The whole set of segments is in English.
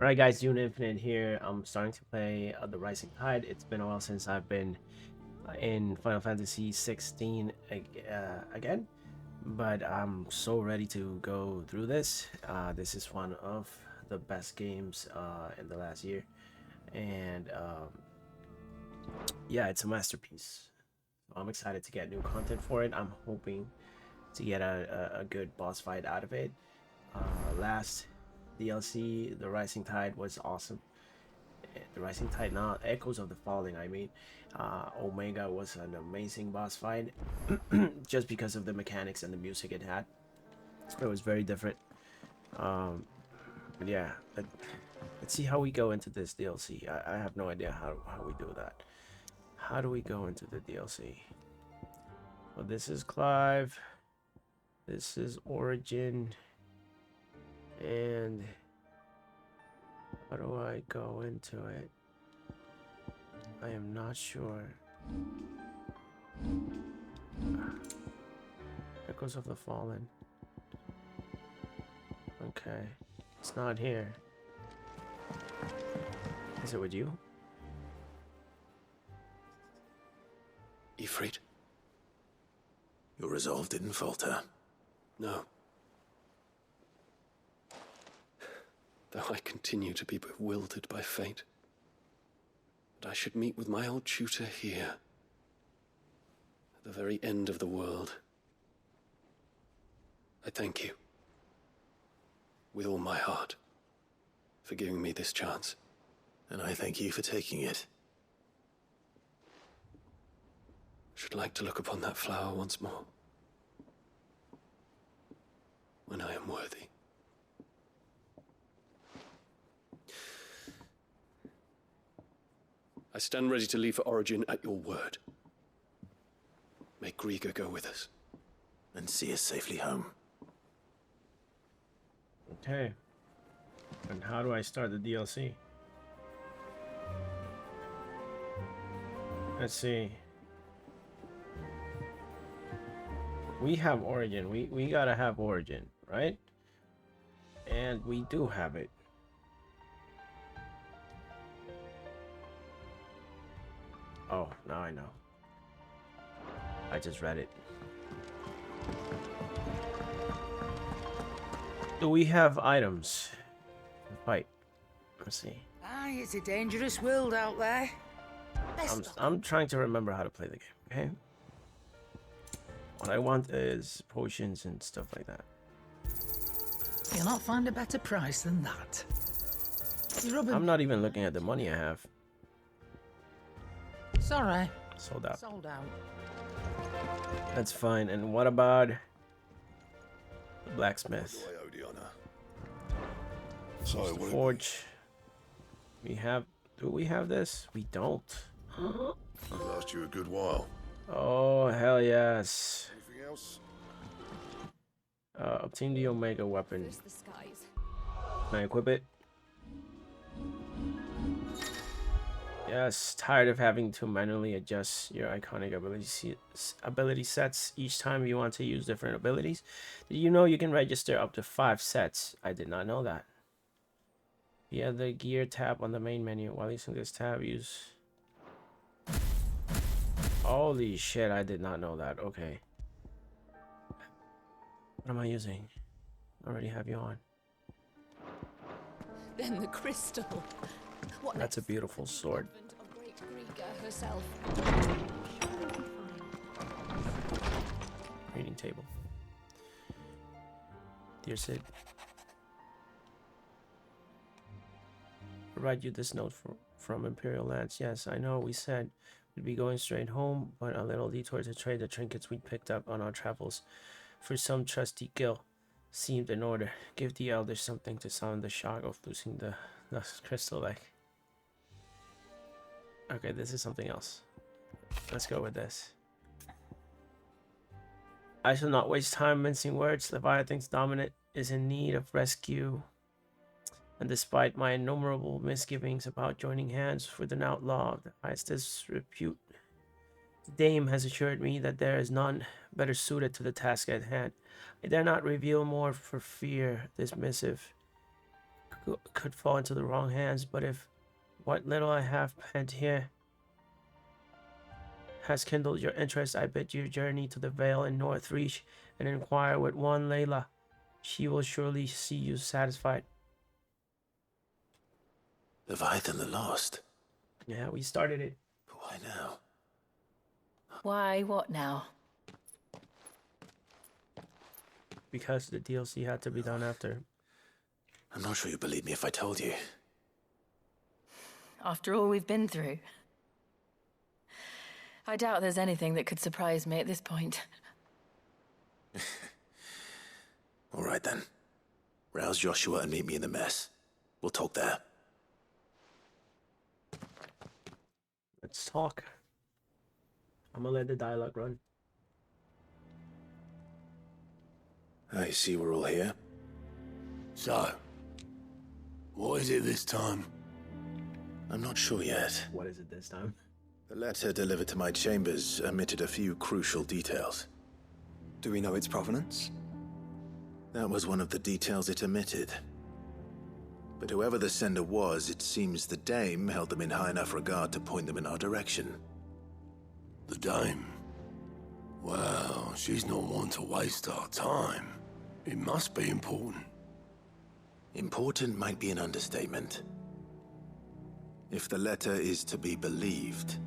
Alright guys, Dune Infinite here. I'm starting to play The Rising Tide. It's been a while since I've been in Final Fantasy 16 again, but I'm so ready to go through this. This is one of the best games in the last year, and yeah, it's a masterpiece. I'm excited to get new content for it. I'm hoping to get a good boss fight out of it. Last DLC, The Rising Tide, was awesome. The Rising Tide, now Echoes of the Falling, I mean. Omega was an amazing boss fight just because of the mechanics and the music it had. It was very different. But yeah, let's see how we go into this DLC. I have no idea how we do that. How do we go into the DLC? Well, this is Clive. This is Origin. And how do I go into it? I am not sure. Echoes of the Fallen. Okay. It's not here. Is it with you? Ifrit, your resolve didn't falter. No. Though I continue to be bewildered by fate. But I should meet with my old tutor here. At the very end of the world. I thank you. With all my heart. For giving me this chance. And I thank you for taking it. Should like to look upon that flower once more. When I am worthy. I stand ready to leave for Origin at your word. Make Griga go with us. And see us safely home. Okay. And how do I start the DLC? Let's see. We have Origin. We gotta have Origin, right? And we do have it. Oh, now I know. I just read it. Do we have items? Fight. Let's see. Aye, it's a dangerous world out there. I'm trying to remember how to play the game, okay? What I want is potions and stuff like that. You'll not find a better price than that. I'm not even looking at the money I have. Sorry. Sold out. Sold out. That's fine. And what about the blacksmith? So The forge. We have. Do we have this? We don't. it'll last you a good while. Oh hell yes! Anything else? Obtain the Omega weapon. Can I equip it? Yes. Tired of having to manually adjust your iconic ability sets each time you want to use different abilities. Did you know you can register up to 5 sets? I did not know that. Via the gear tab on the main menu. While using this tab, use. Holy shit! I did not know that. Okay. What am I using? I already have you on. Then the crystal. What That's a beautiful sword. of great Griga herself. Reading table. Dear Sid, provide you this note from Imperial Lands. Yes, I know we said we'd be going straight home, but a little detour to trade the trinkets we picked up on our travels for some trusty gil seemed in order. Give the elders something to sound the shock of losing the crystal egg. Okay, this is something else. Let's go with this. I shall not waste time mincing words. Leviathan's dominant is in need of rescue. And despite my innumerable misgivings about joining hands with an outlaw of the highest disrepute, the dame has assured me that there is none better suited to the task at hand. I dare not reveal more for fear this missive could fall into the wrong hands, but if what little I have penned here has kindled your interest, I bid you journey to the Vale in Northreach and inquire with one Layla. She will surely see you satisfied. Leviathan the Lost? Yeah, we started it. But why now? Why, what now? Because the DLC had to be done after. I'm not sure you'd believe me if I told you. After all we've been through. I doubt there's anything that could surprise me at this point. All right then. Rouse Joshua and meet me in the mess. We'll talk there. Let's talk. I'm gonna let the dialogue run. I see we're all here. So, what is it this time? I'm not sure yet. What is it this time? The letter delivered to my chambers omitted a few crucial details. Do we know its provenance? That was one of the details it omitted. But whoever the sender was, it seems the dame held them in high enough regard to point them in our direction. The dame? Well, she's not one to waste our time. It must be important. Important might be an understatement. If the letter is to be believed,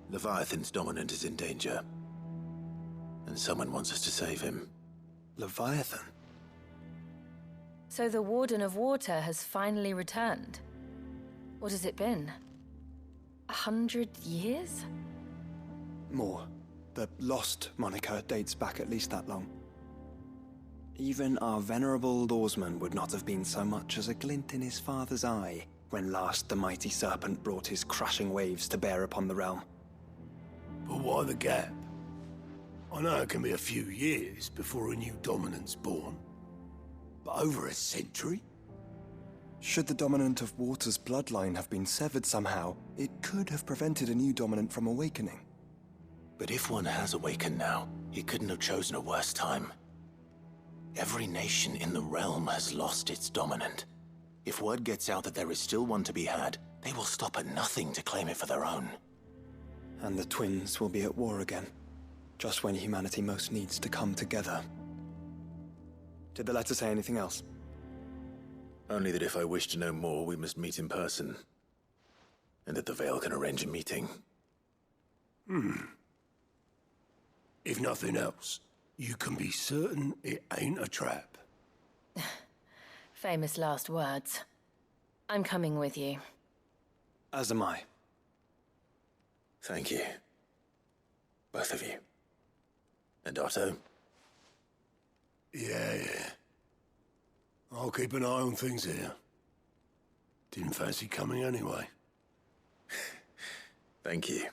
Leviathan's dominant is in danger. And someone wants us to save him. Leviathan? So the Warden of Water has finally returned. What has it been? 100 years? More. The Lost moniker dates back at least that long. Even our venerable lawsman would not have been so much as a glint in his father's eye when last the mighty serpent brought his crashing waves to bear upon the realm. But why the gap? I know it can be a few years before a new dominant's born. But over a century? Should the dominant of Water's bloodline have been severed somehow, it could have prevented a new dominant from awakening. But if one has awakened now, he couldn't have chosen a worse time. Every nation in the realm has lost its dominant. If word gets out that there is still one to be had, they will stop at nothing to claim it for their own. And the twins will be at war again, just when humanity most needs to come together. Did the letter say anything else? Only that if I wish to know more, we must meet in person. And that the Vale can arrange a meeting. If nothing else, you can be certain it ain't a trap. Famous last words. I'm coming with you. As am I. Thank you. Both of you. And Otto? Yeah. I'll keep an eye on things here. Didn't fancy coming anyway. Thank you.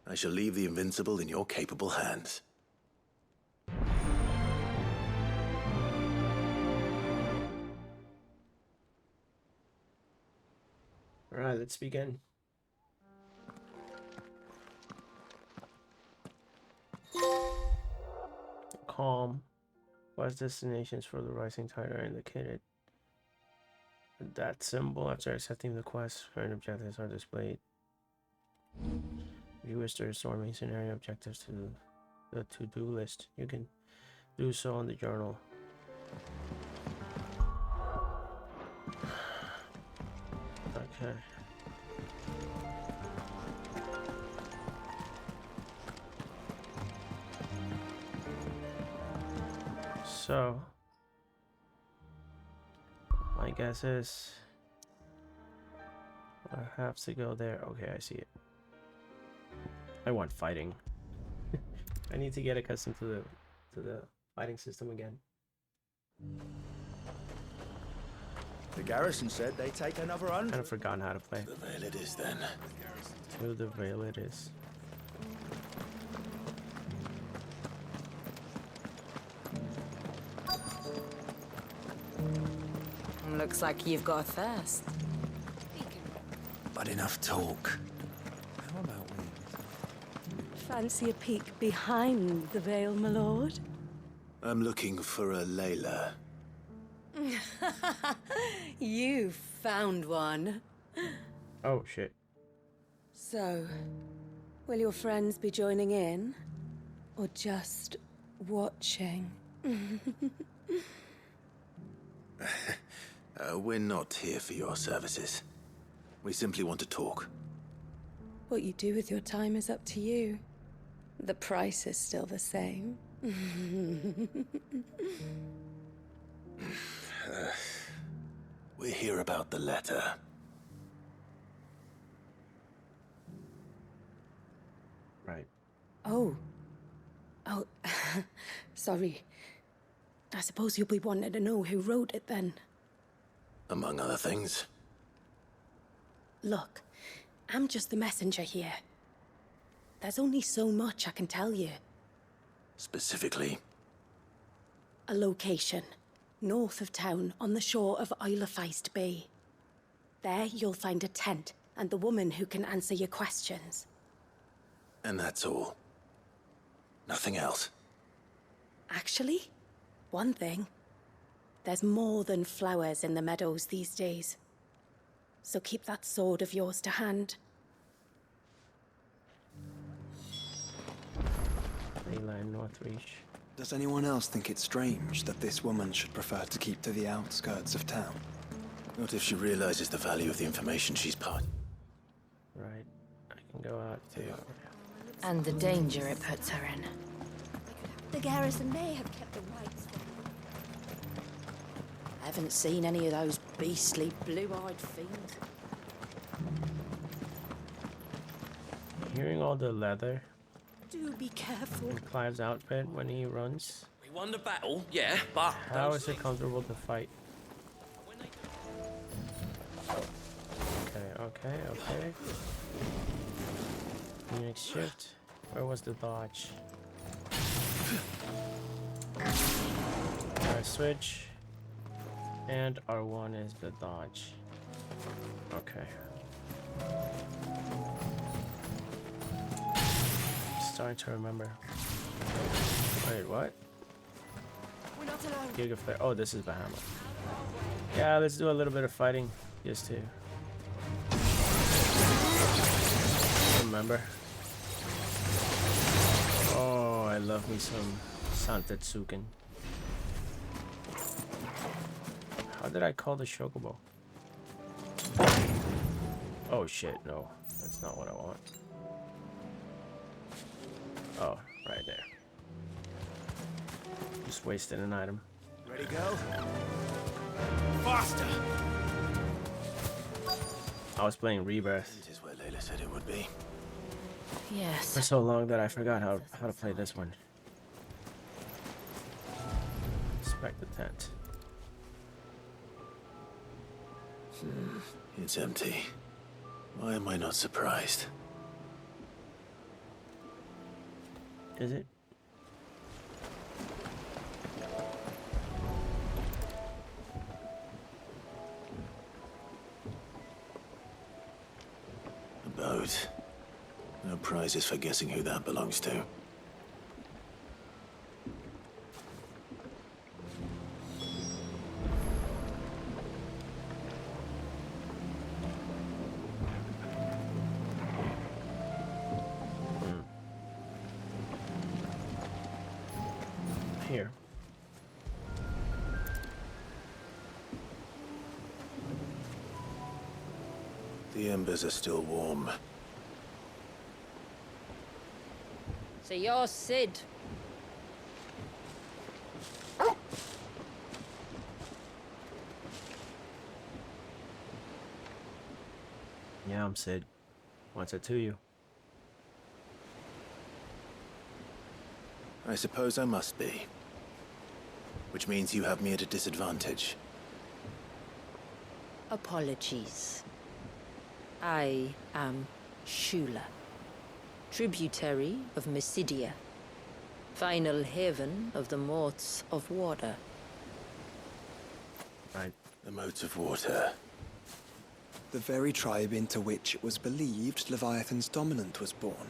I shall leave the Invincible in your capable hands. Alright, let's begin. Calm. Quest destinations for the rising tide are indicated. That symbol after accepting the quest, current objectives are displayed. Viewers to restore main scenario objectives to the to-do list. You can do so on the journal. Okay. So, my guess is I have to go there. Okay, I see it. I want fighting. I need to get accustomed to the fighting system again. The garrison said they take another 100. Kind of forgotten how to play. The Vale it is then. To the Vale it is. Looks like you've got a thirst. But enough talk. How about we? Fancy a peek behind the veil, my lord? I'm looking for a Layla. You found one. Oh shit. So, will your friends be joining in? Or just watching? We're not here for your services. We simply want to talk. What you do with your time is up to you. The price is still the same. We're here about the letter. Right. Oh. Oh, sorry. I suppose you'll be wanting to know who wrote it then. Among other things. Look, I'm just the messenger here. There's only so much I can tell you. Specifically, A location, north of town, on the shore of Isle of Feist Bay. There you'll find a tent and the woman who can answer your questions. and that's all. Nothing else. Actually, one thing. There's more than flowers in the meadows these days. So keep that sword of yours to hand. Leyline Northreach. Does anyone else think it's strange that this woman should prefer to keep to the outskirts of town? Not if she realizes the value of the information she's part. Right. I can go out too. And the danger it puts her in. The garrison may have kept the rights. I haven't seen any of those beastly blue-eyed fiends. Hearing all the leather Do be careful. in Clive's outfit when he runs, We won the battle, yeah, but how is it comfortable to fight? Okay. Next shift. Where was the dodge? Our switch. And R1 is the dodge. Okay. Starting to remember. Wait, what? We're not alone. Gigaflare. Oh, this is Bahamut. Yeah, let's do a little bit of fighting. Just to remember. Oh, I love me some Santetsuken. How did I call the Chocobo? Oh shit, no. That's not what I want. Oh, right there. Just wasted an item. Ready, go? Faster! I was playing Rebirth This is where Layla said it would be. for Yes. so long that I forgot how to play this one. Inspect the tent. It's empty. Why am I not surprised? Is it? A boat. No prizes for guessing who that belongs to. Here. The embers are still warm. So you're Sid. Yeah, I'm Sid. What's it to you? I suppose I must be. Which means you have me at a disadvantage. Apologies. I am Shula, tributary of Mysidia, final haven of the Moths of Water. Right. The modes of water. The very tribe into which it was believed Leviathan's dominant was born.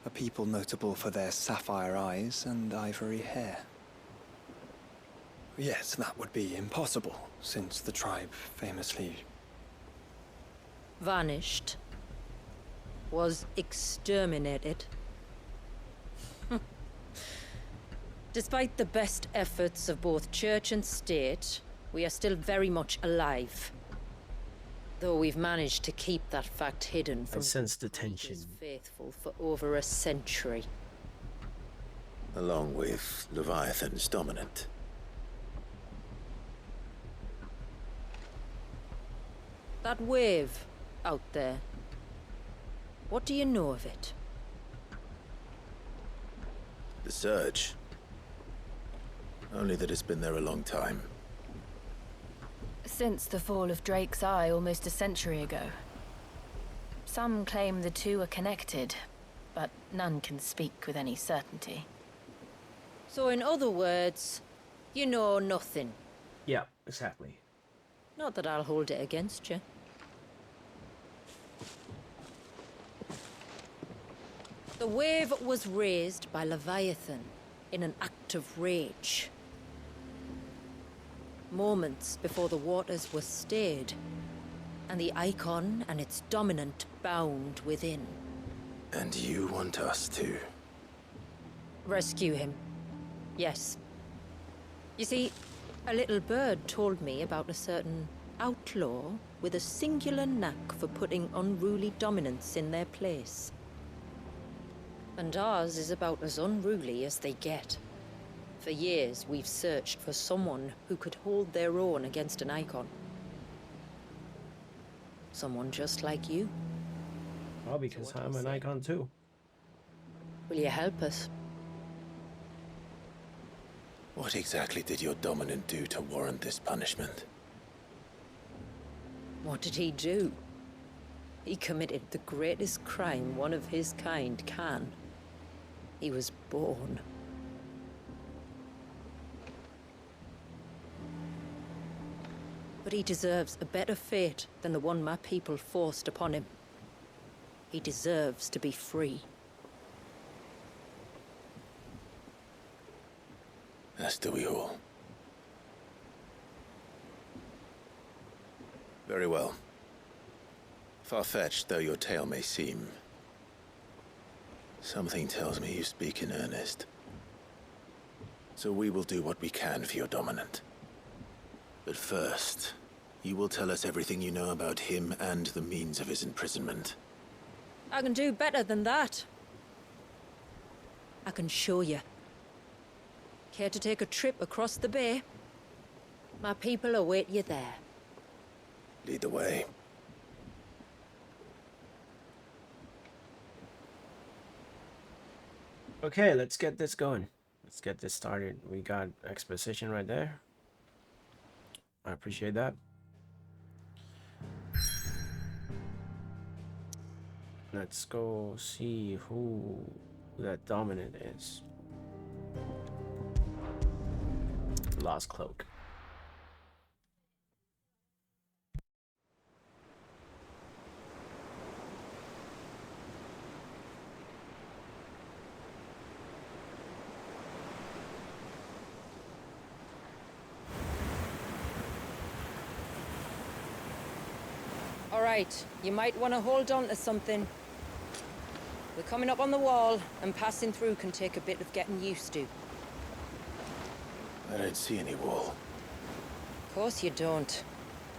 A people notable for their sapphire eyes and ivory hair. Yes, that would be impossible, since the tribe famously... vanished. Was exterminated. Despite the best efforts of both church and state, we are still very much alive. Though we've managed to keep that fact hidden from I sense the tension. faithful for over a century. Along with Leviathan's dominant. That wave out there. What do you know of it? The surge. Only that it's been there a long time. Since the fall of Drake's Eye almost a century ago. Some claim the two are connected, but none can speak with any certainty. So in other words, you know nothing. Yeah, exactly. Not that I'll hold it against you. The wave was raised by Leviathan in an act of rage. Moments before the waters were stayed, and the icon and its dominant bound within. And you want us to? Rescue him. Yes. You see, a little bird told me about a certain outlaw with a singular knack for putting unruly dominants in their place. And ours is about as unruly as they get. For years, we've searched for someone who could hold their own against an icon. Someone just like you. Well, because I'm an icon too. Will you help us? What exactly did your dominant do to warrant this punishment? What did he do? He committed the greatest crime one of his kind can. He was born. But he deserves a better fate than the one my people forced upon him. He deserves to be free. As do we all. Very well. Far-fetched though your tale may seem, something tells me you speak in earnest. So we will do what we can for your dominant. But first, you will tell us everything you know about him and the means of his imprisonment. I can do better than that. I can show you. Care to take a trip across the bay? My people await you there. Lead the way. Okay, let's get this going. Let's get this started. We got exposition right there. I appreciate that. Let's go see who that dominant is. Lost Cloak. All right, you might want to hold on to something. We're coming up on the wall, and passing through can take a bit of getting used to. I don't see any wall. Of course you don't.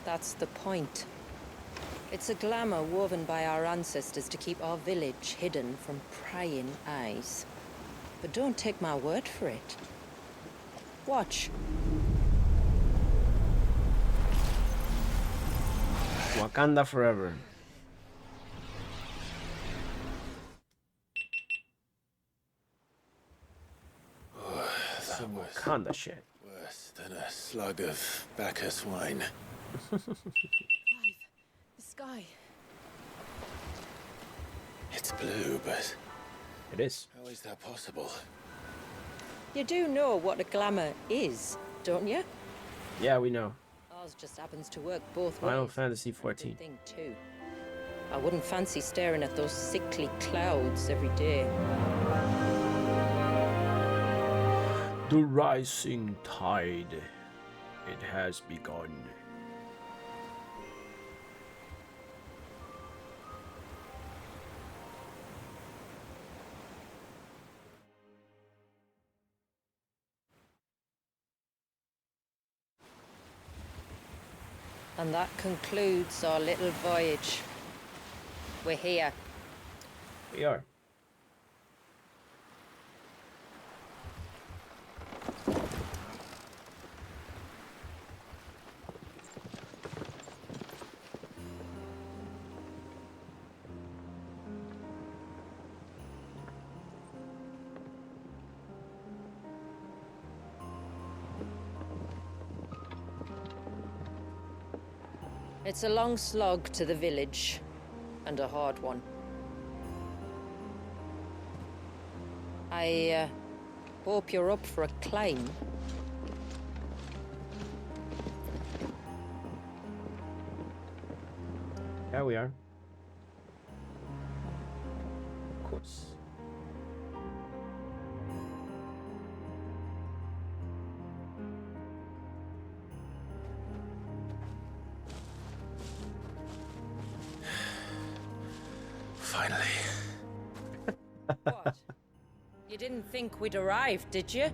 That's the point. It's a glamour woven by our ancestors to keep our village hidden from prying eyes. But don't take my word for it. Watch. Wakanda forever. Some Wakanda shit. Worse than a slug of Bacchus wine. Clive, the sky. It's blue, but It is. how is that possible? You do know what a glamour is, don't you? Yeah, we know. Ours just happens to work both ways. Final Fantasy 14. Thing too. I wouldn't fancy staring at those sickly clouds every day. The rising tide. It has begun. And that concludes our little voyage. We're here. We are. It's a long slog to the village, and a hard one. I hope you're up for a climb. Yeah, we are. Of course. Finally. What? You didn't think we'd arrived, did you?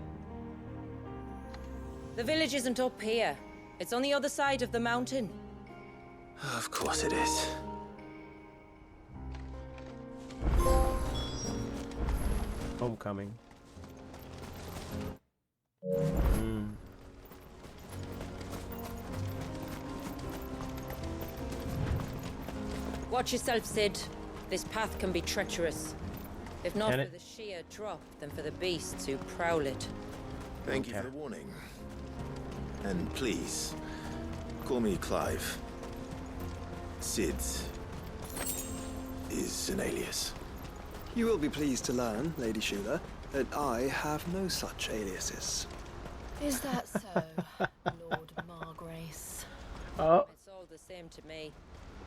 The village isn't up here. It's on the other side of the mountain. Of course it is. Homecoming. Watch yourself, Sid. This path can be treacherous. If not Can for it? the sheer drop, then for the beasts who prowl it. Thank you Okay. for the warning. And please, call me Clive. Sid is an alias. You will be pleased to learn, Lady Shula, that I have no such aliases. Is that so, Lord Margrace? Oh, It's all the same to me.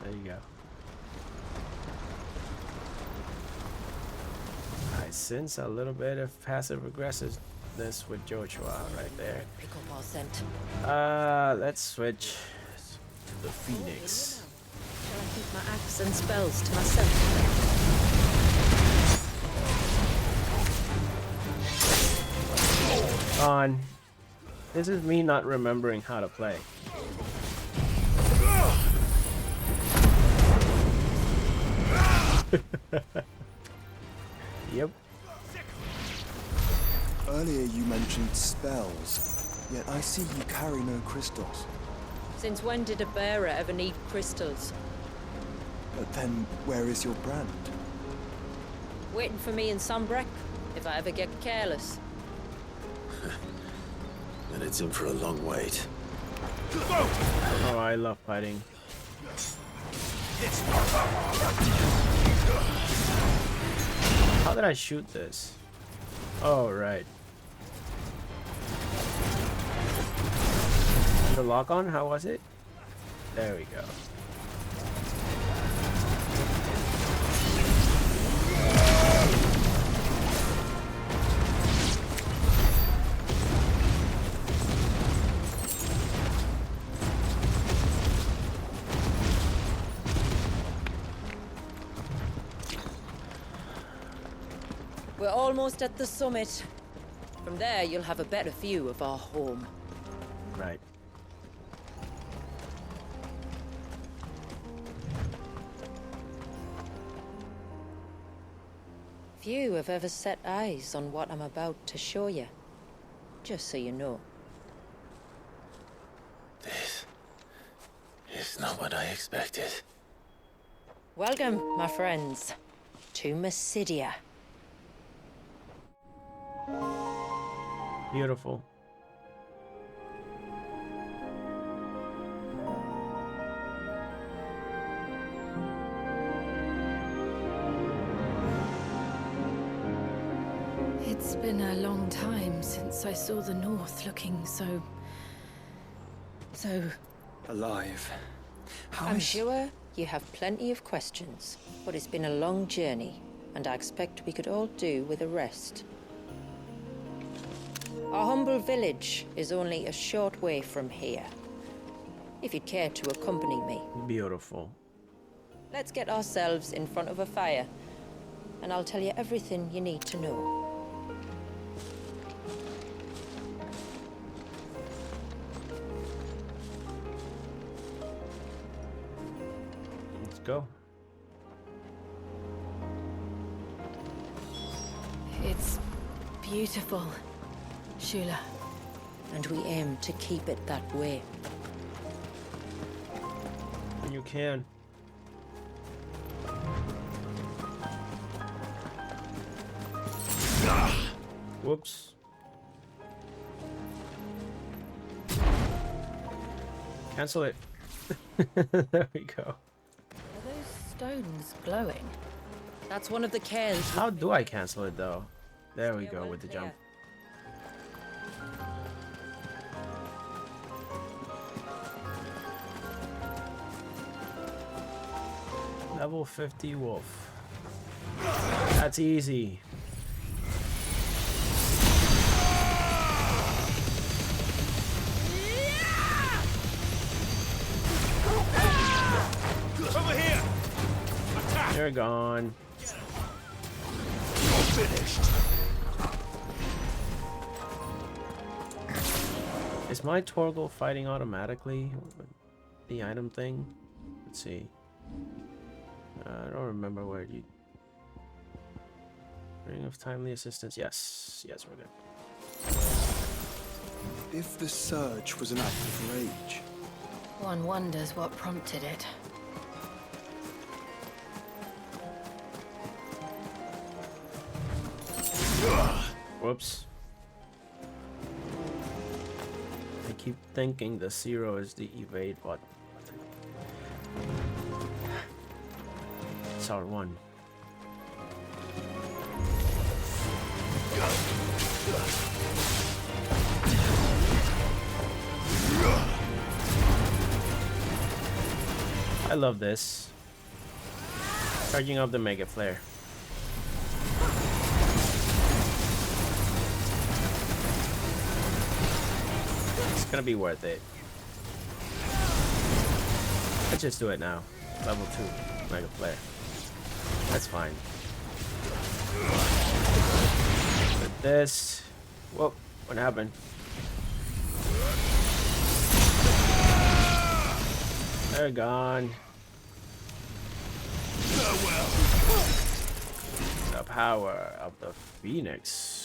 there you go. I sense a little bit of passive aggressiveness with Joshua right there. Pick up our scent. Let's switch to the Phoenix. Shall I keep my axe and spells to myself? On. This is me not remembering how to play. Yep. Earlier you mentioned spells, yet I see you carry no crystals. Since when did a bearer ever need crystals? But then, where is your brand? Waiting for me in Sunbreck, if I ever get careless. And it's in for a long wait. Oh, I love fighting. How did I shoot this? Oh, right. The lock on? How was it? There we go. We're almost at the summit. From there, you'll have a better view of our home. Right. Few have ever set eyes on what I'm about to show you. Just so you know. This is not what I expected. Welcome, my friends, to Mysidia. Beautiful. It's been a long time since I saw the North looking so Alive. How I'm is- sure you have plenty of questions, but it's been a long journey, and I expect we could all do with a rest. Our humble village is only a short way from here. If you'd care to accompany me. Beautiful. Let's get ourselves in front of a fire, and I'll tell you everything you need to know. Let's go. It's beautiful, Shula. And we aim to keep it that way. And you can. Whoops. Cancel it. There we go. Are those stones glowing? That's one of the cairns. How do I cancel it though? There we go with the jump. Level 50 wolf. That's easy. Over here! Attack! They're gone. You're finished. Is my Torgal fighting automatically with the item thing? Let's see. I don't remember where you... Ring of Timely Assistance. Yes. Yes, we're good. If the surge was an act of rage... One wonders what prompted it. Whoops. I keep thinking the 0 is the evade button. It's R1. I love this. Charging up the Mega Flare. It's gonna be worth it. Let's just do it now. Level 2 Mega Flare. That's fine. With this... Whoa, what happened? They're gone. The power of the Phoenix.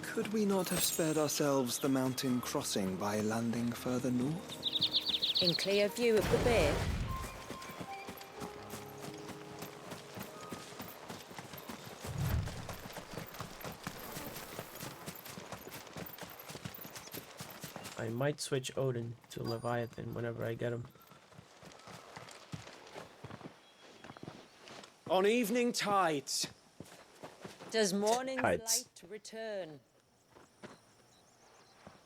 Could we not have spared ourselves the mountain crossing by landing further north? In clear view of the bay. I might switch Odin to Leviathan whenever I get him. On evening tides. Does morning's Tides. light return?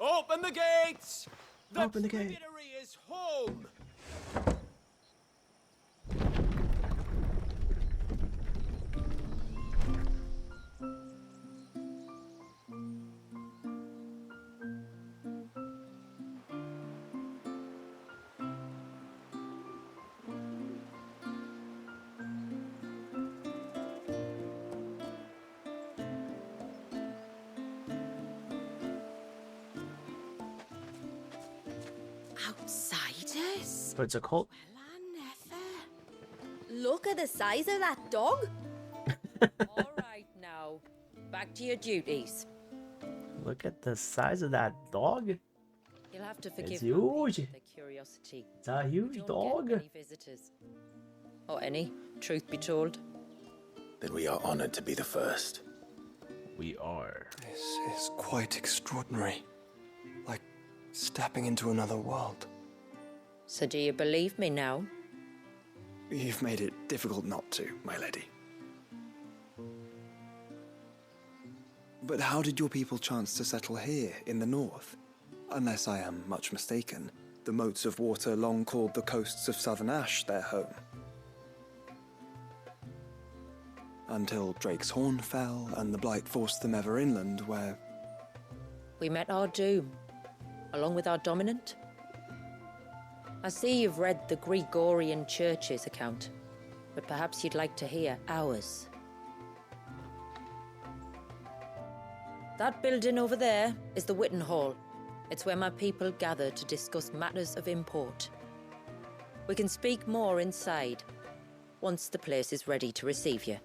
Open the gates! The Open the gate. Treasury is home! Outsiders? But it's a cult. Look at the size of that dog. All right now, back to your duties. Look at the size of that dog. You'll have to forgive It's me huge. for the curiosity. It's a huge Don't dog. get many visitors. Or any, truth be told. Then we are honored to be the first. We are. This is quite extraordinary. Like stepping into another world. So do you believe me now? You've made it difficult not to, my lady. But how did your people chance to settle here, in the north? Unless I am much mistaken, the moats of water long called the coasts of Southern Ash their home. Until Drake's Horn fell, and the Blight forced them ever inland, where... We met our doom, along with our dominant. I see you've read the Gregorian Church's account, but perhaps you'd like to hear ours. That building over there is the Witten Hall. It's where my people gather to discuss matters of import. We can speak more inside, once the place is ready to receive you.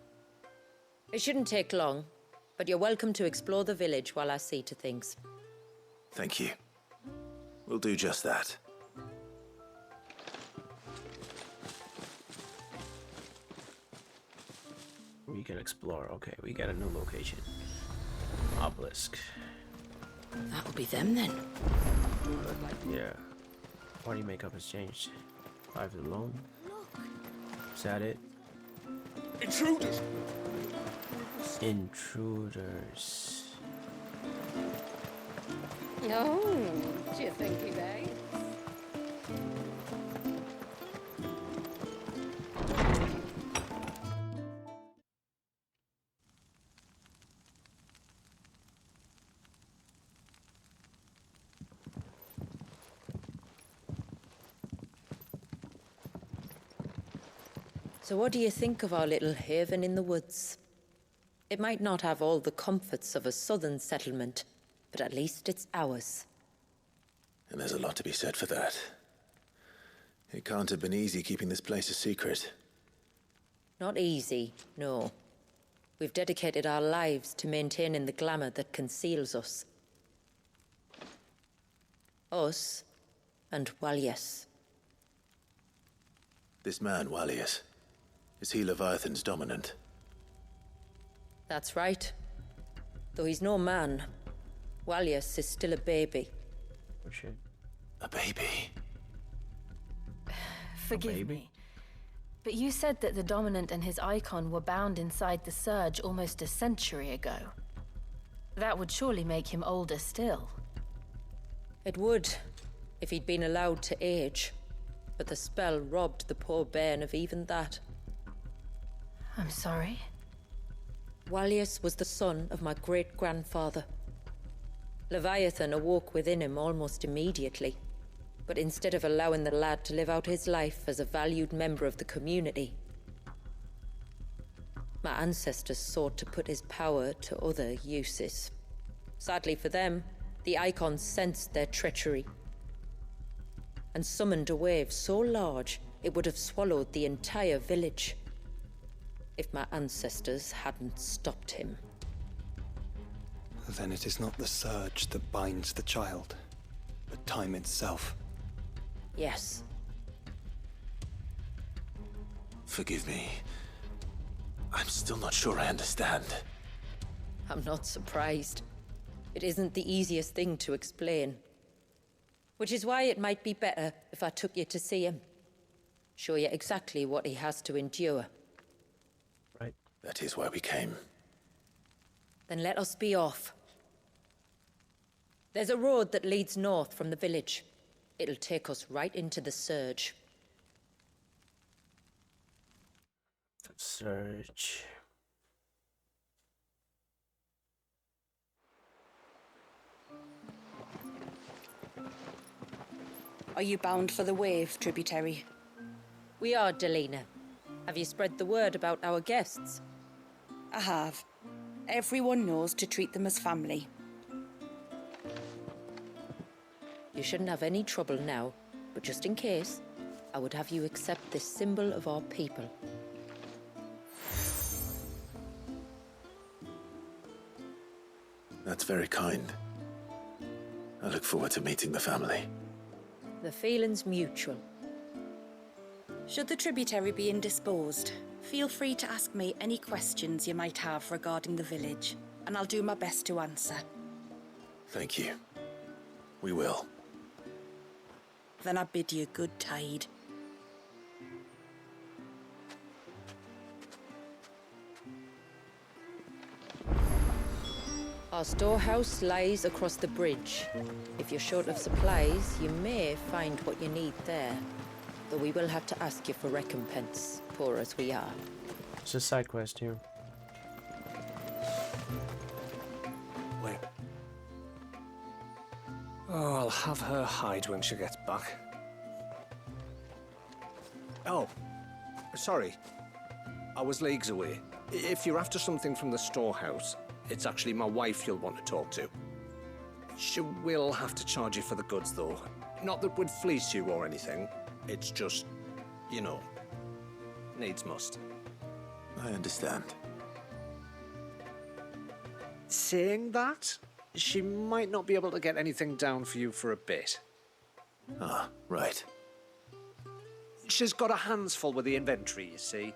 It shouldn't take long, but you're welcome to explore the village while I see to things. Thank you. We'll do just that. We can explore. Okay, we got a new location. Obelisk. That'll be them then. Yeah. Party makeup has changed. 5 alone. Is that it? Intruders! Intruders. Oh, do you think he may? So what do you think of our little haven in the woods? It might not have all the comforts of a southern settlement, but at least it's ours. And there's a lot to be said for that. It can't have been easy keeping this place a secret. Not easy, no. We've dedicated our lives to maintaining the glamour that conceals us. Us and Walyas. This man, Walyas, is he Leviathan's dominant? That's right. Though he's no man, Walyas is still a baby. Oh shit. A baby? Forgive me. But you said that the Dominant and his icon were bound inside the Surge almost a century ago. That would surely make him older still. It would, if he'd been allowed to age. But the spell robbed the poor bairn of even that. I'm sorry. Walyas was the son of my great-grandfather. Leviathan awoke within him almost immediately. But instead of allowing the lad to live out his life as a valued member of the community, my ancestors sought to put his power to other uses. Sadly for them, the icons sensed their treachery and summoned a wave so large it would have swallowed the entire village if my ancestors hadn't stopped him. Then it is not the surge that binds the child, but time itself. Yes. Forgive me. I'm still not sure I understand. I'm not surprised. It isn't the easiest thing to explain. Which is why it might be better if I took you to see him. Show you exactly what he has to endure. Right. That is why we came. Then let us be off. There's a road that leads north from the village. It'll take us right into the Surge. Surge. Are you bound for the Wave, tributary? We are, Delina. Have you spread the word about our guests? I have. Everyone knows to treat them as family. You shouldn't have any trouble now, but just in case, I would have you accept this symbol of our people. That's very kind. I look forward to meeting the family. The feeling's mutual. Should the tributary be indisposed, feel free to ask me any questions you might have regarding the village, and I'll do my best to answer. Thank you. We will. Then I bid you good tide. Our storehouse lies across the bridge. If you're short of supplies, you may find what you need there. Though we will have to ask you for recompense, poor as we are. It's a side quest here. Wait. Oh, I'll have her hide when she gets back. Oh, sorry. I was leagues away. If you're after something from the storehouse, it's actually my wife you'll want to talk to. She will have to charge you for the goods, though. Not that we'd fleece you or anything. It's just, you know, needs must. I understand. Saying that, she might not be able to get anything down for you for a bit. Ah, right. She's got her hands full with the inventory, you see.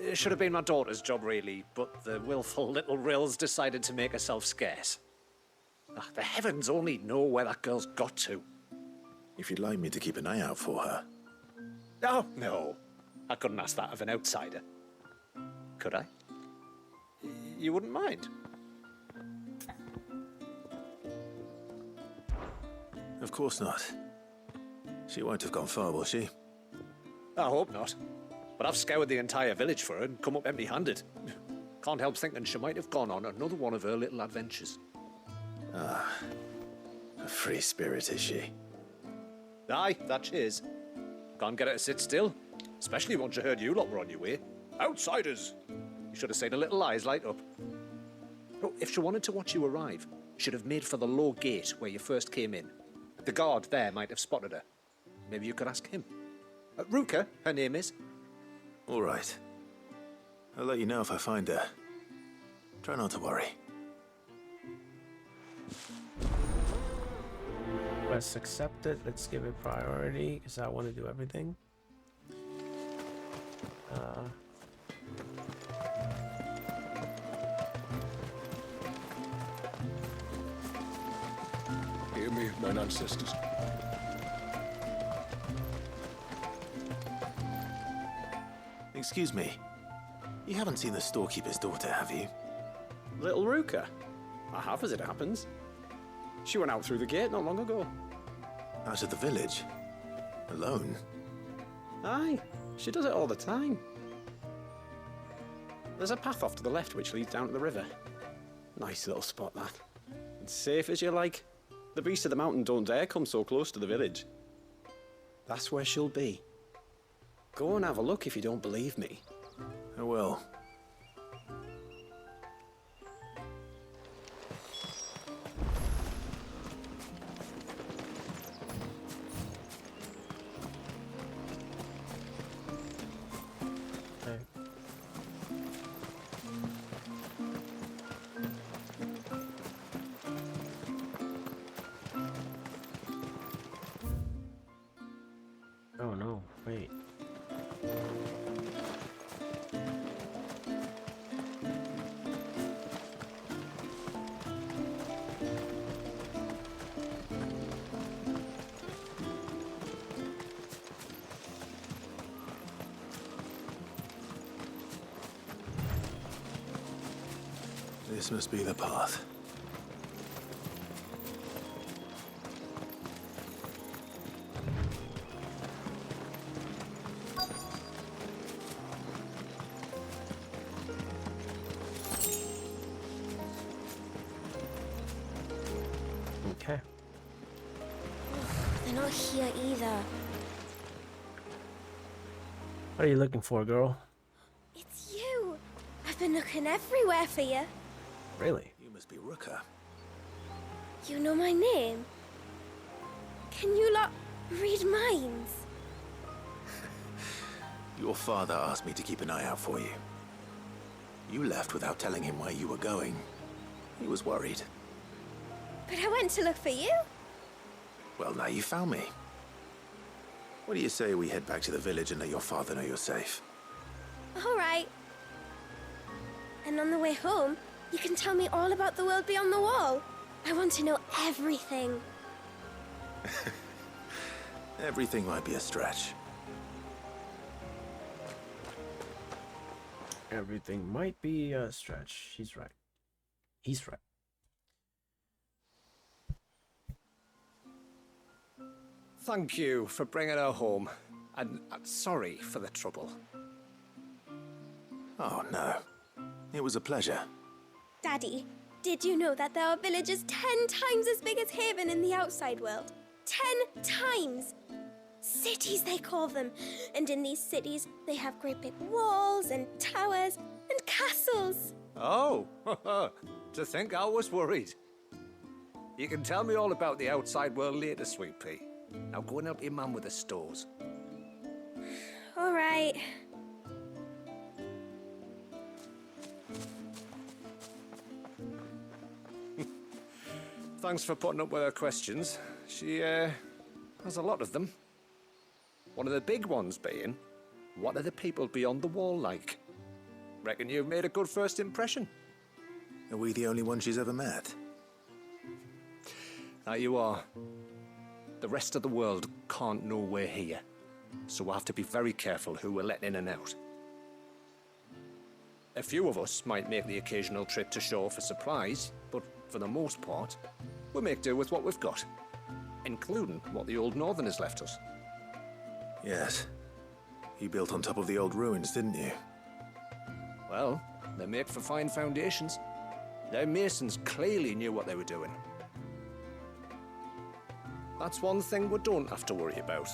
It should have been my daughter's job, really, but the willful little Rills decided to make herself scarce. The heavens only know where that girl's got to. If you'd like me to keep an eye out for her. Oh, no. I couldn't ask that of an outsider. Could I? You wouldn't mind? Of course not. She won't have gone far, will she? I hope not. But I've scoured the entire village for her and come up empty-handed. Can't help thinking she might have gone on another one of her little adventures. Ah, a free spirit, is she? Aye, that she is. Can't get her to sit still, especially once she heard you lot were on your way. Outsiders! You should have seen her little eyes light up. Oh, if she wanted to watch you arrive, she'd have made for the low gate where you first came in. The guard there might have spotted her. Maybe you could ask him. Ruka, her name is. All right. I'll let you know if I find her. Try not to worry. Quest accepted. Let's give it priority because I want to do everything. Hear me, mine ancestors. Excuse me. You haven't seen the storekeeper's daughter, have you? Little Ruka? I have, as it happens. She went out through the gate not long ago. Out of the village? Alone? Aye, she does it all the time. There's a path off to the left which leads down to the river. Nice little spot, that. It's safe as you like. The beasts of the mountain don't dare come so close to the village. That's where she'll be. Go and have a look if you don't believe me. I will. Oh no, wait. This must be the path. Okay. They're not here either. What are you looking for, girl? It's you. I've been looking everywhere for you. Really? You must be Ruka. You know my name? Can you lot read minds? Your father asked me to keep an eye out for you. You left without telling him where you were going. He was worried. But I went to look for you. Well, now you found me. What do you say we head back to the village and let your father know you're safe? All right. And on the way home, you can tell me all about the world beyond the wall. I want to know everything. Everything might be a stretch. Everything might be a stretch. He's right. He's right. Thank you for bringing her home. And sorry for the trouble. Oh, no. It was a pleasure. Daddy, did you know that there are villages 10 times as big as Haven in the outside world? 10 times! Cities, they call them. And in these cities, they have great big walls and towers and castles. Oh, to think I was worried. You can tell me all about the outside world later, Sweet Pea. Now go and help your mum with the stores. All right. Thanks for putting up with her questions. She, has a lot of them. One of the big ones being, what are the people beyond the wall like? Reckon you've made a good first impression. Are we the only one she's ever met? That you are. The rest of the world can't know we're here, so we'll have to be very careful who we're letting in and out. A few of us might make the occasional trip to shore for supplies, but for the most part, we'll make do with what we've got, including what the old Northerners left us. Yes. You built on top of the old ruins, didn't you? Well, they make for fine foundations. Their masons clearly knew what they were doing. That's one thing we don't have to worry about.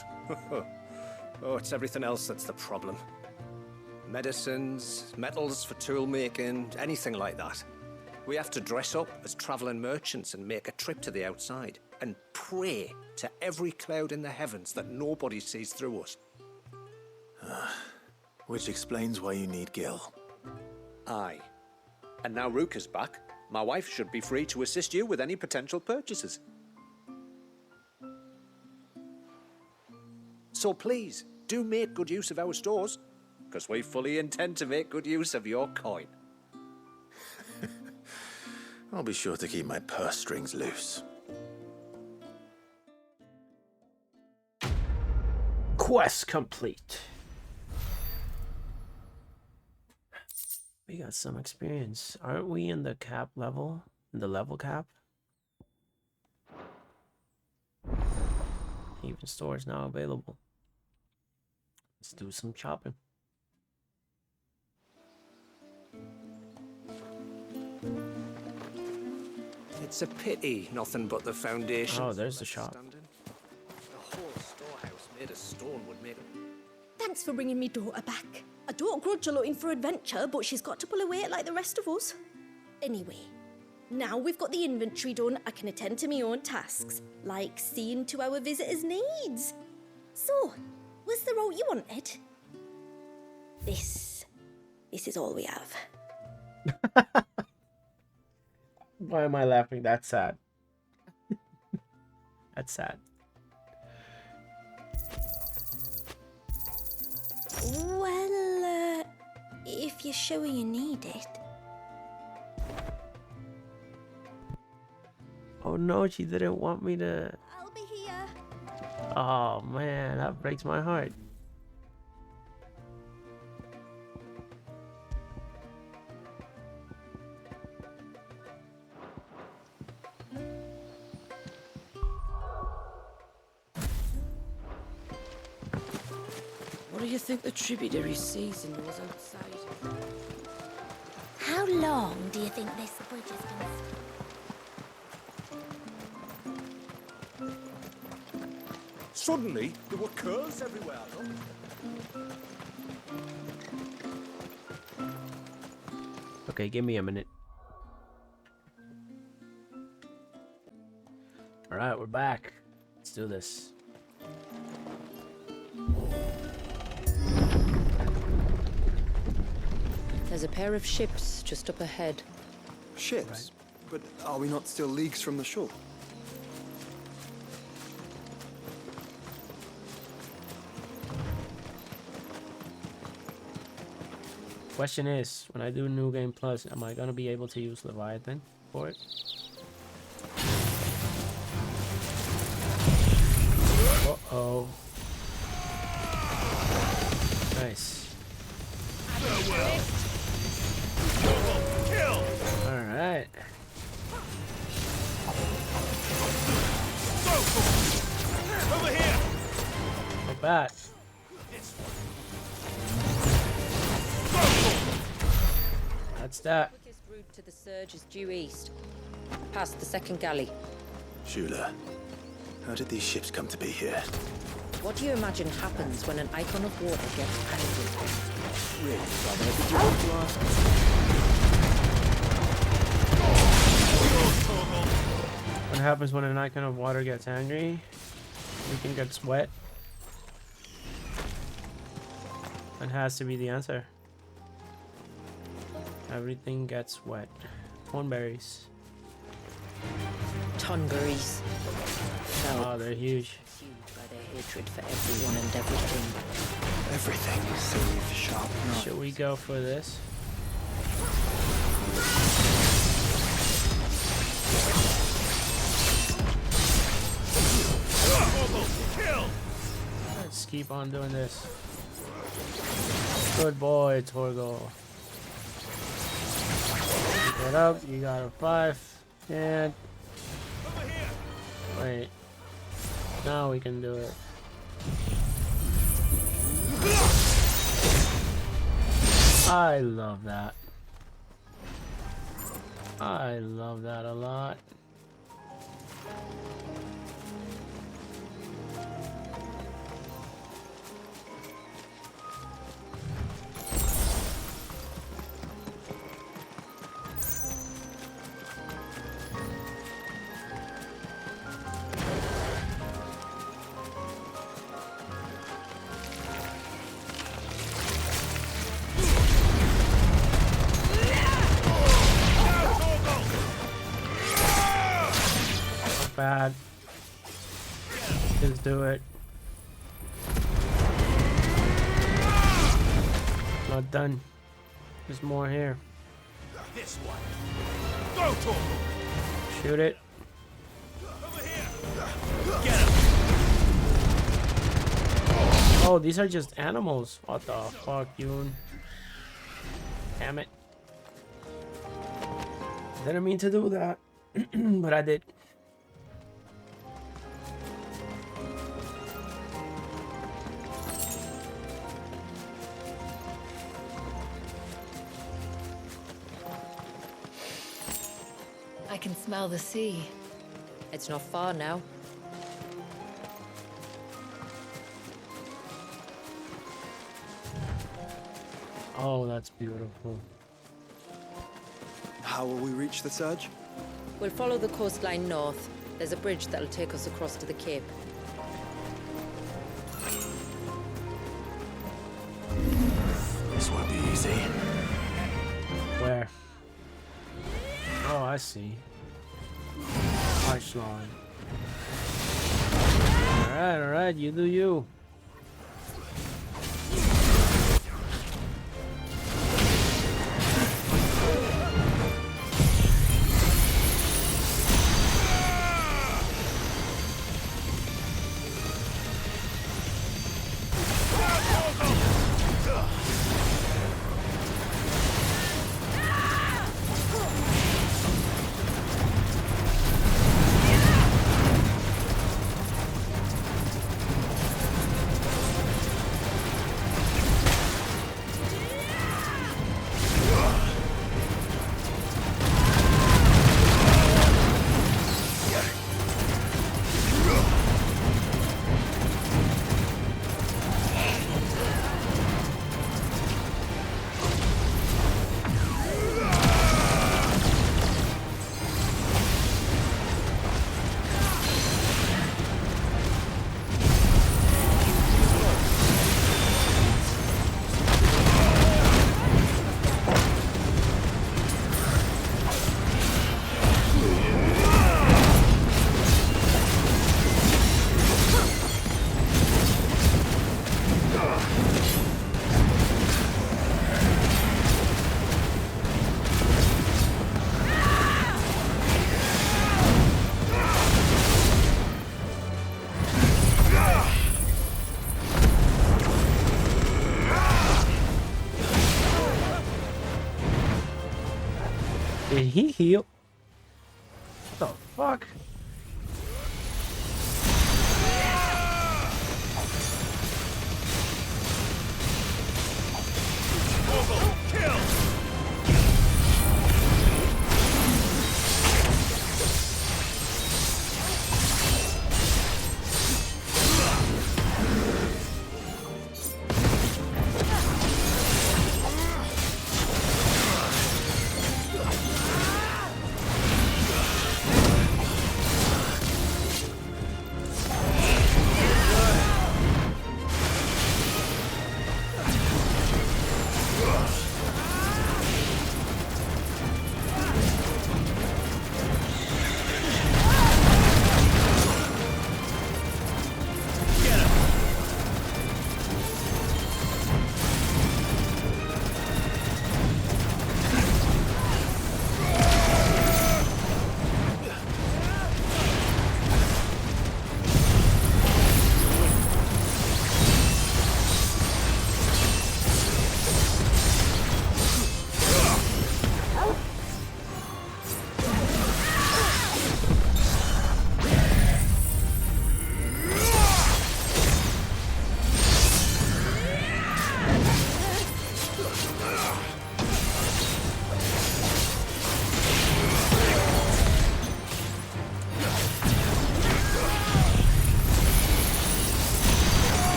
Oh, it's everything else that's the problem. Medicines, metals for tool making, anything like that. We have to dress up as traveling merchants and make a trip to the outside and pray to every cloud in the heavens that nobody sees through us. Which explains why you need Gil. Aye. And now Ruka's back, my wife should be free to assist you with any potential purchases. So please, do make good use of our stores, because we fully intend to make good use of your coin. I'll be sure to keep my purse strings loose. Quest complete. We got some experience. Aren't we in the cap level? In the level cap? Even stores now available. Let's do some shopping. It's a pity nothing but the foundation. Oh, there's the shop. The whole storehouse made of stone would make it. Thanks for bringing me daughter back. I don't grudge her looking for adventure, but she's got to pull her weight like the rest of us. Anyway, now we've got the inventory done, I can attend to my own tasks, like seeing to our visitors' needs. So, was the route you wanted? This is all we have. Why am I laughing? That's sad. That's sad. Well, if you're sure you need it. Oh no, she didn't want me to. I'll be here. Oh man, that breaks my heart. What do you think the tributary season was outside? How long do you think this bridge is going to stay? Suddenly, there were curls everywhere, look. Okay, give me a minute. Alright, we're back. Let's do this. There's a pair of ships just up ahead. Ships? But are we not still leagues from the shore? Question is, when I do New Game Plus, am I gonna be able to use Leviathan for it? Uh-oh. Nice. Alright. Over here! bad. That's that. The quickest route to the surge is due east, past the second galley. Shula, how did these ships come to be here? What do you imagine happens when an icon of water gets angry? Really, brother, did you want to ask? What happens when an icon of water gets angry? Everything gets wet. That has to be the answer. Everything gets wet. Thornberries. Tonberries. Oh, they're huge. Consumed by their hatred for everyone and everything. Everything save sharp knives. Should we go for this? Let's keep on doing this. Good boy, Torgal. Get up, you got a 5. And wait. Now we can do it. I love that. I love that a lot. Bad. Just do it. Not done. There's more here. This one. Go, Torgal. Shoot it. Over here. Get him. Oh, these are just animals. What the fuck, Yoon? Damn it. Didn't mean to do that. But I did. I can smell the sea. It's not far now. Oh, that's beautiful. How will we reach the surge? We'll follow the coastline north. There's a bridge that'll take us across to the cape. This won't be easy. Where? Oh, I see. Ice line. Alright, you do you. Did he heal? What the fuck?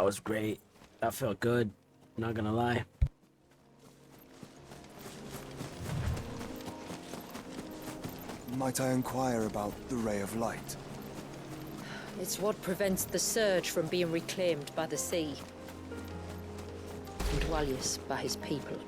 was great. That felt good. Not gonna lie. Might I inquire about the Ray of Light? It's what prevents the surge from being reclaimed by the sea. And Dwalius by his people.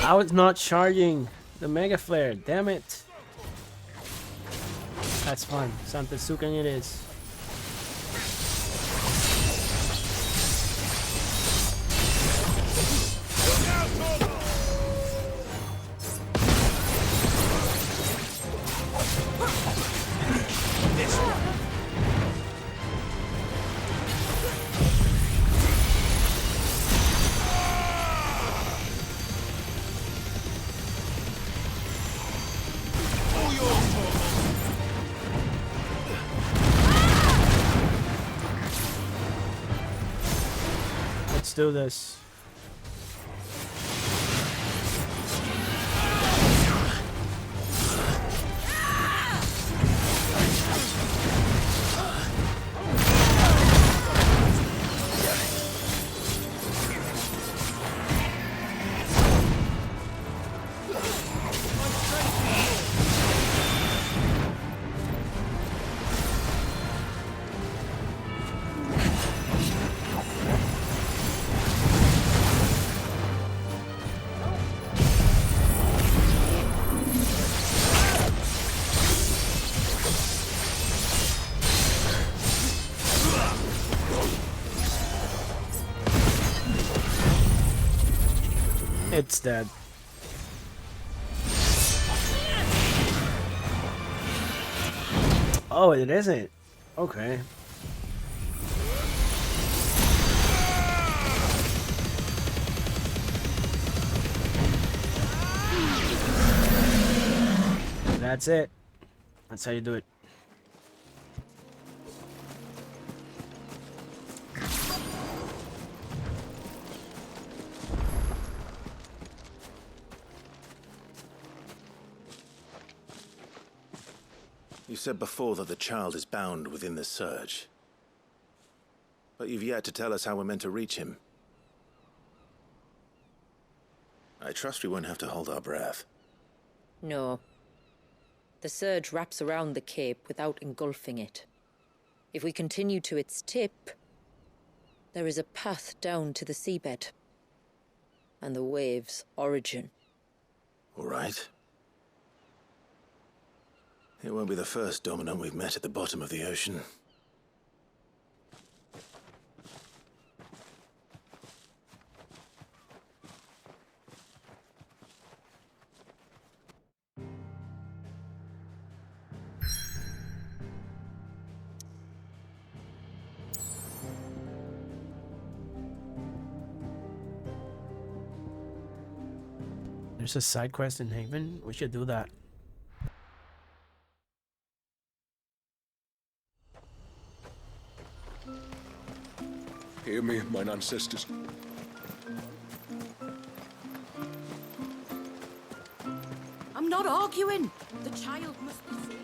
I was not charging the Mega Flare, damn it. That's fun. Santasukan it is. Let's do this. It's dead. Oh, it isn't. Okay. That's it. That's how you do it. You said before that the child is bound within the surge. But you've yet to tell us how we're meant to reach him. I trust we won't have to hold our breath. No. The surge wraps around the cape without engulfing it. If we continue to its tip, there is a path down to the seabed. And the wave's origin. All right. It won't be the first dominant we've met at the bottom of the ocean. There's a side quest in Haven. We should do that. Hear me, mine ancestors. I'm not arguing. The child must be saved.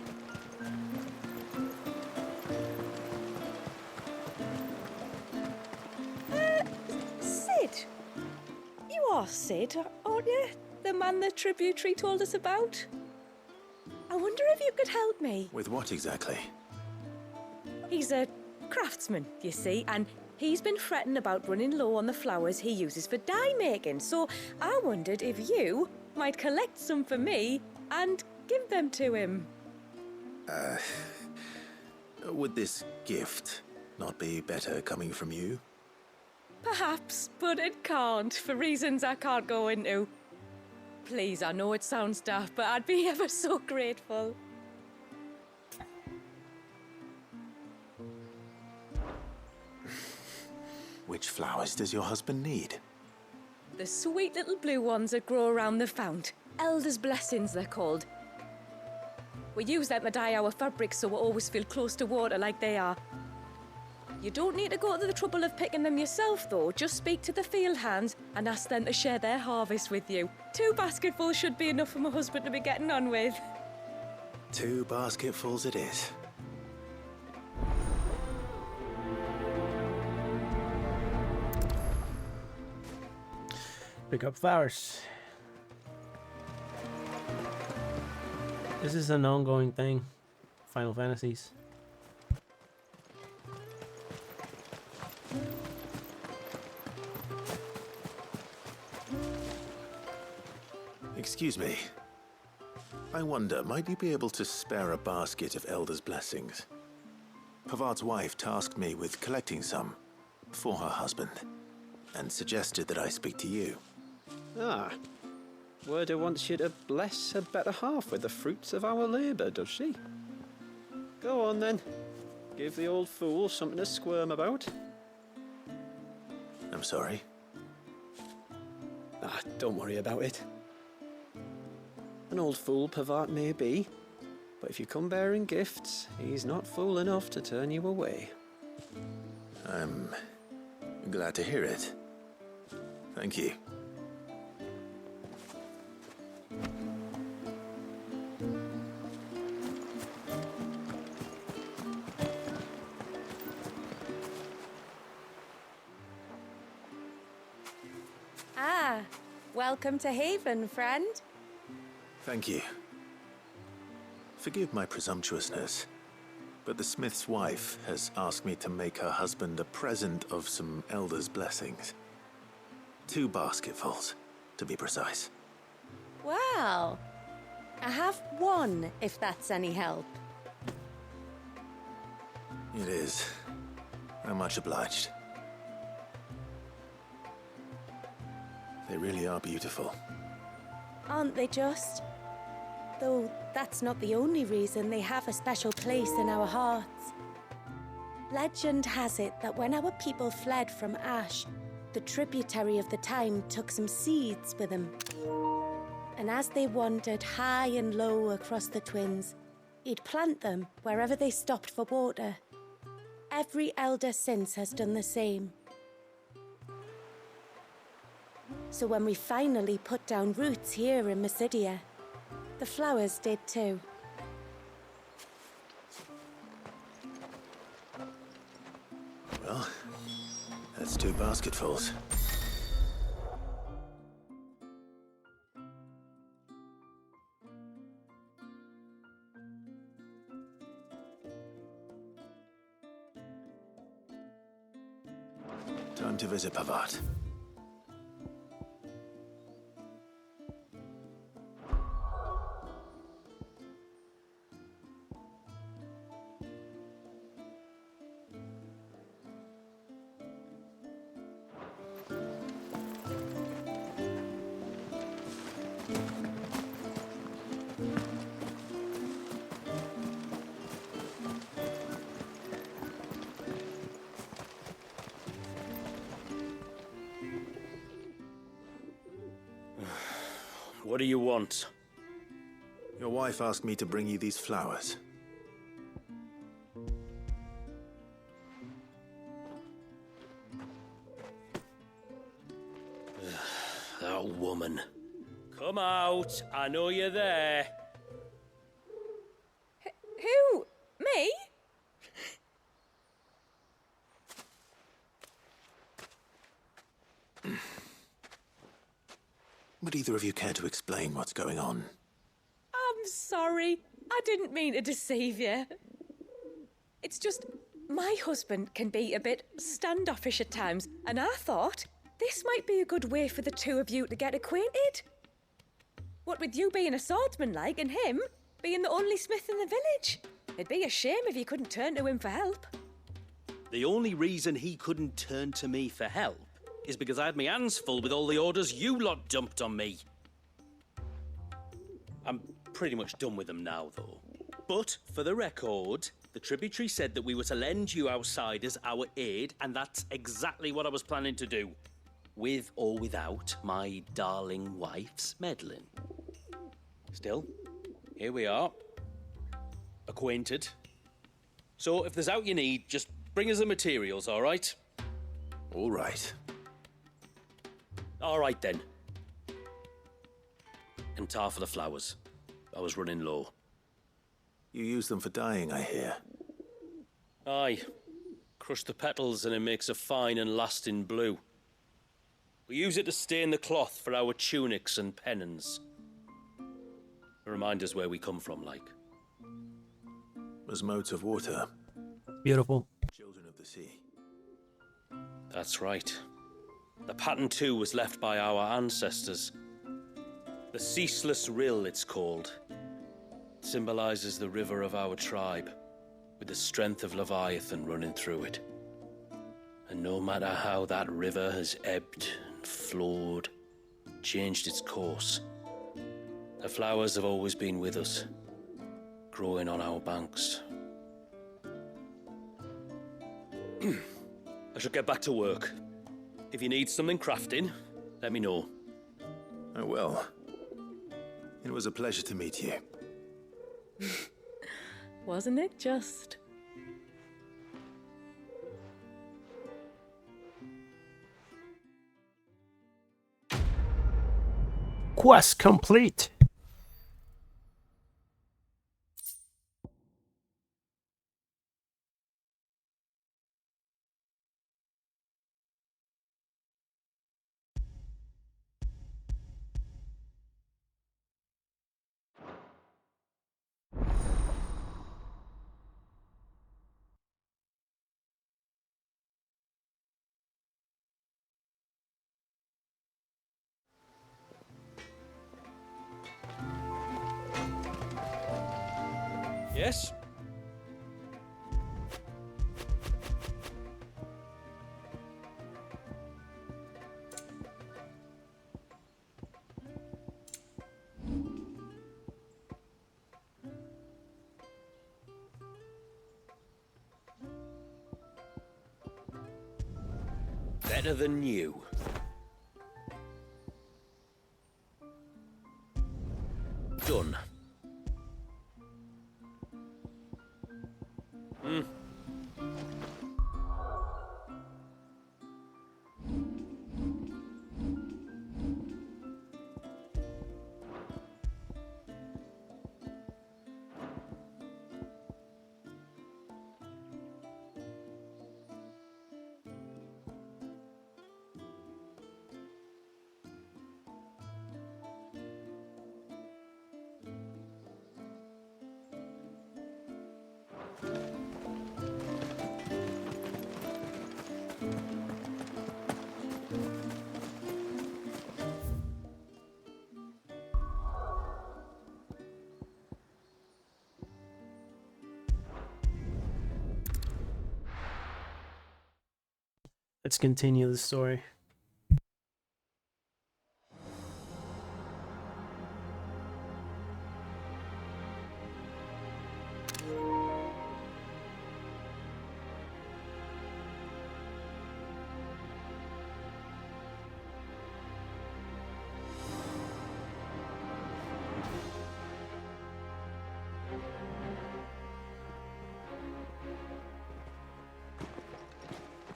Sid? You are Sid, aren't you? The man the tributary told us about? I wonder if you could help me. With what exactly? He's a craftsman, you see, and he's been fretting about running low on the flowers he uses for dye making, so I wondered if you might collect some for me and give them to him. Would this gift not be better coming from you? Perhaps, but it can't, for reasons I can't go into. Please, I know it sounds daft, but I'd be ever so grateful. Which flowers does your husband need? The sweet little blue ones that grow around the fount. Elder's blessings, they're called. We use them to dye our fabrics so we always feel close to water like they are. You don't need to go to the trouble of picking them yourself, though. Just speak to the field hands and ask them to share their harvest with you. 2 basketfuls should be enough for my husband to be getting on with. 2 basketfuls it is. Pick up flowers. This is an ongoing thing. Final Fantasies. Excuse me. I wonder, might you be able to spare a basket of Elder's blessings? Pavard's wife tasked me with collecting some for her husband and suggested that I speak to you. Ah. Werda wants you to bless her better half with the fruits of our labour, does she? Go on then. Give the old fool something to squirm about. I'm sorry. Ah, don't worry about it. An old fool Pavard may be, but if you come bearing gifts, he's not fool enough to turn you away. I'm glad to hear it. Thank you. Ah, welcome to Haven, friend. Thank you. Forgive my presumptuousness, but the smith's wife has asked me to make her husband a present of some Elder's blessings. 2 basketfuls, to be precise. Well, I have 1, if that's any help. It is. I'm much obliged. They really are beautiful. Aren't they just? Though that's not the only reason they have a special place in our hearts. Legend has it that when our people fled from Ash, the tributary of the time took some seeds with them. And as they wandered high and low across the Twins, he'd plant them wherever they stopped for water. Every elder since has done the same. So when we finally put down roots here in Mysidia, the flowers did too. Well, that's 2 basketfuls. Time to visit Pavard. What do you want? Your wife asked me to bring you these flowers. woman. Come out. I know you're there. Who? Me? Would either of you care to explain what's going on? I'm sorry. I didn't mean to deceive you. It's just, my husband can be a bit standoffish at times, and I thought this might be a good way for the two of you to get acquainted. What with you being a swordsman like, and him being the only smith in the village. It'd be a shame if you couldn't turn to him for help. The only reason he couldn't turn to me for help is because I had my hands full with all the orders you lot dumped on me. I'm pretty much done with them now, though. But, for the record, the tributary said that we were to lend you outsiders our aid, and that's exactly what I was planning to do. With or without my darling wife's meddling. Still, here we are. Acquainted. So, if there's out you need, just bring us the materials, all right? All right. All right, then. And tar for the flowers. I was running low. You use them for dyeing, I hear. Aye. Crush the petals and it makes a fine and lasting blue. We use it to stain the cloth for our tunics and pennons. To remind us where we come from, like. As modes of water. Beautiful. Children of the sea. That's right. The pattern too was left by our ancestors. The Ceaseless Rill, it's called. It symbolizes the river of our tribe, with the strength of Leviathan running through it. And no matter how that river has ebbed and flowed, changed its course, the flowers have always been with us, growing on our banks. I should get back to work. If you need something crafting, let me know. I will. It was a pleasure to meet you. Wasn't it just? Quest complete. Yes? Better than you. Done. Let's continue the story.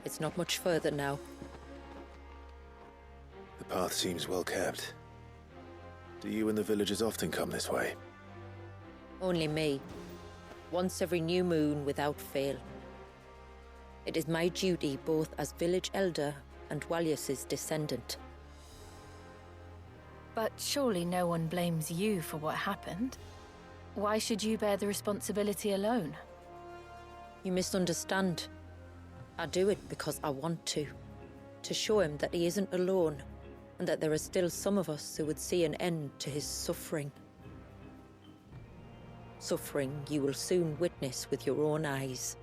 It's not much further now. The path seems well kept. Do you and the villagers often come this way? Only me. Once every new moon without fail. It is my duty both as village elder and Walius's descendant. But surely no one blames you for what happened. Why should you bear the responsibility alone? You misunderstand. I do it because I want to. To show him that he isn't alone, and that there are still some of us who would see an end to his suffering. Suffering you will soon witness with your own eyes.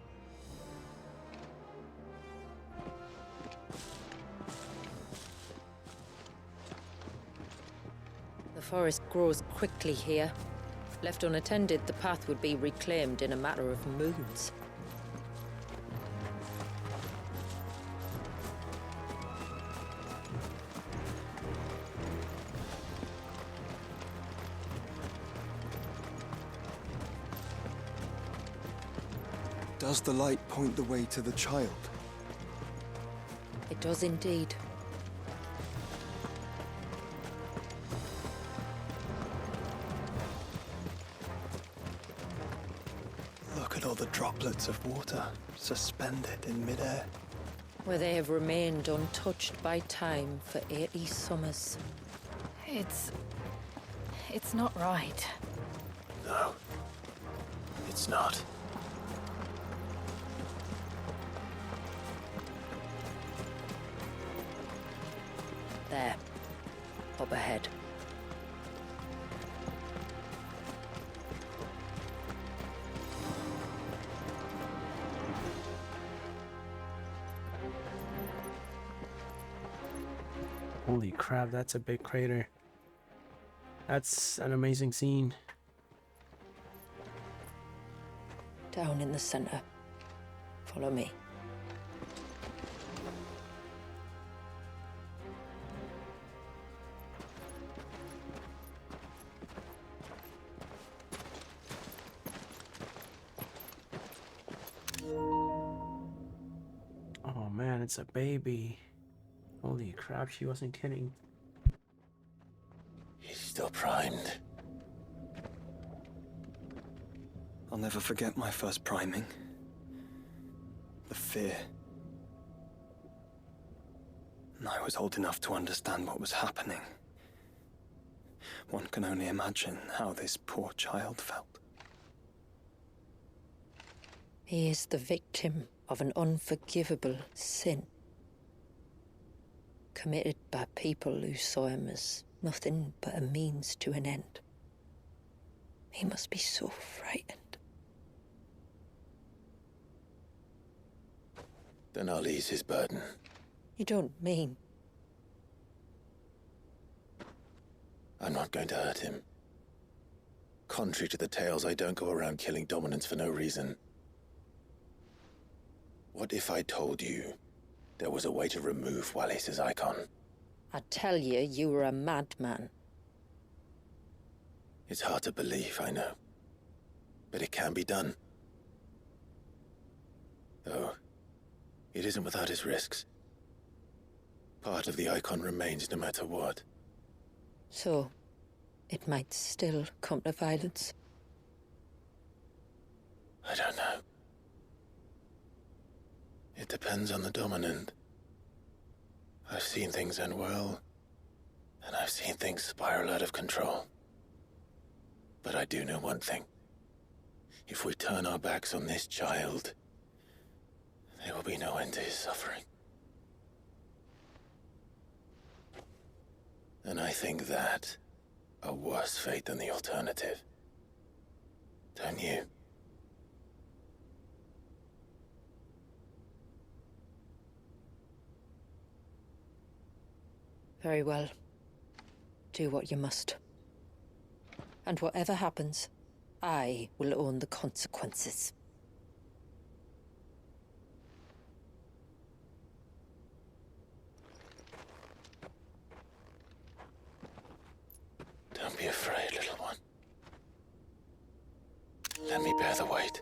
The forest grows quickly here. Left unattended, the path would be reclaimed in a matter of moons. Does the light point the way to the child? It does indeed. Look at all the droplets of water suspended in midair. Where they have remained untouched by time for 80 summers. It's not right. No. It's not. There. Up ahead. Holy crap, that's a big crater. That's an amazing scene. Down in the center. Follow me. Oh man, it's a baby. Holy crap, she wasn't kidding. He's still primed. I'll never forget my first priming. The fear. And I was old enough to understand what was happening. One can only imagine how this poor child felt. He is the victim of an unforgivable sin. Committed by people who saw him as nothing but a means to an end. He must be so frightened. Then I'll ease his burden. You don't mean? I'm not going to hurt him. Contrary to the tales, I don't go around killing dominants for no reason. What if I told you there was a way to remove Walius's icon? I tell you, you were a madman. It's hard to believe, I know. But it can be done. Though, it isn't without its risks. Part of the icon remains no matter what. So, it might still come to violence. I don't know. It depends on the dominant. I've seen things end well, and I've seen things spiral out of control. But I do know one thing. If we turn our backs on this child, there will be no end to his suffering. And I think that a worse fate than the alternative. Don't you? Very well. Do what you must. And whatever happens, I will own the consequences. Don't be afraid, little one. Let me bear the weight.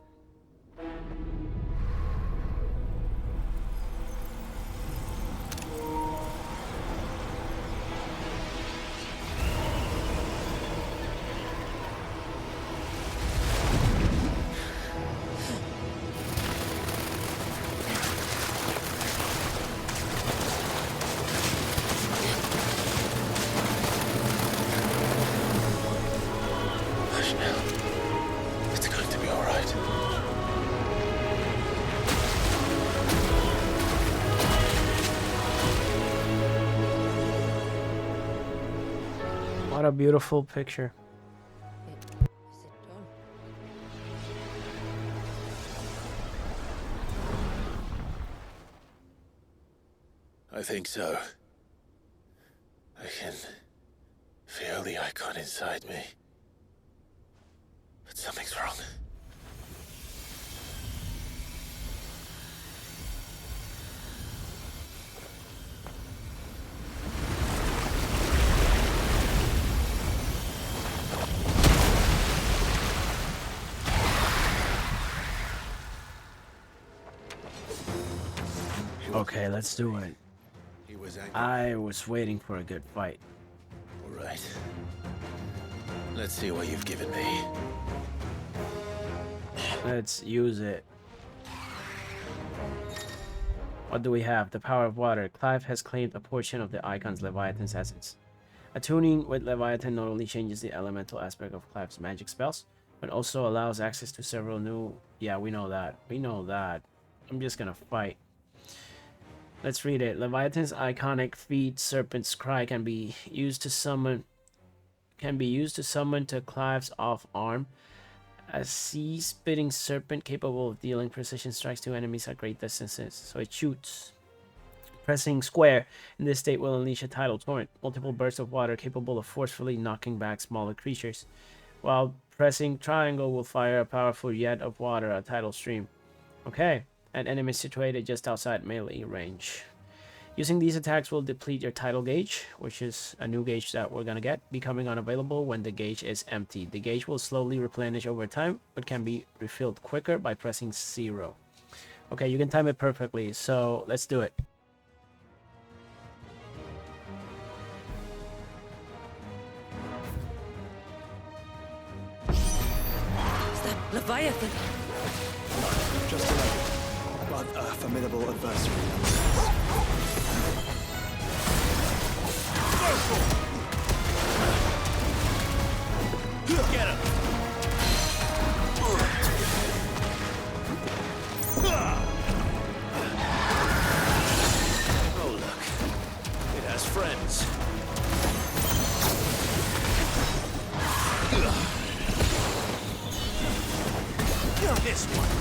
What a beautiful picture. I think so. I can feel the icon inside me. But something's wrong. Okay, let's do it. He was angry. I was waiting for a good fight. All right. Let's see what you've given me. Let's use it. What do we have? The power of water. Clive has claimed a portion of the icon's Leviathan's essence. Attuning with Leviathan not only changes the elemental aspect of Clive's magic spells, but also allows access to several new... Yeah, we know that. We know that. I'm just gonna fight. Let's read it. Leviathan's iconic feat, Serpent's Cry, can be used to summon to Clive's off arm. A sea-spitting serpent capable of dealing precision strikes to enemies at great distances. So it shoots. Pressing square in this state will unleash a tidal torrent, multiple bursts of water capable of forcefully knocking back smaller creatures. While pressing triangle will fire a powerful jet of water, a tidal stream. Okay. And enemies situated just outside melee range. Using these attacks will deplete your tidal gauge, which is a new gauge that we're gonna get, becoming unavailable when the gauge is empty. The gauge will slowly replenish over time, but can be refilled quicker by pressing 0. Okay, you can time it perfectly, so let's do it. Is that Leviathan? Just a moment. But a formidable adversary. Get him! Oh, look. It has friends. This one.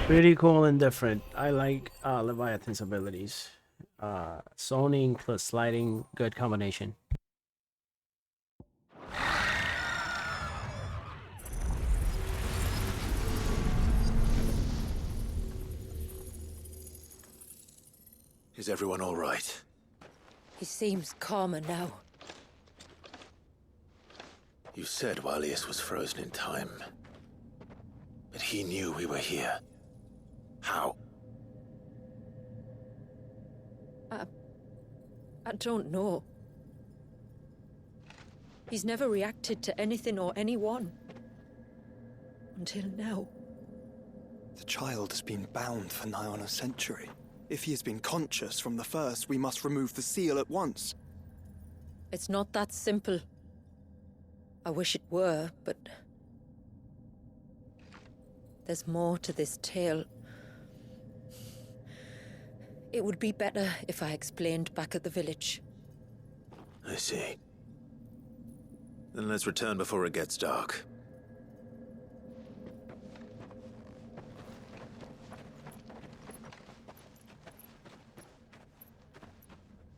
Pretty cool and different. I like Leviathan's abilities. Zoning plus sliding, good combination. Is everyone all right? He seems calmer now. You said Walius was frozen in time. But he knew we were here. How? I don't know. He's never reacted to anything or anyone. Until now. The child has been bound for nigh on a century. If he has been conscious from the first, we must remove the seal at once. It's not that simple. I wish it were, but... there's more to this tale. It would be better if I explained back at the village. I see. Then let's return before it gets dark.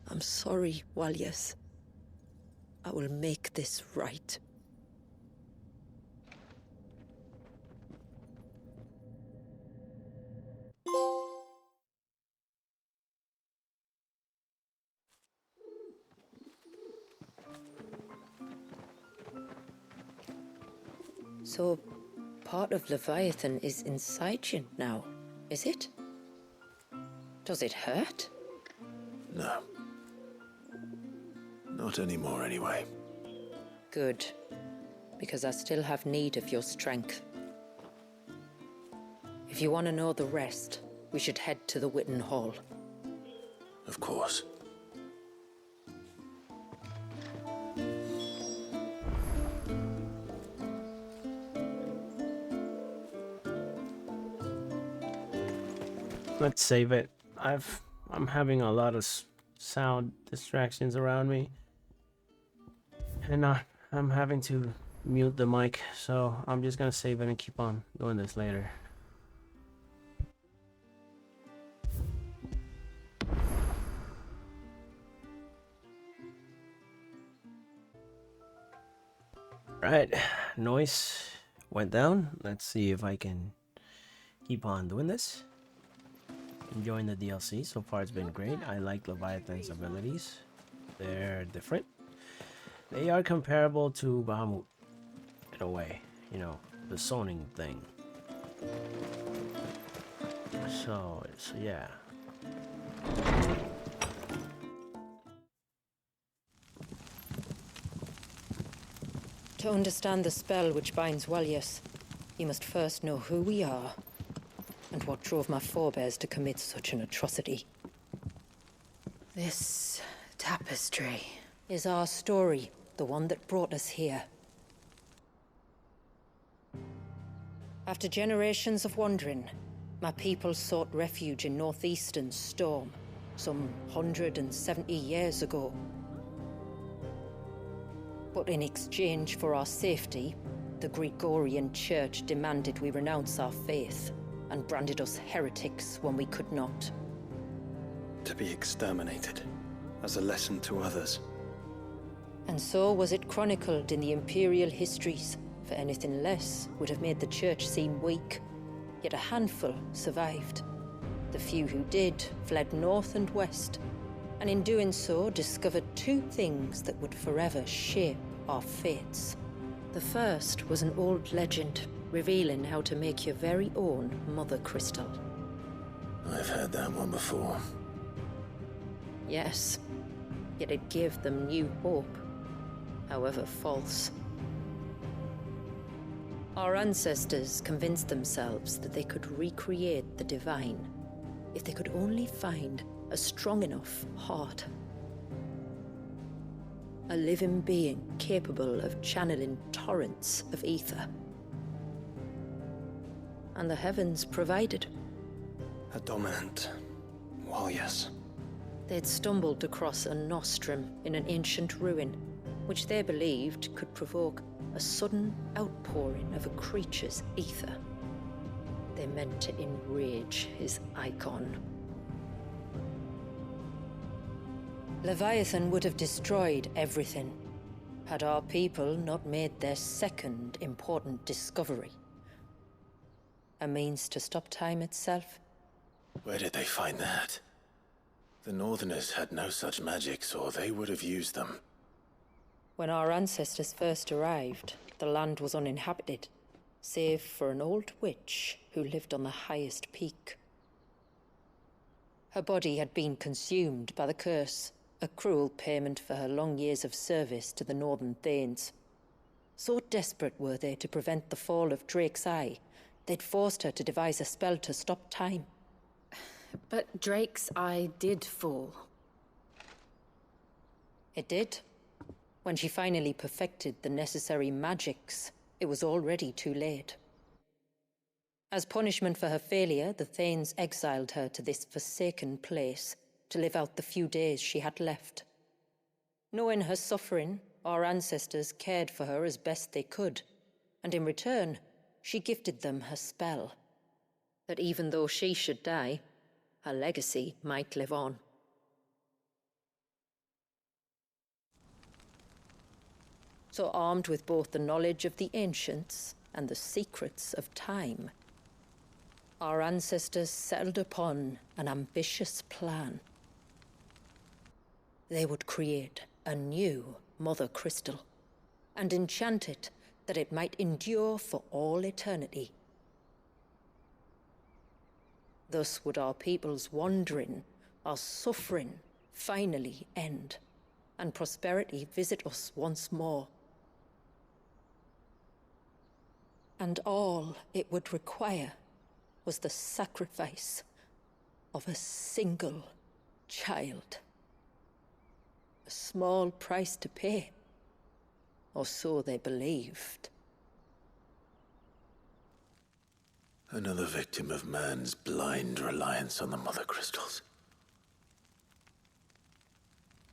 I'm sorry, Walius. I will make this right. So, part of Leviathan is inside you now, is it? Does it hurt? No. Not anymore, anyway. Good. Because I still have need of your strength. If you want to know the rest, we should head to the Witten Hall. Of course. Let's save it. I'm having a lot of sound distractions around me, and I'm having to mute the mic, so I'm just gonna save it and keep on doing this later. Right, noise went down. Let's see if I can keep on doing this. Enjoying the DLC. So far it's been great. I like Leviathan's abilities. They're different. They are comparable to Bahamut in a way. You know, the zoning thing. So yeah. To understand the spell which binds Walius, you must first know who we are and what drove my forebears to commit such an atrocity. This tapestry is our story, the one that brought us here. After generations of wandering, my people sought refuge in northeastern Storm, some 170 years ago. But in exchange for our safety, the Gregorian Church demanded we renounce our faith and branded us heretics when we could not. To be exterminated, as a lesson to others. And so was it chronicled in the imperial histories, for anything less would have made the Church seem weak. Yet a handful survived. The few who did fled north and west, and in doing so discovered two things that would forever shape our fates. The first was an old legend, revealing how to make your very own Mother Crystal. I've heard that one before. Yes, yet it gave them new hope, however false. Our ancestors convinced themselves that they could recreate the divine if they could only find a strong enough heart. A living being capable of channeling torrents of ether. And the heavens provided. A dominant. Well, yes. They'd stumbled across a nostrum in an ancient ruin, which they believed could provoke a sudden outpouring of a creature's ether. They meant to enrage his icon. Leviathan would have destroyed everything, had our people not made their second important discovery. A means to stop time itself. Where did they find that? The Northerners had no such magics, or they would have used them. When our ancestors first arrived, the land was uninhabited, save for an old witch who lived on the highest peak. Her body had been consumed by the curse, a cruel payment for her long years of service to the Northern Thanes. So desperate were they to prevent the fall of Drake's Eye, they'd forced her to devise a spell to stop time. But Drake's Eye did fall. It did. When she finally perfected the necessary magics, it was already too late. As punishment for her failure, the Thanes exiled her to this forsaken place to live out the few days she had left. Knowing her suffering, our ancestors cared for her as best they could, and in return, she gifted them her spell. That even though she should die, her legacy might live on. So armed with both the knowledge of the ancients and the secrets of time, our ancestors settled upon an ambitious plan. They would create a new Mother Crystal and enchant it that it might endure for all eternity. Thus would our people's wandering, our suffering, finally end, and prosperity visit us once more. And all it would require was the sacrifice of a single child. A small price to pay, or so they believed. Another victim of man's blind reliance on the Mother Crystals.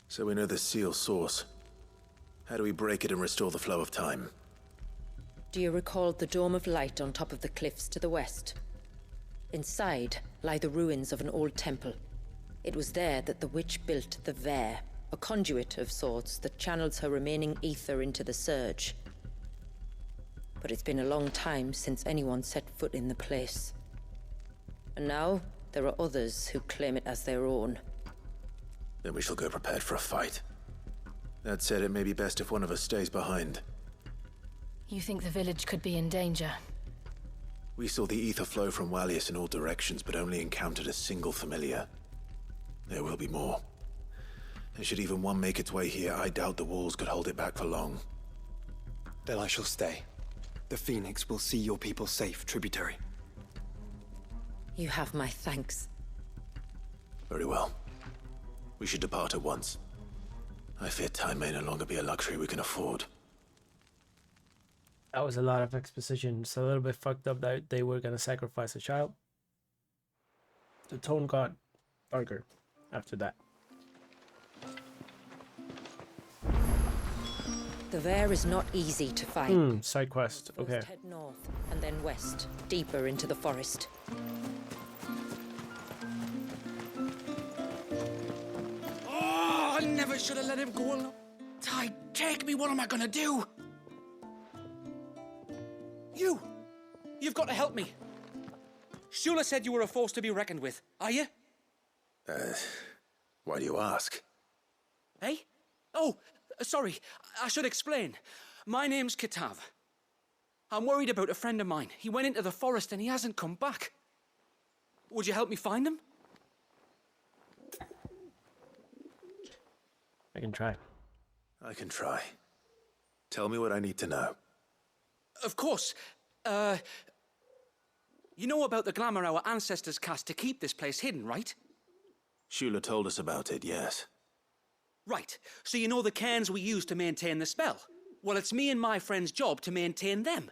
So we know the seal source. How do we break it and restore the flow of time? Do you recall the dome of light on top of the cliffs to the west? Inside lie the ruins of an old temple. It was there that the witch built the Vare, a conduit of sorts that channels her remaining ether into the surge. But it's been a long time since anyone set foot in the place. And now, there are others who claim it as their own. Then we shall go prepared for a fight. That said, it may be best if one of us stays behind. You think the village could be in danger? We saw the ether flow from Wallius in all directions, but only encountered a single familiar. There will be more. And should even one make its way here, I doubt the walls could hold it back for long. Then I shall stay. The Phoenix will see your people safe, tributary. You have my thanks. Very well. We should depart at once. I fear time may no longer be a luxury we can afford. That was a lot of exposition. It's a little bit fucked up that they were gonna sacrifice a child. The tone got darker after that. The Vare is not easy to find. Side quest. Okay. First head north and then west, deeper into the forest. Oh, I never should have let him go alone. Ty, take me. What am I gonna do? You've got to help me. Shula said you were a force to be reckoned with. Are you? Why do you ask? Eh? Oh, sorry. I should explain. My name's Kitav. I'm worried about a friend of mine. He went into the forest and he hasn't come back. Would you help me find him? I can try. I can try. Tell me what I need to know. Of course. You know about the glamour our ancestors cast to keep this place hidden, right? Shula told us about it, yes. Right. So you know the cairns we use to maintain the spell? Well, it's me and my friend's job to maintain them.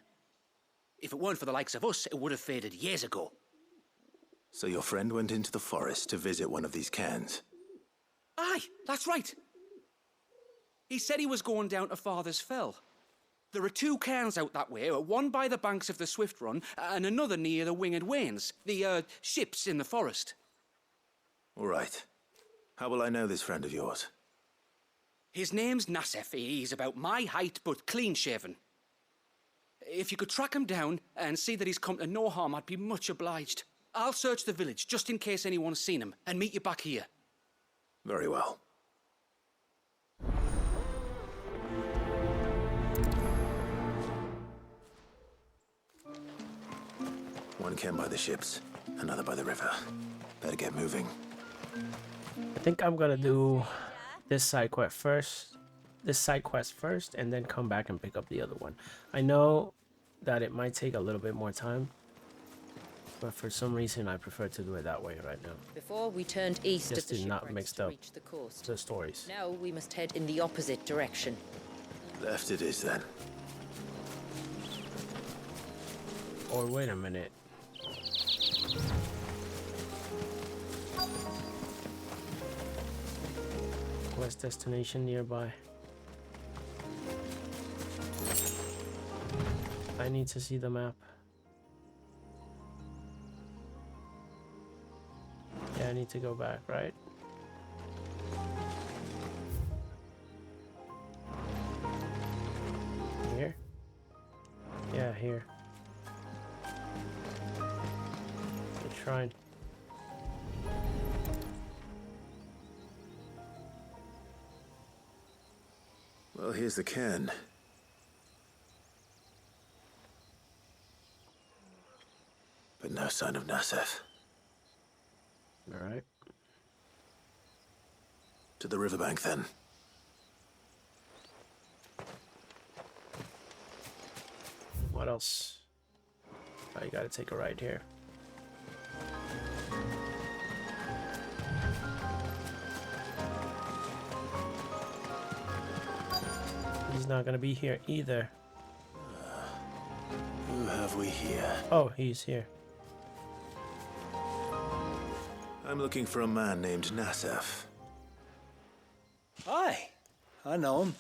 If it weren't for the likes of us, it would have faded years ago. So your friend went into the forest to visit one of these cairns? Aye, that's right. He said he was going down to Father's Fell. There are two cairns out that way, one by the banks of the Swift Run, and another near the Winged Wains, the, ships in the forest. All right. How will I know this friend of yours? His name's Nassef. He's about my height, but clean-shaven. If you could track him down and see that he's come to no harm, I'd be much obliged. I'll search the village, just in case anyone's seen him, and meet you back here. Very well. One cairn by the ships, another by the river. Better get moving. I think I'm gonna do this side quest first. And then come back and pick up the other one. I know that it might take a little bit more time, but for some reason I prefer to do it that way right now. Before we turned east Just at the to not shipwrecks mix to up reach the coast. the stories. Now we must head in the opposite direction. Left it is then. Or wait a minute. Quest destination nearby. I need to see the map. Yeah, I need to go back, right? Here? Yeah, here. The shrine. Well, here's the cairn. But no sign of Nasef. Alright. To the riverbank, then. What else? Oh, you gotta take a ride here. He's not gonna be here either. Who have we here? Oh, he's here. I'm looking for a man named Nasef. Aye, I know him.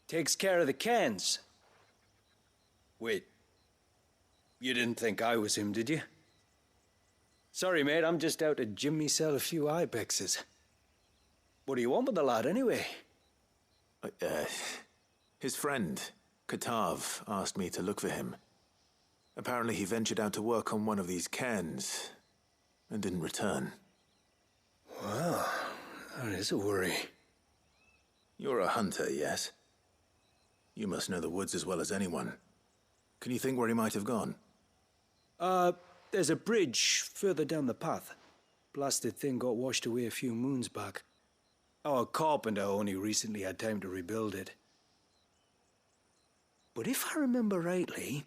Takes care of the cans. Wait, you didn't think I was him, did you? Sorry, mate, I'm just out to gym myself a few ibexes. What do you want with the lad, anyway? His friend, Katav, asked me to look for him. Apparently he ventured out to work on one of these cairns and didn't return. Well, that is a worry. You're a hunter, yes? You must know the woods as well as anyone. Can you think where he might have gone? There's a bridge further down the path. Blasted thing got washed away a few moons back. Our carpenter only recently had time to rebuild it. But if I remember rightly,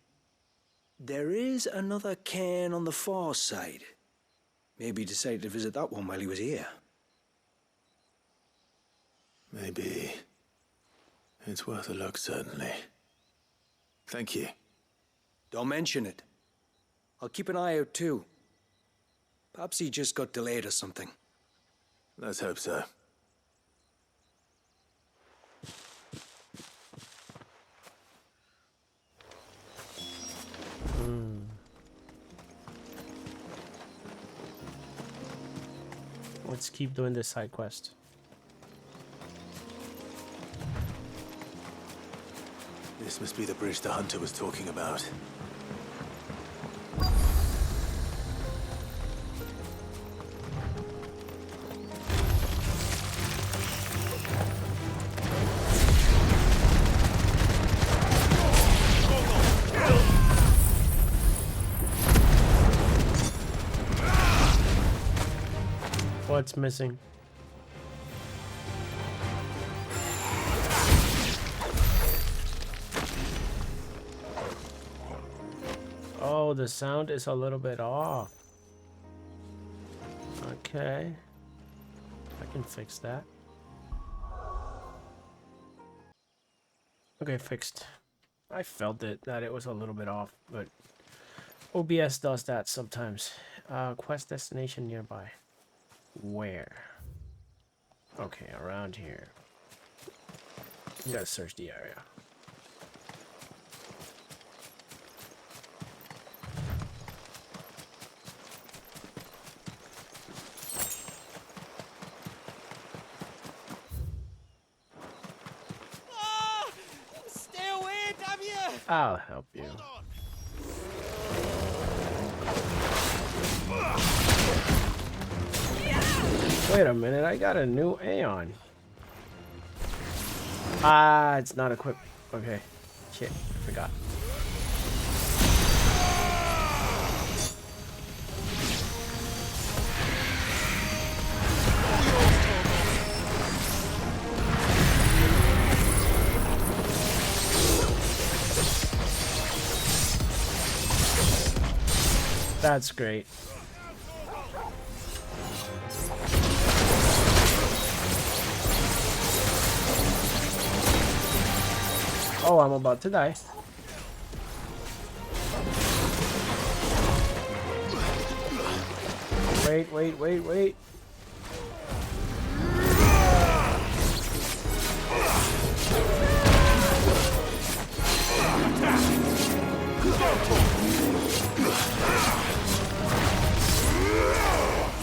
there is another cairn on the far side. Maybe he decided to visit that one while he was here. Maybe. It's worth a look, certainly. Thank you. Don't mention it. I'll keep an eye out too. Perhaps he just got delayed or something. Let's hope so. Let's keep doing this side quest. This must be the bridge the hunter was talking about. What's missing? Oh, the sound is a little bit off. Okay. I can fix that. Okay, fixed. I felt it, that it was a little bit off, but OBS does that sometimes. Quest destination nearby. Where? Okay, around here. You gotta search the area. Stay away, damn you! I'll help you. Wait a minute, I got a new Aeon. Ah, it's not equipped. Okay. Shit, I forgot. That's great. Oh, I'm about to die. Wait.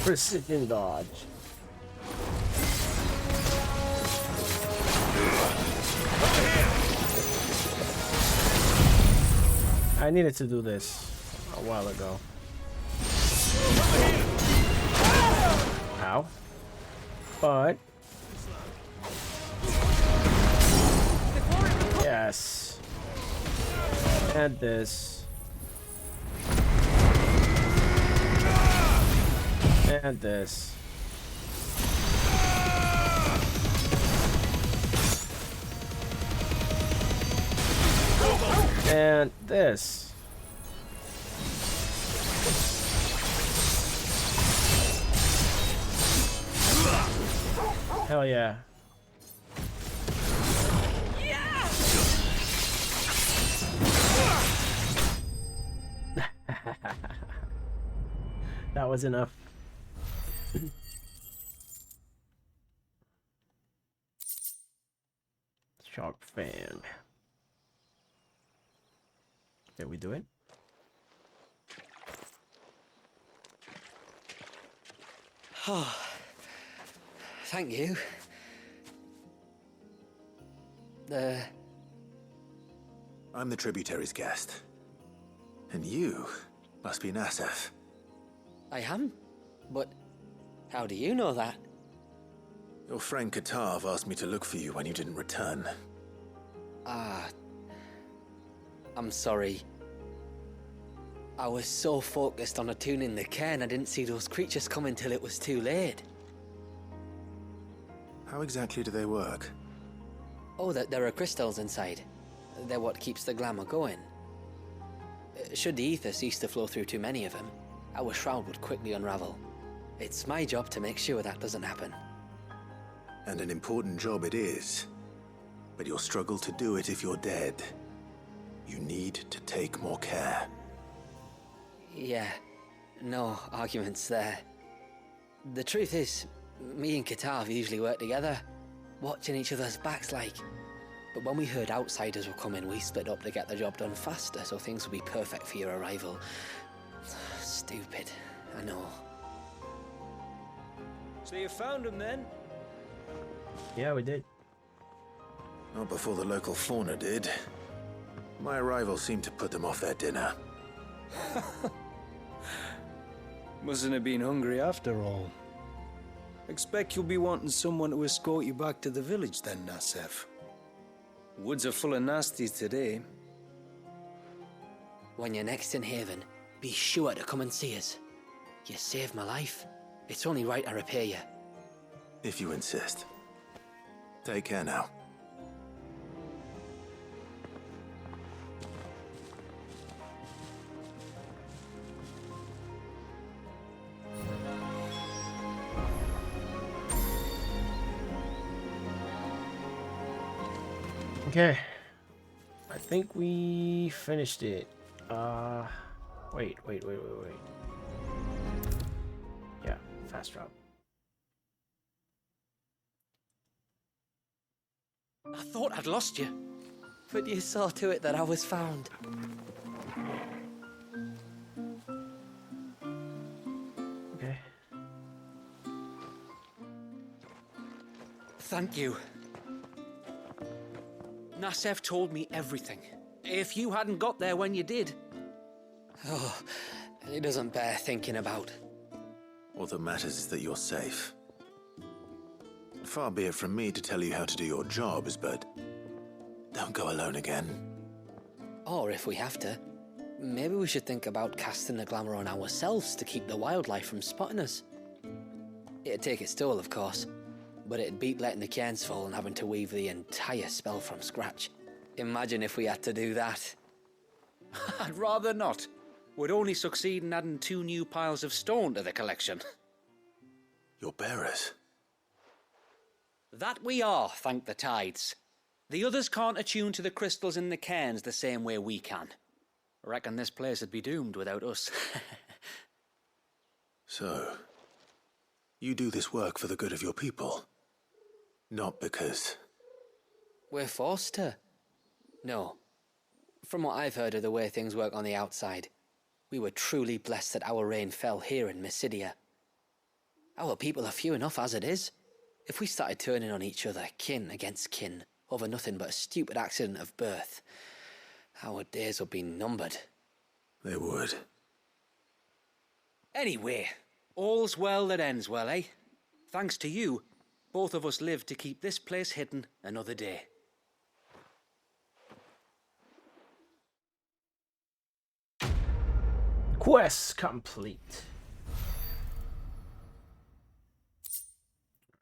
Precision dodge. I needed to do this a while ago. Ow. But yes. And this. And this. And this. Hell yeah. That was enough. Sharp fan. Did we do it? Oh, thank you. I'm the tributary's guest. And you must be Nasef. I am? But how do you know that? Your friend Katav asked me to look for you when you didn't return. Ah, I'm sorry. I was so focused on attuning the cairn I didn't see those creatures coming till it was too late. How exactly do they work? Oh, there are crystals inside. They're what keeps the glamour going. Should the ether cease to flow through too many of them, our shroud would quickly unravel. It's my job to make sure that doesn't happen. And an important job it is. But you'll struggle to do it if you're dead. You need to take more care. Yeah, no arguments there. The truth is, me and Katav usually work together, watching each other's backs like. But when we heard outsiders were coming, we split up to get the job done faster so things would be perfect for your arrival. Stupid, I know. So you found him then? Yeah, we did. Not before the local fauna did. My arrival seemed to put them off their dinner. Mustn't have been hungry after all. Expect you'll be wanting someone to escort you back to the village then, Nasef. Woods are full of nasties today. When you're next in Haven, be sure to come and see us. You saved my life. It's only right I repay you. If you insist. Take care now. Okay. I think we finished it. Wait. Yeah, fast route. I thought I'd lost you, but you saw to it that I was found. Okay. Thank you. Nasef told me everything. If you hadn't got there when you did. Oh, it doesn't bear thinking about. All that matters is that you're safe. Far be it from me to tell you how to do your jobs, but don't go alone again. Or if we have to, maybe we should think about casting the glamour on ourselves to keep the wildlife from spotting us. It'd take its toll, of course, but it'd beat letting the cairns fall and having to weave the entire spell from scratch. Imagine if we had to do that. I'd rather not. We'd only succeed in adding 2 new piles of stone to the collection. Your bearers? That we are, thank the tides. The others can't attune to the crystals in the cairns the same way we can. I reckon this place would be doomed without us. So, you do this work for the good of your people? Not because... We're forced to. No. From what I've heard of the way things work on the outside, we were truly blessed that our rain fell here in Mysidia. Our people are few enough as it is. If we started turning on each other, kin against kin, over nothing but a stupid accident of birth, our days would be numbered. They would. Anyway, all's well that ends well, eh? Thanks to you, both of us lived to keep this place hidden another day. Quest complete.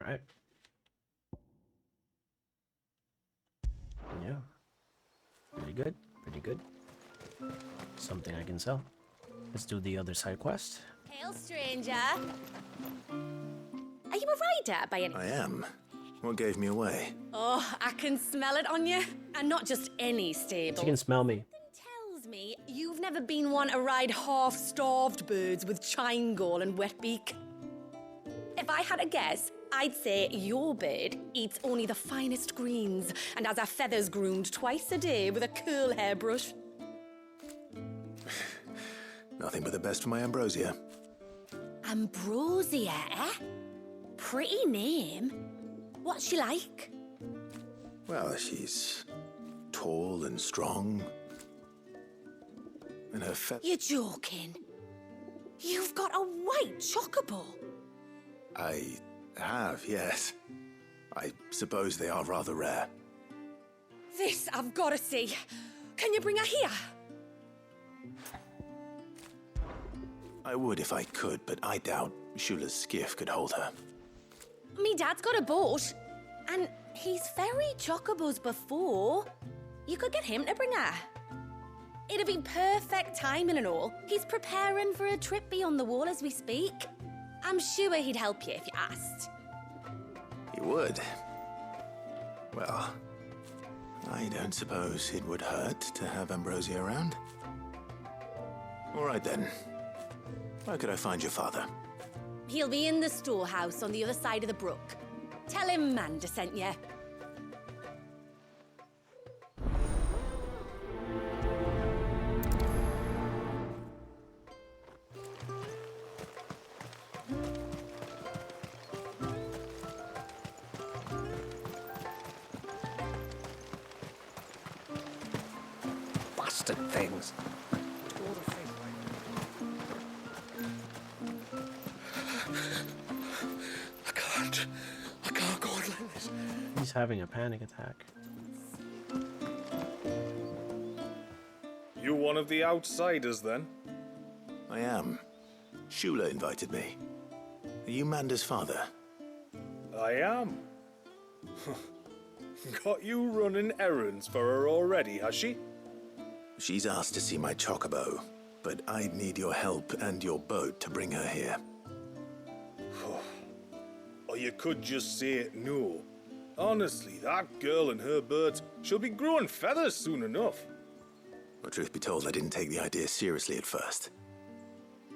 All right. Yeah. Pretty good. Pretty good. Something I can sell. Let's do the other side quest. Hail, stranger. Are you a rider by any... I am. What gave me away? Oh, I can smell it on you. And not just any stable. She can smell me. Tells me you've never been one to ride half-starved birds with chine gall and wet beak. If I had a guess, I'd say your bird eats only the finest greens and has her feathers groomed twice a day with a curl hairbrush. Nothing but the best for my Ambrosia. Ambrosia, eh? Pretty name. What's she like? Well, she's tall and strong. And her You're joking. You've got a white chocobo. I have, yes. I suppose they are rather rare. This I've got to see. Can you bring her here? I would if I could, but I doubt Shula's skiff could hold her. Me dad's got a boat, and he's ferried chocobos before. You could get him to bring her. It'd be perfect timing and all. He's preparing for a trip beyond the wall as we speak. I'm sure he'd help you if you asked. He would. Well, I don't suppose it would hurt to have Ambrosia around. All right then. Where could I find your father? He'll be in the storehouse on the other side of the brook. Tell him Manda sent you. Bastard things. I can't go on like this. He's having a panic attack. You one of the outsiders, then? I am. Shula invited me. Are you Manda's father? I am. Got you running errands for her already, has she? She's asked to see my chocobo, but I'd need your help and your boat to bring her here. Or you could just say no. Honestly, that girl and her birds, she'll be growing feathers soon enough. Well, truth be told, I didn't take the idea seriously at first.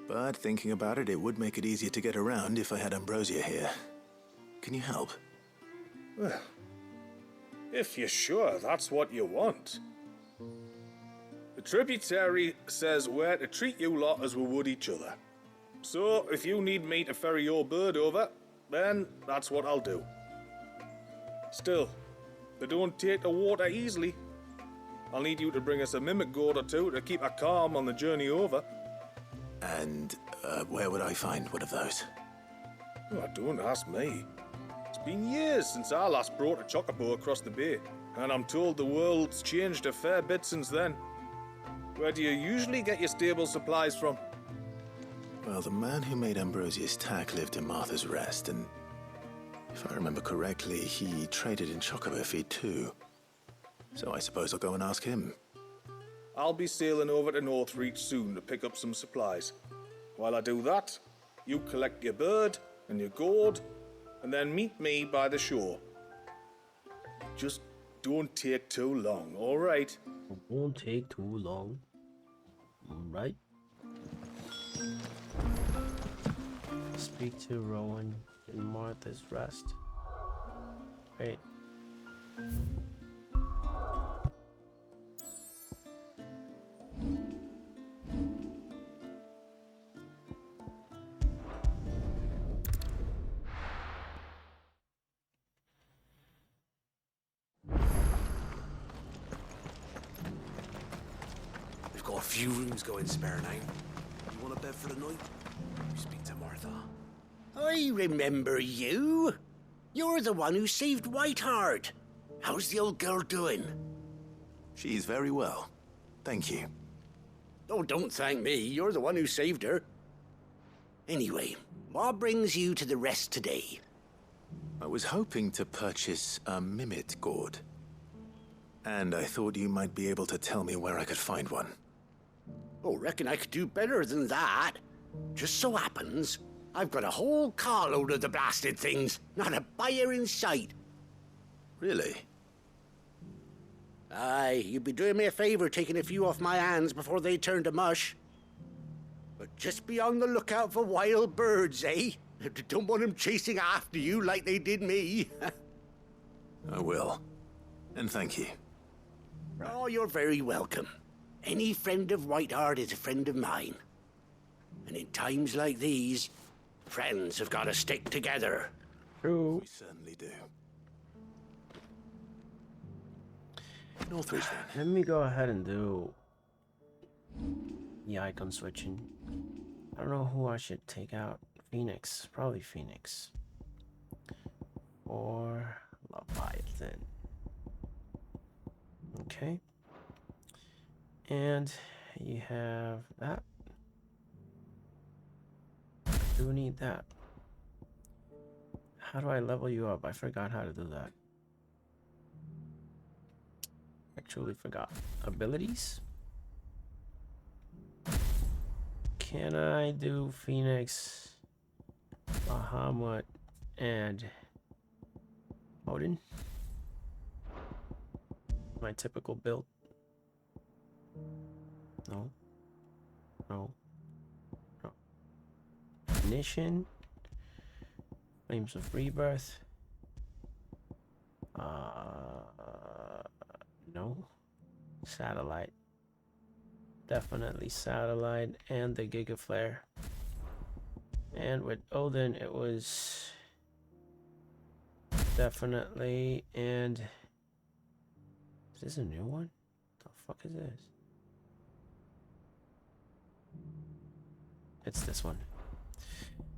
But thinking about it, it would make it easier to get around if I had Ambrosia here. Can you help? Well, if you're sure that's what you want. The tributary says we're to treat you lot as we would each other. So, if you need me to ferry your bird over, then that's what I'll do. Still, they don't take the water easily. I'll need you to bring us a mimic gourd or two to keep her calm on the journey over. And where would I find one of those? Oh, don't ask me. It's Been years since I last brought a chocobo across the bay, and I'm told the world's changed a fair bit since then. Where do you usually get your stable supplies from? Well, the man who made Ambrosius tack lived in Martha's Rest, and if I remember correctly, he traded in chocobo feed too. So I suppose I'll go and ask him. I'll be sailing over to Northreach soon to pick up some supplies. While I do that, you collect your bird and your gourd, and then meet me by the shore. Just don't take too long, all right? It won't take too long. All right. Speak to Rowan in Martha's Rest. Wait. We've got a few rooms going spare now. You want a bed for the night? You speak to Martha. I remember you. You're the one who saved Whiteheart. How's the old girl doing? She's very well. Thank you. Oh, don't thank me. You're the one who saved her. Anyway, what brings you to the Rest today? I was hoping to purchase a Mimit gourd. And I thought you might be able to tell me where I could find one. Oh, reckon I could do better than that. Just so happens, I've got a whole carload of the blasted things. Not a buyer in sight. Really? Aye, you'd be doing me a favor taking a few off my hands before they turn to mush. But just be on the lookout for wild birds, eh? Don't want them chasing after you like they did me. I will. And thank you. Oh, you're very welcome. Any friend of Whiteheart is a friend of mine. And in times like these, friends have got to stick together. True. We certainly do. Northridge, then. Let me go ahead and do the icon switching. I don't know who I should take out. Phoenix. Probably Phoenix. Or Leviathan. Okay. And you have that. I do need that. How do I level you up? I forgot how to do that. I truly forgot. Abilities? Can I do Phoenix, Bahamut, and Odin? My typical build? No. No. No. Ignition. Flames of Rebirth. No. Satellite. Definitely Satellite and the Giga Flare. And with Odin, it was definitely. And is this a new one? The fuck is this? It's this one.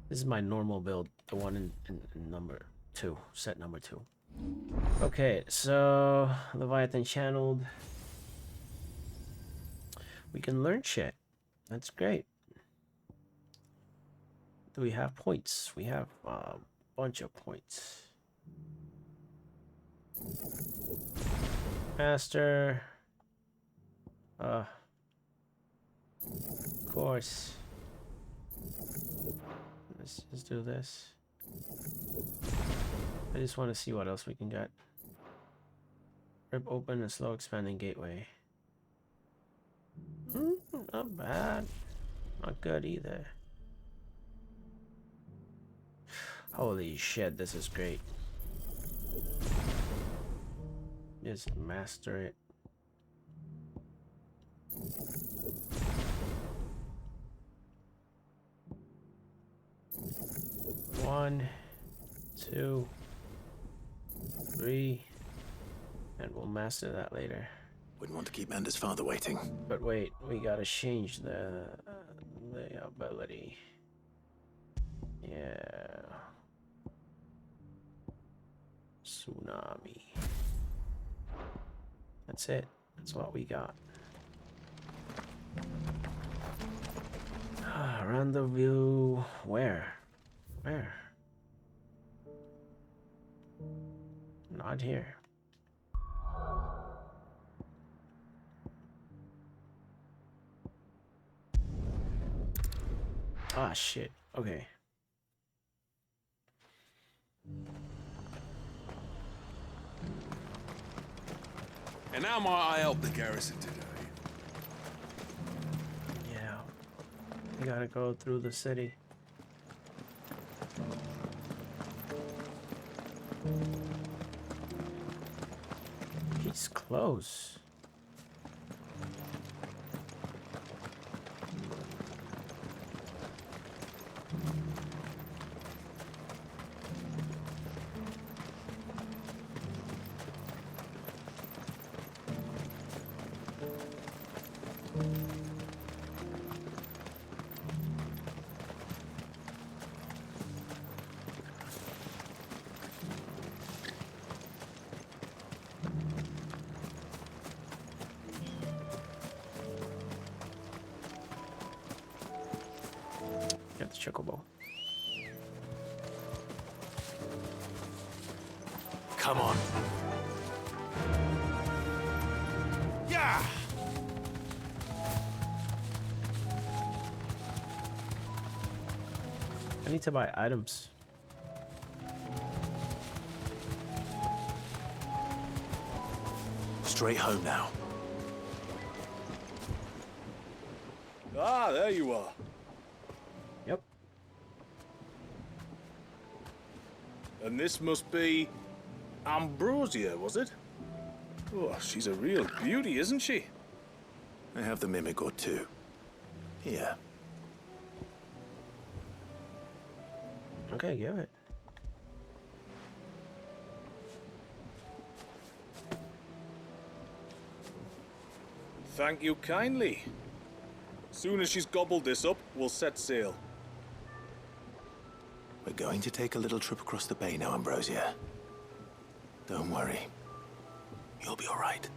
This is my normal build, the one in number 2, set number 2. Okay, so Leviathan channeled. We can learn shit. That's great. Do we have points? We have a bunch of points. Master. Of course. Let's just do this. I just want to see what else we can get. Rip open a slow expanding gateway. Not bad. Not good either. Holy shit, this is great. Just master it. One, 2, 3, and we'll master that later. Wouldn't want to keep Anders' father waiting. But wait, we gotta change the ability. Yeah. Tsunami. That's it. That's what we got. Rendezvous. Where? Where? Not here. Ah, shit. Okay. And how might I help the garrison today? Yeah. We gotta go through the city. He's close. Get the chocobo. Come on. Yeah! I need to buy items. Straight home now. Ah, there you are. Yep. And this must be Ambrosia, was it? Oh, she's a real beauty, isn't she? I have the mimic or two. Here. Okay, give it. Thank you kindly. Soon as she's gobbled this up, we'll set sail. We're going to take a little trip across the bay now, Ambrosia. Don't worry. You'll be all right.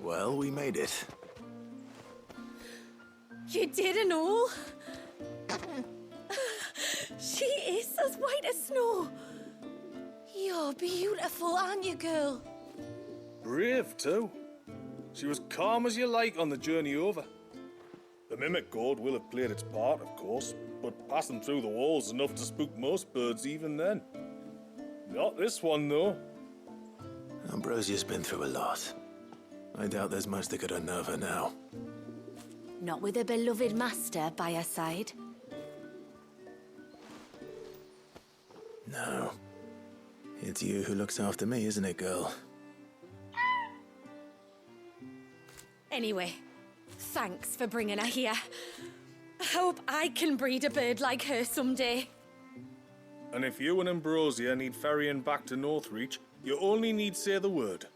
Well, we made it. You didn't all? She is as white as snow. You're beautiful, aren't you, girl? Brave, too. She was calm as you like on the journey over. The mimic gourd will have played its part, of course, but passing through the walls enough to spook most birds even then. Not this one, though. Ambrosia's been through a lot. I doubt there's much that could unnerve her now. Not with a beloved master by her side. No. It's you who looks after me, isn't it, girl? Anyway, thanks for bringing her here. I hope I can breed a bird like her someday. And if you and Ambrosia need ferrying back to Northreach, you only need say the word.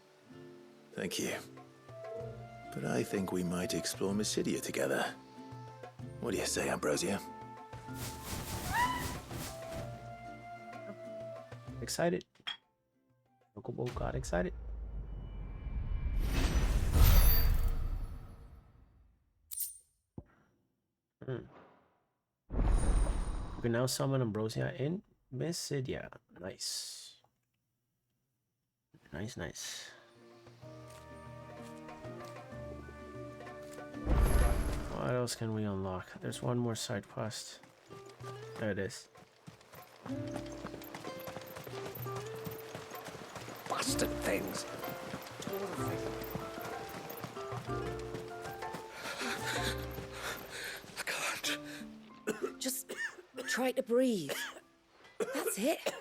Thank you. But I think we might explore Mysidia together. What do you say, Ambrosia? Excited. Chocobo got excited. You can now summon Ambrosia in Mysidia. Nice. Nice, nice. What else can we unlock? There's one more side quest. There it is. Bastard things. I can't. Just try to breathe. That's it.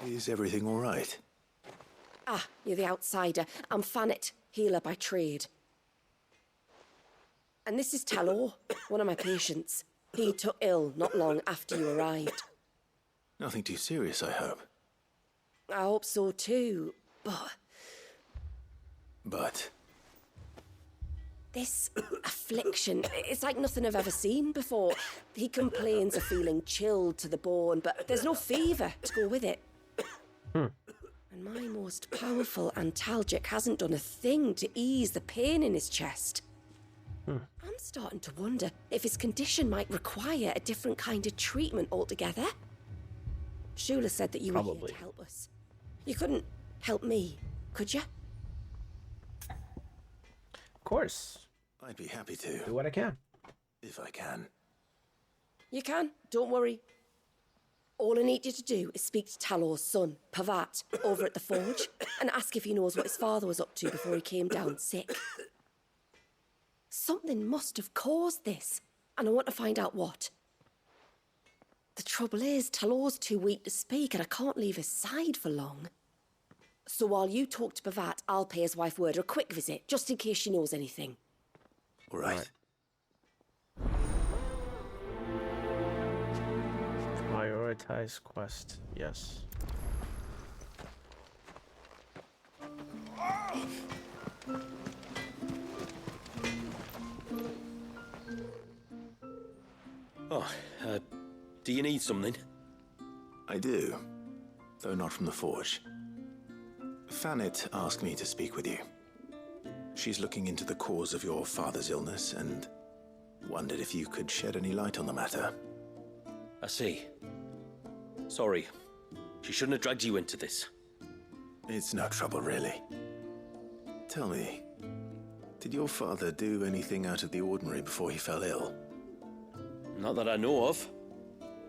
Is everything all right? Ah, you're the outsider. I'm Fannet, healer by trade. And this is Talor, one of my patients. He took ill not long after you arrived. Nothing too serious, I hope. I hope so too, but... But? This affliction, it's like nothing I've ever seen before. He complains of feeling chilled to the bone, but there's no fever to go with it. And my most powerful antalgic hasn't done a thing to ease the pain in his chest. I'm starting to wonder if his condition might require a different kind of treatment altogether. Shula said that you were here to help us. You couldn't help me, could you? Of course. I'd be happy to. Do what I can. If I can. You can, don't worry. All I need you to do is speak to Talor's son, Pavat, over at the forge, and ask if he knows what his father was up to before he came down sick. Something must have caused this, and I want to find out what. The trouble is, Talor's too weak to speak, and I can't leave his side for long. So while you talk to Pavat, I'll pay his wife word a quick visit, just in case she knows anything. All right. Prioritize quest. Yes. Oh, do you need something? I do, though not from the forge. Fanit asked me to speak with you. She's looking into the cause of your father's illness and wondered if you could shed any light on the matter. I see. Sorry. She shouldn't have dragged you into this. It's no trouble, really. Tell me, did your father do anything out of the ordinary before he fell ill? Not that I know of.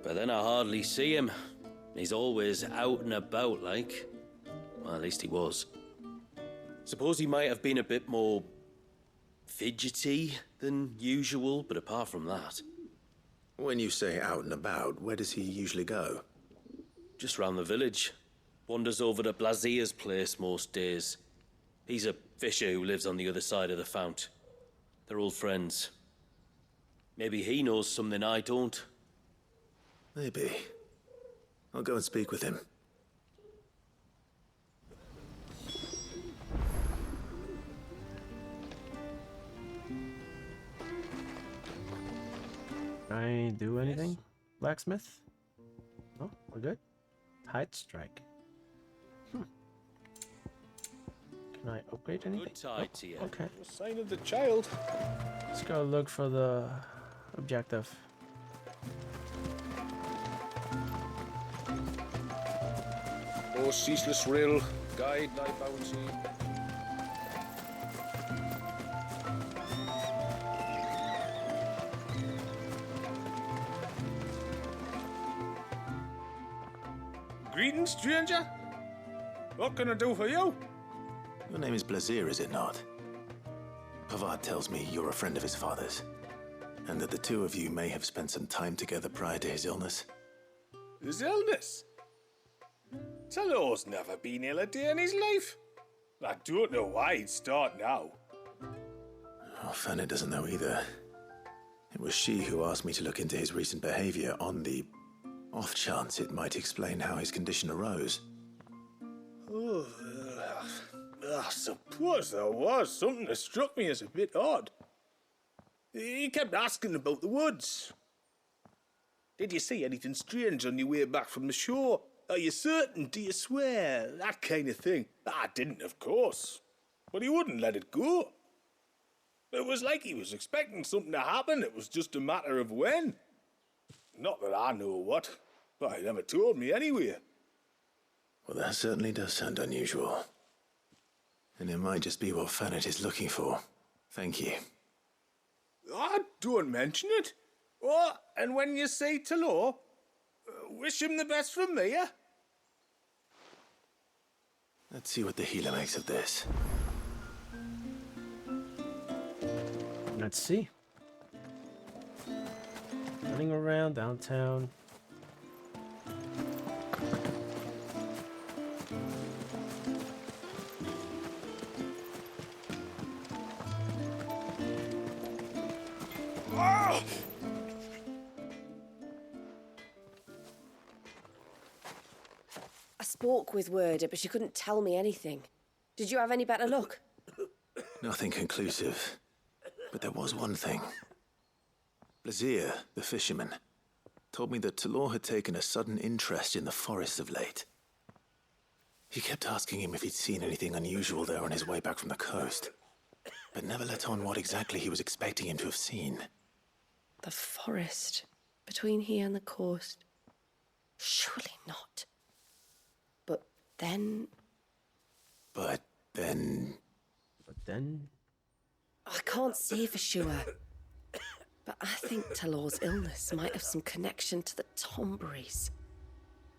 But then I hardly see him. He's always out and about, like. Well, at least he was. Suppose he might have been a bit more fidgety than usual, but apart from that... When you say out and about, where does he usually go? Just round the village. Wanders over to Blazier's place most days. He's a fisher who lives on the other side of the fount. They're old friends. Maybe he knows something I don't. Maybe. I'll go and speak with him. Can I do anything? Blacksmith? No, we're good. Tide strike. Can I upgrade anything? Good tide to you. Okay. No sign of the child. Let's go look for the objective. No ceaseless rill, guide thy bounty. Greetings, stranger. What can I do for you? Your name is Blazier, is it not? Pavad tells me you're a friend of his father's, and that the two of you may have spent some time together prior to his illness. His illness? Talor's never been ill a day in his life. I don't know why he'd start now. Oh, Fanny doesn't know either. It was she who asked me to look into his recent behavior on the off chance it might explain how his condition arose. Oh, I suppose there was something that struck me as a bit odd. He kept asking about the woods. Did you see anything strange on your way back from the shore? Are you certain? Do you swear? That kind of thing. I didn't, of course. But he wouldn't let it go. It was like he was expecting something to happen. It was just a matter of when. Not that I know what, but he never told me anyway. Well, that certainly does sound unusual. And it might just be what Fannet is looking for. Thank you. Don't mention it. Oh, and when you say Talor, wish him the best from me, yeah? Let's see what the healer makes of this. Let's see. Running around downtown. I spoke with Werder, but she couldn't tell me anything. Did you have any better luck? Nothing conclusive. But there was one thing. Blazier, the fisherman, told me that Talor had taken a sudden interest in the forest of late. He kept asking him if he'd seen anything unusual there on his way back from the coast, but never let on what exactly he was expecting him to have seen. The forest between here and the coast. Surely not. But then... But then... I can't say for sure. But I think Talor's illness might have some connection to the Tomberries.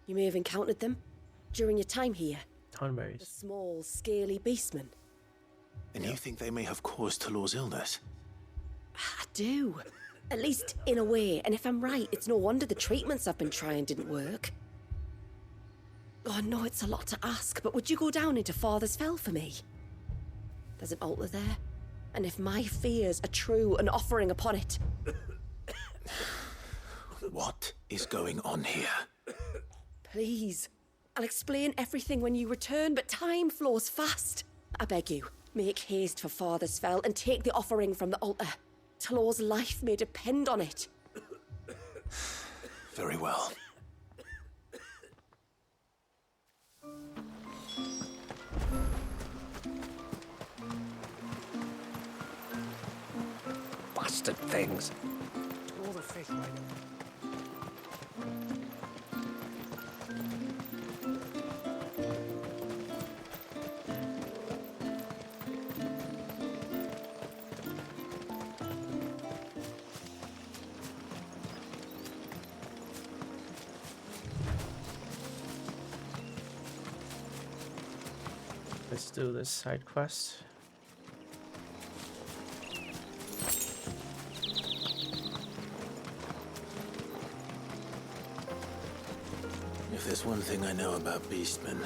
You may have encountered them during your time here. Tomberries. The small, scaly beastmen. And you think they may have caused Talor's illness? I do. At least in a way. And if I'm right, it's no wonder the treatments I've been trying didn't work. Oh, I know it's a lot to ask, but would you go down into Father's Fell for me? There's an altar there. And if my fears are true, an offering upon it. What is going on here? Please. I'll explain everything when you return, but time flows fast. I beg you, make haste for Father's Fell and take the offering from the altar. Talor's life may depend on it. Very well. Bastard things. All the fish right up. Let's do this side quest. If there's one thing I know about beastmen,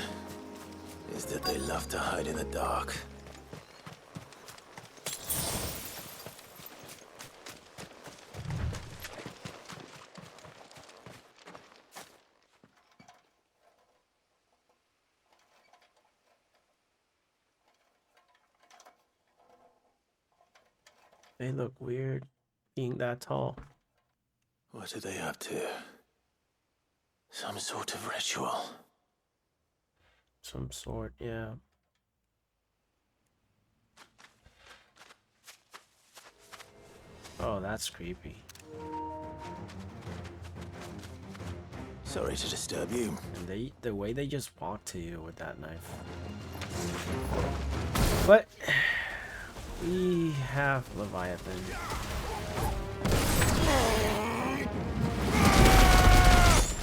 is that they love to hide in the dark. They look weird being that tall. What are they up to? Some sort of ritual. Some sort, yeah. Oh, that's creepy. Sorry to disturb you. And the way they just walk to you with that knife. But we have Leviathan.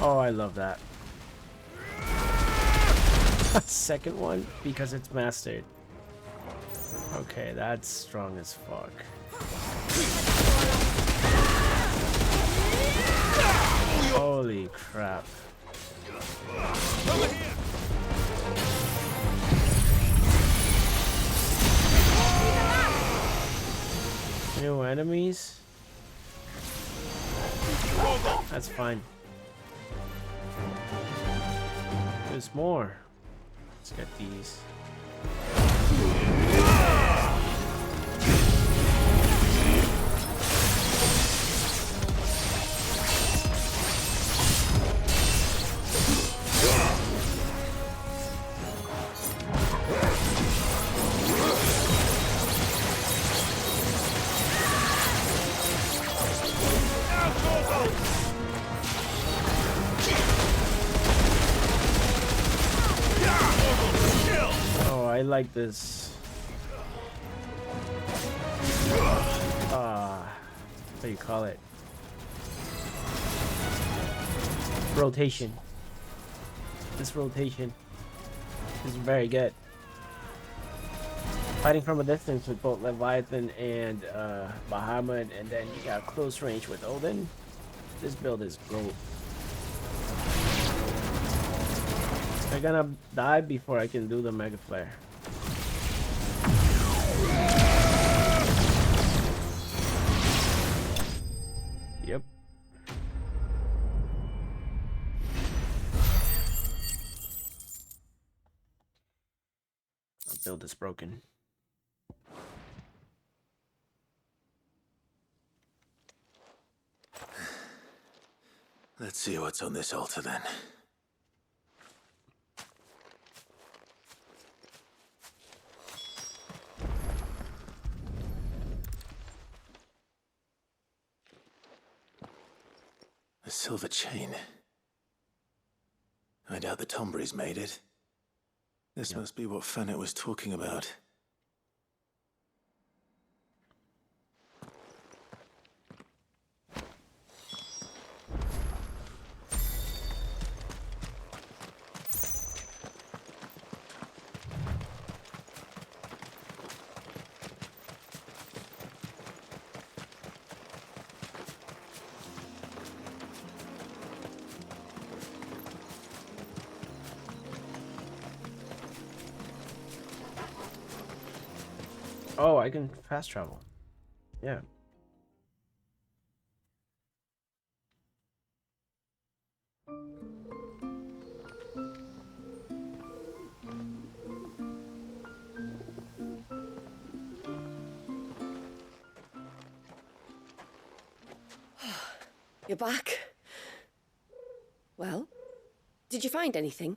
Oh, I love that. Second one, because it's mastered. Okay, that's strong as fuck. Holy crap. New enemies? That's fine. There's more. Let's get these. I like this. What do you call it? Rotation. This rotation is very good. Fighting from a distance with both Leviathan and Bahamut, and then you got close range with Odin. This build is gold. I'm gonna die before I can do the Mega Flare. is broken. Let's see what's on this altar then. A silver chain. I doubt the Tombury's made it. This must be what Fennec was talking about. Oh, I can fast travel. Yeah. You're back. Well, did you find anything?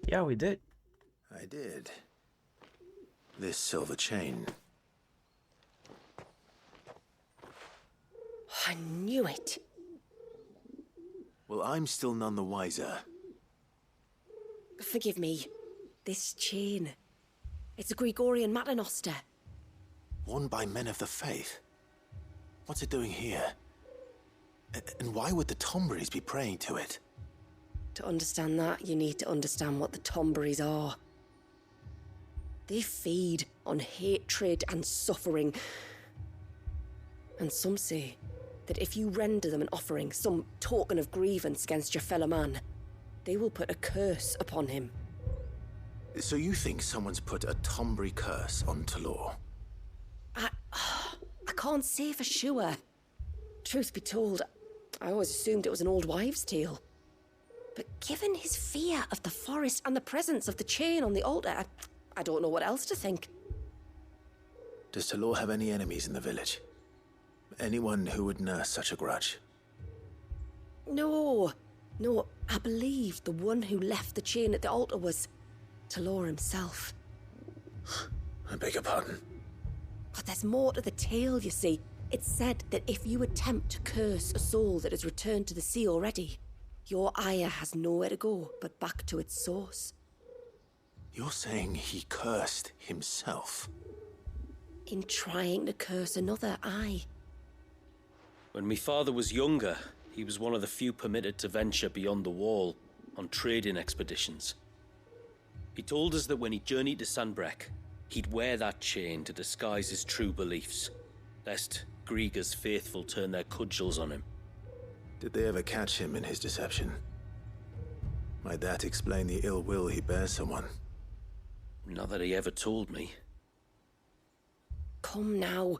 Yeah, we did. I did. This silver chain. I knew it. Well, I'm still none the wiser. Forgive me. This chain. It's a Gregorian Maternoster. Worn by men of the faith. What's it doing here? And why would the Tomburys be praying to it? To understand that, you need to understand what the Tomburys are. They feed on hatred and suffering. And some say that if you render them an offering, some token of grievance against your fellow man, they will put a curse upon him. So you think someone's put a Tombury curse on Talor? I can't say for sure. Truth be told, I always assumed it was an old wives' tale. But given his fear of the forest and the presence of the chain on the altar, I don't know what else to think. Does Talor have any enemies in the village? Anyone who would nurse such a grudge? No, I believe the one who left the chain at the altar was Talor himself. I beg your pardon? But there's more to the tale, you see. It's said that if you attempt to curse a soul that has returned to the sea already, your ire has nowhere to go but back to its source. You're saying he cursed himself? In trying to curse another, aye. When my father was younger, he was one of the few permitted to venture beyond the wall on trading expeditions. He told us that when he journeyed to Sanbreque, he'd wear that chain to disguise his true beliefs, lest Griega's faithful turn their cudgels on him. Did they ever catch him in his deception? Might that explain the ill will he bears someone? Not that he ever told me. Come now,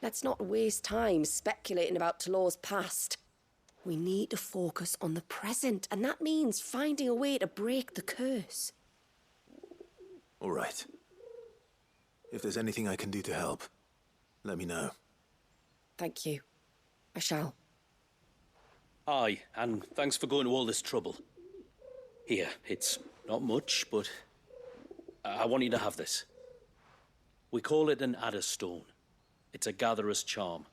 let's not waste time speculating about Talor's past. We need to focus on the present, and that means finding a way to break the curse. All right. If there's anything I can do to help, let me know. Thank you. I shall. Aye, and thanks for going to all this trouble. Here, it's not much, but I want you to have this. We call it an adder stone. It's a gatherer's charm.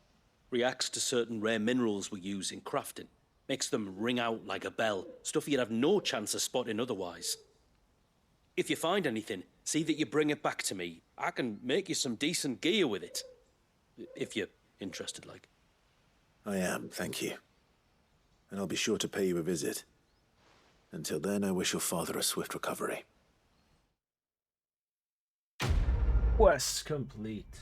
Reacts to certain rare minerals we use in crafting. Makes them ring out like a bell, stuff you'd have no chance of spotting otherwise. If you find anything, see that you bring it back to me. I can make you some decent gear with it. If you're interested, like. I am, thank you. And I'll be sure to pay you a visit. Until then, I wish your father a swift recovery. Quest complete.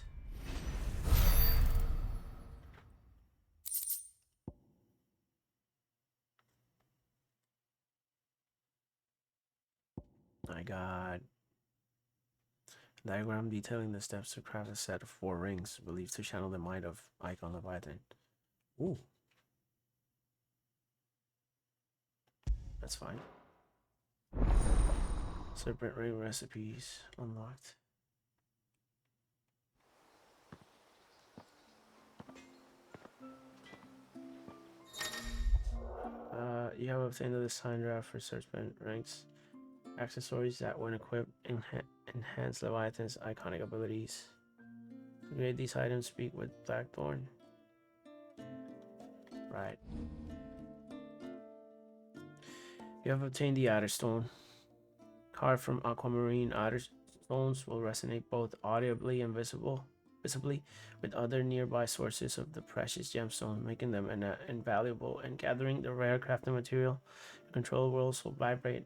I got a diagram detailing the steps to craft a set of 4 rings believed to channel the might of Icon Leviathan. Ooh. That's fine. Serpent ring recipes unlocked. You have obtained the design draft for serpent rings. Accessories that, when equipped, enhance Leviathan's iconic abilities. To create these items, speak with Blackthorn. Right. You have obtained the Adder Stone. Carved from aquamarine adder stones will resonate both audibly and visibly with other nearby sources of the precious gemstone, making them invaluable. And gathering the rare crafting material, control worlds will vibrate.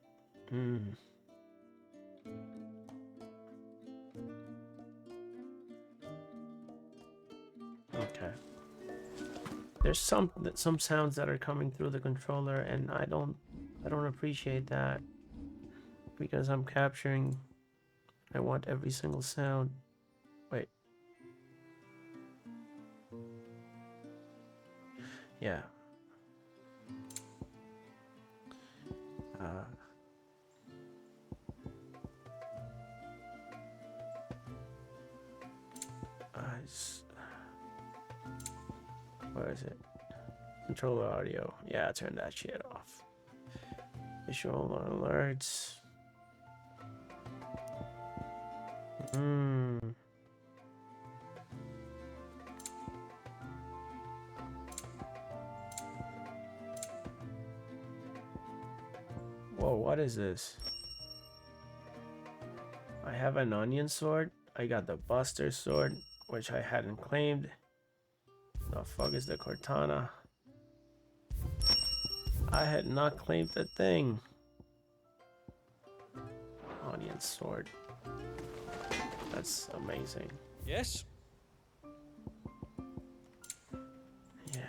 Okay. There's some sounds that are coming through the controller, and I don't appreciate that, because I'm capturing. I want every single sound. Wait. Yeah. Where is it? Controller audio. Yeah, turn that shit off. Visual alerts. Whoa, what is this? I have an onion sword. I got the Buster sword, which I hadn't claimed. The fuck is the Cortana? I had not claimed the thing. Onion sword. That's amazing. Yes? Yeah.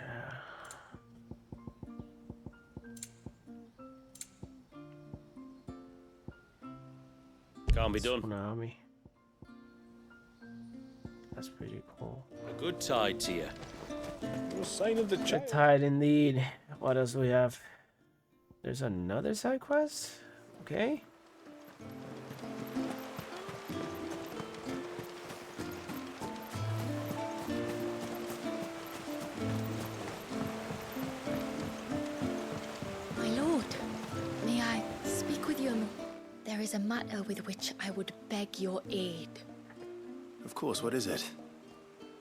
Can't be done. Tsunami. That's pretty cool. A good tide to you. No sign of the Good child. tide indeed. What else do we have? There's another side quest? Okay. My lord, may I speak with you? There is a matter with which I would beg your aid. Of course, what is it?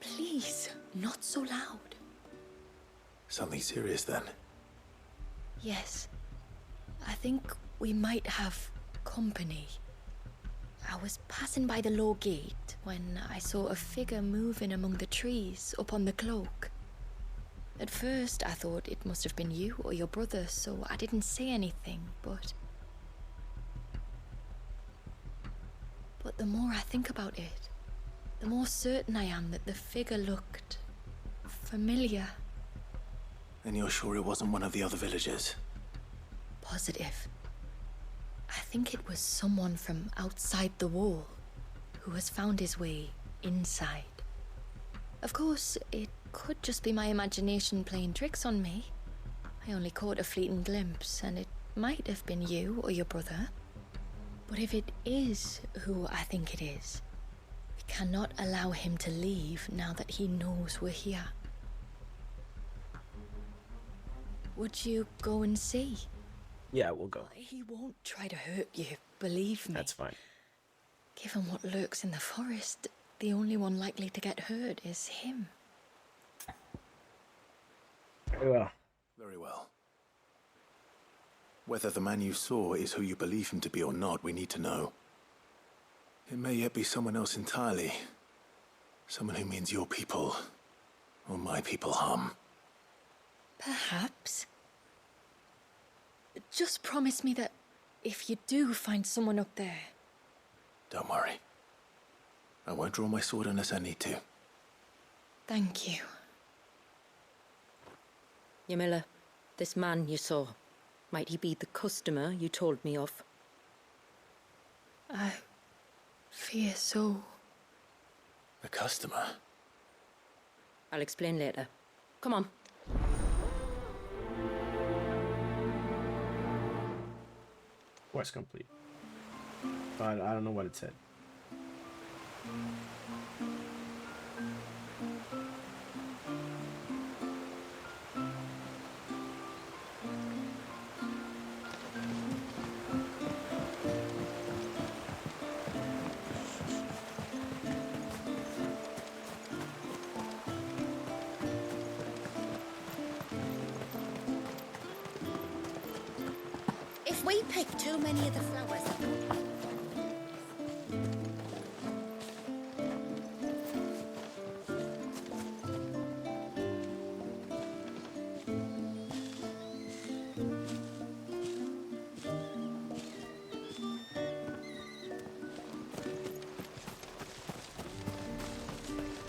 Please, not so loud. Something serious then. Yes, I think we might have company. I was passing by the low gate when I saw a figure moving among the trees up on the cloak. At first, I thought it must have been you or your brother, so I didn't say anything, but the more I think about it, the more certain I am that the figure looked familiar. And you're sure it wasn't one of the other villagers? Positive. I think it was someone from outside the wall who has found his way inside. Of course, it could just be my imagination playing tricks on me. I only caught a fleeting glimpse, and it might have been you or your brother. But if it is who I think it is, we cannot allow him to leave now that he knows we're here. Would you go and see? Yeah, we'll go. He won't try to hurt you, believe me. That's fine. Given what lurks in the forest, the only one likely to get hurt is him. Very well. Very well. Whether the man you saw is who you believe him to be or not, we need to know. It may yet be someone else entirely. Someone who means your people, or my people, harm. Perhaps. Just promise me that if you do find someone up there... Don't worry. I won't draw my sword unless I need to. Thank you. Yamila, this man you saw, might he be the customer you told me of? I fear so. The customer? I'll explain later. Come on. Quest complete. but I don't know what it said. If we pick too many of the flowers,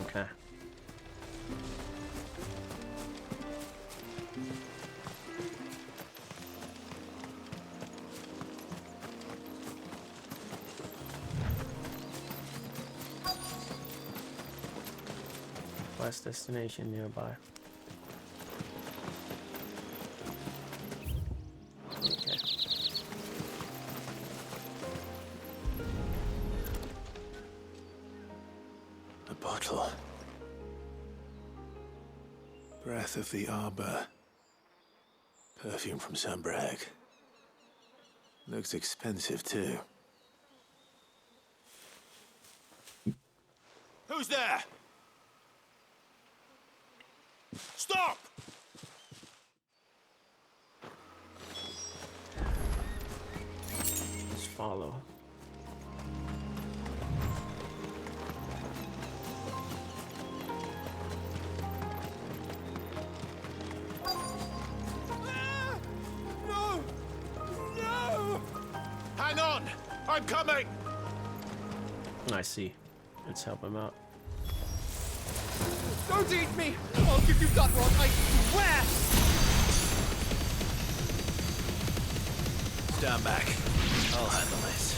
Okay. Quest destination nearby. Okay. A bottle. Breath of the Arbor. Perfume from Sunbrag. Looks expensive too. Who's there? Stop! Just follow. No! No! Hang on! I'm coming! I see. Let's help him out. Don't eat me! I'll give you that rot, I swear! Stand back. I'll handle this.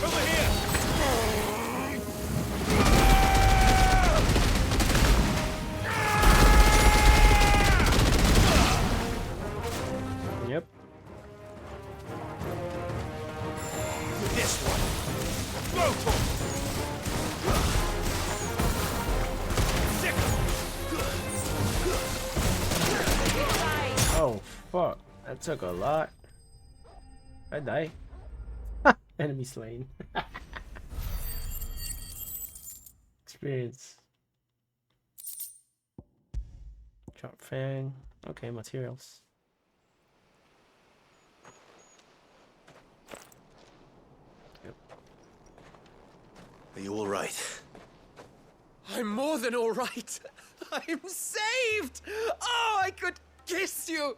Over here! Yep. This one! Go for it! Oh fuck! That took a lot. I die. Enemy slain. Experience. Sharp fang. Okay, materials. Yep. Are you all right? I'm more than all right. I'm saved! Oh, I could kiss you!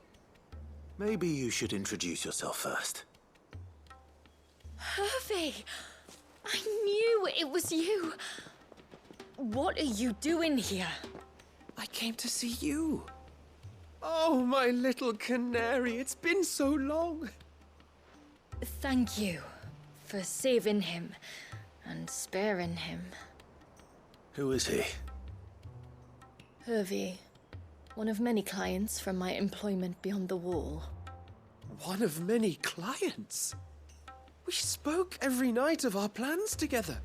Maybe you should introduce yourself first. Hervey! I knew it was you. What are you doing here? I came to see you. Oh, my little canary, it's been so long. Thank you for saving him and sparing him. Who is he? Hervey, one of many clients from my employment beyond the wall. One of many clients? We spoke every night of our plans together.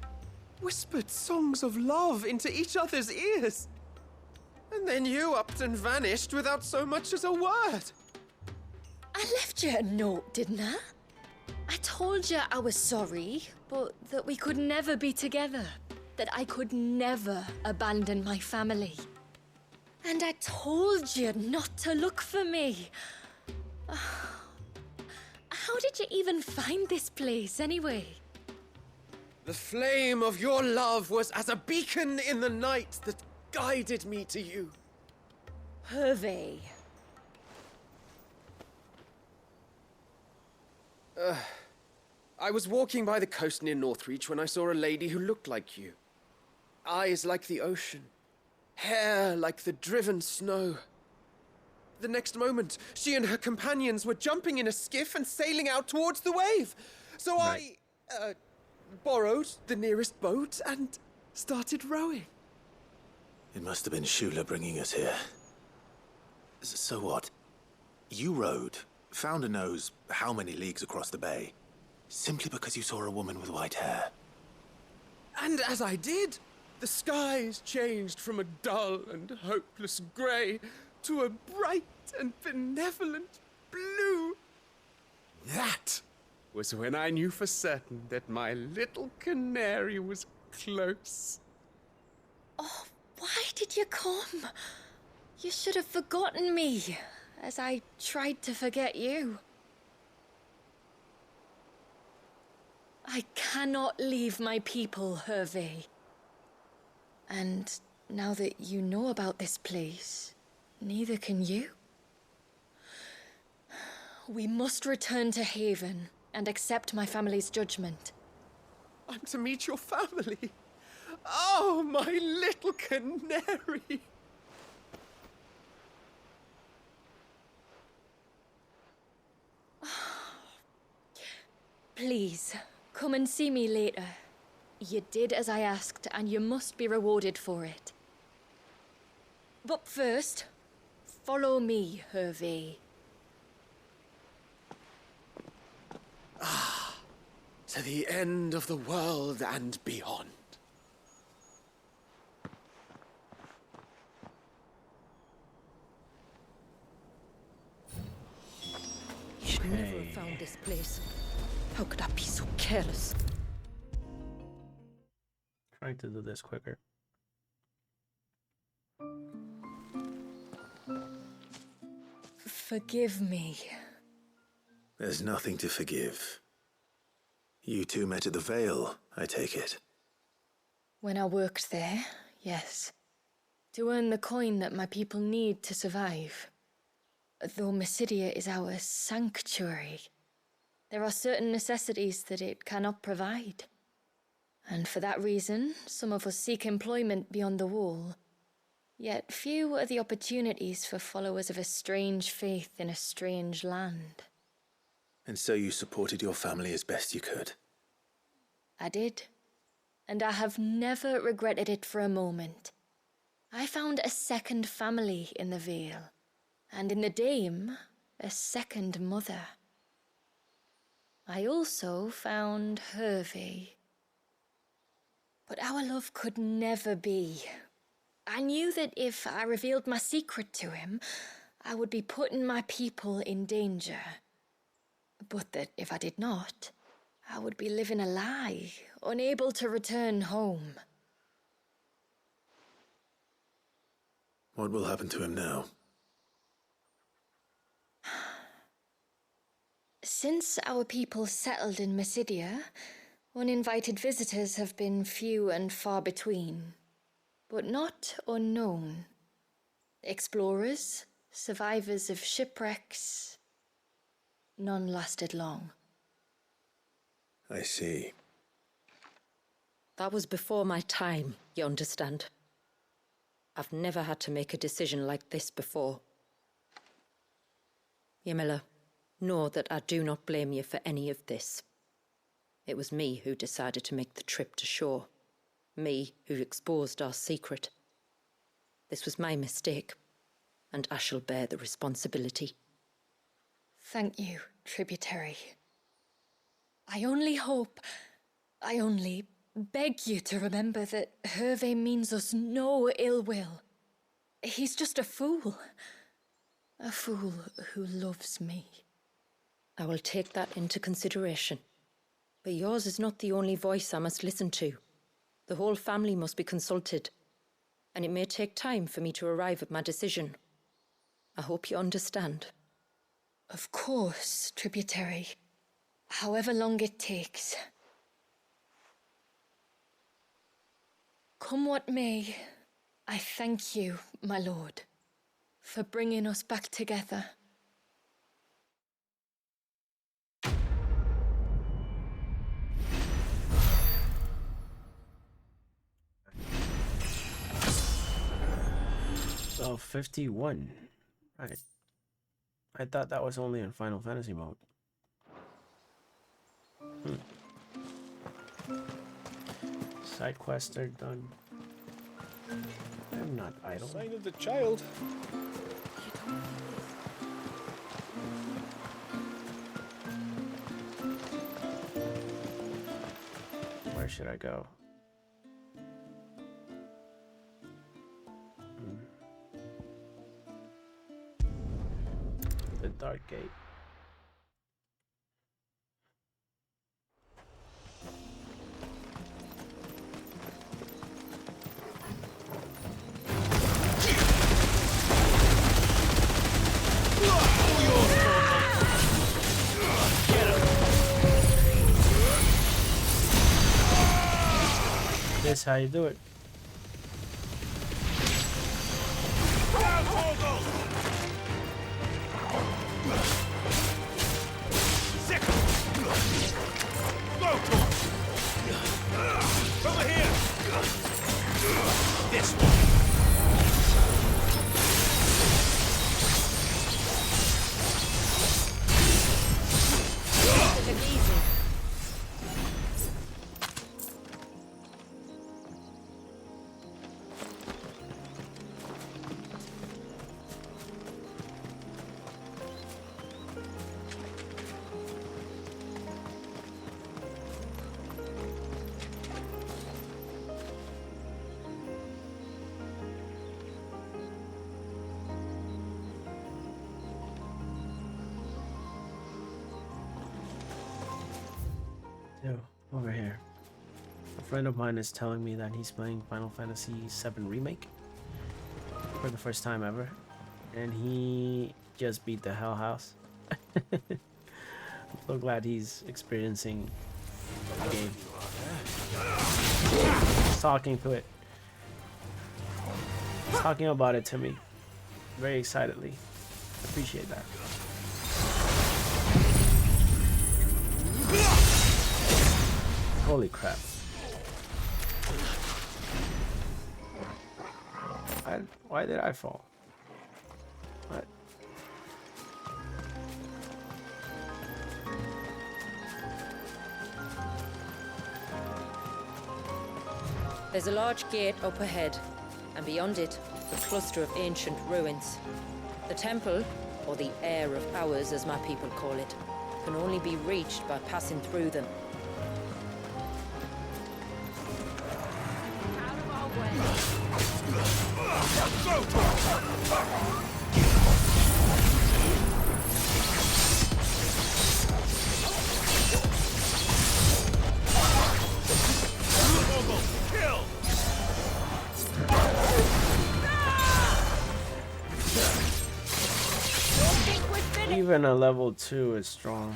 Whispered songs of love into each other's ears. And then you upped and vanished without so much as a word. I left you a note, didn't I? I told you I was sorry, but that we could never be together. That I could never abandon my family. And I told you not to look for me. How did you even find this place, anyway? The flame of your love was as a beacon in the night that guided me to you. Hervey. I was walking by the coast near Northreach when I saw a lady who looked like you. Eyes like the ocean. Hair like the driven snow. The next moment, she and her companions were jumping in a skiff and sailing out towards the wave. So Right. I borrowed the nearest boat and started rowing. It must have been Shula bringing us here. So what? You rowed Founder knows how many leagues across the bay, simply because you saw a woman with white hair. And as I did, the skies changed from a dull and hopeless grey to a bright and benevolent blue. That was when I knew for certain that my little canary was close. Oh, why did you come? You should have forgotten me, as I tried to forget you. I cannot leave my people, Hervé. And now that you know about this place, neither can you. We must return to Haven and accept my family's judgment. I'm to meet your family. Oh, my little canary. Please, come and see me later. You did as I asked, and you must be rewarded for it. But first, follow me, Hervé. To the end of the world and beyond. You should never have found this place. How could I be so careless? Trying to do this quicker. Forgive me. There's nothing to forgive. You two met at the Vale, I take it. When I worked there, yes. To earn the coin that my people need to survive. Though Mysidia is our sanctuary, there are certain necessities that it cannot provide. And for that reason, some of us seek employment beyond the wall. Yet few are the opportunities for followers of a strange faith in a strange land. And so you supported your family as best you could. I did. And I have never regretted it for a moment. I found a second family in the Vale. And in the Dame, a second mother. I also found Hervé. But our love could never be. I knew that if I revealed my secret to him, I would be putting my people in danger. But that if I did not, I would be living a lie, unable to return home. What will happen to him now? Since our people settled in Mysidia, uninvited visitors have been few and far between, but not unknown. Explorers, survivors of shipwrecks, none lasted long. I see. That was before my time, you understand. I've never had to make a decision like this before. Yamila, know that I do not blame you for any of this. It was me who decided to make the trip to shore. Me who exposed our secret. This was my mistake, and I shall bear the responsibility. Thank you, tributary. I only beg you to remember that Hervé means us no ill will. He's just a fool. A fool who loves me. I will take that into consideration. But yours is not the only voice I must listen to. The whole family must be consulted, and it may take time for me to arrive at my decision. I hope you understand. Of course, tributary. However long it takes. Come what may, I thank you, my lord, for bringing us back together. So 51. Right. I thought that was only in Final Fantasy mode. Side quests are done. I'm not idle. Sign of the child. where should I go? The Dark Gate. This how you do it. Over here! This one! Took it easy. Over here. A friend of mine is telling me that he's playing Final Fantasy VII Remake for the first time ever, and he just beat the Hell House. I'm so glad he's experiencing the game. He's talking to it. He's talking about it to me very excitedly. Appreciate that. Holy crap. Why did I fall? What? There's a large gate up ahead, and beyond it, a cluster of ancient ruins. The temple, or the Heir of Powers as my people call it, can only be reached by passing through them. Even a level 2 is strong.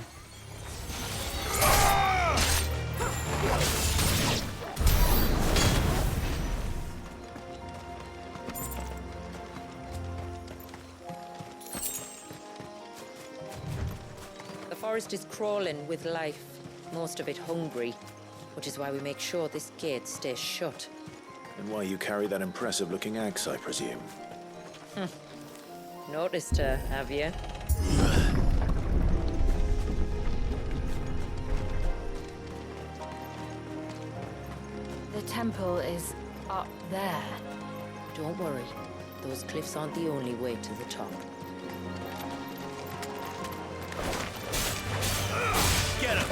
The forest is crawling with life, most of it hungry, which is why we make sure this gate stays shut. And why you carry that impressive-looking axe, I presume. Noticed her, have you? The temple is up there. Don't worry, those cliffs aren't the only way to the top. Get him!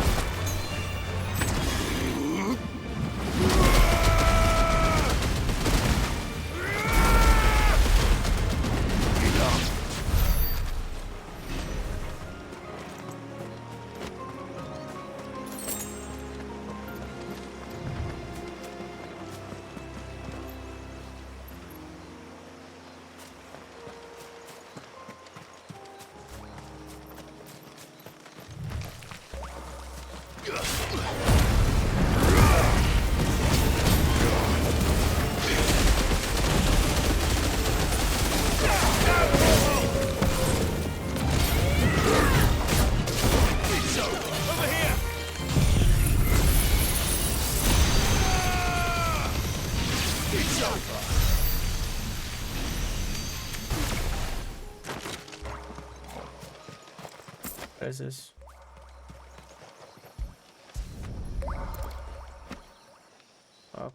What is this?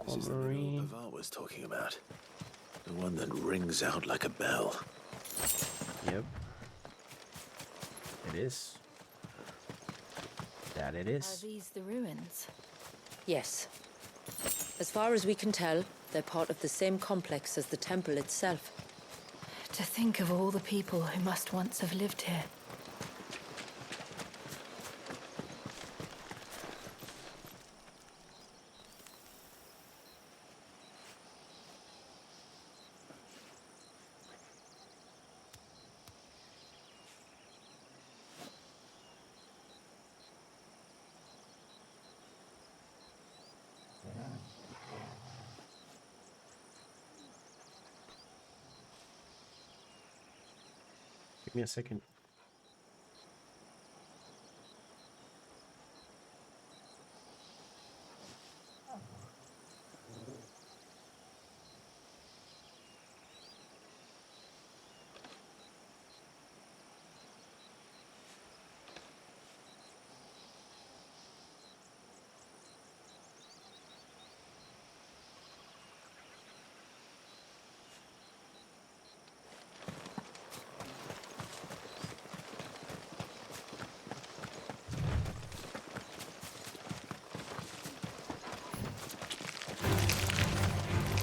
This is the middle of Bavar was talking about. The one that rings out like a bell. Yep. It is. That it is. Are these the ruins? Yes. As far as we can tell, they're part of the same complex as the temple itself. To think of all the people who must once have lived here. Give me a second.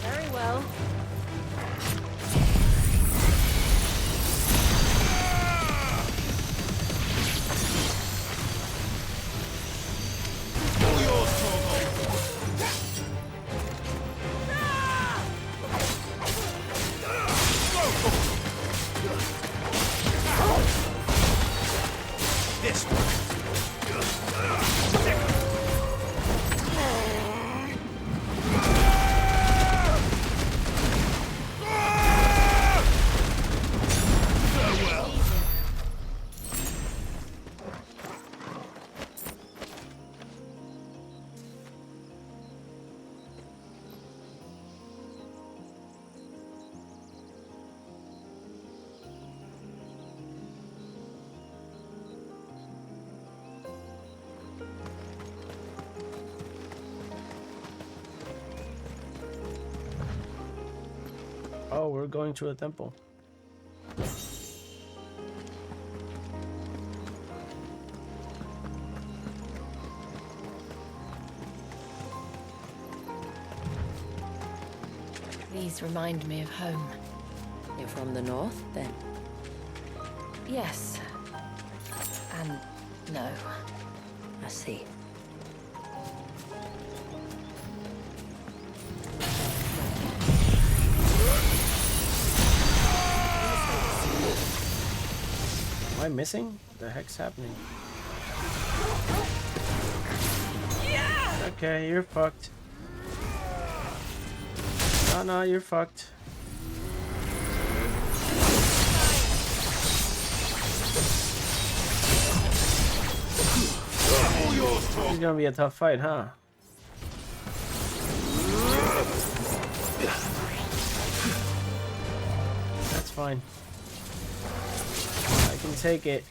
Very well. This Oh, we're going to a temple. These remind me of home. You're from the north, then? Yes. And no. I see. Am I missing? What the heck's happening? Okay, you're fucked. No, you're fucked. This is gonna be a tough fight, huh? That's fine. I can take it.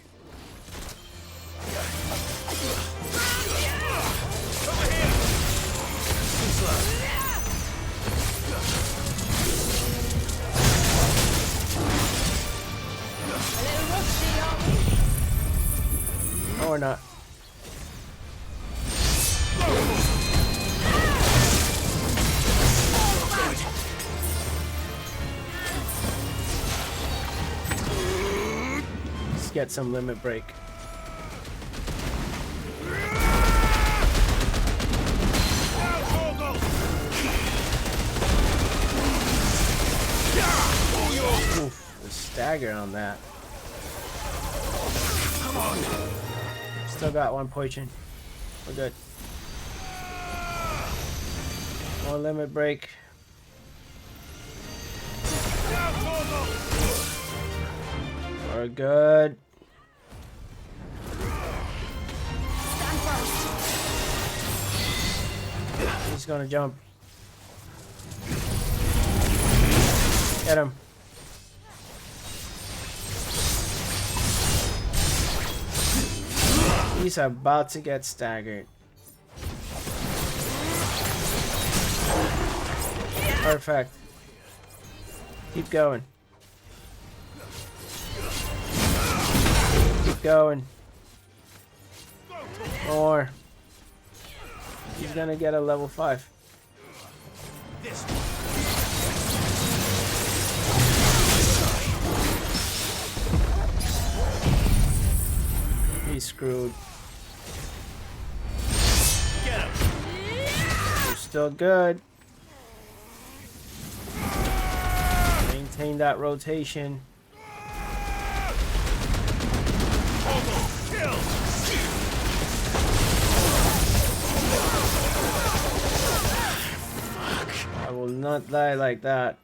No, we're not. Let's get some limit break. Oof, the stagger on that. Come on. Still got one poison. We're good. More limit break. We're good. He's gonna jump. Get him. He's about to get staggered. Perfect. Keep going. Keep going. More. He's gonna get a level 5. He's screwed. Get him. You're still good. Maintain that rotation. Kill. I will not die like that.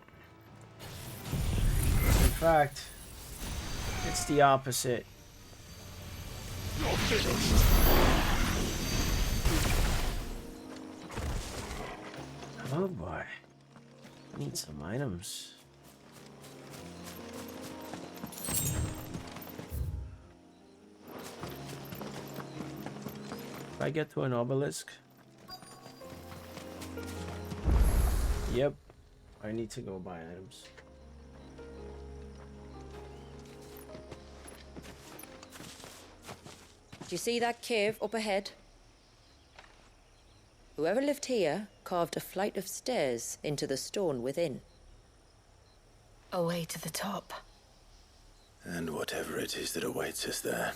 In fact, it's the opposite. You're finished. Oh boy. I need some items. If I get to an obelisk. Yep. I need to go buy items. Do you see that cave up ahead? Whoever lived here carved a flight of stairs into the stone within. A way to the top. And whatever it is that awaits us there.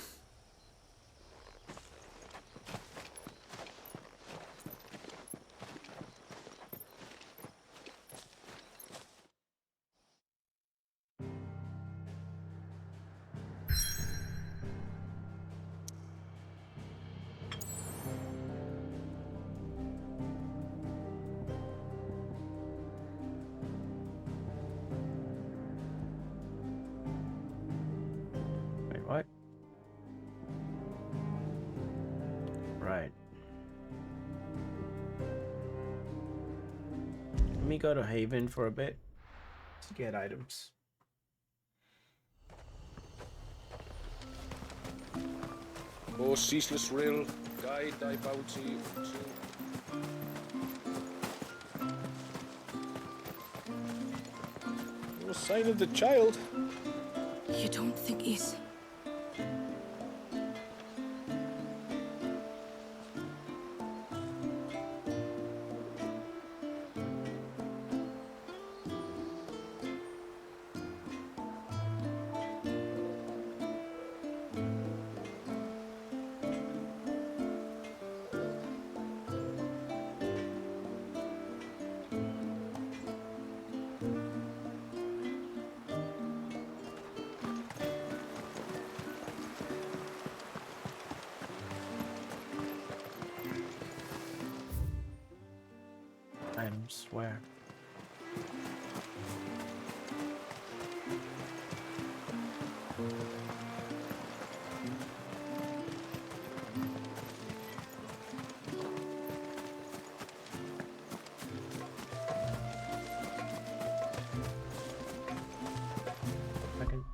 Wait, what? Right. Let me go to Haven for a bit to get items. Oh, ceaseless rill, guide thy bounty to... No sign of the child. You don't think he's... Items where? Second.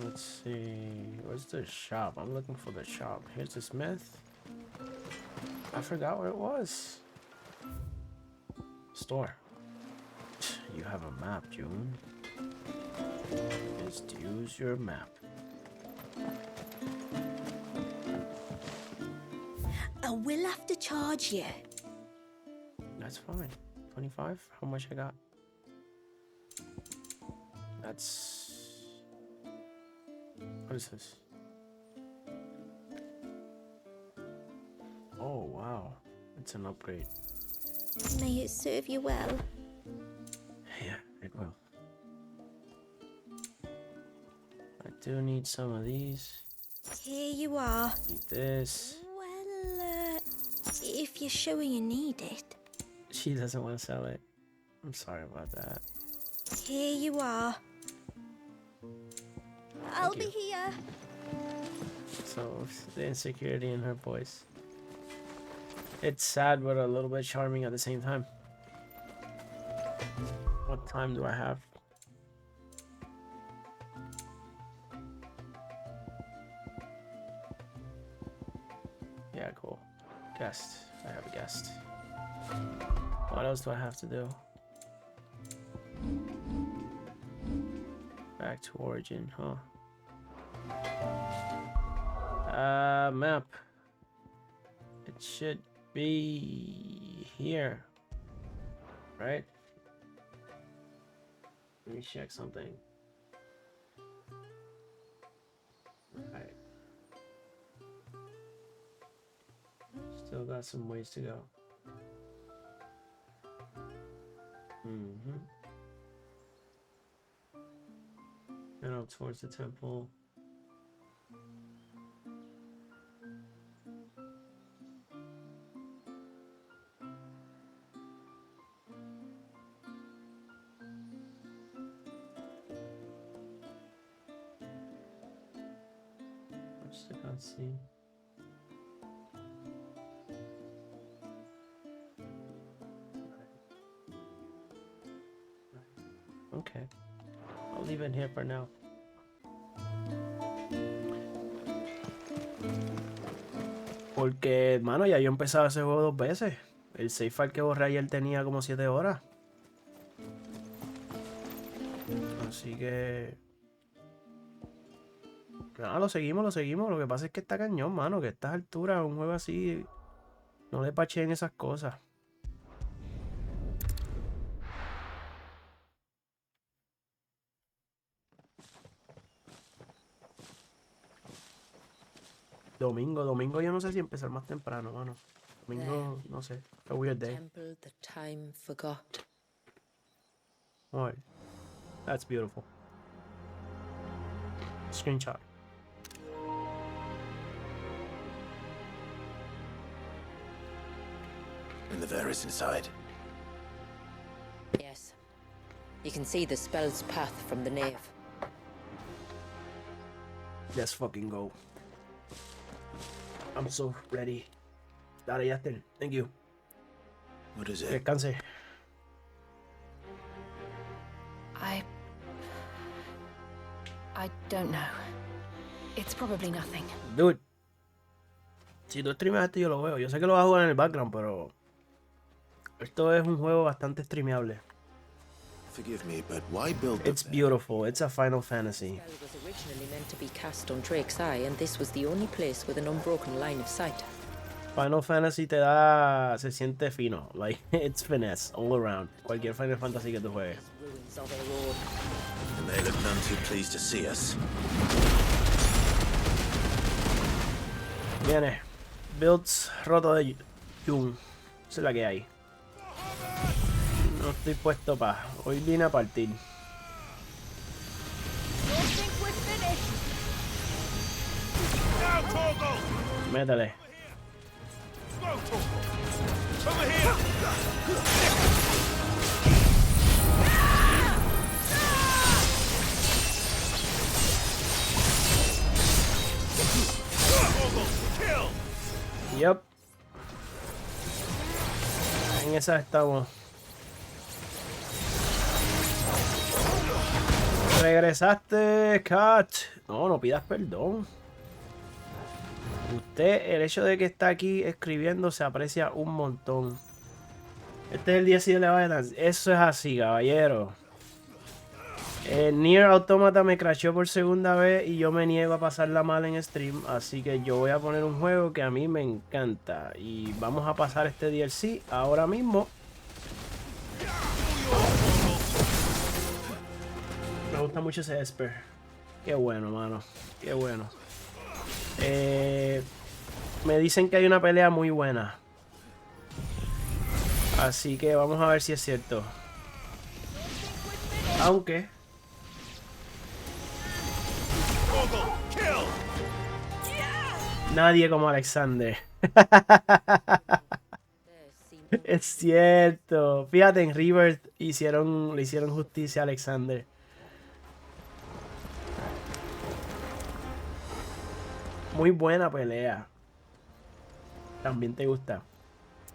Let's see. Where's the shop? I'm looking for the shop. Here's the smith. I forgot where it was. Store. You have a map, June. Just use your map. I will have to charge you. That's fine. 25? How much I got? That's... What is this? Oh, wow. It's an upgrade. May it serve you well. Yeah, it will. I do need some of these. Here you are. Need this. Well, if you're sure you need it. She doesn't want to sell it. I'm sorry about that. Here you are. I'll be here. So the insecurity in her voice. It's sad but a little bit charming at the same time. What time do I have? Yeah, cool. Guest. I have a guest. What else do I have to do? Back to origin, huh? Map. It should be here, right? Let me check something. Right. Still got some ways to go. And up towards the temple. Watch the cutscene. Okay, I'll leave it here for now. Porque, mano, ya yo empezaba ese juego 2 veces. El save file que borré ayer tenía como 7 horas. Así que... Nada, lo seguimos. Lo que pasa es que está cañón, mano. Que a estas alturas un juego así... No le pacheen esas cosas. Domingo yo no sé si empezar más temprano, mano. Domingo, no sé. A weird day. Temple the time forgot. Alright. That's beautiful. Screenshot. And the Varys inside. Yes. You can see the spell's path from the nave. Let's fucking go. I'm so ready. Dale, Justin. Thank you. What is it? Descanse. I don't know. It's probably nothing. Dude. Si tú streameas esto yo lo veo. Yo sé que lo vas a jugar en el background, pero... Esto es un juego bastante streameable. Forgive me, but why build It's beautiful. It's a Final Fantasy. It was originally meant to be cast on Drake's Eye, and this was the only place with an unbroken line of sight. Final Fantasy te da... Se siente fino. Like, it's finesse all around. Cualquier Final Fantasy que tú juegues. Ruins of their own. And they look none too pleased to see us. Viene. Builds roto de Jun. Esa es la que hay. No estoy puesto para. Hoy vine a partir. Métele. Yup. En esa estamos. Regresaste, Cat. No, no pidas perdón. Usted, el hecho de que está aquí escribiendo se aprecia un montón. Este es el 10 de Leviathan. Eso es así, caballero. Nier Automata me crashó por segunda vez y yo me niego a pasarla mal en stream. Así que yo voy a poner un juego que a mí me encanta. Y vamos a pasar este DLC ahora mismo. Me gusta mucho ese Esper. Qué bueno, mano. Qué bueno. Me dicen que hay una pelea muy buena. Así que vamos a ver si es cierto. Aunque... Nadie como Alexander. Es cierto. Fíjate, en Rebirth le hicieron justicia a Alexander. Muy buena pelea. También te gusta.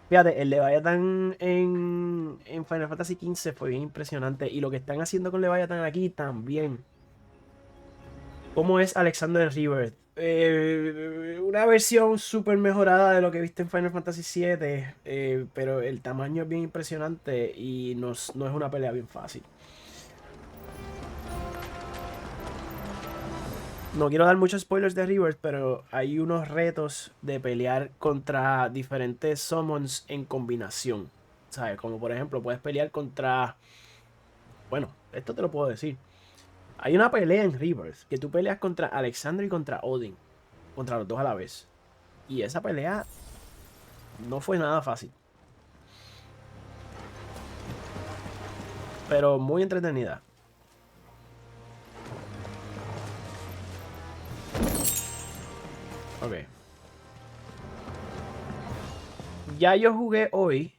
Fíjate, el Leviathan en Final Fantasy XV fue bien impresionante. Y lo que están haciendo con Leviathan aquí también. ¿Cómo es Alexander Rebirth? Una versión súper mejorada de lo que viste en Final Fantasy VII. Pero el tamaño es bien impresionante y no es una pelea bien fácil. No quiero dar muchos spoilers de Rebirth, pero hay unos retos de pelear contra diferentes summons en combinación. ¿Sabes? Como por ejemplo, puedes pelear contra... Bueno, esto te lo puedo decir. Hay una pelea en Rebirth que tú peleas contra Alexander y contra Odin. Contra los dos a la vez. Y esa pelea no fue nada fácil. Pero muy entretenida. Ok. Ya yo jugué hoy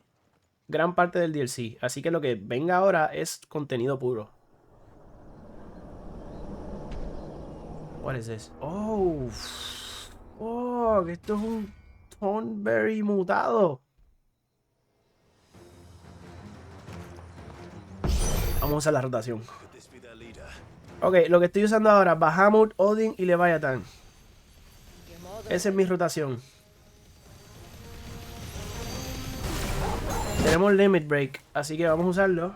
gran parte del DLC. Así que lo que venga ahora es contenido puro. What is this? Oh. Oh, que esto es un Thornberry mutado. Vamos a usar la rotación. Ok, lo que estoy usando ahora, Bahamut, Odin y Leviathan. Esa es mi rotación. Tenemos Limit Break, así que vamos a usarlo.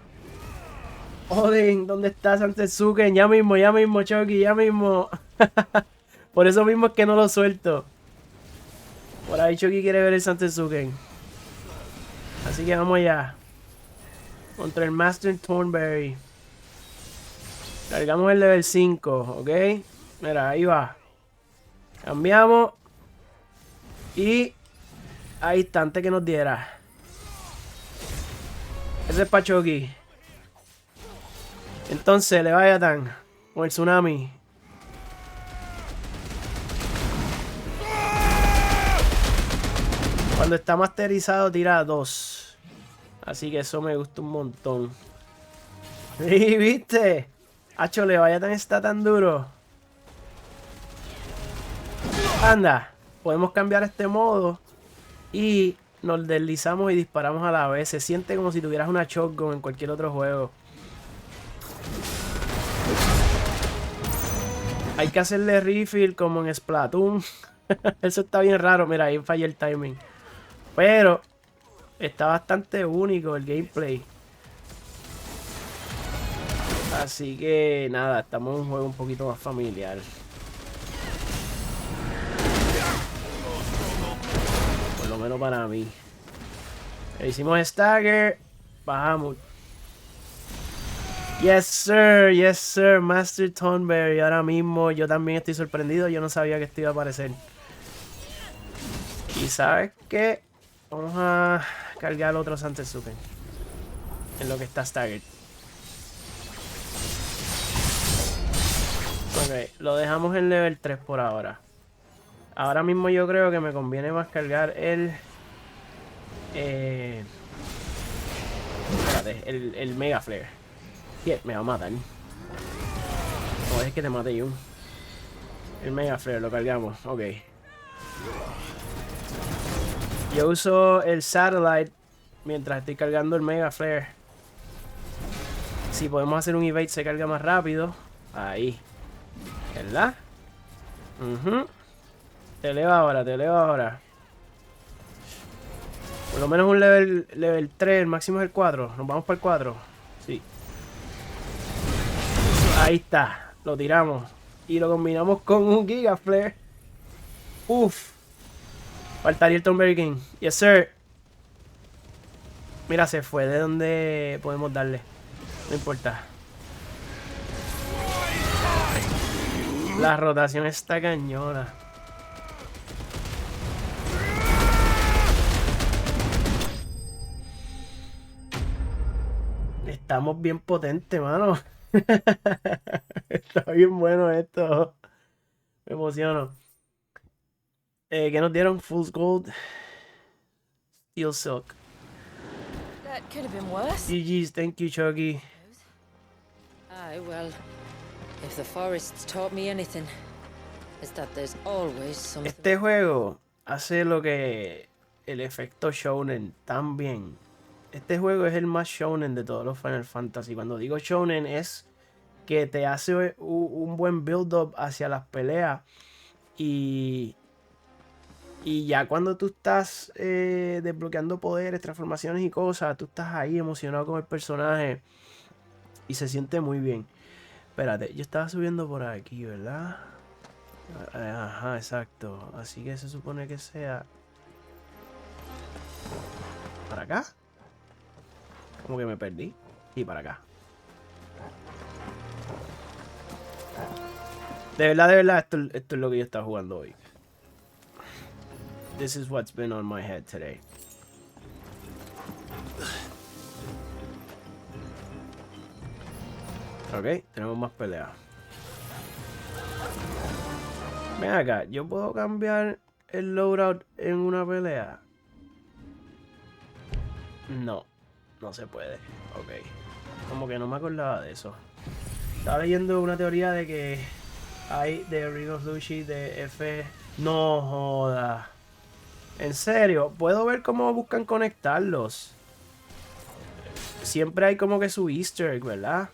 Odin, ¿dónde estás, Santetsuken? Ya mismo, Chucky, ya mismo. Por eso mismo es que no lo suelto. Por ahí Chucky quiere ver el Santetsuken. Así que vamos allá. Contra el Master Thornberry. Cargamos el level 5, ¿ok? Mira, ahí va. Cambiamos. Y ahí está, antes que nos diera. Ese es para Chucky. Entonces, Leviathan con el tsunami. Cuando está masterizado tira 2. Así que eso me gusta un montón. Sí, ¿viste? Hacho, Leviathan está tan duro. Anda, podemos cambiar este modo y nos deslizamos y disparamos a la vez. Se siente como si tuvieras una shotgun en cualquier otro juego. Hay que hacerle refill como en Splatoon. Eso está bien raro. Mira, ahí falla el timing. Pero está bastante único el gameplay. Así que nada, estamos en un juego un poquito más familiar. Por lo menos para mí. Hicimos Stagger. Bajamos. Yes sir, Master Thornberry. Ahora mismo yo también estoy sorprendido. Yo no sabía que esto iba a aparecer. Y ¿sabes qué? Vamos a cargar otro Santetsuken. En lo que está Staggered. Ok, lo dejamos en level 3 por ahora. Ahora mismo yo creo que me conviene más cargar el... espérate, el Mega Flare. Me va a matar. O es que te mate yo. El Mega Flare lo cargamos. Ok. Yo uso el Satellite mientras estoy cargando el Mega Flare. Si podemos hacer un evade se carga más rápido. Ahí. ¿Verdad? Te eleva ahora. Por lo menos un level 3, el máximo es el 4. Nos vamos para el 4. Sí. Ahí está. Lo tiramos. Y lo combinamos con un Giga Flare. Uf. Faltaría el Thornberry King. Yes, sir. Mira, se fue. ¿De dónde podemos darle? No importa. La rotación está cañona. Estamos bien potentes, mano. Está bien bueno esto. Me emociono. ¿Qué nos dieron? Fool's Gold. Steel Silk. That could have been worse. GG's, thank you, Chucky. Aye, well, if the forests taught me anything, is that there's always something. Este juego hace lo que el efecto shounen tan bien. Este juego es el más shounen de todos los Final Fantasy. Cuando digo shounen es que te hace un buen build-up hacia las peleas. Y ya cuando tú estás desbloqueando poderes, transformaciones y cosas, tú estás ahí emocionado con el personaje. Y se siente muy bien. Espérate, yo estaba subiendo por aquí, ¿verdad? Ajá, exacto. Así que se supone que sea... ¿Para acá? Como que me perdí. Y para acá. De verdad, esto es lo que yo estaba jugando hoy. This is what's been on my head today. Ok, tenemos más peleas. Ven acá, ¿yo puedo cambiar el loadout en una pelea? No, no se puede. Ok. Como que no me acordaba de eso. Estaba leyendo una teoría de que hay de Ring Sushi de F... No joda. En serio, puedo ver cómo buscan conectarlos. Siempre hay como que su easter egg, ¿verdad?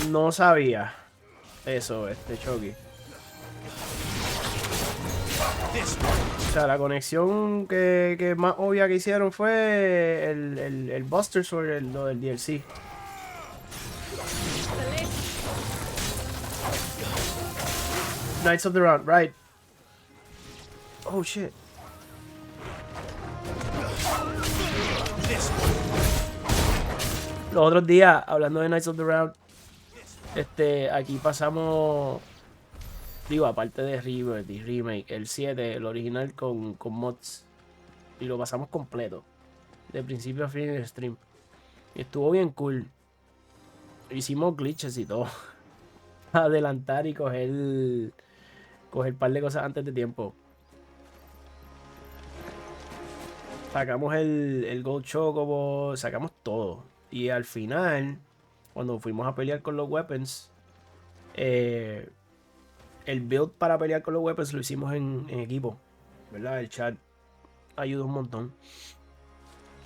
No sabía eso, Chucky. O sea, la conexión que más obvia que hicieron fue el Buster Sword, lo del DLC. Knights of the Round, right. Oh shit. Los otros días, hablando de Knights of the Round, aquí pasamos, digo, aparte de Rebirth y Remake, el 7, el original con mods, y lo pasamos completo, de principio a fin en el stream, y estuvo bien cool. Hicimos glitches y todo, adelantar y coger un par de cosas antes de tiempo. Sacamos el Gold Chocobo, sacamos todo, y al final, cuando fuimos a pelear con los weapons, el build para pelear con los weapons lo hicimos en equipo, ¿verdad? El chat ayuda un montón.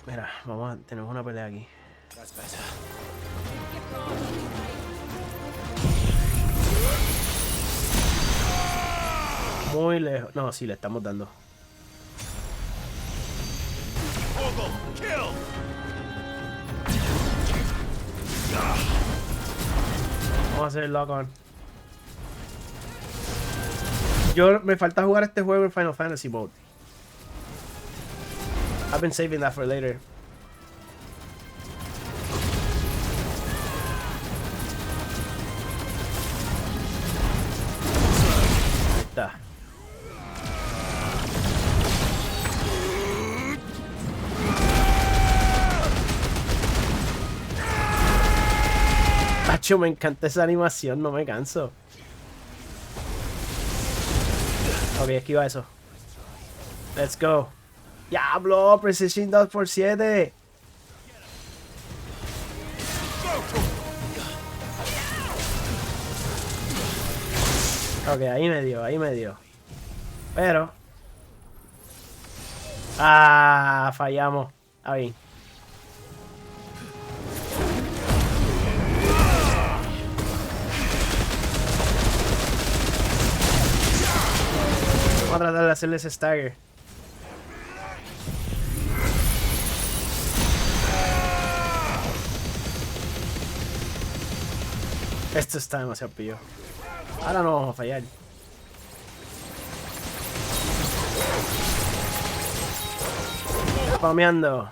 Mira, tenemos una pelea aquí. Muy lejos. No, sí, le estamos dando. Vamos a hacer el lock on. Me falta jugar este juego en Final Fantasy mode. I've been saving that for later. Ahí está. Tacho, me encanta esa animación, no me canso. Ok, esquiva eso. Let's go. ¡Diablo! Precision 2x7. Ok, ahí me dio. Pero... Ah, fallamos. A ver. Vamos a tratar de hacerle ese stagger. Esto está demasiado pillo. Ahora no vamos a fallar. Spameando.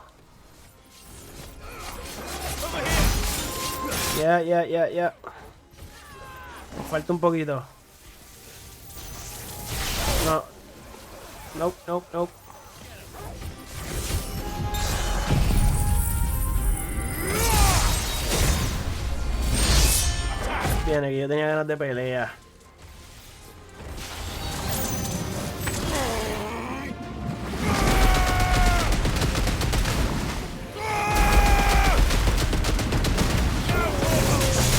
Ya. Nos falta un poquito. No. Nope. Viene, que yo tenía ganas de pelea.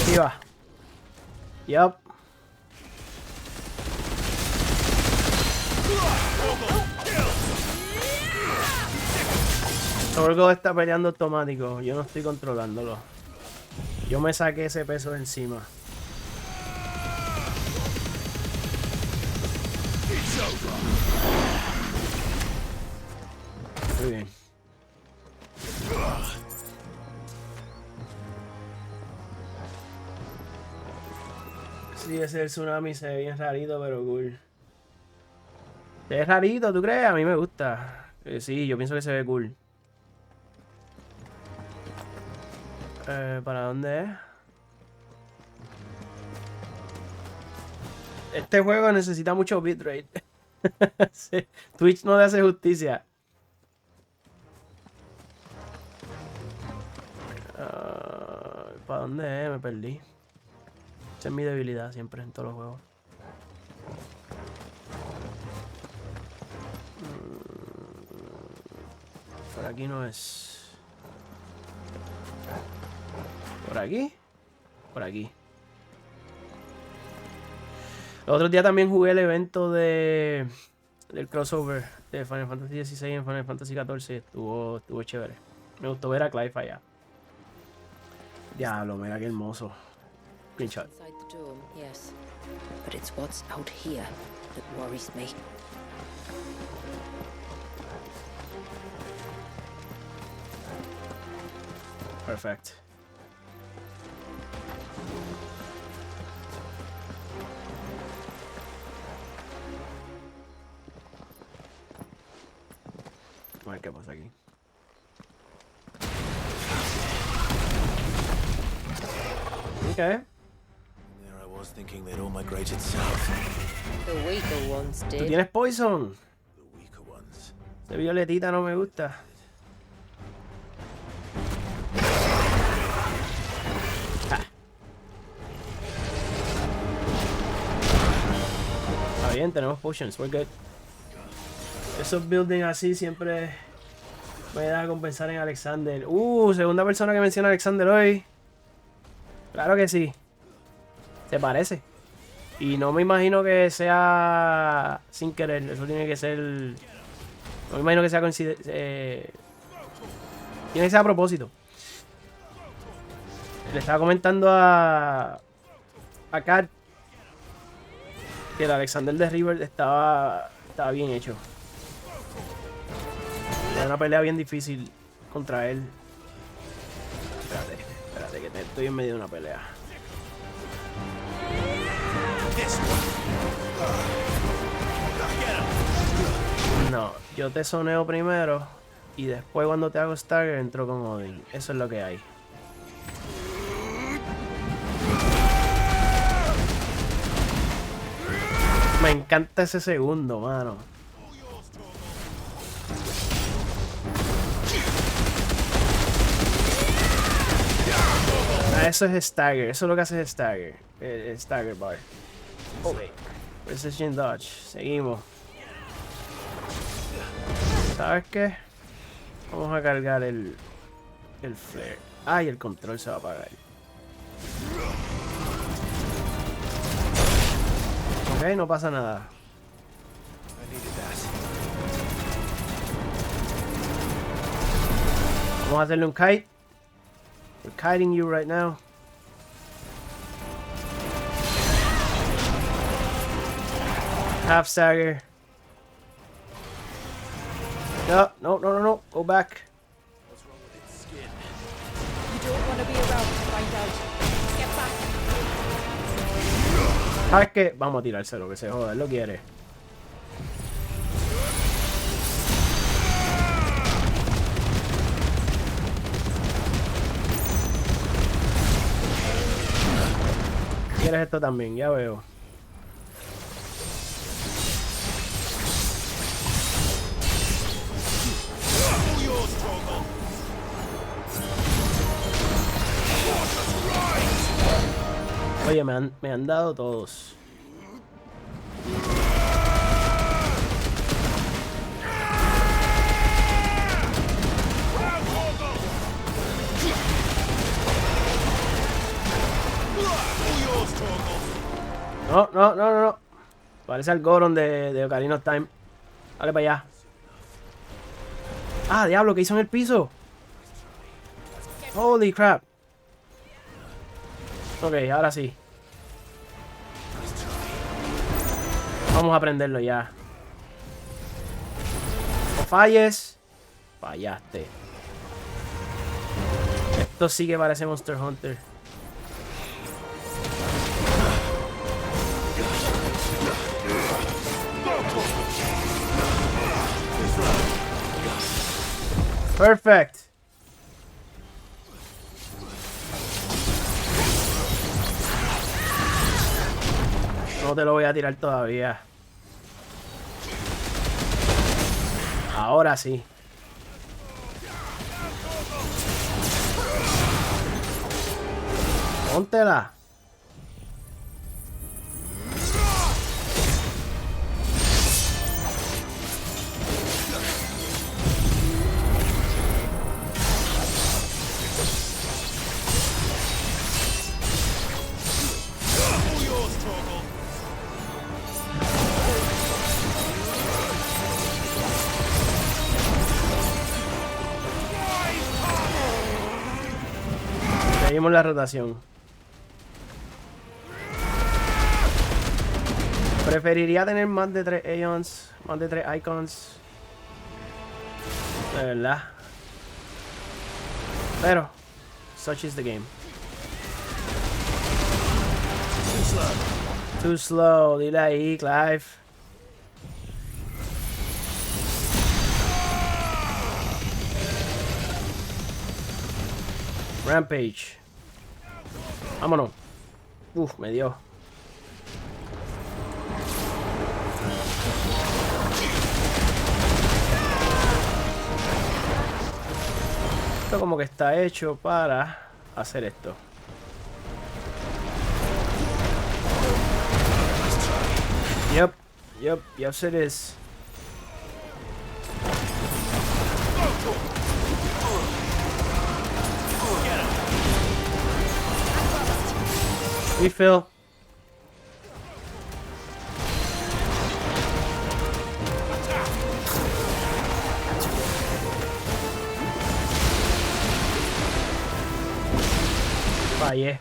Aquí va. Yup. Torgo está peleando automático. Yo no estoy controlándolo. Yo me saqué ese peso de encima. Muy bien. Sí, ese es el tsunami, se ve bien rarito, pero cool. Se ve rarito, ¿tú crees? A mí me gusta. Sí, yo pienso que se ve cool. ¿Para dónde es? Este juego necesita mucho bitrate. Sí, Twitch no le hace justicia. ¿Para dónde es? Me perdí. Esa es mi debilidad siempre en todos los juegos. Por aquí no es. ¿Por aquí? Por aquí. El otro día también jugué el evento del crossover de Final Fantasy XVI en Final Fantasy XIV. Estuvo chévere. Me gustó ver a Clive allá. Diablo, mira qué hermoso. Screenshot. Inside the dome, yes. But it's what's out here that worries me. Perfect. A ver qué pasa aquí. Okay. There I was thinking they'd all migrated south. The weaker ones ¿Tú did. tienes poison? Ese violetita no me gusta. Está bien, tenemos potions, we're good. Esos buildings así siempre me da a compensar en Alexander. Segunda persona que menciona a Alexander hoy. Claro que sí. Se parece. Y no me imagino que sea sin querer. Eso tiene que ser... No me imagino que sea coincidencia. Tiene que ser a propósito. Le estaba comentando a Kat que el Alexander de River estaba bien hecho. Era una pelea bien difícil contra él. Espérate, que estoy en medio de una pelea. No, yo te soneo primero y después cuando te hago stagger entro con Odin. Eso es lo que hay. Me encanta ese segundo, mano. Eso es stagger, eso es lo que hace stagger. El stagger bar. Ok. Precision dodge. Seguimos. ¿Sabes qué? Vamos a cargar el flare. Y el control se va a apagar. Ok, no pasa nada. Vamos a hacerle un kite. We're kiting you right now. Half stagger. No. Go back. You don't want to be around to find out. Get back. ¿Sabes qué? Vamos a tirárselo, que se joda, él lo quiere. ¿Quieres esto también? Ya veo. Oye, me han dado todos. No. Parece al Goron de Ocarina of Time. Dale para allá. Ah, diablo, ¿qué hizo en el piso? Holy crap. Ok, ahora sí. Vamos a prenderlo ya. No falles. Fallaste. Esto sí que parece Monster Hunter. Perfect. No te lo voy a tirar todavía. Ahora sí. Póntela. Seguimos la rotación. Preferiría tener más de 3 Aeons, más de 3 Icons. De verdad. Pero, such is the game. Too slow, dile ahí, Clive. Rampage. Vámonos. Uf, me dio. Esto como que está hecho para hacer esto. Yep, yes it is. Refill. Fallé.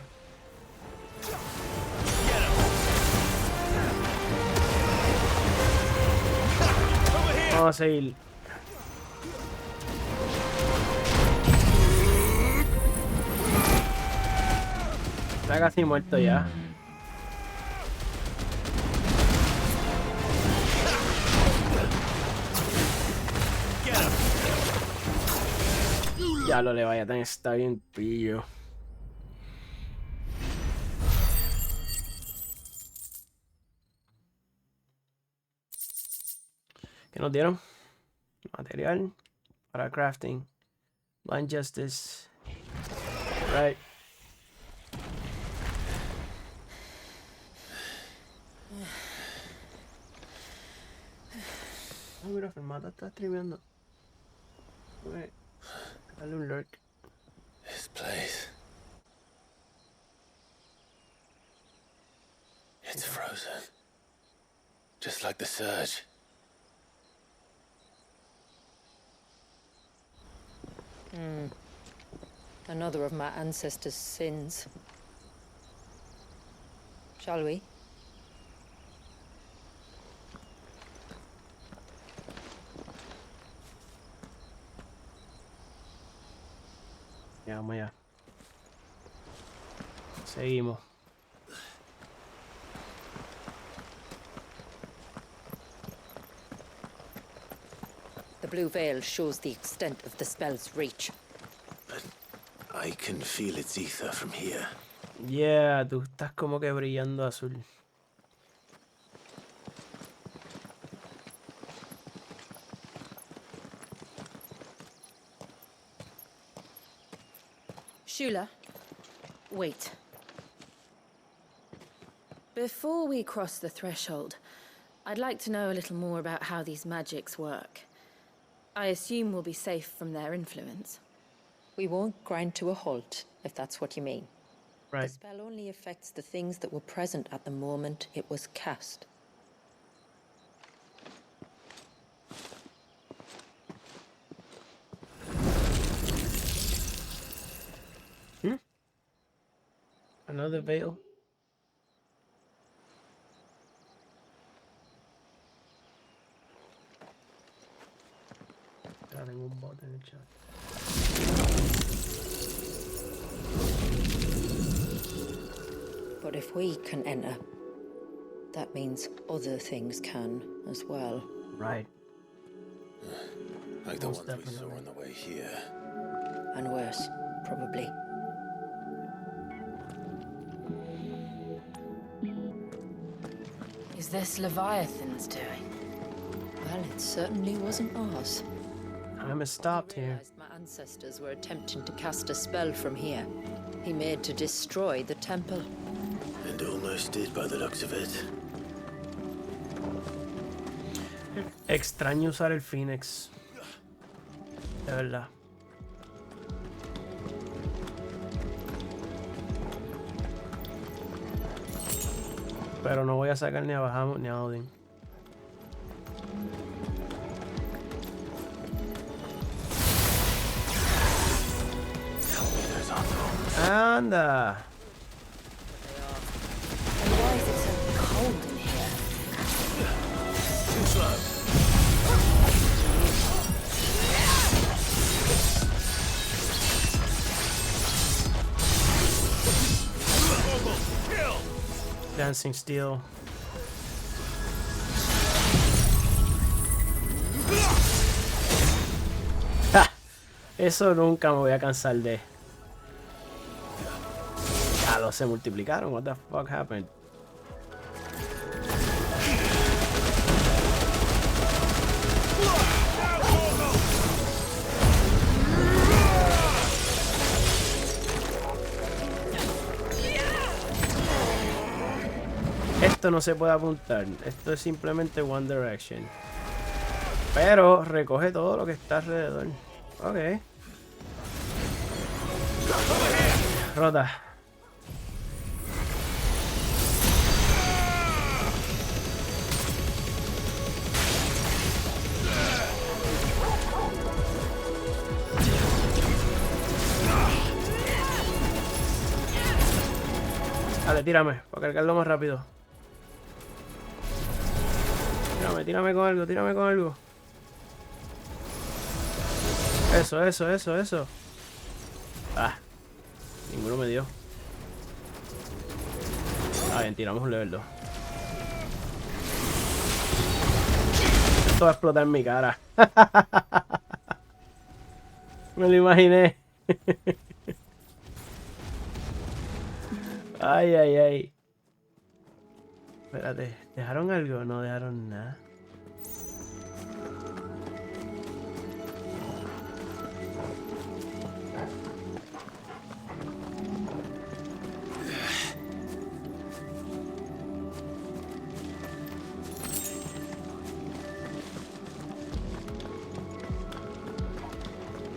Vamos a seguir. Está casi muerto ya. Ya lo le vaya tan está bien pillo. ¿Qué nos dieron? Material para crafting. Blind Justice. Right. Ah, mira, Fermata está streameando. Dale un lurk. This place. It's frozen. Just like the surge. Another of my ancestors' sins. Shall we? Ya, vamos allá. Seguimos. The blue veil shows the extent of the spell's reach. But I can feel its ether from here. Yeah, tú estás como que brillando azul. Shula, wait. Before we cross the threshold, I'd like to know a little more about how these magics work. I assume we'll be safe from their influence. We won't grind to a halt, if that's what you mean. Right. The spell only affects the things that were present at the moment it was cast. Another veil. Tengo un bot en el chat. But if we can enter, that means other things can as well. Right. Like the ones we saw on the way here. And worse, probably. Is this Leviathan's doing? Well, it certainly wasn't ours. I'm stopped here. My ancestors were attempting to cast a spell from here. He made to destroy the temple. And almost did by the looks of it. Extraño usar el Phoenix. De verdad. Pero no voy a sacar ni a Bahamut ni a Odin. Anda. And why is it so cold in here? Too slow. Dancing Steel. ¡Ja! Eso nunca me voy a cansar de. Ya lo se multiplicaron. What the fuck happened? Esto no se puede apuntar. Esto es simplemente One Direction. Pero recoge todo lo que está alrededor. Ok. Rota. Dale, tírame, para cargarlo más rápido. Tírame con algo, tírame con algo. Eso. Ah, ninguno me dio. Ah, bien, tiramos un level 2. Esto va a explotar en mi cara. Me lo imaginé. Ay. Espérate, ¿dejaron algo? No dejaron nada.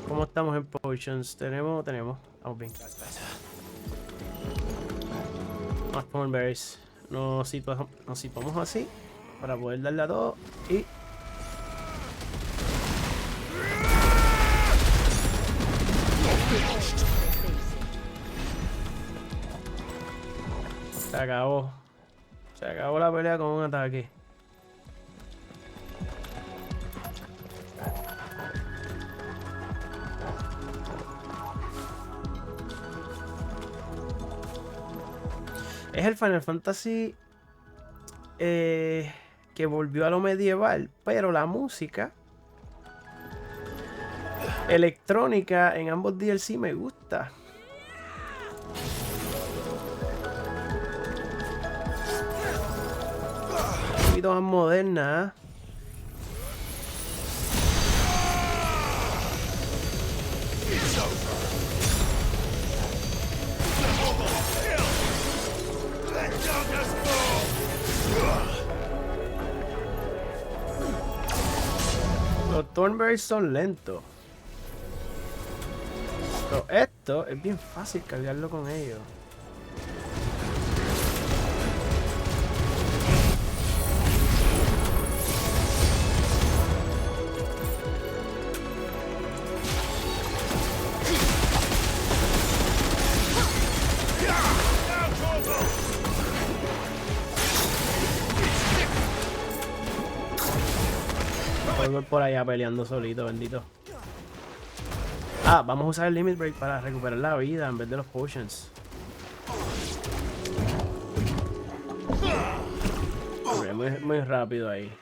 ¿Cómo estamos en potions? Tenemos. Vamos bien. Más thornberries. Nos situamos así para poder darle a todo y... Se acabó. Se acabó la pelea con un ataque. Es el Final Fantasy que volvió a lo medieval, pero la música electrónica en ambos DLC me gusta. Un poquito más moderna, ¿eh? Los thornberries son lentos. Pero esto es bien fácil cargarlo con ellos. Igor por allá peleando solito, bendito. Ah, vamos a usar el Limit Break para recuperar la vida en vez de los potions. Okay, muy rápido ahí.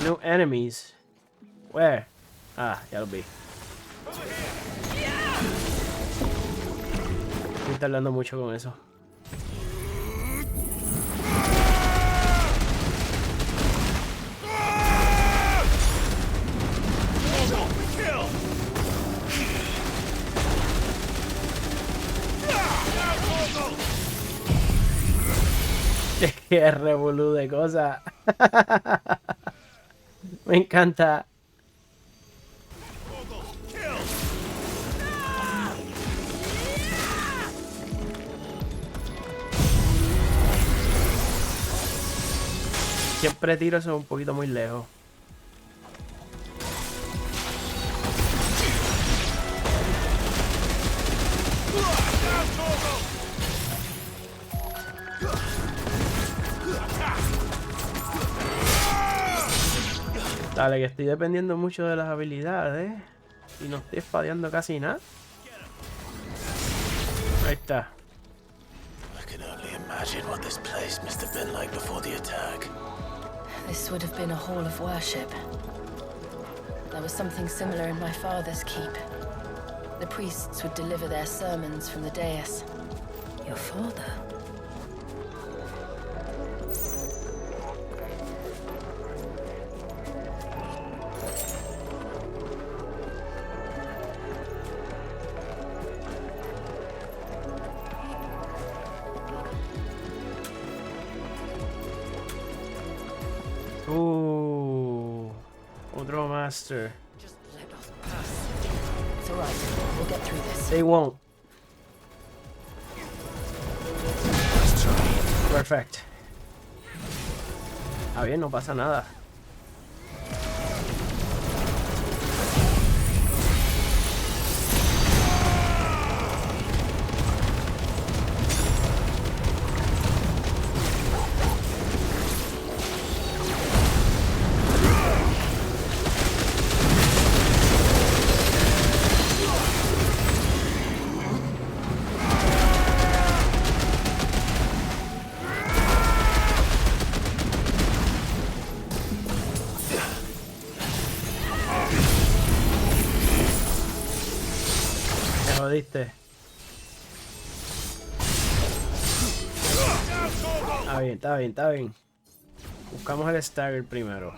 No enemies. Where? Ah, ya lo vi. Estoy tardando mucho con eso. Qué revolú de cosas. Me encanta. Siempre tiro eso un poquito muy lejos. Dale, que estoy dependiendo mucho de las habilidades y no estoy espadeando casi nada. Ahí está. I can only imagine what this place must have been like before the attack. This would have been a hall of worship. There was something similar in my father's keep. The priests would deliver their sermons from the dais. Your father? Otro master. Just let us pass. It's all right. We'll get through this. They won't. Perfect. Ah, bien, no pasa nada. Jodiste. Está bien, está bien, está bien. Buscamos el stagger primero.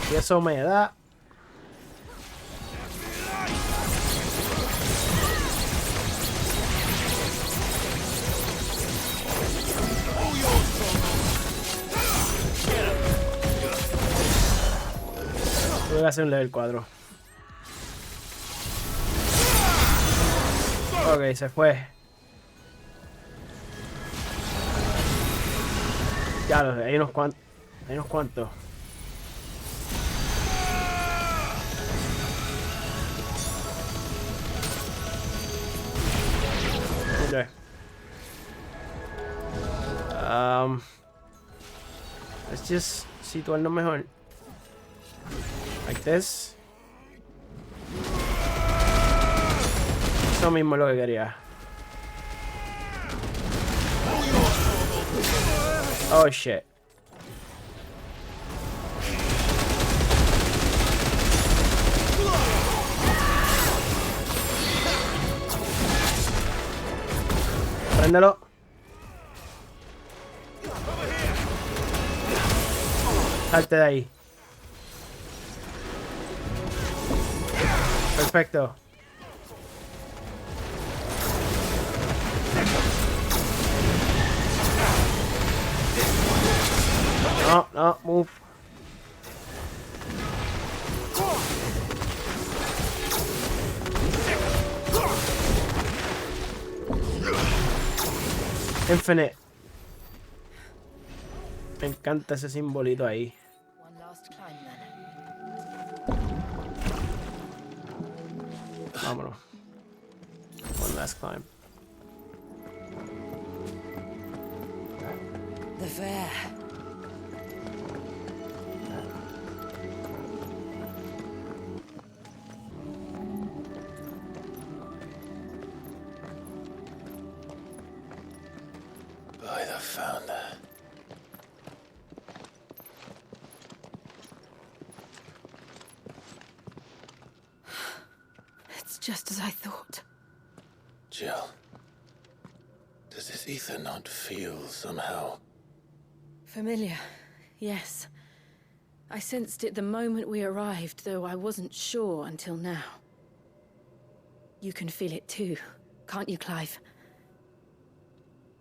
Y eso me da. Voy a hacer un level 4. Ok, se fue. Ya lo sé, hay unos cuantos. Hay unos cuantos. Okay. Let's just situarnos mejor. Like this. Eso mismo es lo que quería. Oh shit. Préndelo. Salte de ahí. Perfecto. No, no, move. Infinite. Me encanta ese simbolito ahí. One last climb then. Vámonos. One last climb. The fair. By the founder. It's just as I thought. Jill, does this ether not feel somehow? Familiar, yes. I sensed it the moment we arrived, though I wasn't sure until now. You can feel it too, can't you, Clive?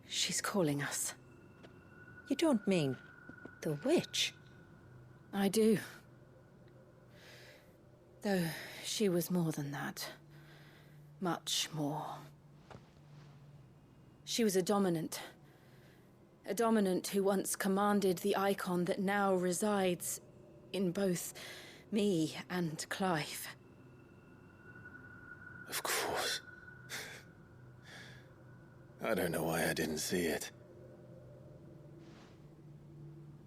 She's calling us. You don't mean the witch? I do. Though she was more than that. Much more. She was a dominant. A dominant who once commanded the icon that now resides in both me and Clive. Of course. I don't know why I didn't see it.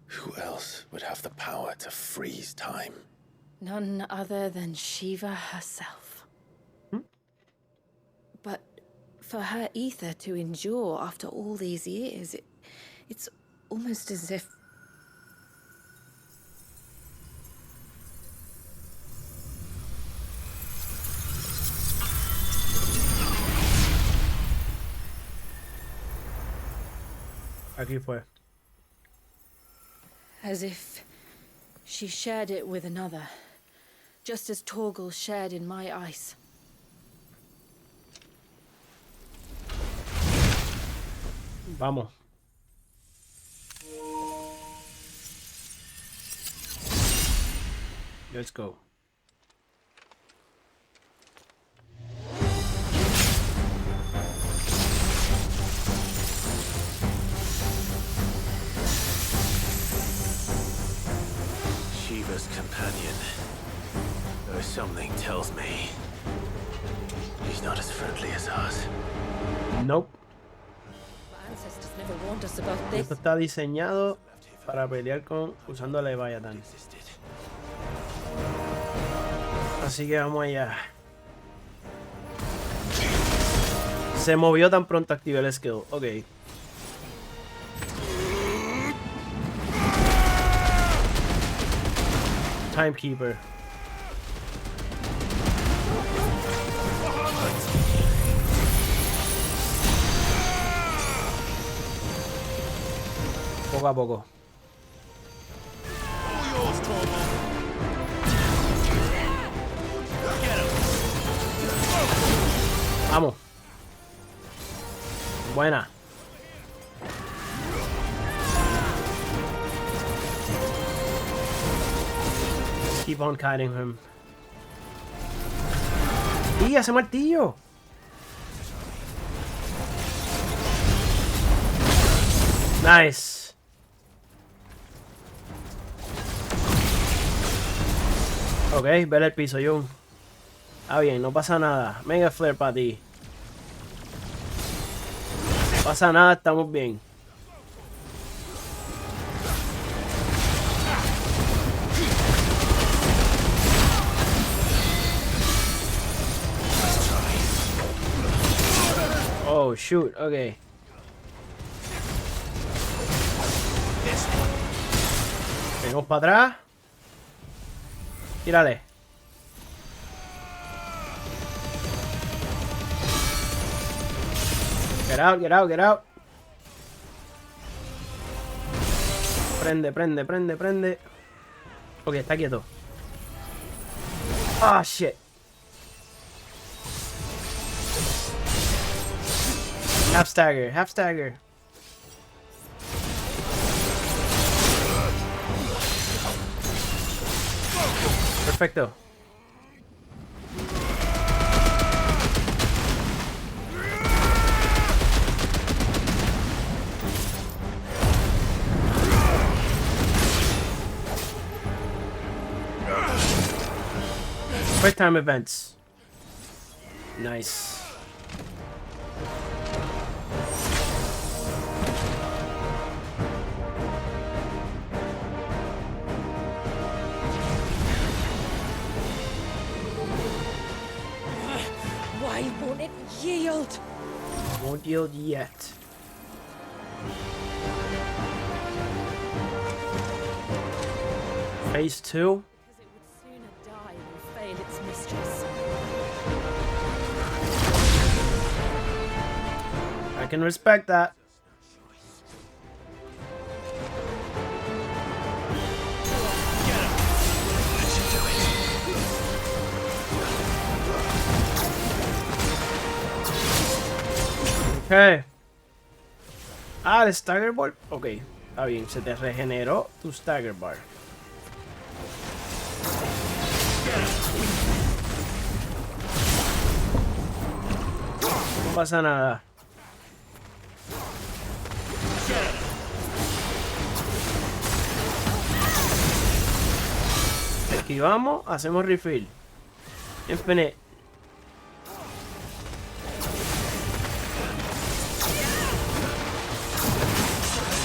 Who else would have the power to freeze time? None other than Shiva herself. But for her ether to endure after all these years, it's almost as if... Aquí fue. As if she shared it with another, just as Torgal shared in my ice. Vamos. Let's go. Shiva's companion. Though something tells me he's not as friendly as us. Nope. My ancestors never warned us about this. Esto está diseñado para pelear usando la Leviathan. Así que vamos allá. Se movió tan pronto activé el skill. Ok. Timekeeper. Poco a poco. Vamos. Buena. Keep on kiting him. ¡Y ese martillo! Nice. Ok, ver el piso, Jun. Ah, bien, no pasa nada. Mega flare para ti. No pasa nada, estamos bien. Oh, shoot, ok. Venimos para atrás. Tírale. Get out, get out, get out. Prende, prende, prende, prende. Ok, está quieto. Ah, shit. Half stagger, half stagger. Perfecto. Quick time events. Nice. Why won't it yield? Won't yield yet. Phase 2. Die than fail its mistress. I can respect that. Okay. Ah, el Stagger Ball. Ok, está bien. Se te regeneró tu Stagger Bar. No pasa nada. Esquivamos, hacemos refill. Infinite.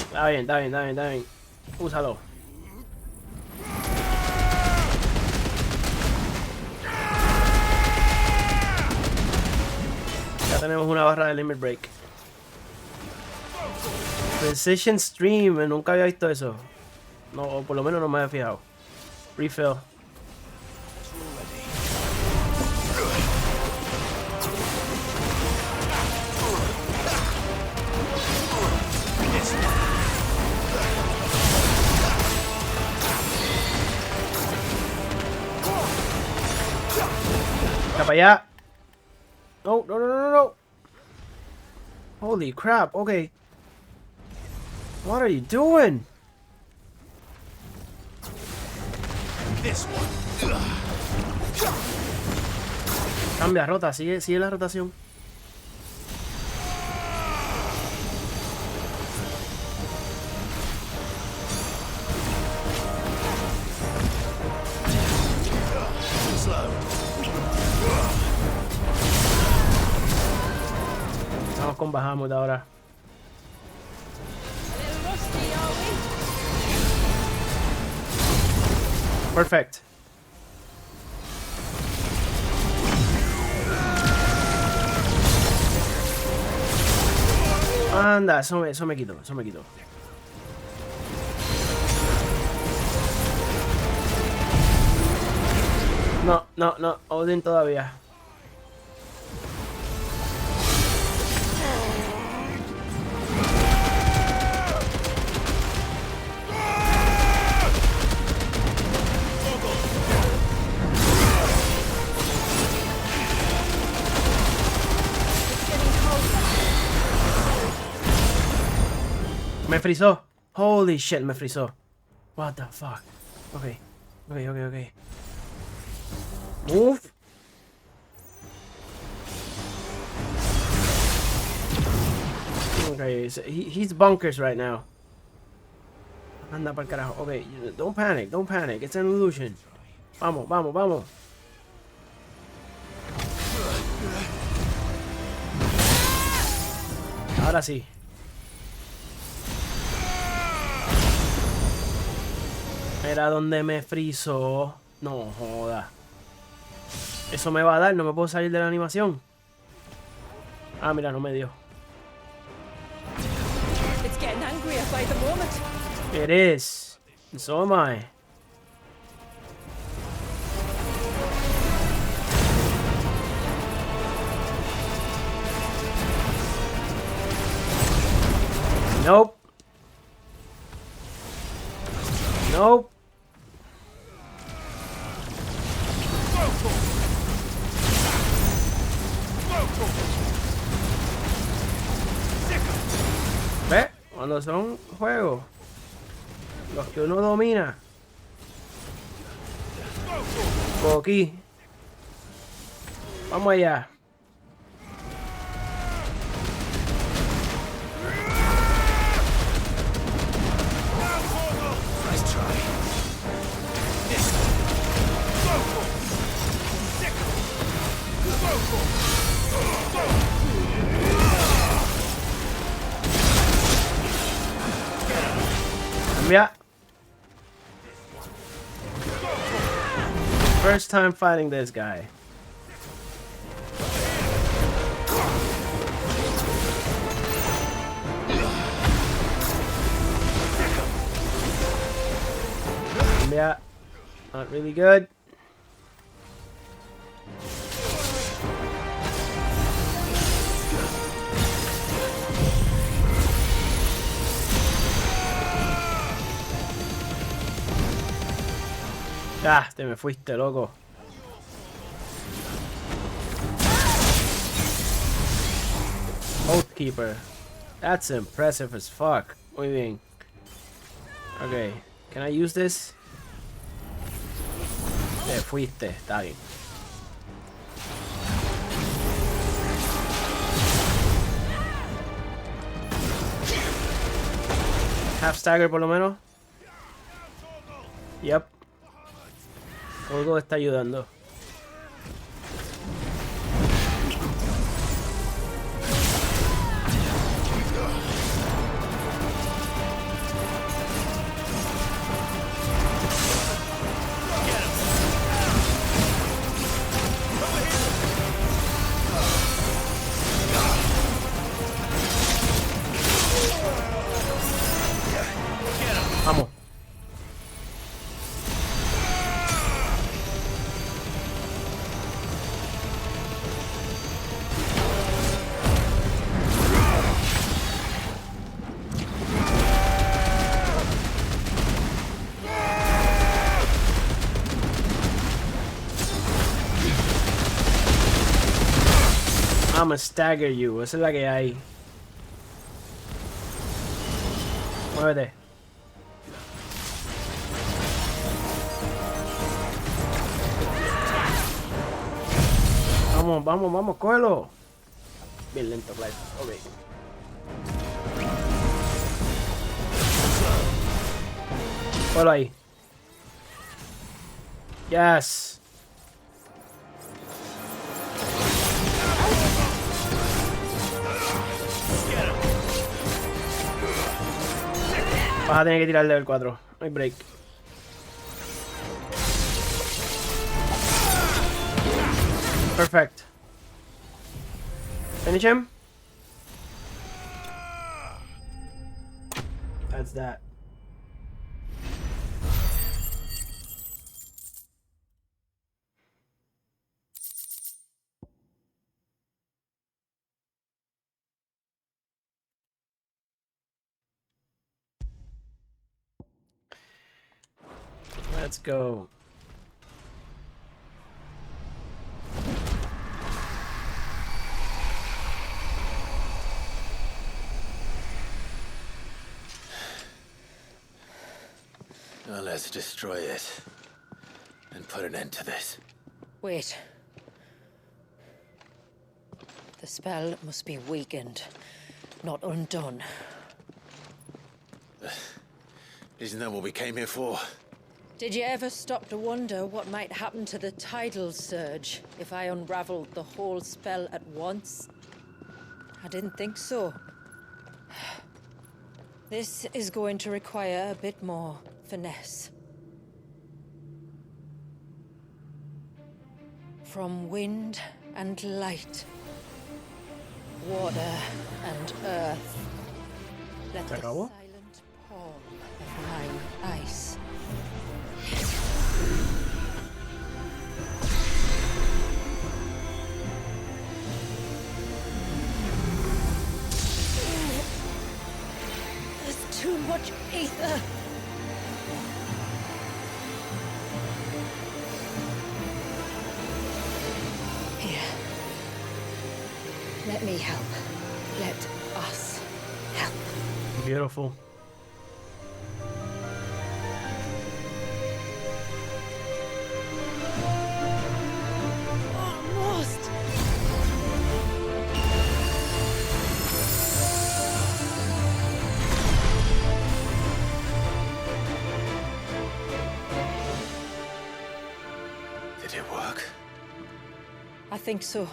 Está bien, está bien, está bien, está bien. Úsalo. Ya tenemos una barra de limit break. Precision stream, nunca había visto eso. No, o por lo menos no me había fijado. Refill. Para allá. No, no, no, no, no. Holy crap. Okay. What are you doing? Cambia rota, sigue la rotación. Vamos con Bahamut ahora. Perfect. Anda, eso me quitó, eso me quitó. No, no, no, Odin todavía. Me frizó. Holy shit, me frizó. What the fuck? Okay. Okay, okay, okay. Move. Okay, so he's bunkers right now. Anda pa'l carajo. Okay, don't panic, don't panic. It's an illusion. Vamos, vamos, vamos. Ahora sí. Mira donde me frizó. No joda. Eso me va a dar, no me puedo salir de la animación. Ah, mira, no me dio. It's getting angrier by the moment. It is. And so am I. Nope. Nope. ¿Ves? Cuando son juegos, los que uno domina. Aquí. Vamos allá. Yeah. First time fighting this guy. Yeah. Not really good. Ah, te me fuiste, loco. Oathkeeper. That's impressive as fuck. Muy bien. Okay, can I use this? Te fuiste, está bien. Half stagger por lo menos. Yep. Algo está ayudando. Vamos. I'ma stagger you. Esa es la que hay. Muévete. Vamos, vamos, vamos, cógelo. Bien lento, Clive. Ok. Cógelo ahí. Yes. Vas a tener que tirar el level 4. No hay break. Perfect. Finish him. That's that. Let's go. Now let's destroy it and put an end to this. Wait. The spell must be weakened, not undone. Isn't that what we came here for? Did you ever stop to wonder what might happen to the tidal surge if I unraveled the whole spell at once? I didn't think so. This is going to require a bit more finesse. From wind and light, water and earth, let the silent palm of mine ice. There's too much ether. Here. Let me help. Let us help. Beautiful. Almost. Did it work? I think so.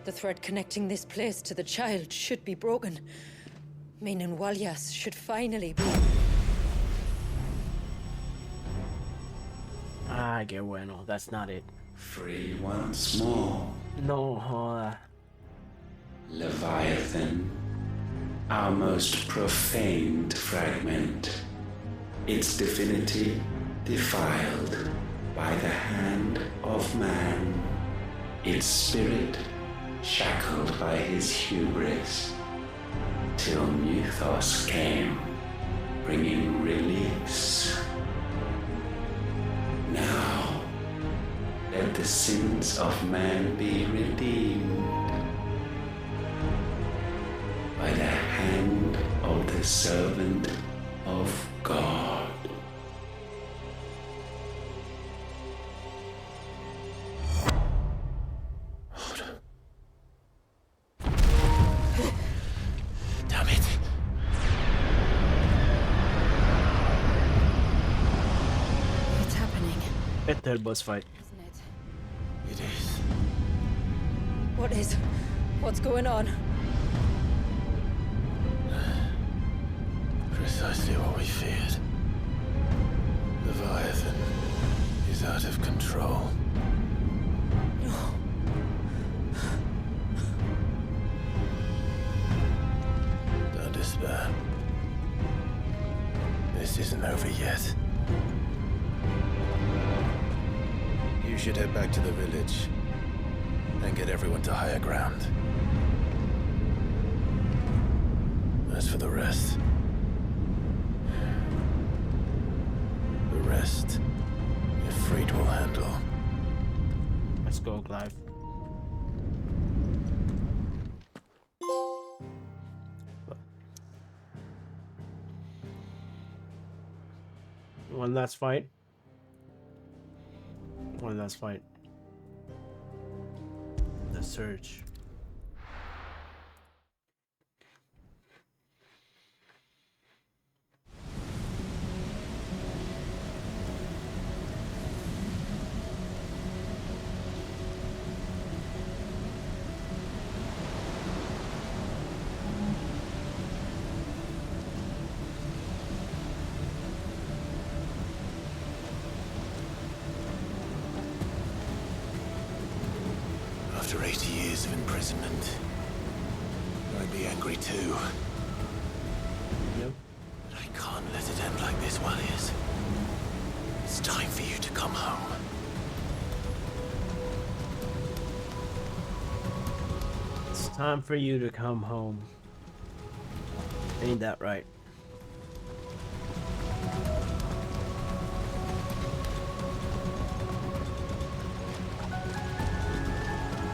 The thread connecting this place to the child should be broken. Meaning Walyas should finally be... Ay, qué bueno. That's not it. Free once more. No joda. Leviathan, our most profaned fragment, its divinity defiled by the hand of man, its spirit shackled by his hubris, till Mythos came, bringing release. Now, let the sins of man be redeemed by the hand of the servant of God. Damn it. What's happening? Este es el boss fight. It is. What is? What's going on? Precisely what we feared. Leviathan is out of control. Don't despair. This isn't over yet. You should head back to the village and get everyone to higher ground. As for the rest, Ifrit will handle. Let's go, Clive. One last fight. One last fight. The Surge. After 80 years of imprisonment, I'd be angry too. Yep. But I can't let it end like this, Warriors. It's time for you to come home. It's time for you to come home. Ain't that right?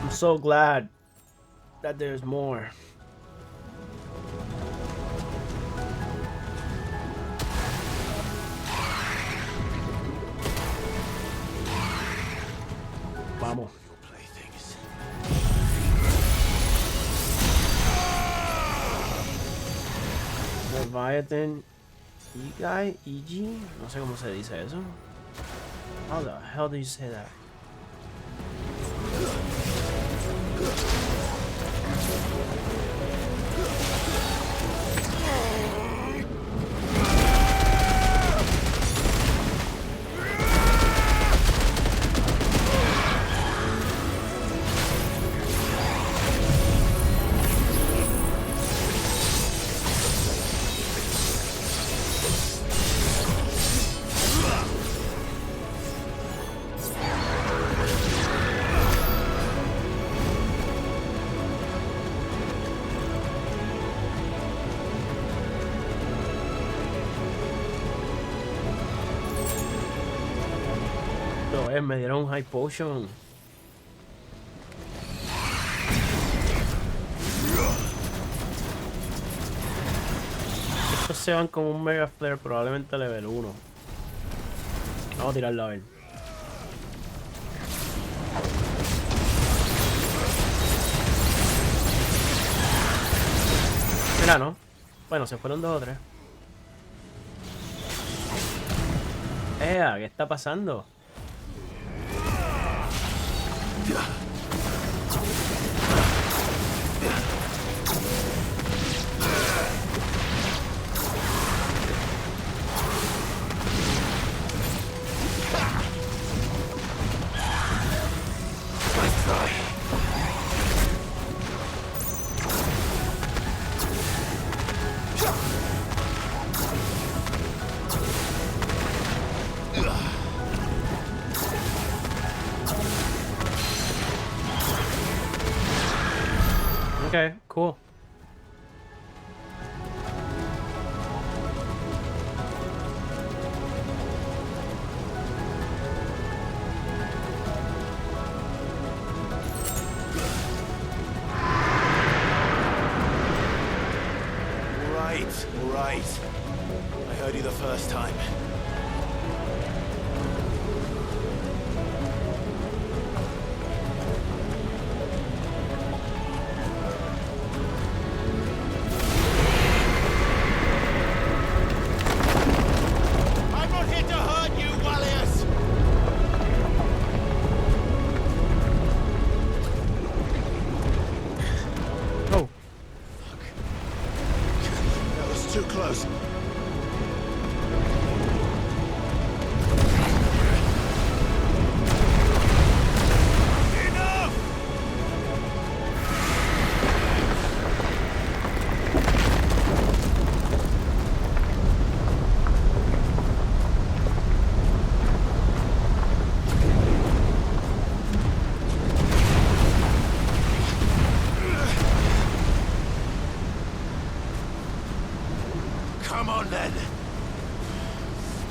I'm so glad that there's more. Vamos. Leviathan guy, EG, no sé cómo se dice eso. How the hell do you say that? Me dieron un high potion. Estos se van como un mega flare, probablemente level 1. Vamos a tirarlo a ver. Mira, ¿no? Bueno, se fueron 2 o 3. ¿Qué está pasando? Cool. All right. I heard you the first time. I'm not here to hurt you, Wallius! Oh. That was too close. Come on then.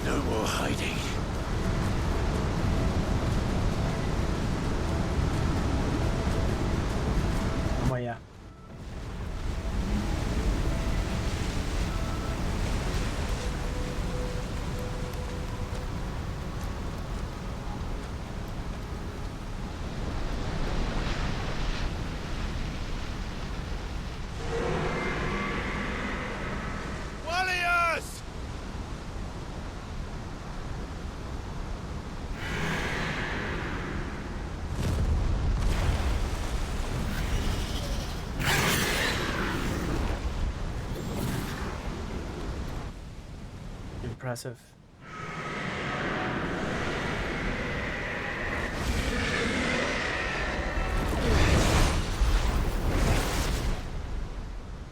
No more hiding. Vamos allá. Wallius! Impressive.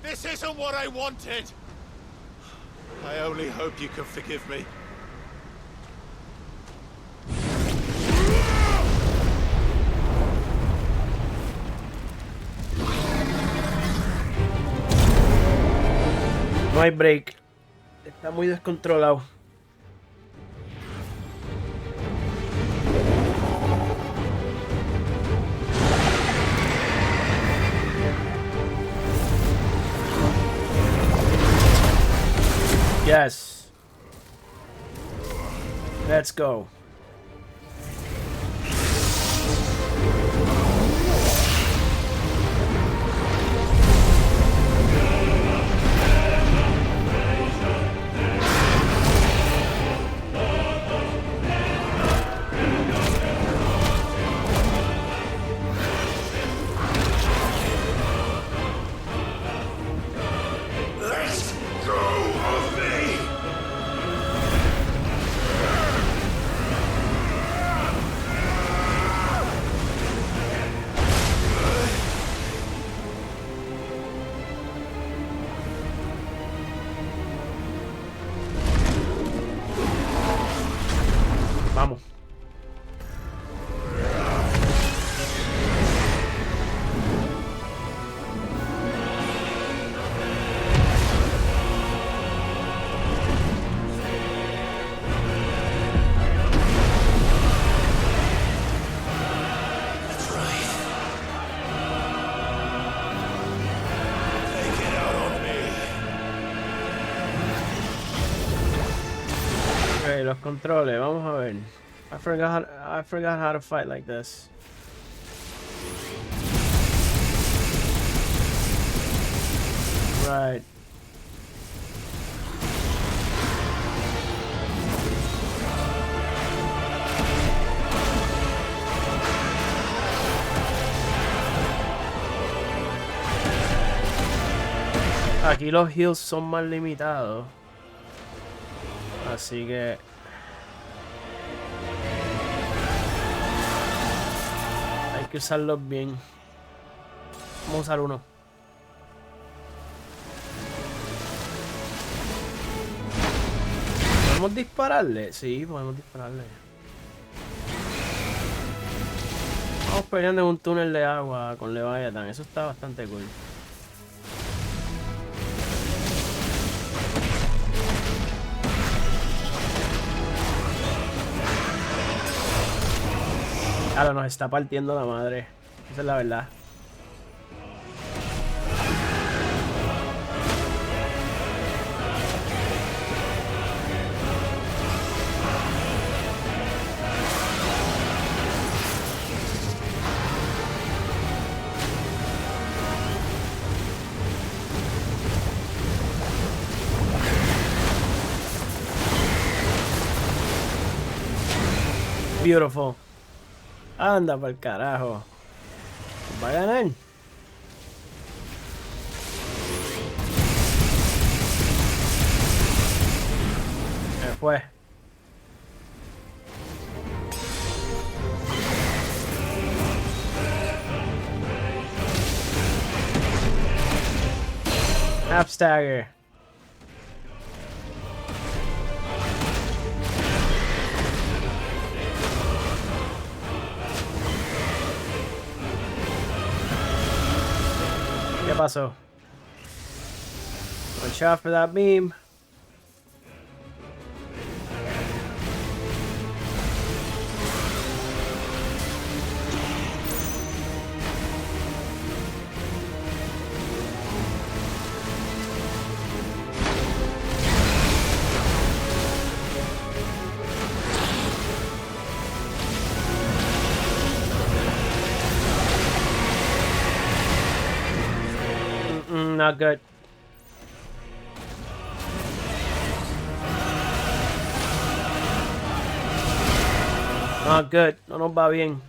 This isn't what I wanted! I only hope you can forgive me. No hay break. Está muy descontrolado. Yes. Let's go. Let's go of me! Vamos. That's right. Take it out on me. Okay, los controles, vamos a ver. I forgot how to fight like this. Right. Aquí los heals son más limitados. Así que hay que usarlos bien. Vamos a usar uno. ¿Podemos dispararle? Sí, podemos dispararle. Vamos peleando en un túnel de agua con Leviathan. Eso está bastante cool. Claro, nos está partiendo la madre. Esa es la verdad. Beautiful. Anda pa'l carajo. Va a ganar. Se fue. Half stagger. ¿Qué pasó? One shot for that beam. Not good. Not good. No nos va bien.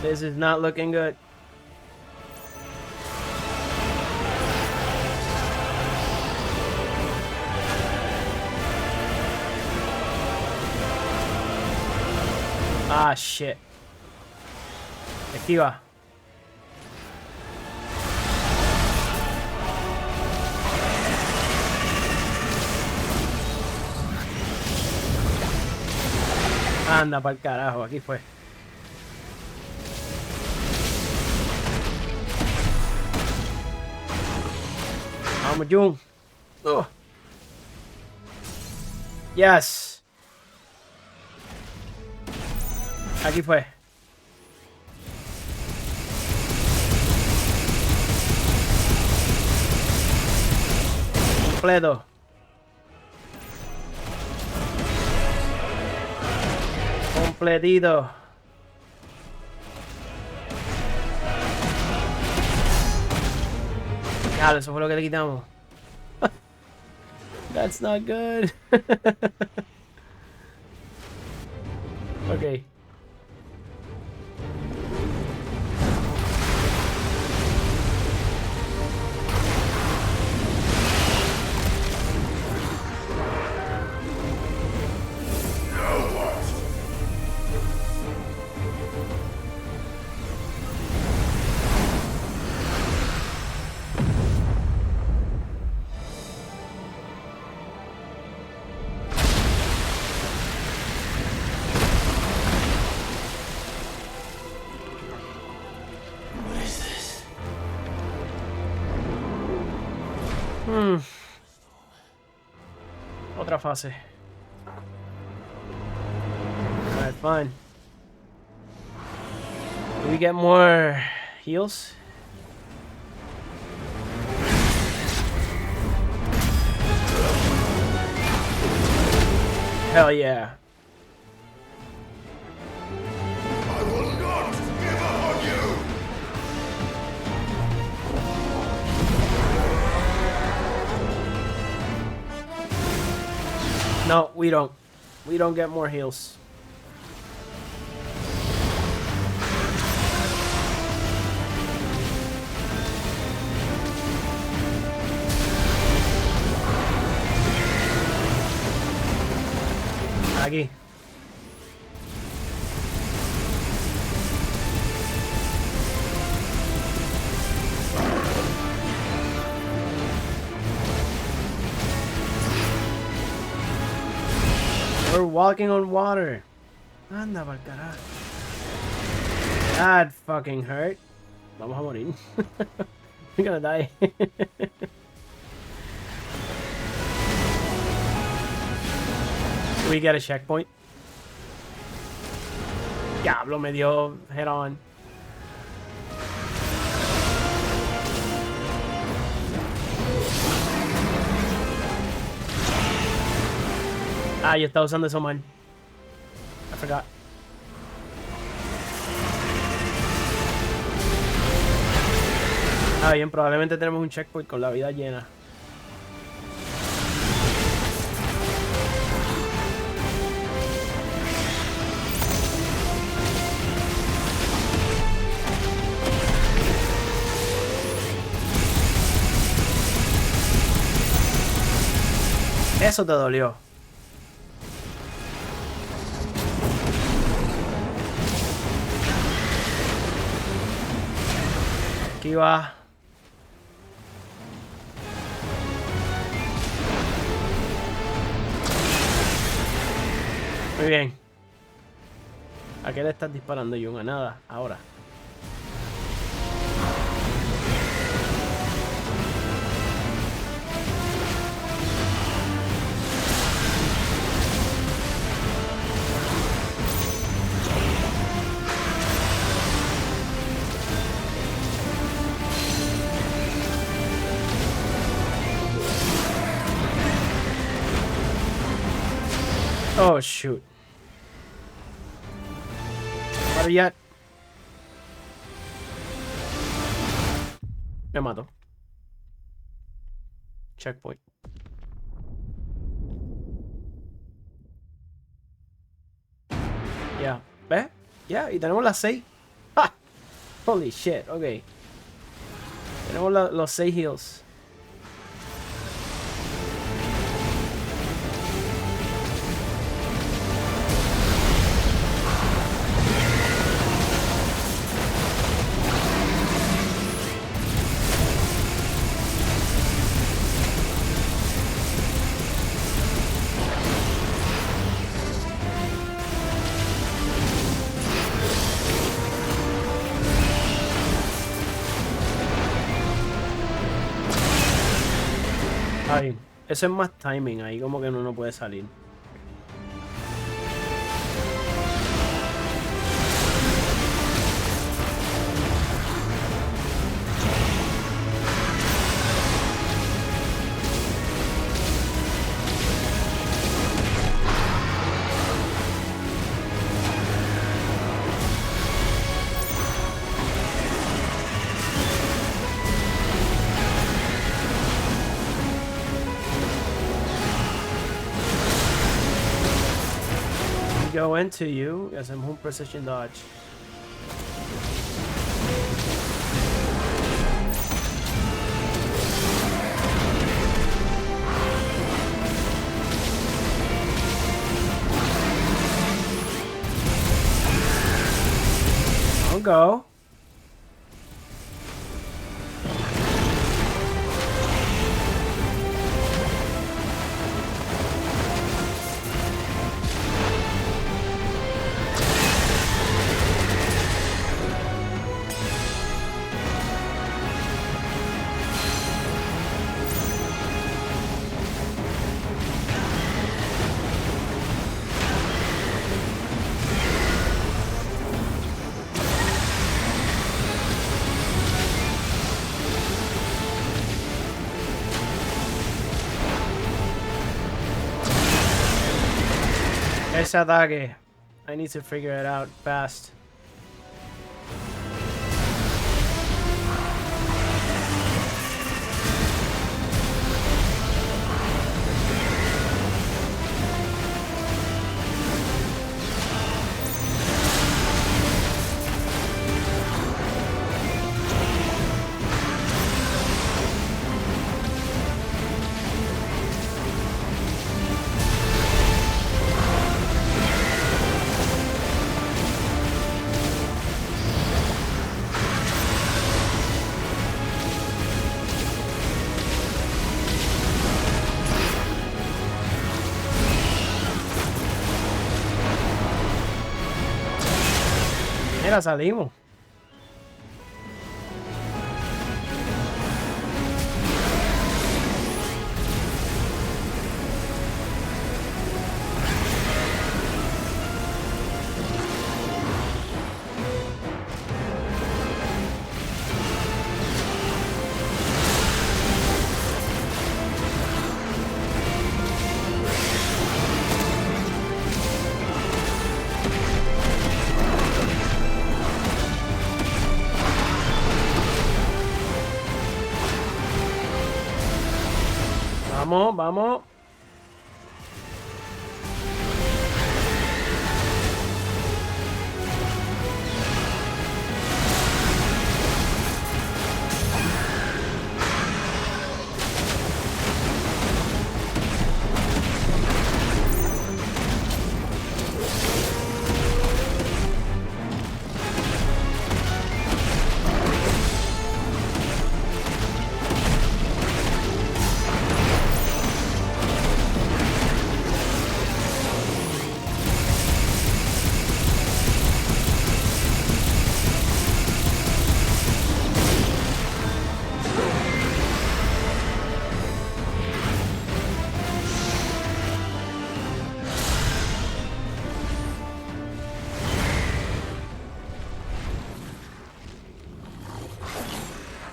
This is not looking good. Ah, shit. Esquiva. Anda pa'l carajo, aquí fue. Vamos, Jun. Oh. Yes. Aquí fue. Completo. Completito. Claro, eso fue lo que le quitamos. That's not good. Okay. Otra fase. Alright, fine. Do we get more heals? Hell yeah. I will not give up on you! No, we don't. We don't get more heals. Aquí. walking on water. Anda pa'l carajo. That fucking hurt. Vamos a morir. We're gonna die. We get a checkpoint. Diablo, me dio head on. Ah, yo estaba usando eso mal. I forgot. Ah, bien, probablemente tenemos un checkpoint con la vida llena. Eso te dolió. Aquí va. Muy bien. ¿A qué le estás disparando, Jun? A nada, ahora. Oh, shoot. Better yet. Me mato. Checkpoint. Ya. ¿Ves? Ya, y tenemos las 6. ¡Ja! Holy shit, ok. Tenemos los 6 heals. Ay, eso es más timing, ahí como que uno no puede salir. Go into you y hacemos un precision dodge. I'll go. Ese ataque. I need to figure it out fast. Mira, salimos. Vamos, vamos.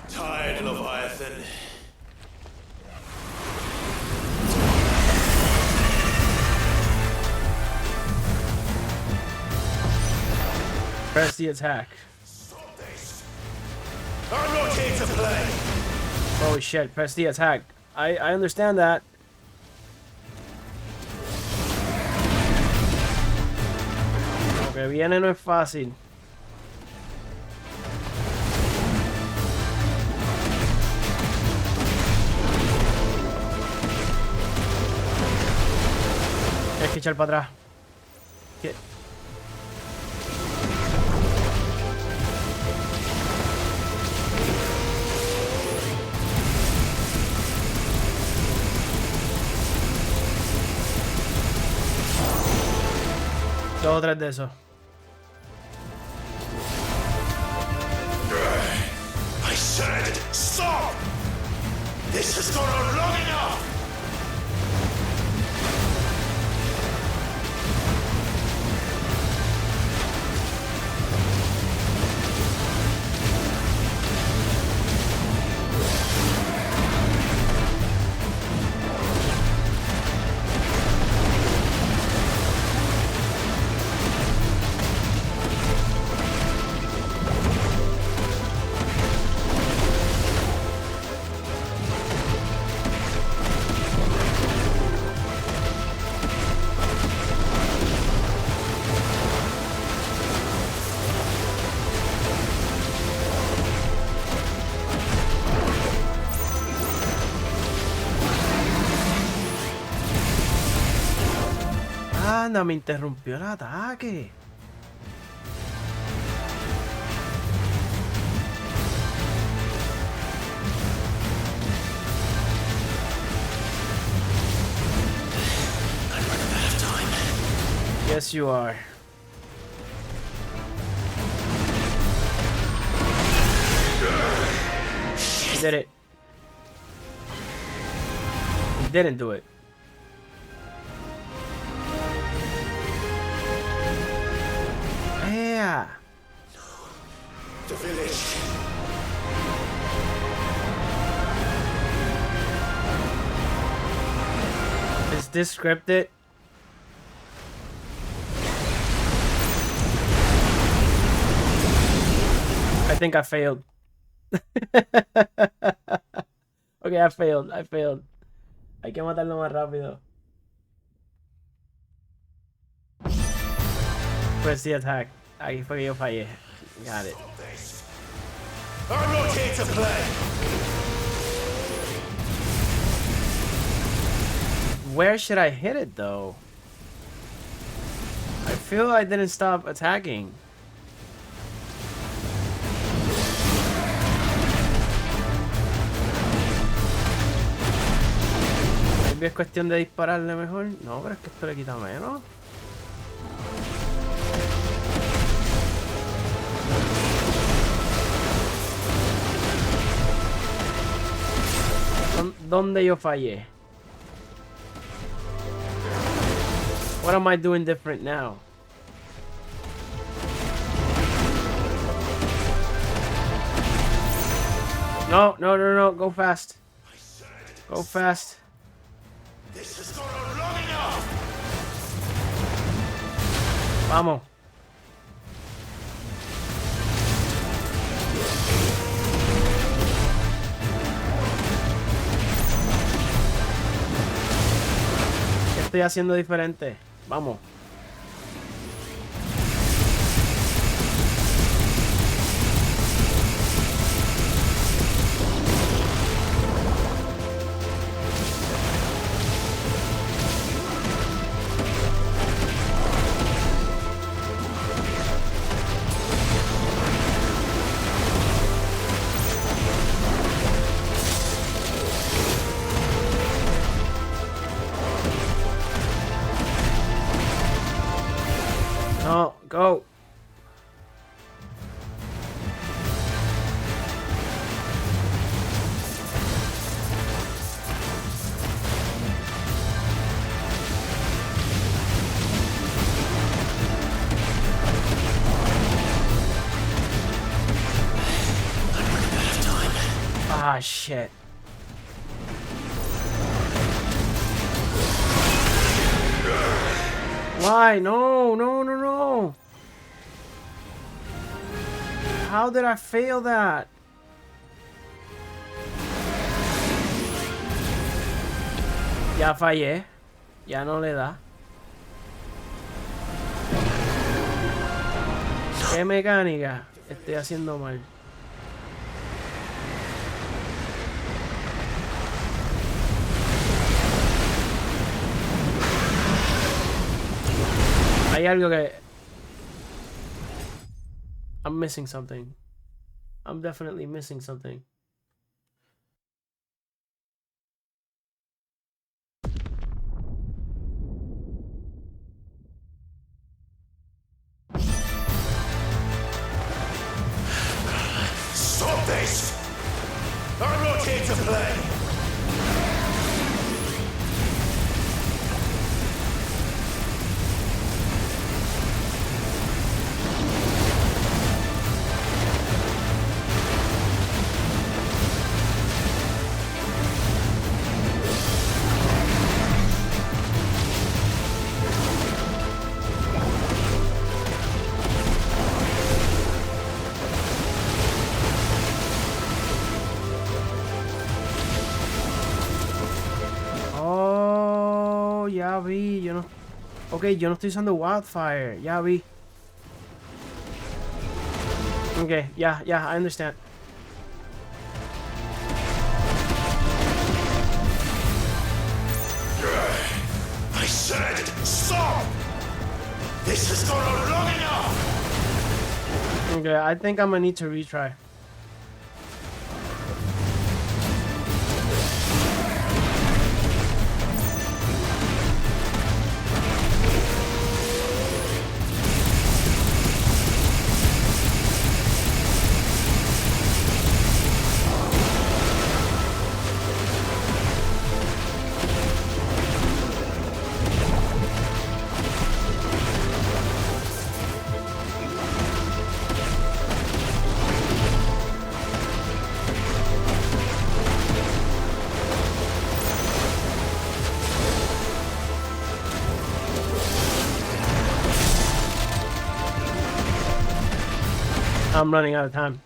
Tired, Leviathan. Press the attack. I'm not here to play. Oh shit, press the attack. I understand that. Lo que viene no es fácil. Hay que echar para atrás. ¿Qué? Dos o tres de esos. I said stop! This has gone on long enough! Anda, me interrumpió el ataque. Yes, you are. He did it. He didn't do it. Yeah. The village. Is this scripted? I think I failed. Okay, I failed. Hay que matarlo más rápido. Press the attack. Ahí fue que yo fallé. Got it. I'm not here to play. Where should I hit it though? I feel I didn't stop attacking. Maybe es cuestión de dispararle mejor. No, pero es que esto le quita menos. ¿Dónde yo fallé? What am I doing different now? No, no, no, no. Go fast. Go fast. This has gone on long enough. Vamos. ¿Qué estoy haciendo diferente? Vamos. No, go. Ah, shit. Why? No, no, no, no. How did I fail that? Ya fallé. Ya no le da. ¿Qué mecánica estoy haciendo mal? Hay algo que... I'm missing something. I'm definitely missing something. Stop this! I'm not here to play! Oh, ya vi. Yo no... Ok, yo no estoy usando Wildfire. Ya vi. Okay, yeah, I understand. I said stop! This has gone on long enough! Okay, I think I'm gonna need to retry. I'm running out of time.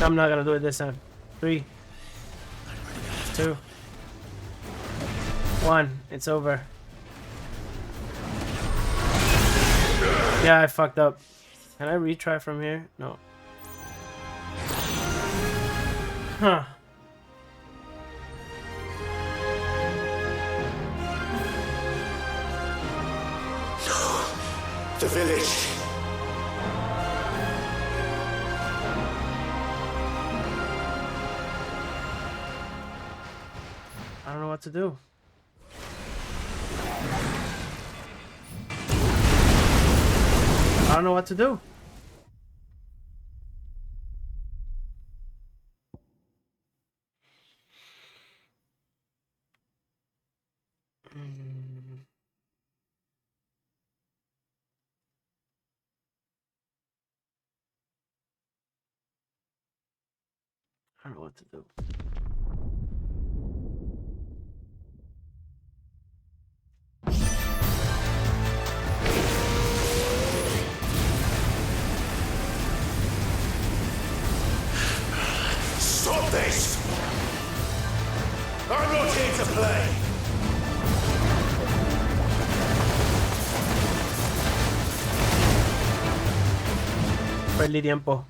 I'm not gonna do it this time. 3, 2, 1. It's over. Yeah, I fucked up. Can I retry from here? No. Huh. The village. I don't know what to do. I don't know what to do. I don't know what to do. Stop this! I'm not here to play! Perdí tiempo.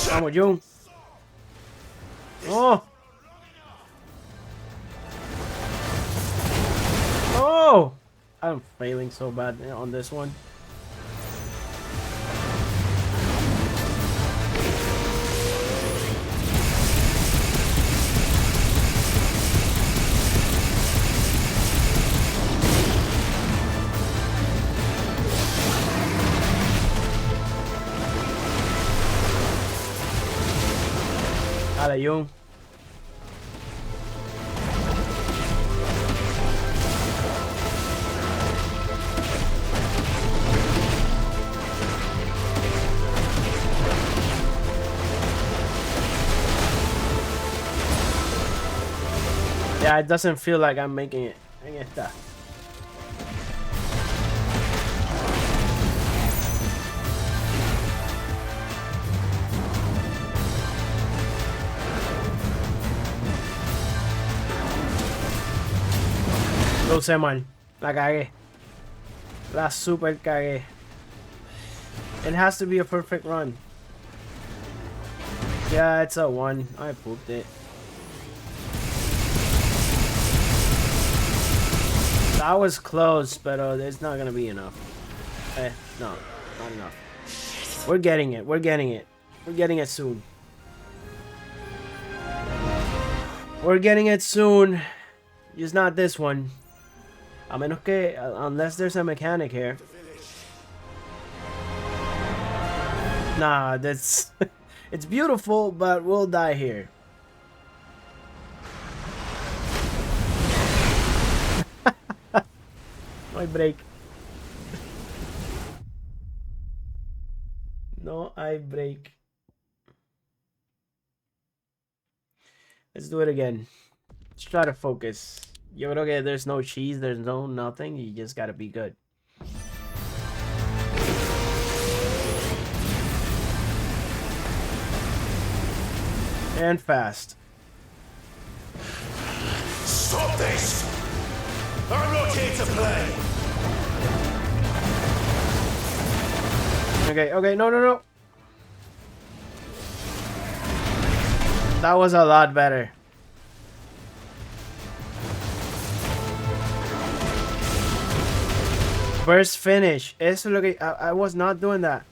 Vamos, Jun. Oh. Oh. I'm failing so bad on this one. Dale, Jun. Yeah, it doesn't feel like I'm making it. Ahí está. Lo usé mal. La cagué. La super cagué. It has to be a perfect run. Yeah, it's a 1. I pooped it. That was close, but it's not gonna be enough. No, not enough. We're getting it. We're getting it. We're getting it soon. We're getting it soon. Just not this one. A menos que, unless there's a mechanic here. Nah, that's... It's beautiful, but we'll die here. No hay break. No hay break. Let's do it again. Let's try to focus. Yo creo que there's no cheese, there's no nothing. You just gotta be good. And fast. Stop this! I'm not here to play! Okay, okay, no, no, no. That was a lot better. First finish. Eso es lo que I was not doing that.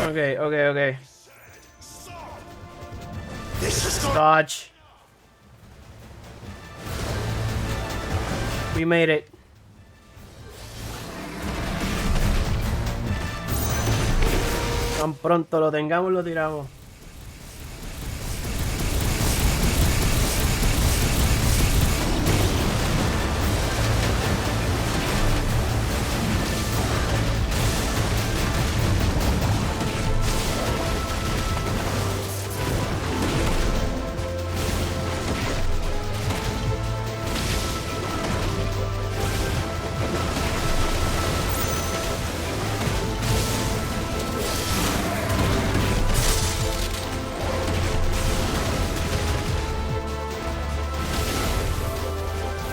Okay, okay, okay. Dodge. We made it. Tan pronto lo tengamos, lo tiramos.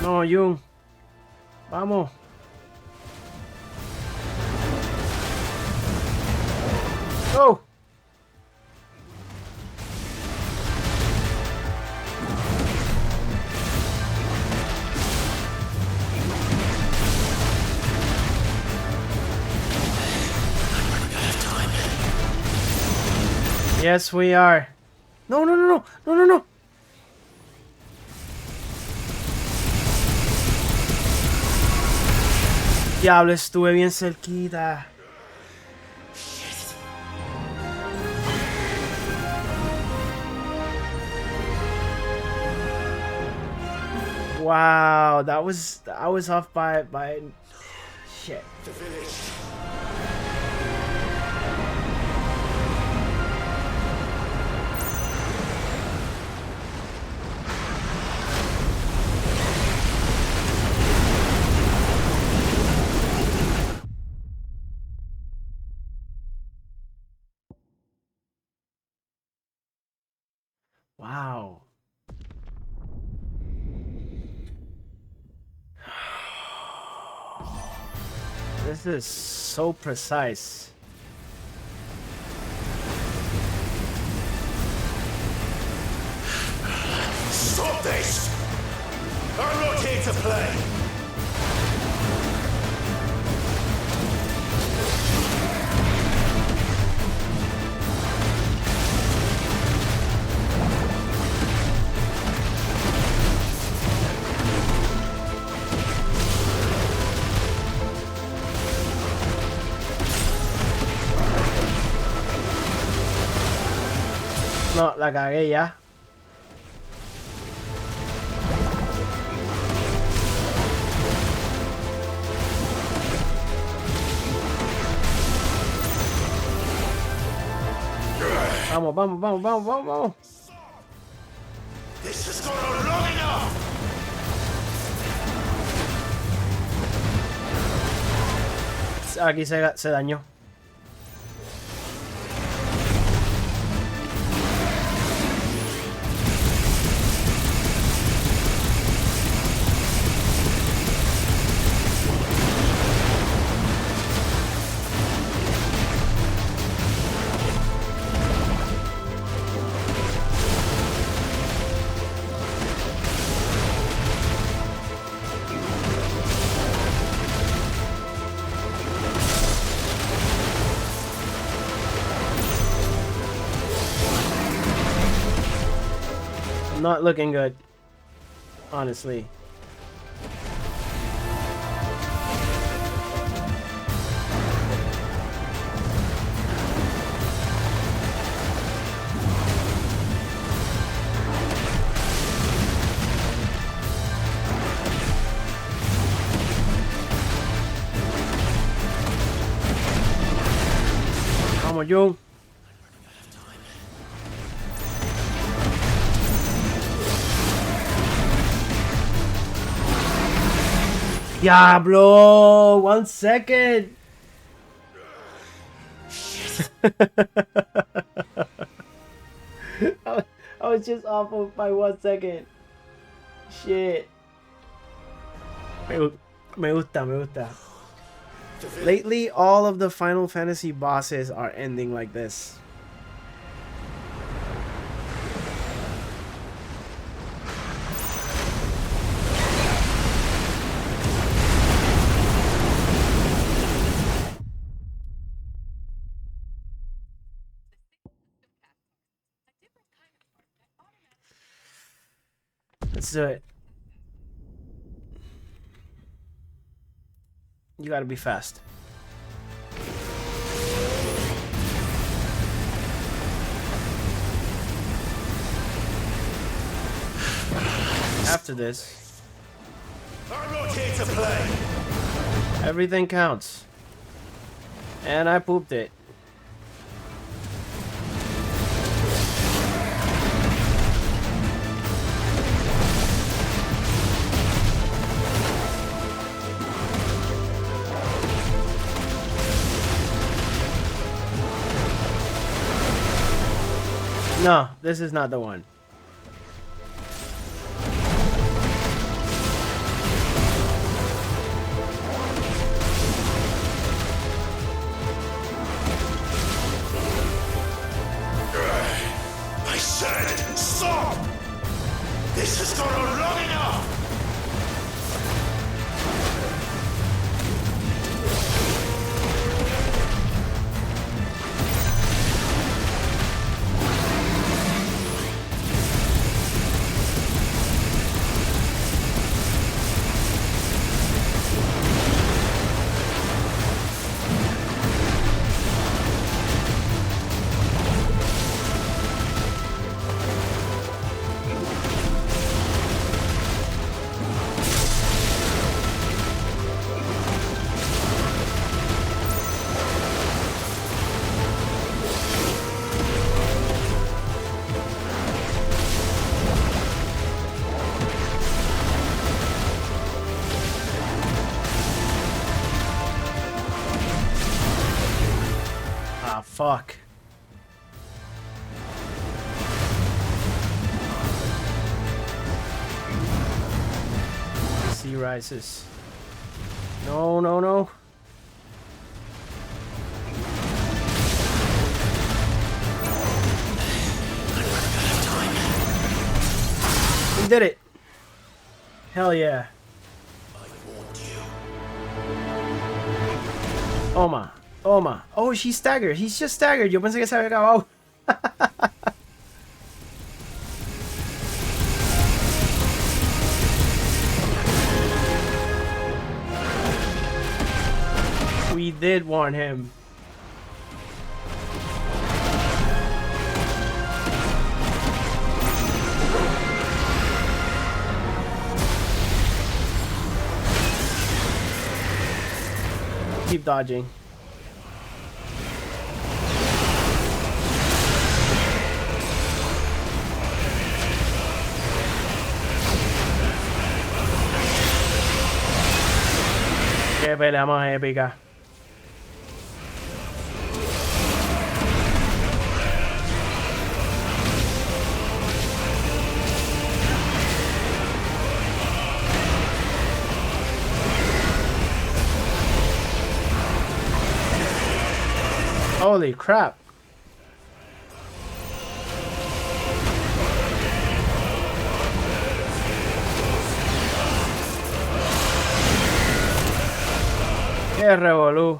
No, Jung. Vamos. Go. Yes, we are. No, no, no, no, no, no, no. Diablo, estuve bien cerquita. Wow, that was off by shit. The village. Wow. This is so precise. Stop this! I'm not here to play! No, la cagué ya. Vamos, vamos, vamos, vamos, vamos, vamos. This has gone on long enough! Aquí se dañó. Not looking good, honestly. Vamos, Jung. Diablo! 1 second! I was just off by 1 second. Shit. Me gusta. Lately, all of the Final Fantasy bosses are ending like this. Let's do it. You gotta be fast. After this, I'm not here to play! everything counts. And I pooped it. No, this is not the one. said stop! This has gone on long enough! Fuck. Sea rises. No, no, no. We did it. Hell yeah. Oma. Oma. Oh, she's staggered. He's just staggered. Yo pensé que se había acabado. We did warn him. Keep dodging. Qué pelea más épica. Holy crap. Qué revolú.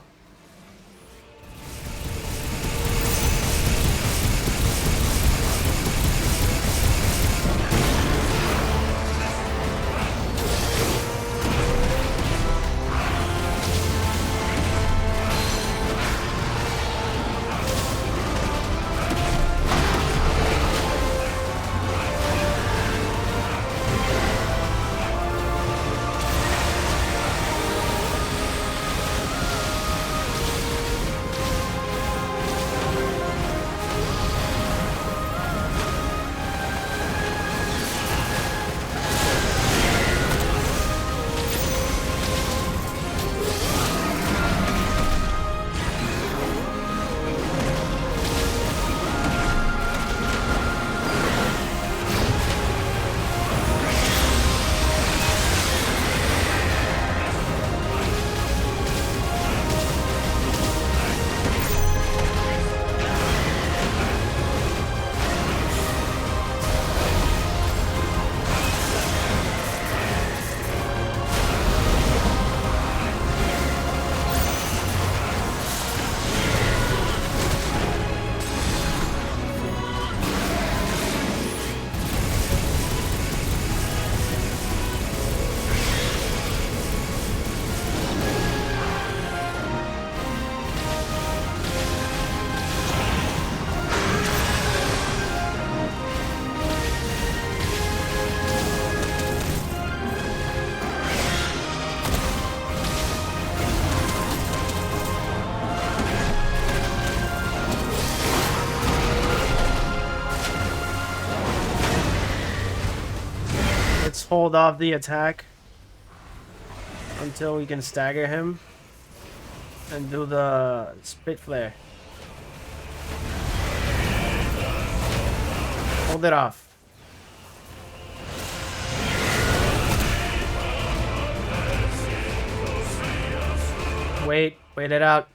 Hold off the attack until we can stagger him and do the spit flare. Hold it off. Wait it out.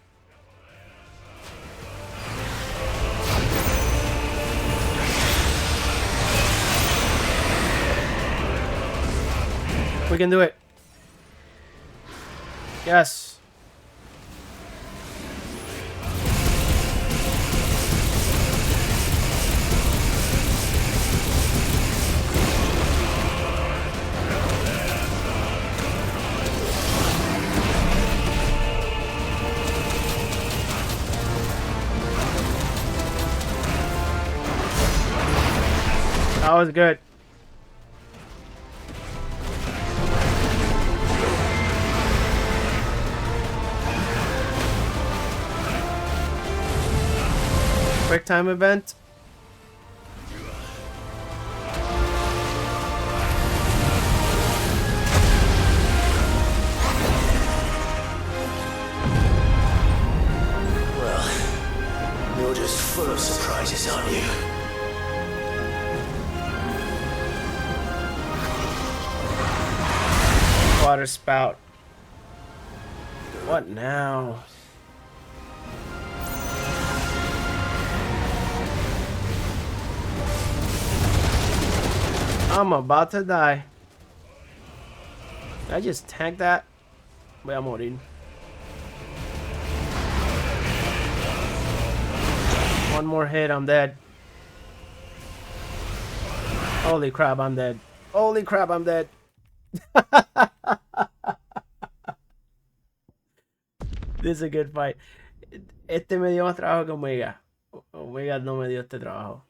We can do it. Yes. That was good. Quick time event. Well, you're just full of surprises, aren't you? Water spout. What now? I'm about to die. Did I just tank that? Voy a morir. One more hit, I'm dead. Holy crap, I'm dead. Holy crap, I'm dead. This is a good fight. Este me dio más trabajo que Omega. Omega no me dio este trabajo.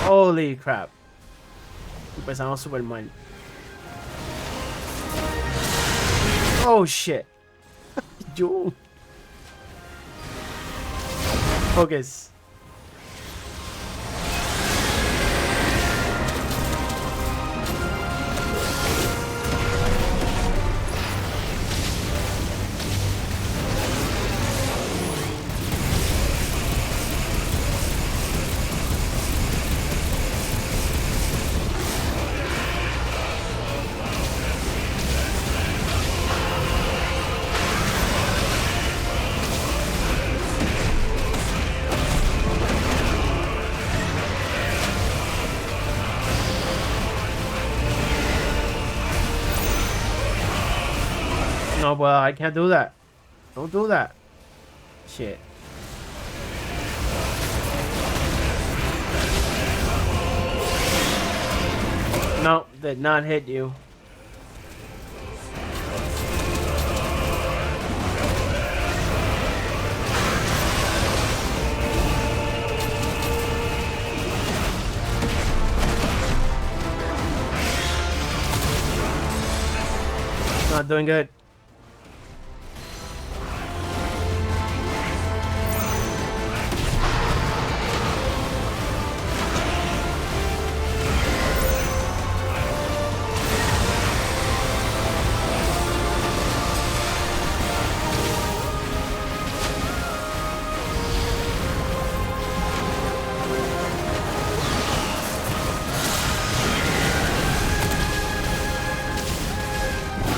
Holy crap. Empezamos super mal. Oh shit. Yo. Focus. No, well, I can't do that. Don't do that. Shit. No, did not hit you. Not doing good.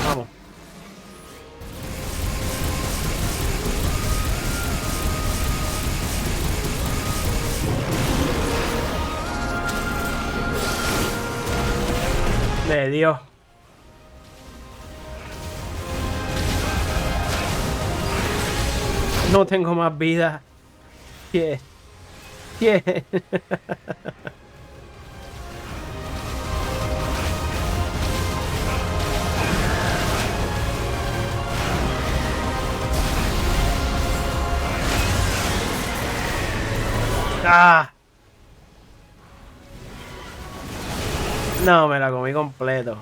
Vamos. Le dio. No tengo más vida. Yeah. Yeah. Ah. No, me la comí completo.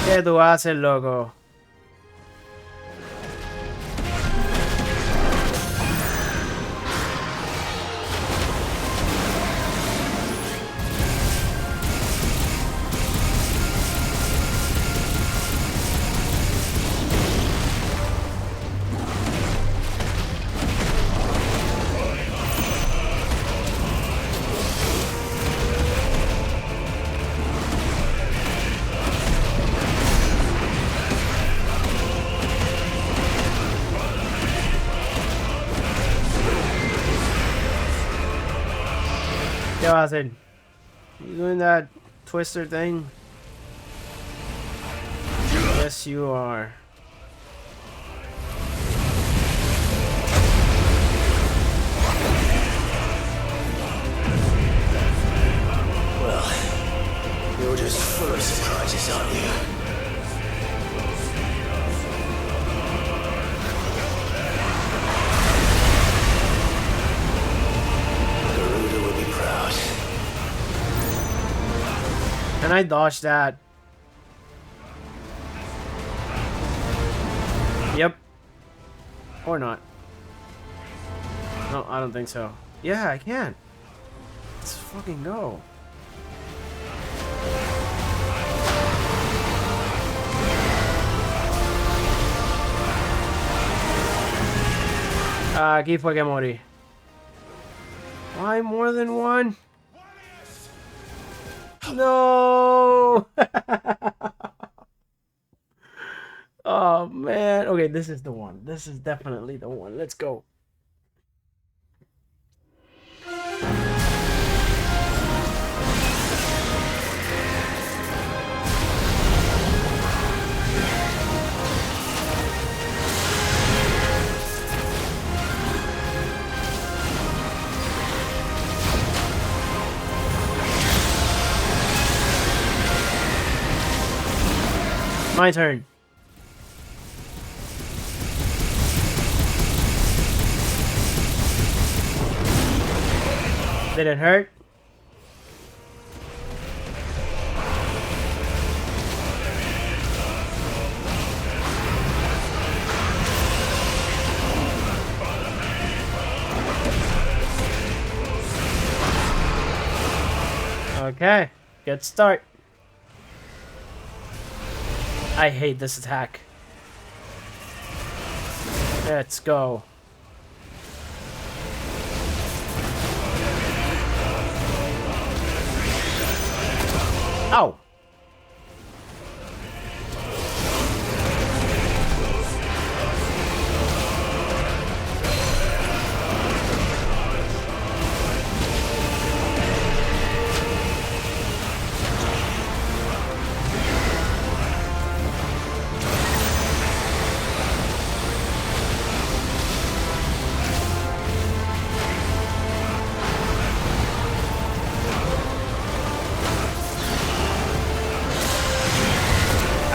¿Qué tú haces, loco? assassin. You doing that twister thing? Yes, you are. Well, you're just full of surprises, aren't you? Garuda will be proud. Can I dodge that? Yep. Or not. No, I don't think so. Yeah, I can. Let's fucking go. Chi fue que morí? Why more than one? No! Oh man. Okay, this is the one. This is definitely the one. Let's go. My turn. Did it hurt? Okay, good start. I hate this attack. Let's go. Ow!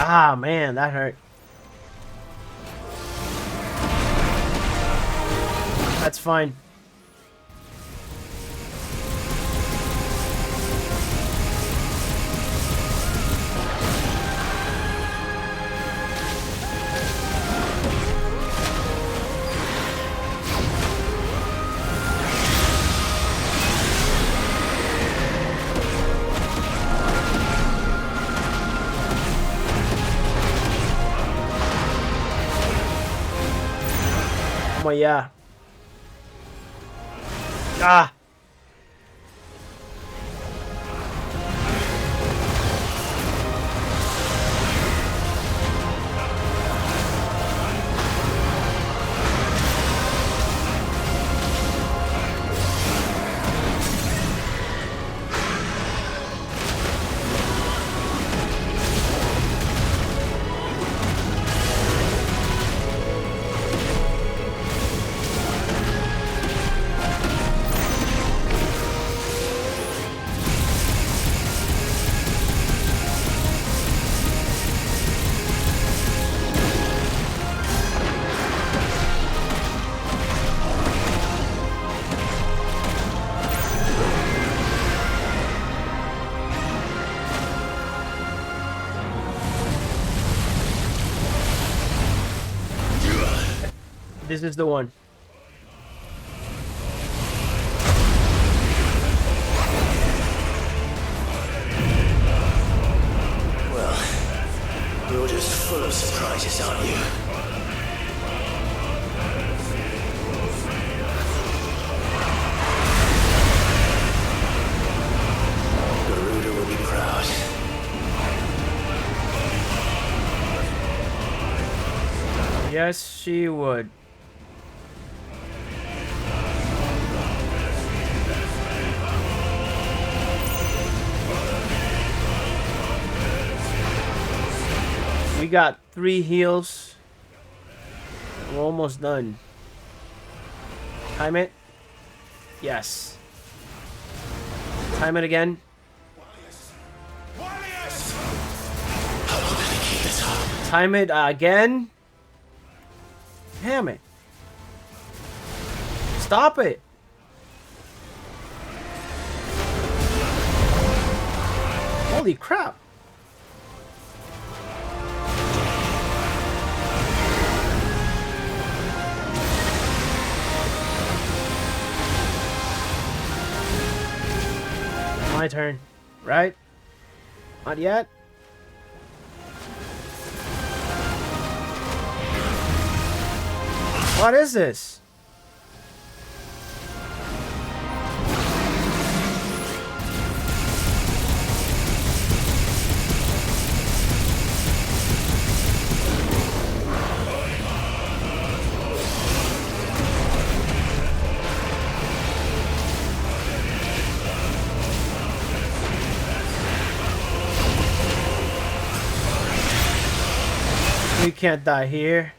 Ah, man, that hurt. That's fine. Oh yeah. Ah. This is the one. Well, you're just full of surprises, aren't you? Garuda will be proud. Yes, she would. We got 3 heals. We're almost done. Time it. Yes. Time it again. Time it again. Damn it. Stop it. Holy crap. My turn, right? Not yet. What is this? We can't die here.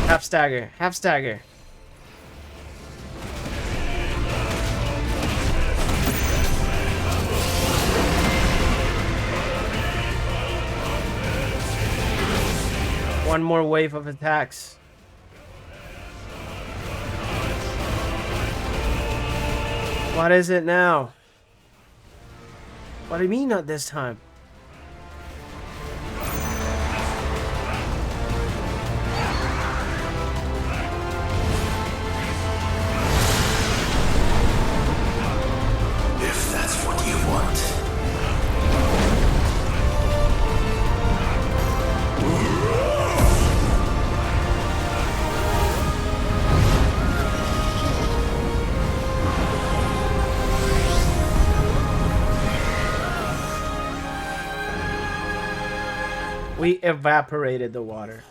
Half stagger, half stagger. One more wave of attacks. What is it now? What do you mean not this time? If that's what you want. We evaporated the water.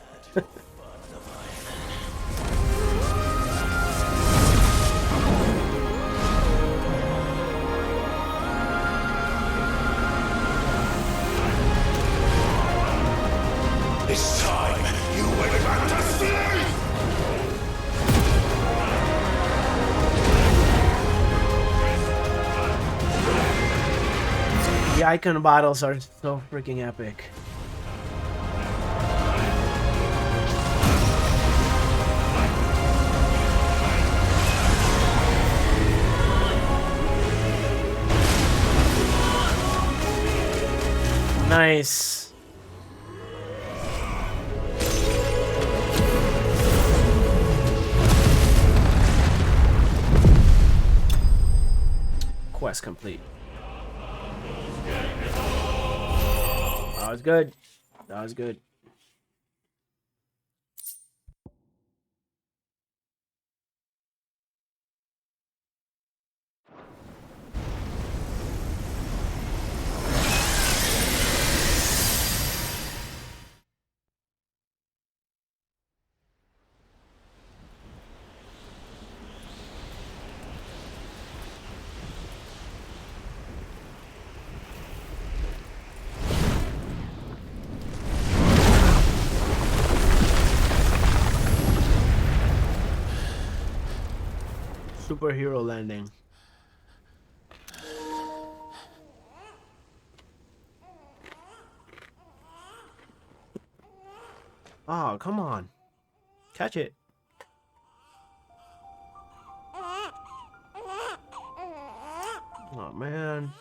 This time, you went back to sleep! The icon battles are so freaking epic. Nice. Quest complete. That was good. That was good. Superhero landing. Oh, come on. Catch it. Oh, man.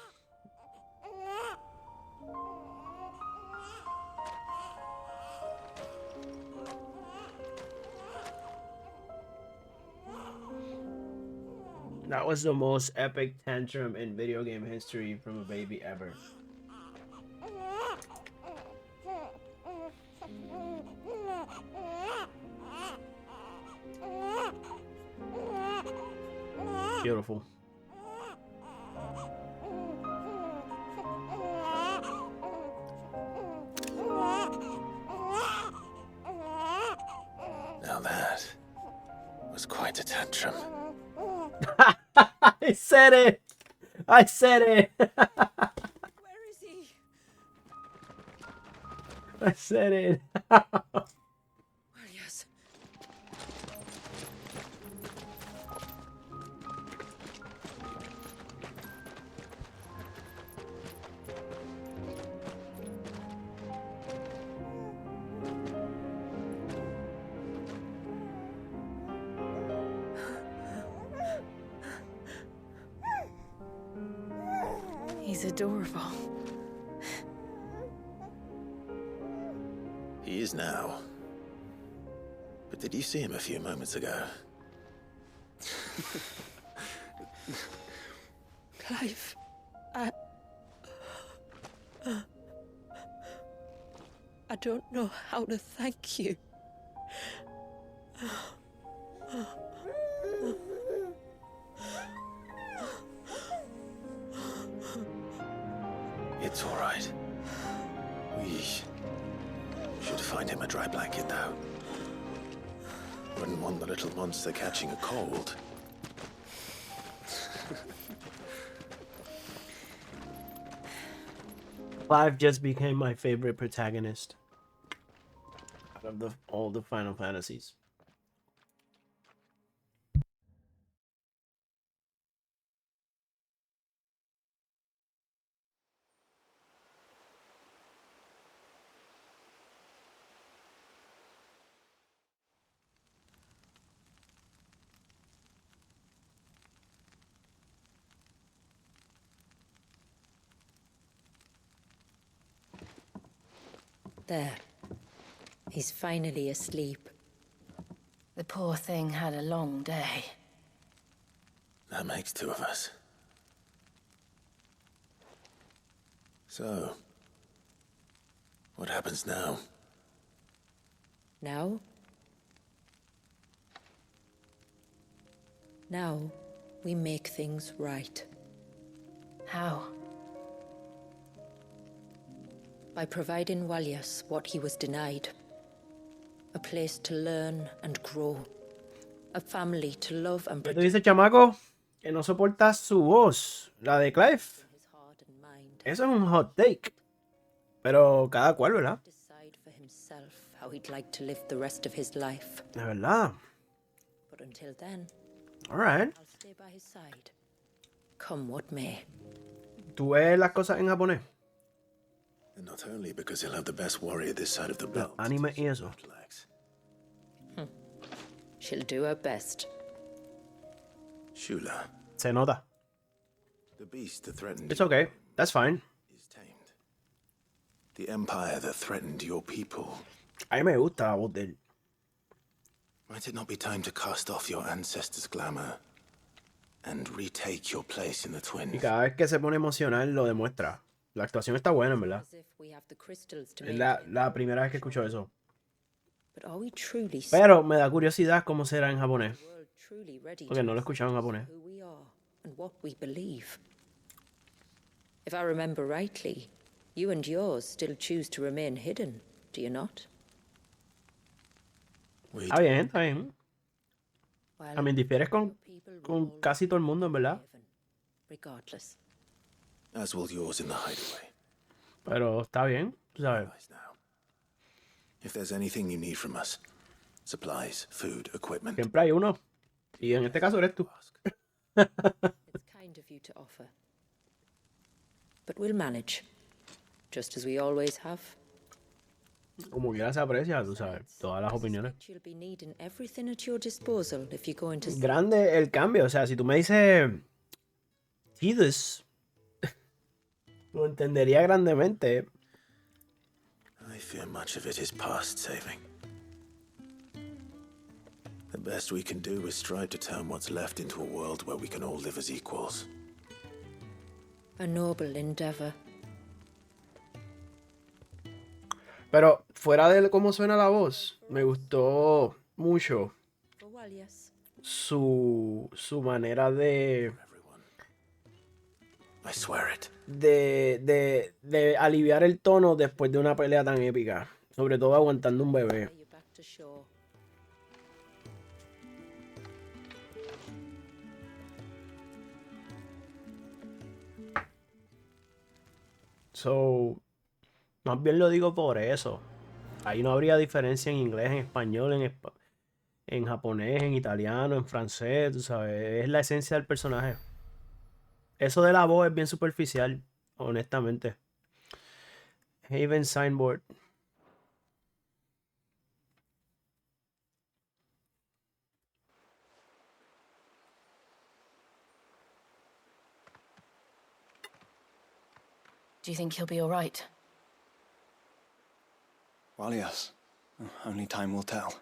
That was the most epic tantrum in video game history from a baby ever. Beautiful. Now that was quite a tantrum. I said it. I said it. Where is he? I said it. Well, yes. He's adorable. He is now. But did you see him a few moments ago? Clive, I don't know how to thank you. It's all right. We should find him a dry blanket now. Wouldn't want the little monster catching a cold. Clive just became my favorite protagonist out of all the Final Fantasies. There. He's finally asleep. The poor thing had a long day. That makes two of us. So, what happens now? Now? Now, we make things right. How? By providing Walyas what he was denied. A place to learn and grow. A family to love and ¿Qué tú dices, chamaco? Que no soportas su voz, la de Clive. Eso es un hot take. Pero cada cual, ¿verdad? Decide for himself how he'd like to live the rest of his life. De verdad. But until then, All right. I'll stay by his side. Come what may. ¿Tú ves las cosas en japonés? And not only because he'll have the best warrior this side of the belt. Anime y eso. She'll do her best. Shula. Se nota. The beast that threatened It's okay. That's fine. the empire that threatened your people. A mí me gusta la voz de él. Might it not be time to cast off your ancestors' glamour and retake your place in the twin? Y cada vez que se pone emocional lo demuestra. La actuación está buena, en verdad. As if we have the crystals to Es make la primera vez que escucho eso. But are we truly Pero me da curiosidad cómo será en japonés. truly ready Porque no lo he escuchado en japonés. who we are and what we believe? If I remember rightly, you and yours still choose to remain hidden, do you not? Está bien, está bien. A mí difieres con casi todo el mundo, en verdad. Regardless. As will yours in the hideaway. Pero está bien, tú sabes. If there's anything you need from us, supplies, food, equipment. Siempre hay uno. Y en este caso eres tú. It's kind of you to offer. But we'll manage. Just as we always have. Como quiera se aprecia, tú sabes. Todas las opiniones. You'll be needing everything at your disposal if you're going to... Grande el cambio. O sea, si tú me dices Jesus, lo entendería grandemente. I fear much of it is past saving. The best we can do is strive to turn what's left into a world where we can all live as equals. A noble endeavor. Pero fuera de cómo suena la voz, me gustó mucho For Walyas. su manera de... I swear it. De aliviar el tono después de una pelea tan épica. Sobre todo aguantando un bebé. Back to shore. So, más bien lo digo por eso. Ahí no habría diferencia en inglés, en español, en japonés, en italiano, en francés, tú sabes. Es la esencia del personaje. Eso de la voz es bien superficial, honestamente. Haven Signboard. Do you think he'll be all right? Well, yes. Only time will tell.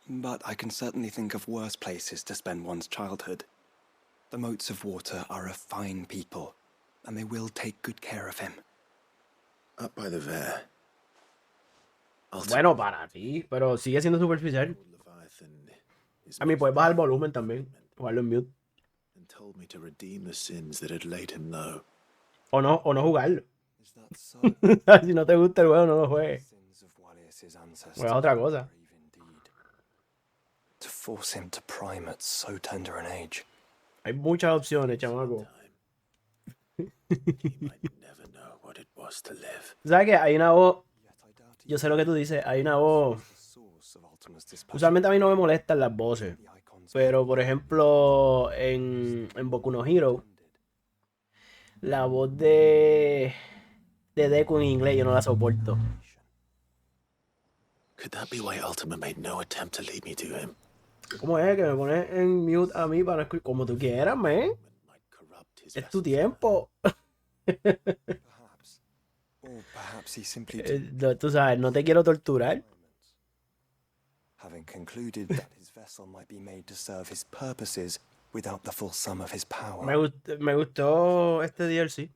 But I can certainly think of worse places to spend one's childhood. The Moats of Water are a fine people, and they will take good care of him. Up by the Vare. Bueno, para ti, pero sigue siendo superficial. A mí puedes bajar el volumen también. Jugarlo en mute. And told me to redeem the sins that had laid him low. O no jugarlo. Si no te gusta el juego, no lo juegues. Juega otra cosa. To force him to prime at so tender an age. Hay muchas opciones, chamaco. ¿Sabes qué? Hay una voz. Yo sé lo que tú dices. Hay una voz. Usualmente a mí no me molestan las voces. Pero, por ejemplo, en Boku no Hero, la voz de Deku en inglés yo no la soporto. Could that be why Ultima made no attempt to lead me to him? ¿Cómo es que me pones en mute a mí para escuchar? Como tú quieras, man. Es tu tiempo. Tú sabes, no te quiero torturar. Having concluded that his vessel might be made to serve his purposes without the full sum of his power. Me gustó este DLC.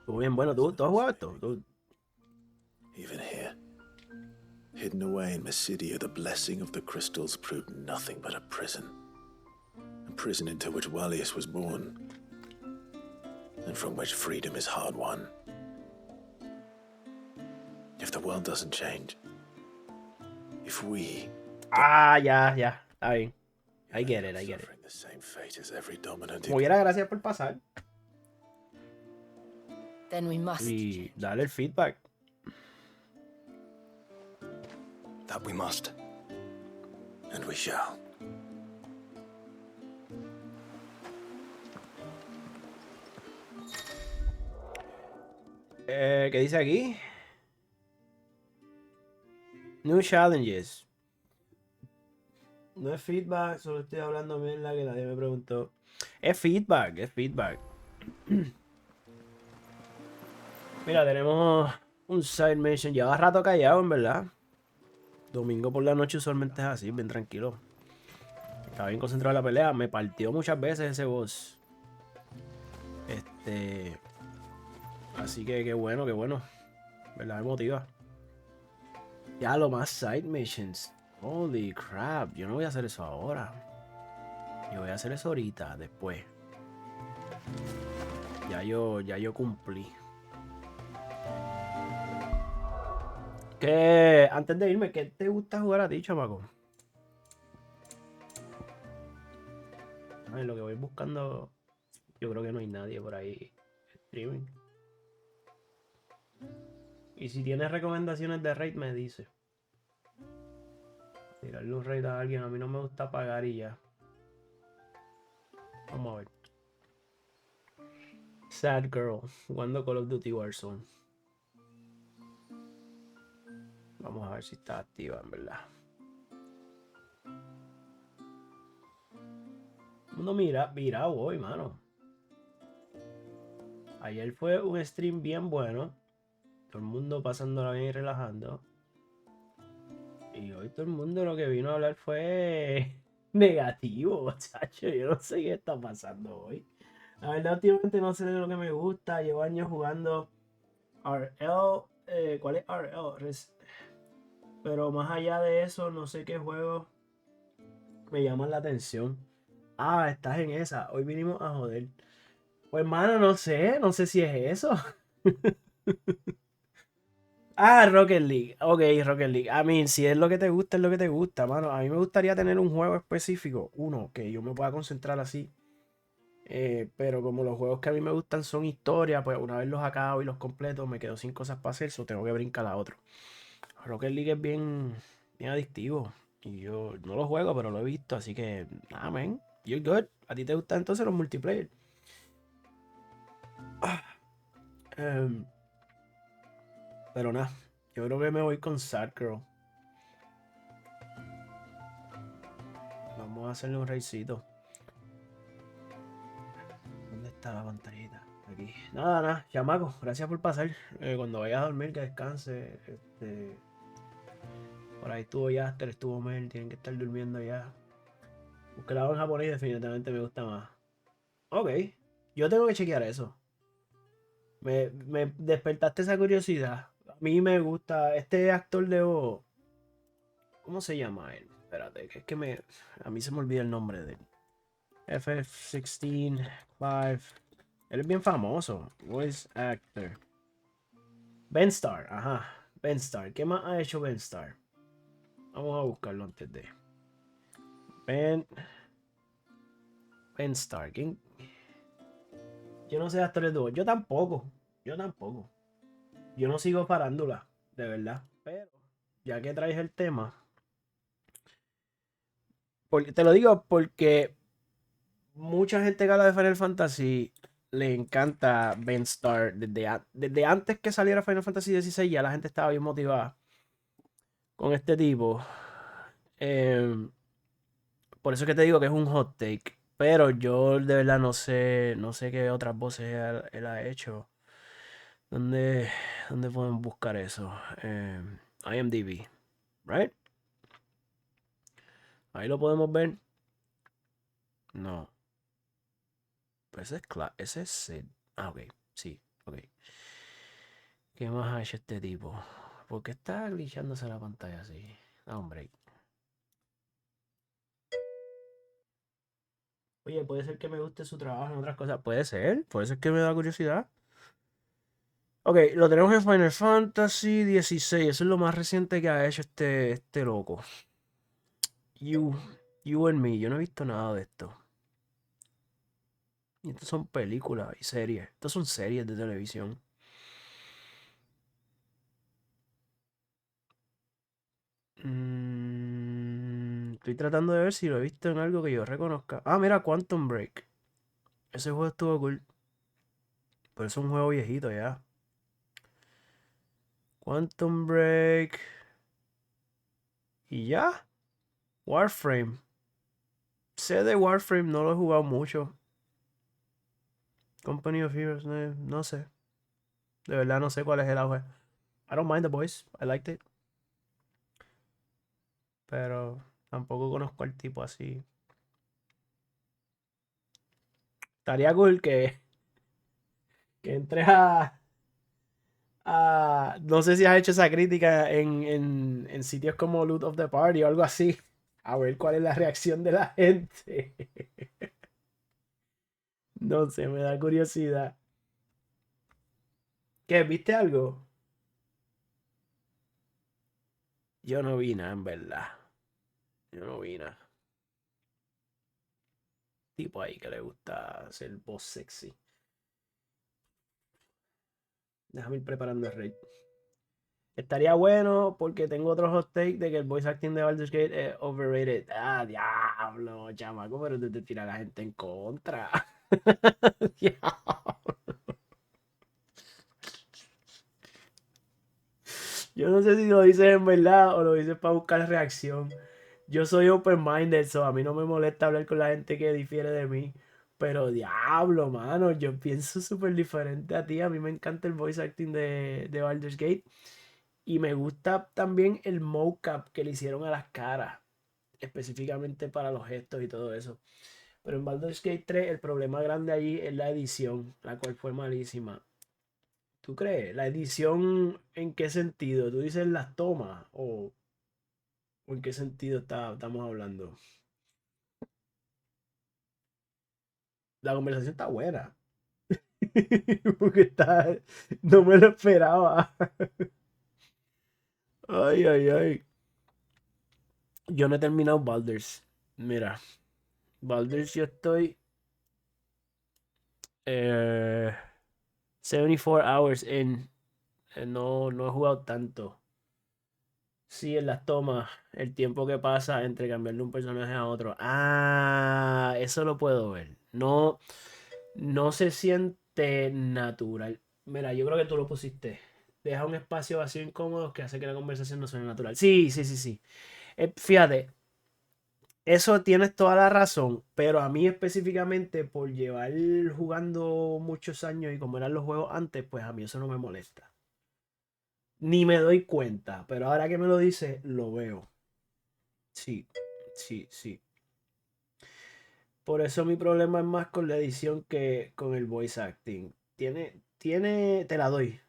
Estuvo bien bueno. ¿Tú has jugado esto? Even here, hidden away in Mysidia, the blessing of the crystals proved nothing but a prison. A prison into which Wallius was born, and from which freedom is hard won. If the world doesn't change, if we... Ya. Está bien. I get it. The same fate as every dominant... Muy bien, gracias por pasar. Then we must. Y dale el feedback. That we must. And we shall. ¿Qué dice aquí? New challenges. No es feedback, solo estoy hablando mierda que nadie me preguntó. Es feedback. Mira, tenemos un side mission. Lleva rato callado, en verdad. Domingo por la noche usualmente es así, bien tranquilo. Estaba bien concentrado en la pelea. Me partió muchas veces ese boss. Así que qué bueno. ¿Verdad? Me motiva. Ya lo más side missions. Holy crap. Yo no voy a hacer eso ahora. Yo voy a hacer eso ahorita, después. Ya yo cumplí. Antes de irme, ¿qué te gusta jugar a ti, chamaco? A ver, lo que voy buscando, yo creo que no hay nadie por ahí streaming. Y si tienes recomendaciones de raid, me dice. Tirarle un raid a alguien, a mí no me gusta pagar y ya. Vamos a ver. Sad Girl, jugando Call of Duty Warzone. Vamos a ver si está activa, en verdad. Mundo virado hoy, mano. Ayer fue un stream bien bueno. Todo el mundo pasándola bien y relajando. Y hoy todo el mundo lo que vino a hablar fue negativo, muchacho. Yo no sé qué está pasando hoy. La verdad, últimamente no sé de lo que me gusta. Llevo años jugando RL. ¿Cuál es RL? Pero más allá de eso, no sé qué juegos me llaman la atención. Ah, estás en esa. Hoy vinimos a joder. Pues, mano, no sé si es eso. Rocket League. Ok, Rocket League. A mí, si es lo que te gusta, es lo que te gusta, mano. A mí me gustaría tener un juego específico. Uno, que yo me pueda concentrar así. Pero como los juegos que a mí me gustan son historia, pues una vez los acabo y los completo, me quedo sin cosas para hacer, so tengo que brincar a otro. Rocket League es bien adictivo. Y yo no lo juego, pero lo he visto, así que nada, man. You're good. ¿A ti te gustan entonces los multiplayer? Em, pero nada, yo creo que me voy con Sad Girl. Vamos a hacerle un raycito. ¿Dónde está la pantallita? Aquí. Nada, chamaco, gracias por pasar. Cuando vayas a dormir, que descanse. Por ahí estuvo Yaster, estuvo Mel, tienen que estar durmiendo ya. Buscado en japonés definitivamente me gusta más. Ok, yo tengo que chequear eso. Me despertaste esa curiosidad. A mí me gusta este actor de voz. ¿Cómo se llama él? Espérate, que es que a mí se me olvida el nombre de él. FF16, Clive. Él es bien famoso. Voice actor. Ben Starr, ajá. Ben Starr. ¿Qué más ha hecho Ben Starr? Vamos a buscarlo antes de. Ben Starr. ¿Quién? Yo no sé actores de voz. Yo tampoco. Yo tampoco. Yo no sigo farándula, de verdad. Pero, ya que traes el tema. Te lo digo porque mucha gente que habla de Final Fantasy le encanta Ben Starr. Desde antes que saliera Final Fantasy XVI ya la gente estaba bien motivada con este tipo. Por eso es que te digo que es un hot take. Pero yo de verdad no sé qué otras voces él ha hecho. ¿Dónde, dónde podemos buscar eso? IMDb, right? Ahí lo podemos ver. No. Pues ese es Sid. Ah, ok. Sí, ok. ¿Qué más ha hecho este tipo? ¿Por qué está glitchándose la pantalla así? Ah, hombre. Oye, puede ser que me guste su trabajo en otras cosas. Puede ser. Puede ser que me da curiosidad. Ok, lo tenemos en Final Fantasy XVI. Eso es lo más reciente que ha hecho este loco. You and Me. Yo no he visto nada de esto. Y estas son películas y series. Estas son series de televisión. Estoy tratando de ver si lo he visto en algo que yo reconozca. Ah, mira, Quantum Break. Ese juego estuvo cool. Pero es un juego viejito ya. Quantum Break. Y ya. Warframe. Sé de Warframe, no lo he jugado mucho. Company of Heroes, no sé. De verdad no sé cuál es el auge. I don't mind the boys. I liked it. Pero tampoco conozco al tipo así. Estaría cool que entres no sé si has hecho esa crítica en sitios como Loot of the Party o algo así. A ver cuál es la reacción de la gente. No sé, me da curiosidad. ¿Qué? ¿Viste algo? Yo no vi nada, en verdad. Yo no vi nada. Tipo ahí que le gusta hacer voz sexy. Déjame ir preparando el raid. Estaría bueno porque tengo otro hot take de que el voice acting de Baldur's Gate es overrated. Ah, diablo, chamaco, pero te tira la gente en contra. Diablo. Yo no sé si lo dices en verdad o lo dices para buscar reacción. Yo soy open-minded, so a mí no me molesta hablar con la gente que difiere de mí. Pero diablo, mano, yo pienso súper diferente a ti. A mí me encanta el voice acting de Baldur's Gate. Y me gusta también el mocap que le hicieron a las caras. Específicamente para los gestos y todo eso. Pero en Baldur's Gate 3 el problema grande allí es la edición, la cual fue malísima. ¿Tú crees? ¿La edición en qué sentido? ¿Tú dices las tomas? ¿O en qué sentido estamos hablando? La conversación está buena. Porque no me lo esperaba. Ay, ay, ay. Yo no he terminado Baldur's. Mira, Baldur's yo estoy Eh, 74 hours in. No he jugado tanto. Sí, en las tomas, el tiempo que pasa entre cambiarle un personaje a otro. Ah, eso lo puedo ver. No se siente natural. Mira, yo creo que tú lo pusiste. Deja un espacio vacío incómodo que hace que la conversación no suene natural. Sí, sí, sí, sí. Fíjate, eso tienes toda la razón, pero a mí específicamente por llevar jugando muchos años y como eran los juegos antes, pues a mí eso no me molesta. Ni me doy cuenta, pero ahora que me lo dice, lo veo. Sí, sí, sí. Por eso mi problema es más con la edición que con el voice acting. Te la doy,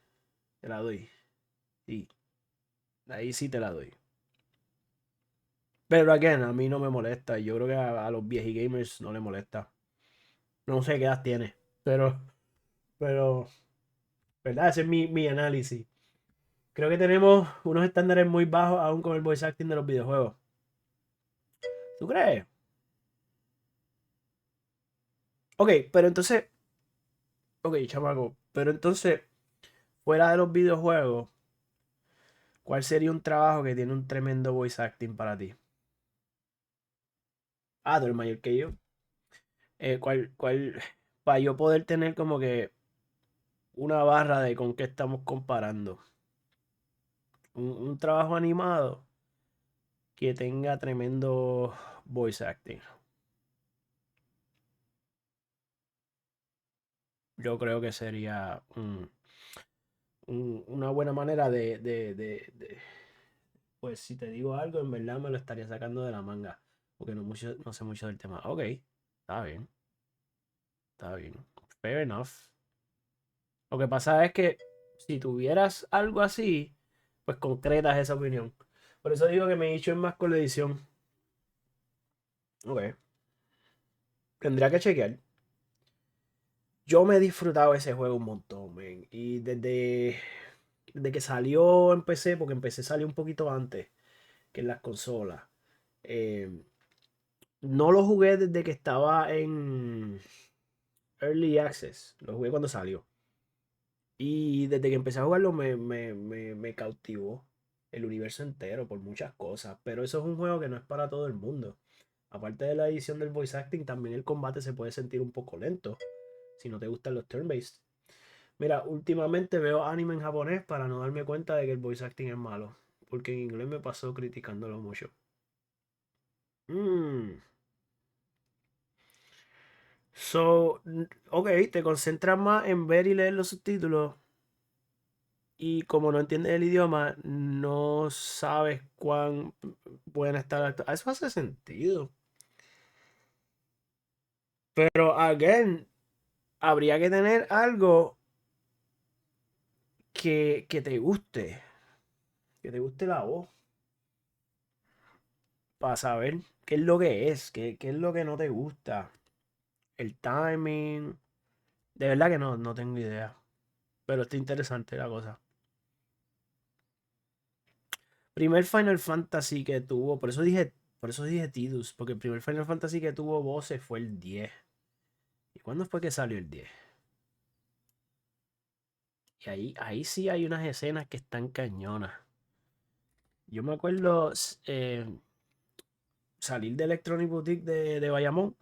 te la doy. Sí, ahí sí te la doy. Pero again, a mí no me molesta. Yo creo que a los gamers no le molesta. No sé qué edad tiene, pero, ¿verdad? Ese es mi análisis. Creo que tenemos unos estándares muy bajos aún con el voice acting de los videojuegos. ¿Tú crees? Ok, pero entonces, ok, chamaco, pero entonces, fuera de los videojuegos, ¿cuál sería un trabajo que tiene un tremendo voice acting para ti? Ah, tú eres mayor que yo. Para yo poder tener como que una barra de con qué estamos comparando? Un trabajo animado que tenga tremendo voice acting. Yo creo que sería una buena manera pues si te digo algo, en verdad me lo estaría sacando de la manga, porque no sé mucho del tema. Ok, está bien, está bien. Fair enough. Lo que pasa es que si tuvieras algo así, pues concretas esa opinión. Por eso digo que me he dicho en más con la edición. Ok. Tendría que chequear. Yo me he disfrutado ese juego un montón, men. Y desde que salió en PC, porque en PC salió un poquito antes que en las consolas. eh, no lo jugué desde que estaba en Early Access. Lo jugué cuando salió. Y desde que empecé a jugarlo me cautivó el universo entero por muchas cosas. Pero eso es un juego que no es para todo el mundo. Aparte de la edición del voice acting, también el combate se puede sentir un poco lento si no te gustan los turn-based. Mira, últimamente veo anime en japonés para no darme cuenta de que el voice acting es malo. Porque en inglés me pasó criticándolo mucho. Mm. Ok, te concentras más en ver y leer los subtítulos. Y como no entiendes el idioma, no sabes cuán buena está la actuación. Eso hace sentido. Pero, again, habría que tener algo que te guste. Que te guste la voz. Para saber qué es lo que es. Qué es lo que no te gusta. El timing. De verdad que no tengo idea. Pero está interesante la cosa. Primer Final Fantasy que tuvo. Por eso dije Tidus. Porque el primer Final Fantasy que tuvo voces fue el 10. ¿Y cuándo fue que salió el 10? Y ahí sí hay unas escenas que están cañonas. Yo me acuerdo salir de Electronic Boutique de Bayamón,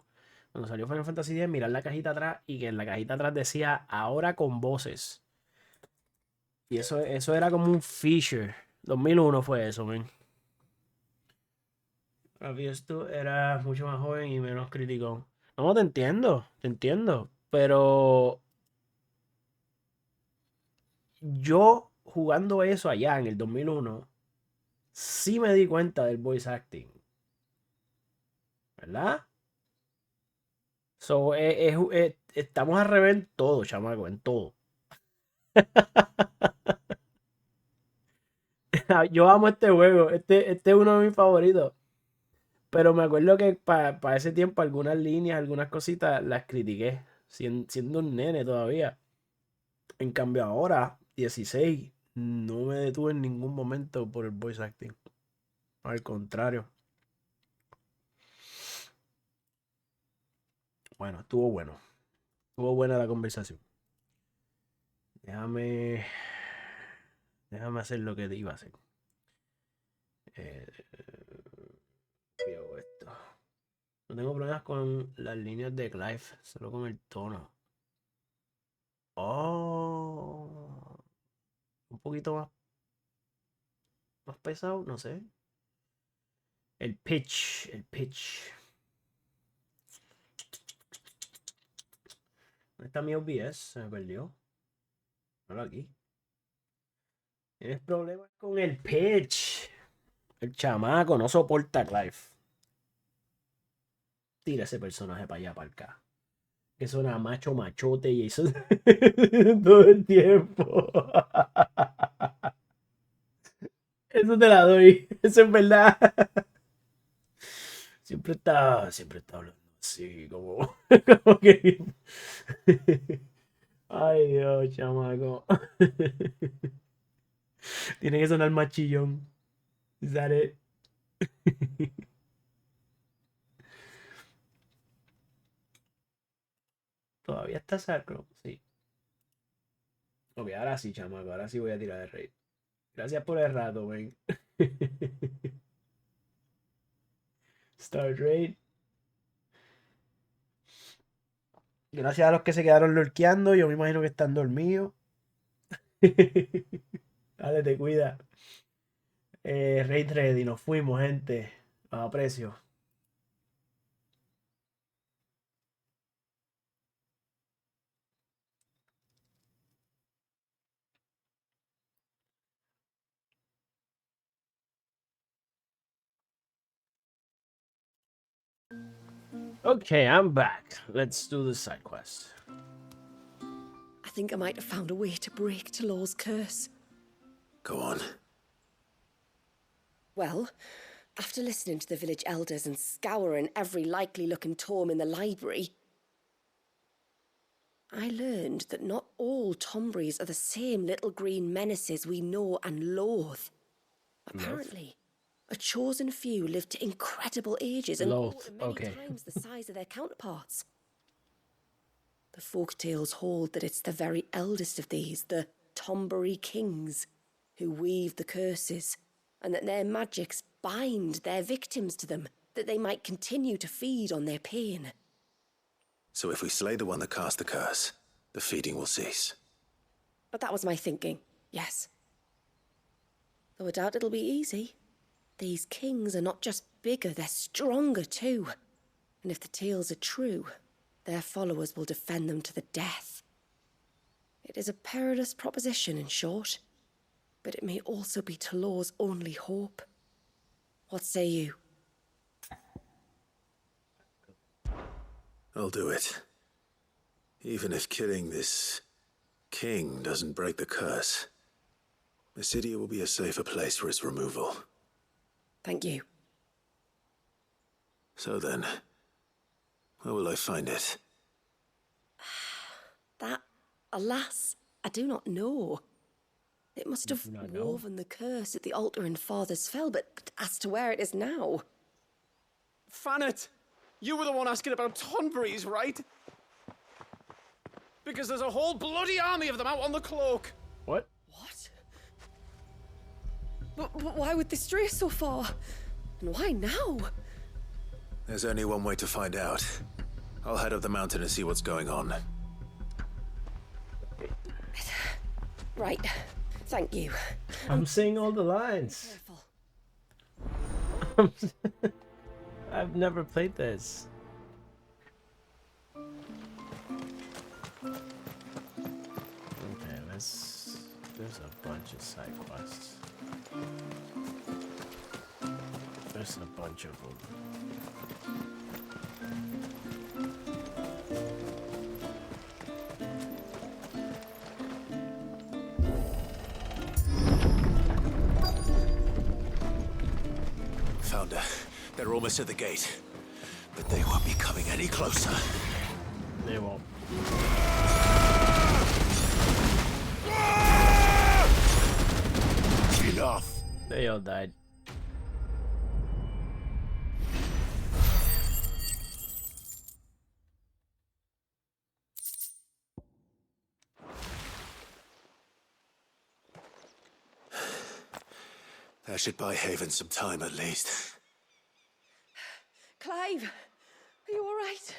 cuando salió Final Fantasy X, mirar la cajita atrás y que en la cajita atrás decía ahora con voces. Y eso era como un feature. 2001 fue eso, men. Obvious tú eras mucho más joven y menos crítico. No, te entiendo. Pero yo jugando eso allá en el 2001, sí me di cuenta del voice acting. ¿Verdad? So, estamos al revés en todo, chamaco, en todo. Yo amo este juego, este es uno de mis favoritos. Pero me acuerdo que para ese tiempo algunas líneas, algunas cositas las critiqué, siendo un nene todavía. En cambio ahora, 16, no me detuve en ningún momento por el voice acting. Al contrario. Bueno, estuvo bueno. Estuvo buena la conversación. Déjame hacer lo que iba a hacer. Veo esto. No tengo problemas con las líneas de Clive, solo con el tono. Oh, un poquito más pesado, no sé. El pitch. ¿Dónde está mi OBS? Se me perdió. Hola aquí. Tienes problemas con el pitch. El chamaco no soporta Clive. Tira ese personaje para allá, para acá. Que suena machote y eso todo el tiempo. Eso te la doy. Eso es verdad. Siempre está hablando así, como que... Ay, Dios, chamaco. Tiene que sonar más chillón. Is that it? Todavía está sacro, sí. Ok, ahora sí, chamaco. Ahora sí voy a tirar de rey. Gracias por el rato, ven. Start rate. Gracias a los que se quedaron lurkeando. Yo me imagino que están dormidos. Dale, te cuida. Raid ready. Nos fuimos, gente. Los aprecio. Okay, I'm back. Let's do the side quest. I think I might have found a way to break Talor's curse. Go on. Well, after listening to the village elders and scouring every likely-looking tome in the library, I learned that not all Tombries are the same little green menaces we know and loathe. Apparently, a chosen few live to incredible ages and grow to many times the size of their counterparts. The folktales hold that it's the very eldest of these, the Tombury kings, who weave the curses, and that their magics bind their victims to them, that they might continue to feed on their pain. So if we slay the one that cast the curse, the feeding will cease. But that was my thinking, yes. Though I doubt it'll be easy. These kings are not just bigger, they're stronger too. And if the tales are true, their followers will defend them to the death. It is a perilous proposition, in short, but it may also be Talor's only hope. What say you? I'll do it. Even if killing this king doesn't break the curse, the city will be a safer place for its removal. Thank you. So then, where will I find it? That, alas, I do not know. It must have woven the curse at the altar in Father's Fell, but as to where it is now... Fanet, you were the one asking about Tonburies, right? Because there's a whole bloody army of them out on the cloak. What? But why would they stray so far? And why now? There's only one way to find out. I'll head up the mountain and see what's going on. Right. Thank you. I'm saying all the lines. I've never played this. Okay, there's a bunch of side quests. There's a bunch of them. Found her. They're almost at the gate. But they won't be coming any closer. They won't. Enough. They all died. That should buy Haven some time at least. Clive, are you all right?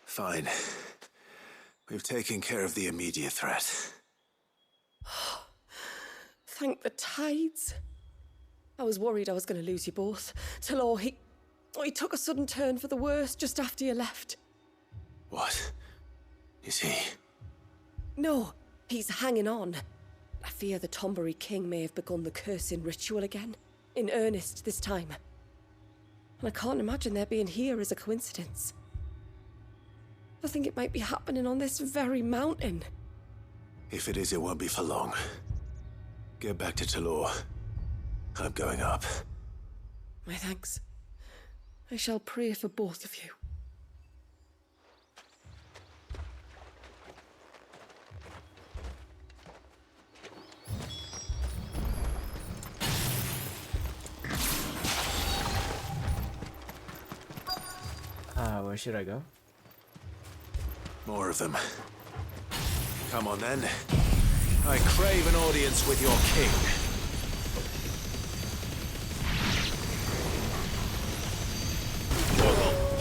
Fine. We've taken care of the immediate threat. Thank the tides. I was worried I was going to lose you both. Till he took a sudden turn for the worse just after you left. What? Is he? No, he's hanging on. I fear the Tombury King may have begun the cursing ritual again. In earnest this time. And I can't imagine their being here as a coincidence. I think it might be happening on this very mountain. If it is, it won't be for long. Get back to Talor. I'm going up. My thanks. I shall pray for both of you. Where should I go? More of them. Come on then. I crave an audience with your king.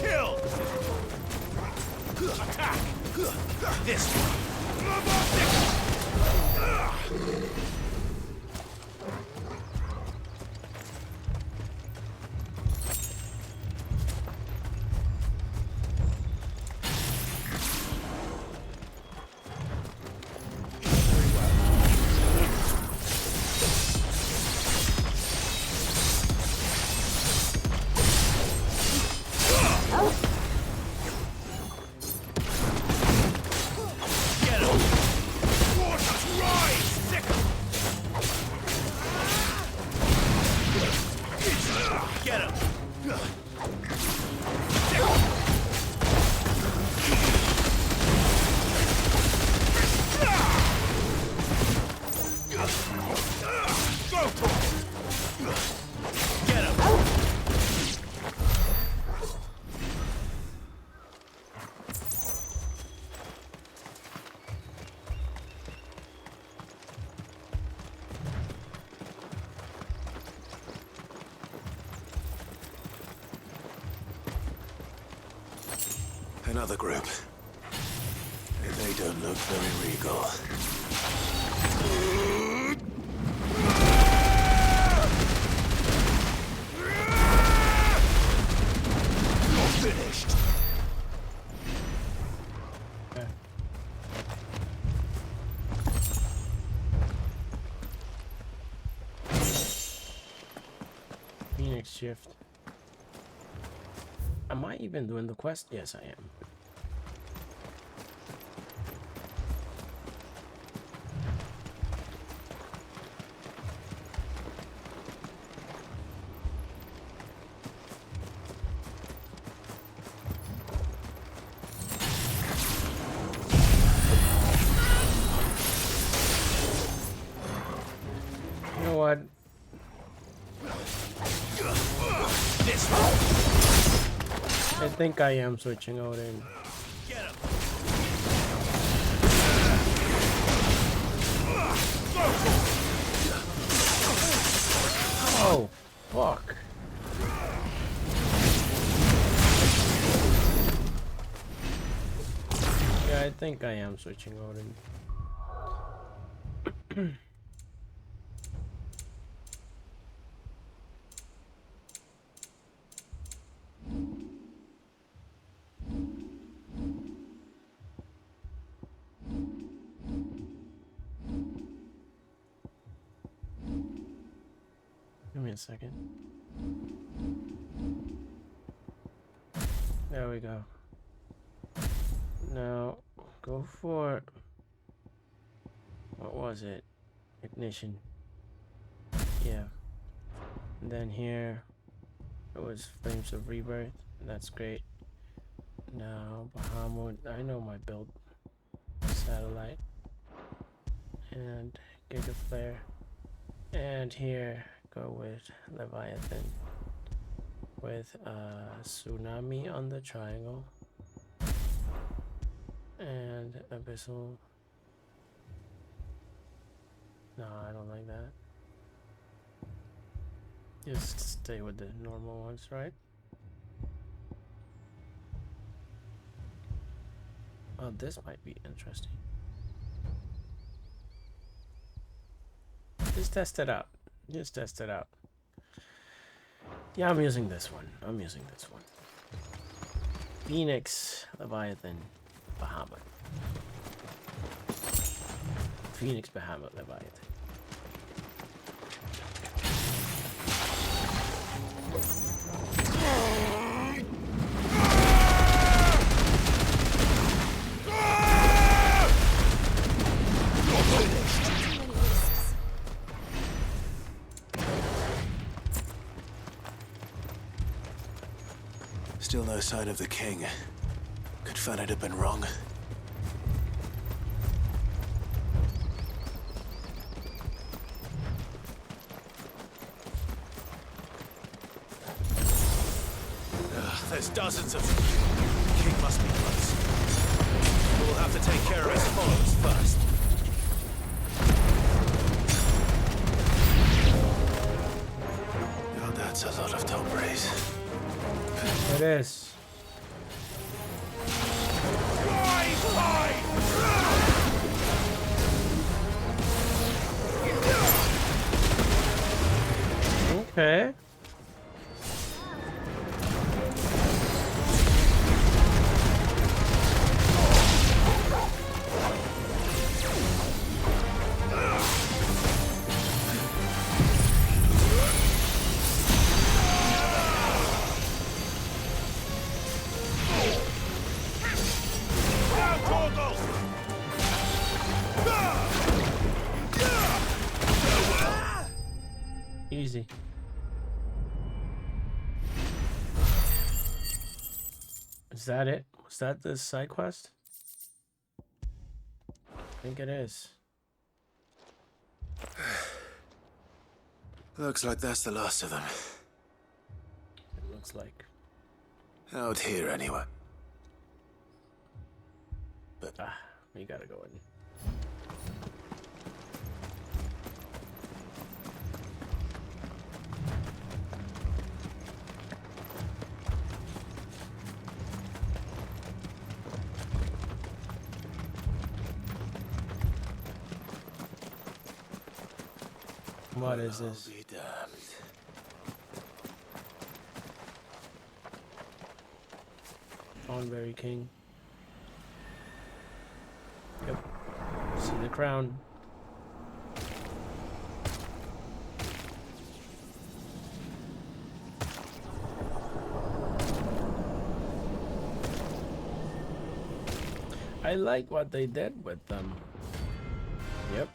Kill! Attack! This one! Another group. They don't look very regal. You're finished. Phoenix shift. Am I even doing the quest? Yes, I am. You know what? I think I am switching Odin. Oh, fuck. Yeah, I think I am switching Odin. Give me a second. There we go. Now, go for... what was it? Ignition. Yeah. And then here, it was Flames of Rebirth. That's great. Now, Bahamut. I know my build. Satellite. And Giga Flare. And here, go with Leviathan with Tsunami on the triangle and Abyssal No, I don't like that. Just stay with the normal ones, right? Oh, this might be interesting. Just test it out. Just test it out. Yeah, I'm using this one. I'm using this one. Phoenix, Leviathan, Bahamut. Phoenix, Bahamut, Leviathan. Still no sign of the king. Could Fanad have been wrong? There's dozens of them. The king must be close. We'll have to take care of his followers first. Oh, that's a lot of Dobres. It is. Okay. Easy. Is that it? Was that the side quest? I think it is. Looks like that's the last of them. It looks like. Out here, anyway. But we gotta go in. What is this? Be damned. Thornberry King. Yep. See the crown. I like what they did with them. Yep.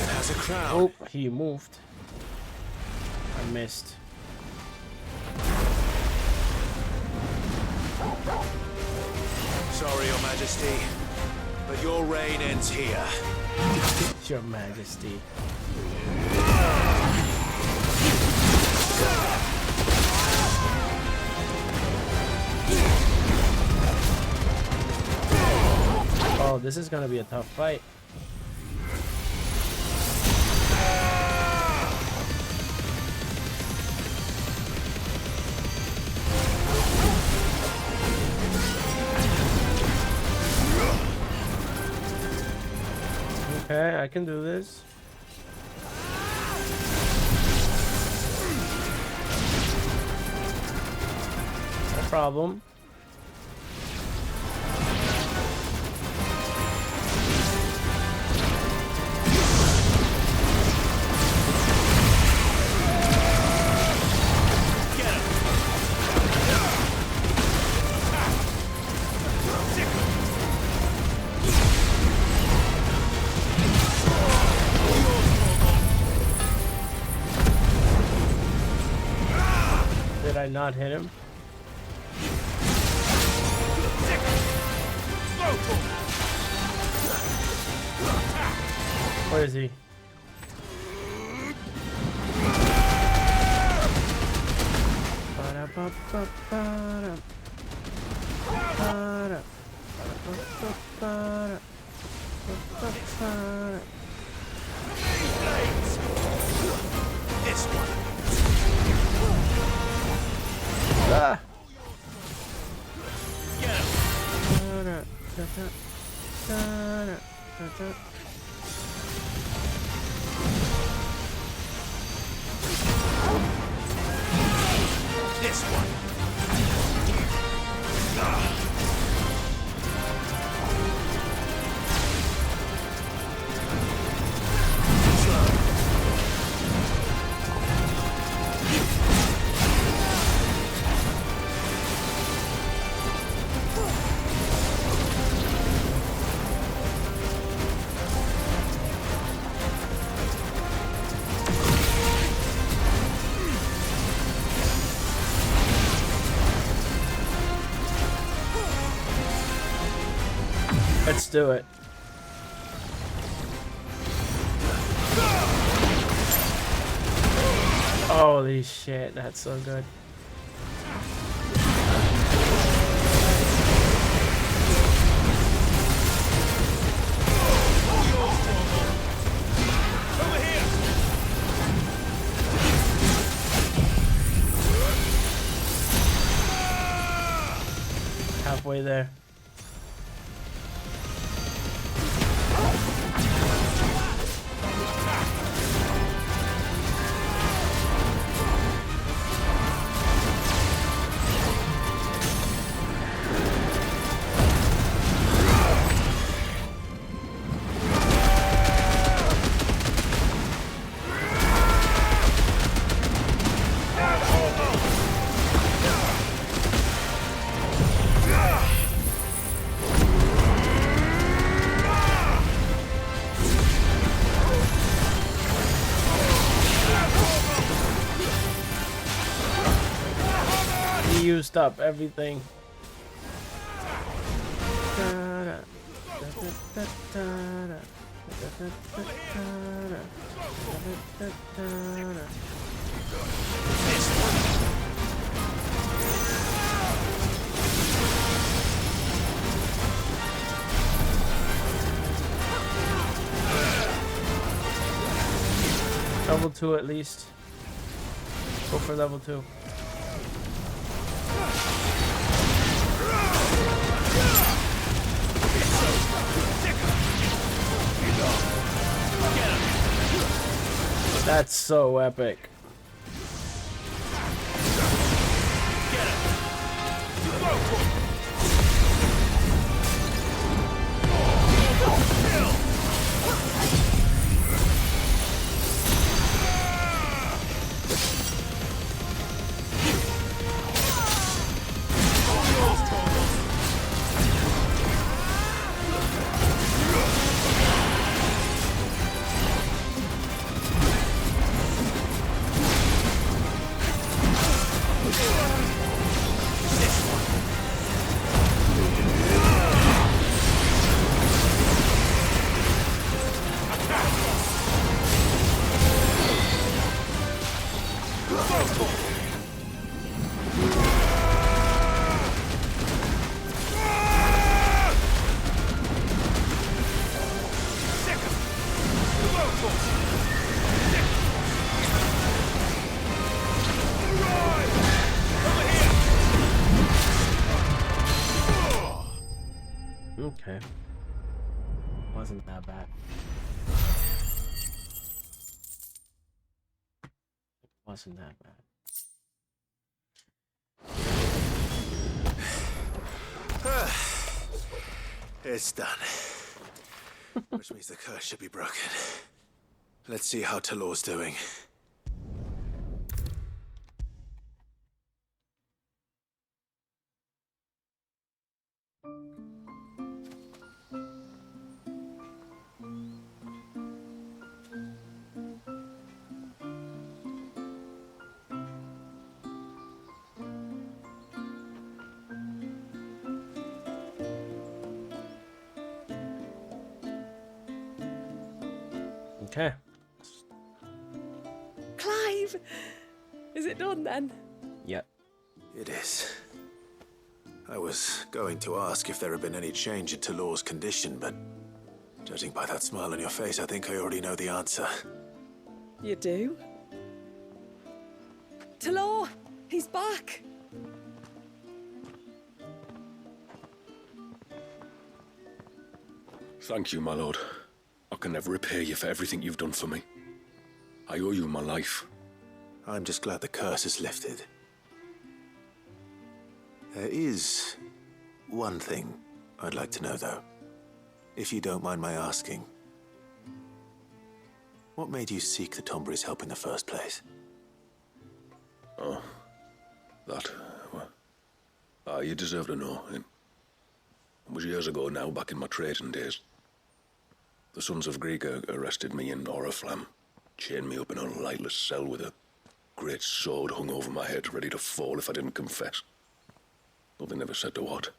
Has a crown. Oh, he moved. I missed. Sorry, Your Majesty, but your reign ends here. Your Majesty. Oh, this is gonna be a tough fight. Okay, I can do this. No problem. Did I not hit him? Where is he? Ba-da-ba-ba-ba-da. This one. Let's do it. Holy shit, that's so good. Halfway there. Used up everything. Level 2 at least. Go for level 2. That's so epic. Okay. Wasn't that bad. Wasn't that bad. It's done. Which means the curse should be broken. Let's see how Talor's doing. Okay. Clive! Is it done then? Yep. It is. I was going to ask if there had been any change in Talor's condition, but judging by that smile on your face, I think I already know the answer. You do? Talor! He's back! Thank you, my lord. I can never repay you for everything you've done for me. I owe you my life. I'm just glad the curse is lifted. There is one thing I'd like to know, though. If you don't mind my asking. What made you seek the Tombury's help in the first place? Oh, that... well, you deserve to know. It was years ago now, back in my trading days. The Sons of Greek arrested me in Oriflamme, chained me up in a lightless cell with a great sword hung over my head, ready to fall if I didn't confess. Though they never said to what.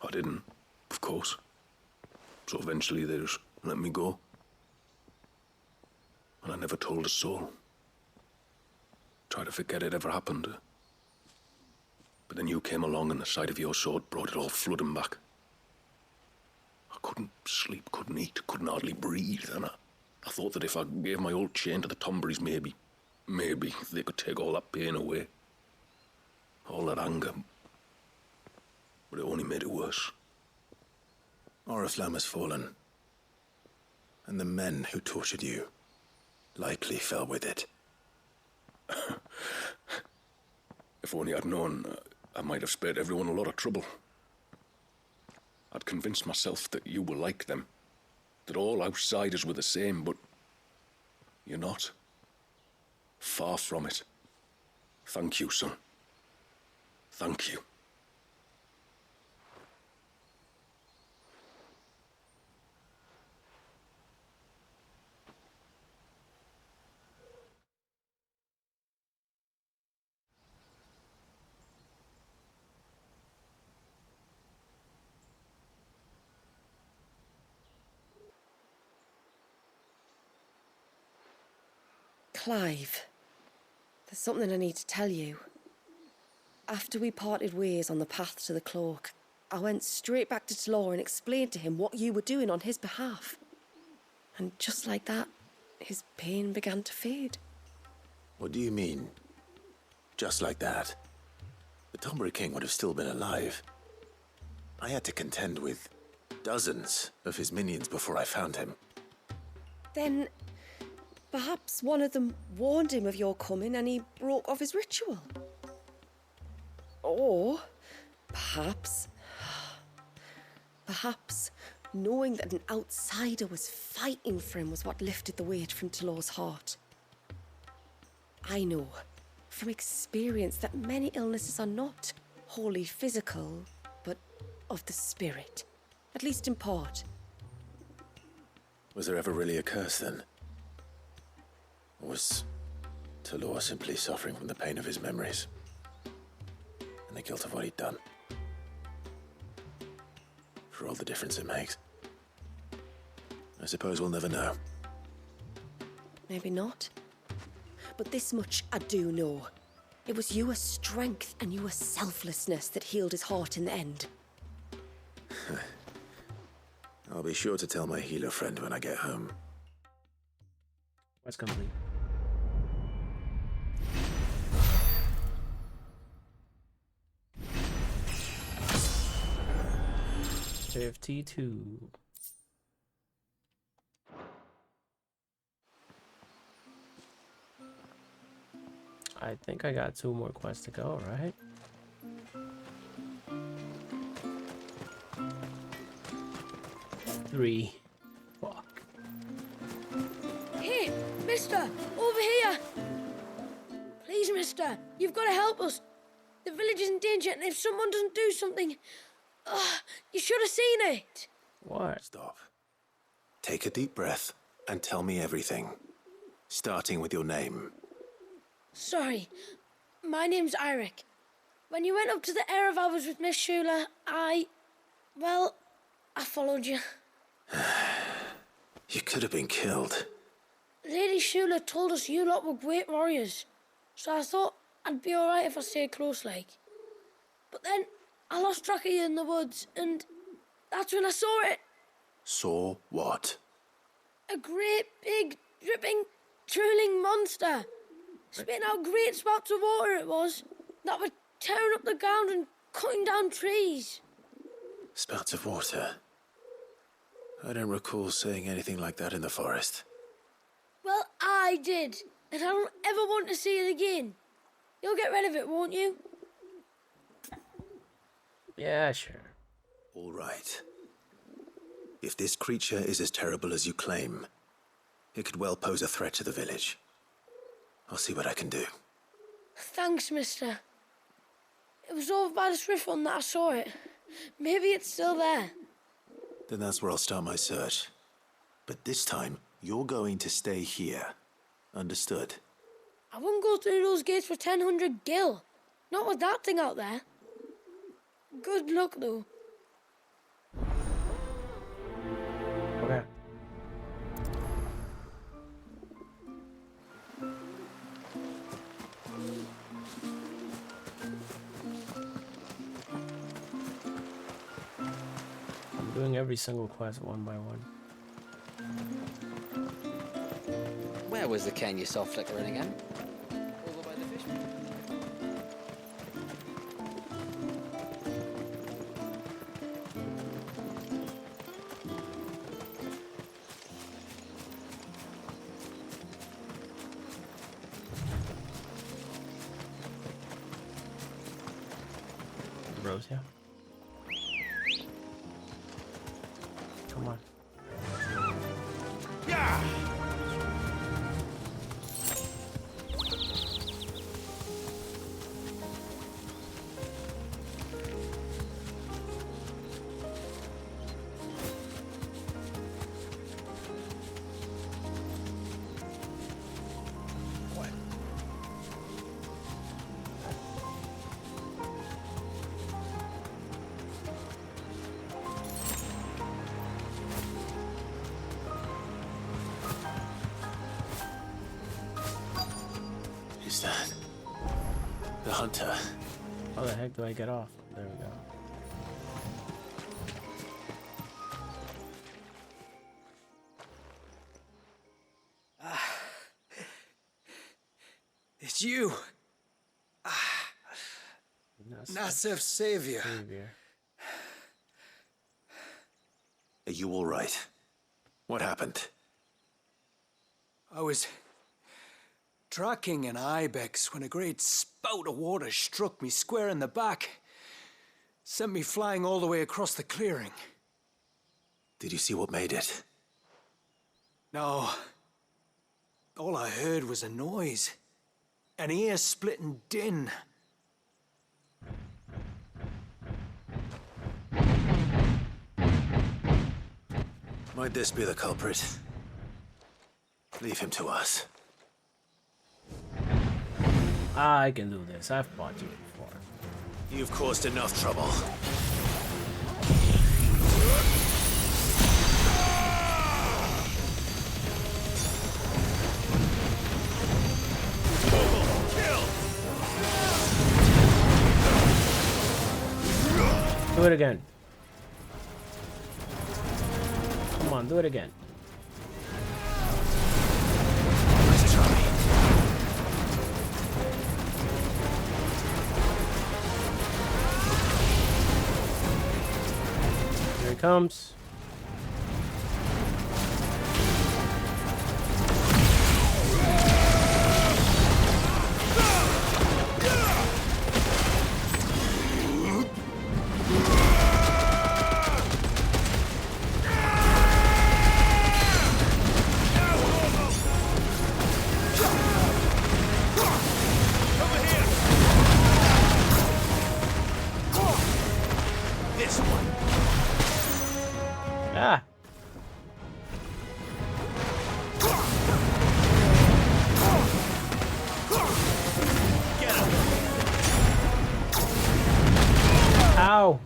I didn't, of course. So eventually they just let me go. And I never told a soul. Tried to forget it ever happened. But then you came along and the sight of your sword brought it all flooding back. I couldn't sleep, couldn't eat, couldn't hardly breathe, and I thought that if I gave my old chain to the Tomburys, maybe they could take all that pain away. All that anger. But it only made it worse. Oriflamme has fallen. And the men who tortured you likely fell with it. If only I'd known, I might have spared everyone a lot of trouble. I'd convinced myself that you were like them, that all outsiders were the same, but you're not. Far from it. Thank you, son. Thank you. Clive, there's something I need to tell you. After we parted ways on the path to the cloak, I went straight back to Talor and explained to him what you were doing on his behalf. And just like that, his pain began to fade. What do you mean? Just like that? The Tombury King would have still been alive. I had to contend with dozens of his minions before I found him. Then perhaps one of them warned him of your coming and he broke off his ritual. Or perhaps knowing that an outsider was fighting for him was what lifted the weight from Talor's heart. I know from experience that many illnesses are not wholly physical, but of the spirit, at least in part. Was there ever really a curse then? Or was Talor simply suffering from the pain of his memories? And the guilt of what he'd done? For all the difference it makes. I suppose we'll never know. Maybe not. But this much I do know. It was your strength and your selflessness that healed his heart in the end. I'll be sure to tell my healer friend when I get home. Quest complete. $52. I think I got 2 more quests to go, right? Three. Fuck. Hey, mister! Over here! Please, mister, you've got to help us. The village is in danger, and if someone doesn't do something... you should have seen it! What? Stop. Take a deep breath and tell me everything. Starting with your name. Sorry, my name's Eirik. When you went up to the Erevalvers with Miss Shula, I followed you. You could have been killed. Lady Shula told us you lot were great warriors, so I thought I'd be alright if I stayed close like. But then I lost track of you in the woods, and that's when I saw it. Saw what? A great, big, dripping, drooling monster. Spitting out great spouts of water it was, that were tearing up the ground and cutting down trees. Spouts of water? I don't recall saying anything like that in the forest. Well, I did, and I don't ever want to see it again. You'll get rid of it, won't you? Yeah, sure. All right. If this creature is as terrible as you claim, it could well pose a threat to the village. I'll see what I can do. Thanks, mister. It was over by the Swift Run that I saw it. Maybe it's still there. Then that's where I'll start my search. But this time, you're going to stay here. Understood? I wouldn't go through those gates for 1000 gil. Not with that thing out there. Good luck, though. Okay. I'm doing every single quest one by one. Where was the cane you saw flickering again? Over by the fish. Rose, yeah. Come on. Yeah! Is that the hunter? How the heck do I get off? There we go. It's you. Nasef's savior. Are you all right? What happened? I was tracking an ibex when a great spout of water struck me square in the back. Sent me flying all the way across the clearing. Did you see what made it? No. All I heard was a noise. An ear-splitting din. Might this be the culprit? Leave him to us. I can do this. I've fought you before. You've caused enough trouble. Do it again. Come on, do it again. Let's try. Here he comes. Ah. Ow.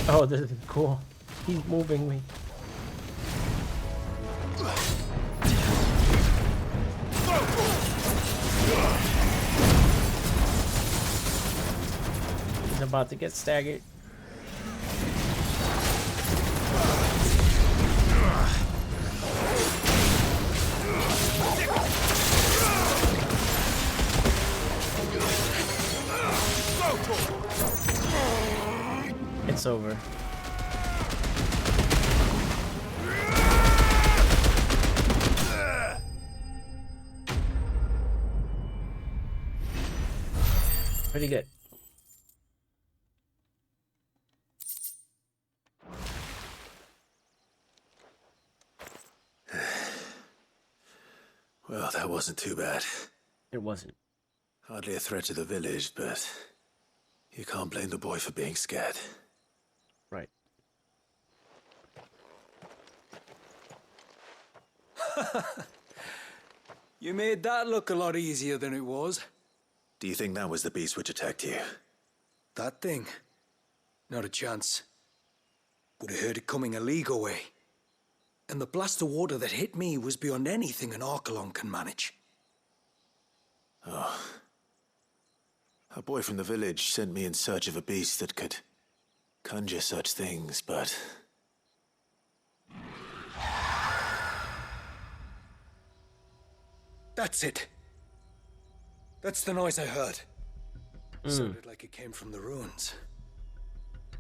Oh, this is cool. He's moving me. about to get staggered. It's over. Pretty good. Well, that wasn't too bad. It wasn't. Hardly a threat to the village, but you can't blame the boy for being scared. Right. You made that look a lot easier than it was. Do you think that was the beast which attacked you? That thing? Not a chance. Would have heard it coming a league away. And the blast of water that hit me was beyond anything an Archelon can manage. Oh. A boy from the village sent me in search of a beast that could conjure such things, but... That's it. That's the noise I heard. Sounded like it came from the ruins.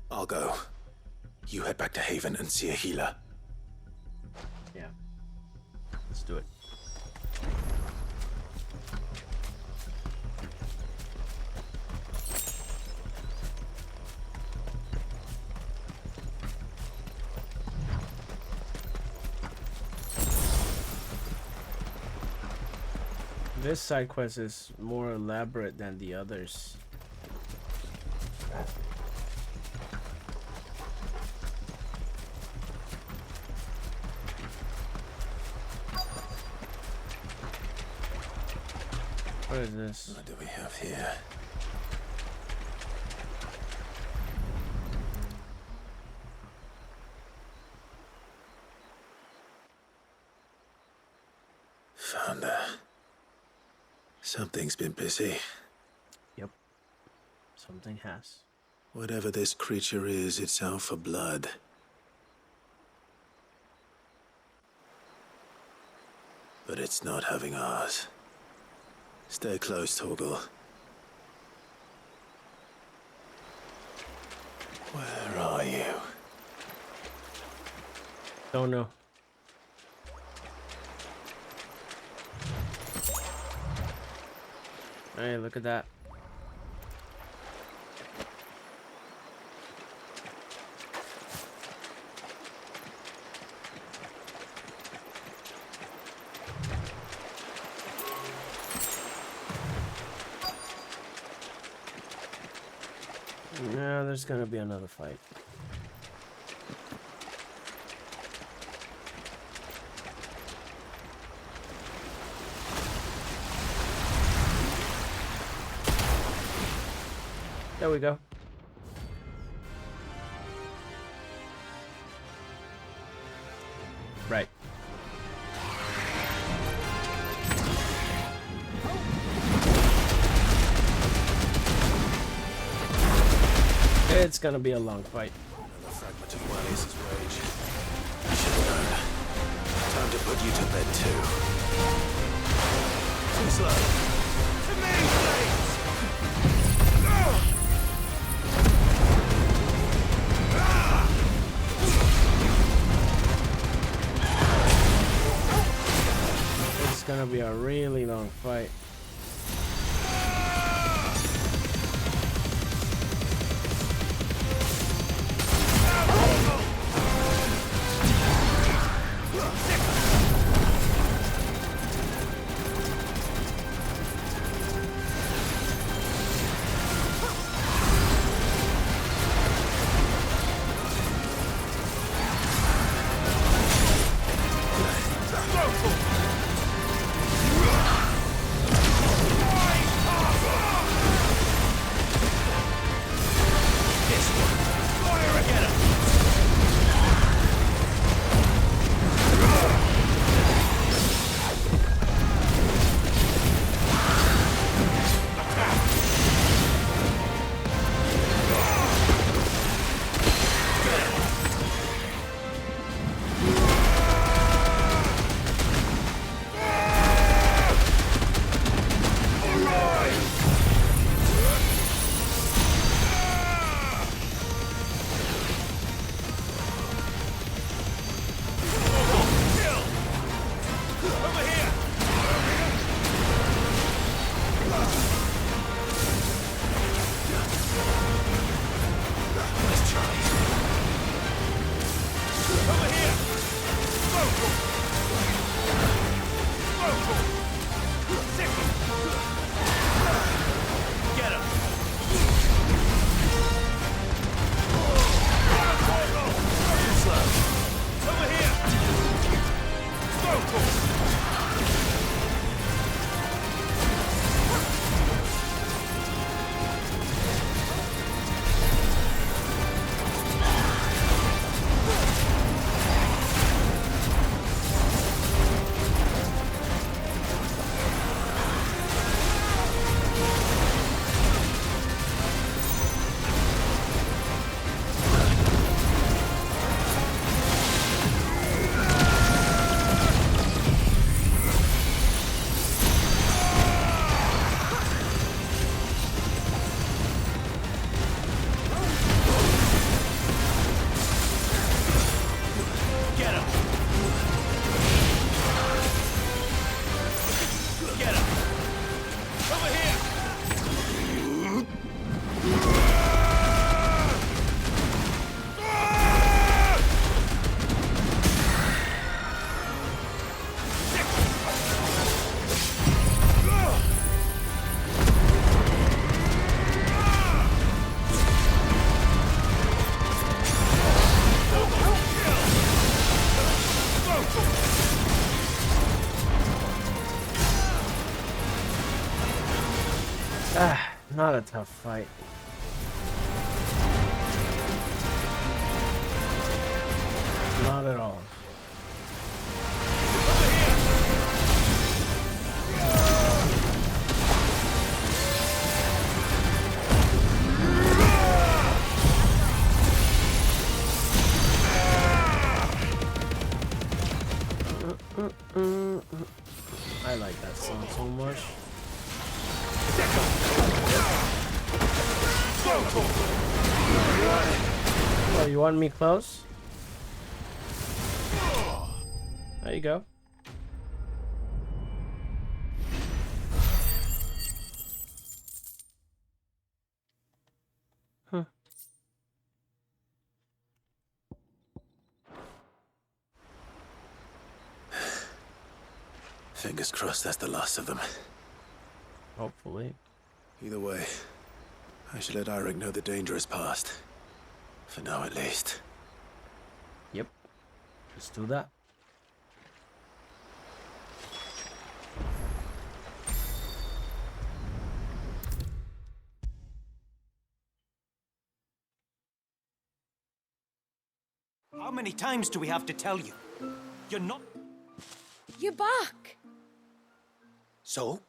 I'll go. You head back to Haven and see a healer. Yeah. Let's do it. This side quest is more elaborate than the others. What is this? What do we have here? Found her. Something's been busy. Yep. Something has. Whatever this creature is, it's out for blood. But it's not having ours. Stay close, Torgal. Where are you? Don't know. Hey, look at that. Yeah, there's gonna be another fight. There we go. Right. It's gonna be a long fight. Another fragment of Wales' rage. I should have known. Time to put you to bed too. Too slow. To me, please! It's gonna be a really long fight. Get him! Over here! Not a tough fight. Not at all. I like that song so much. Oh, you want me close? There you go. Huh. Fingers crossed that's the last of them. Hopefully. Either way, I should let Eirik know the danger is past. For now, at least. Yep. Let's do that. How many times do we have to tell you? You're not... You're back! So?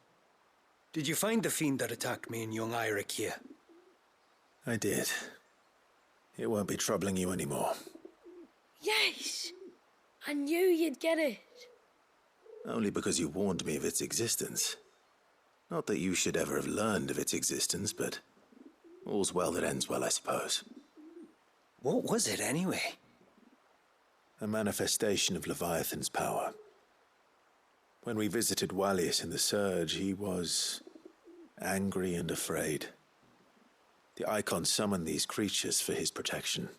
Did you find the fiend that attacked me and young Eirik here? I did. It won't be troubling you anymore. Yes! I knew you'd get it. Only because you warned me of its existence. Not that you should ever have learned of its existence, but all's well that ends well, I suppose. What was it, anyway? A manifestation of Leviathan's power. When we visited Wallius in the Surge, he was angry and afraid. The Icon summoned these creatures for his protection.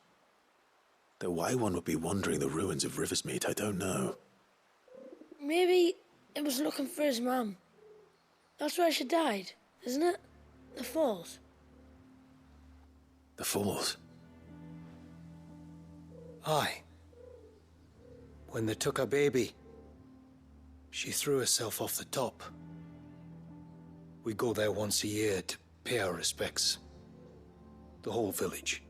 Though why one would be wandering the ruins of Riversmeet, I don't know. Maybe it was looking for his mum. That's where she died, isn't it? The Falls. The Falls? Aye. When they took her baby, she threw herself off the top. We go there once a year to pay our respects. The whole village.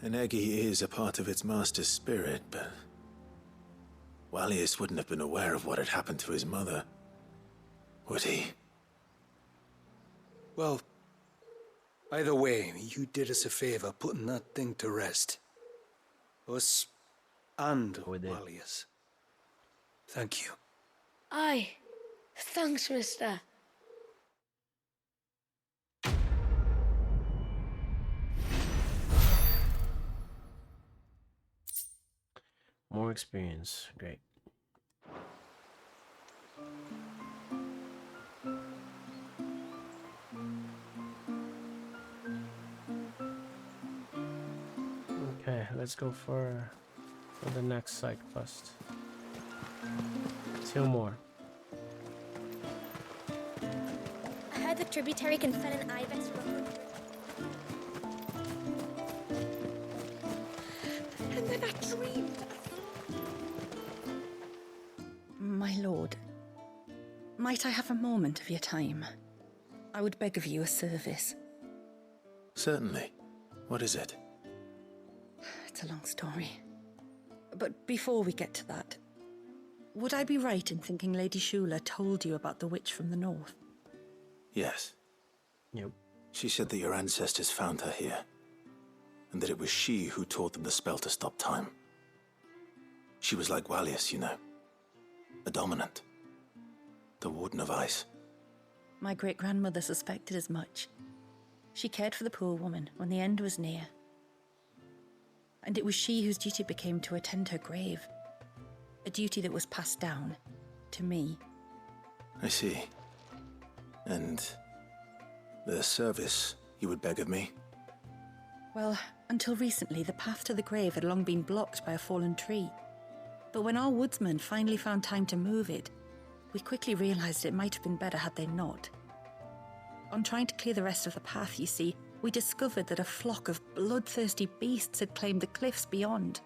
An Eggy is a part of its master's spirit, but Wallius wouldn't have been aware of what had happened to his mother, would he? Well, either way, you did us a favor putting that thing to rest. Us and Wallius. Thank you. Aye. Thanks, mister. More experience. Great. Okay. let's go for the next side quest. 2 more. I heard the tributary can fell an ibex for 100. And then I dreamed. My lord, might I have a moment of your time? I would beg of you a service. Certainly. What is it? It's a long story. But before we get to that, would I be right in thinking Lady Shula told you about the witch from the north? Yes. Yep. She said that your ancestors found her here, and that it was she who taught them the spell to stop time. She was like Wallius, you know. A dominant. The Warden of Ice. My great-grandmother suspected as much. She cared for the poor woman when the end was near. And it was she whose duty became to attend her grave. A duty that was passed down to me. I see. And the service you would beg of me? Well, until recently, the path to the grave had long been blocked by a fallen tree. But when our woodsmen finally found time to move it, we quickly realized it might have been better had they not. On trying to clear the rest of the path, you see, we discovered that a flock of bloodthirsty beasts had claimed the cliffs beyond.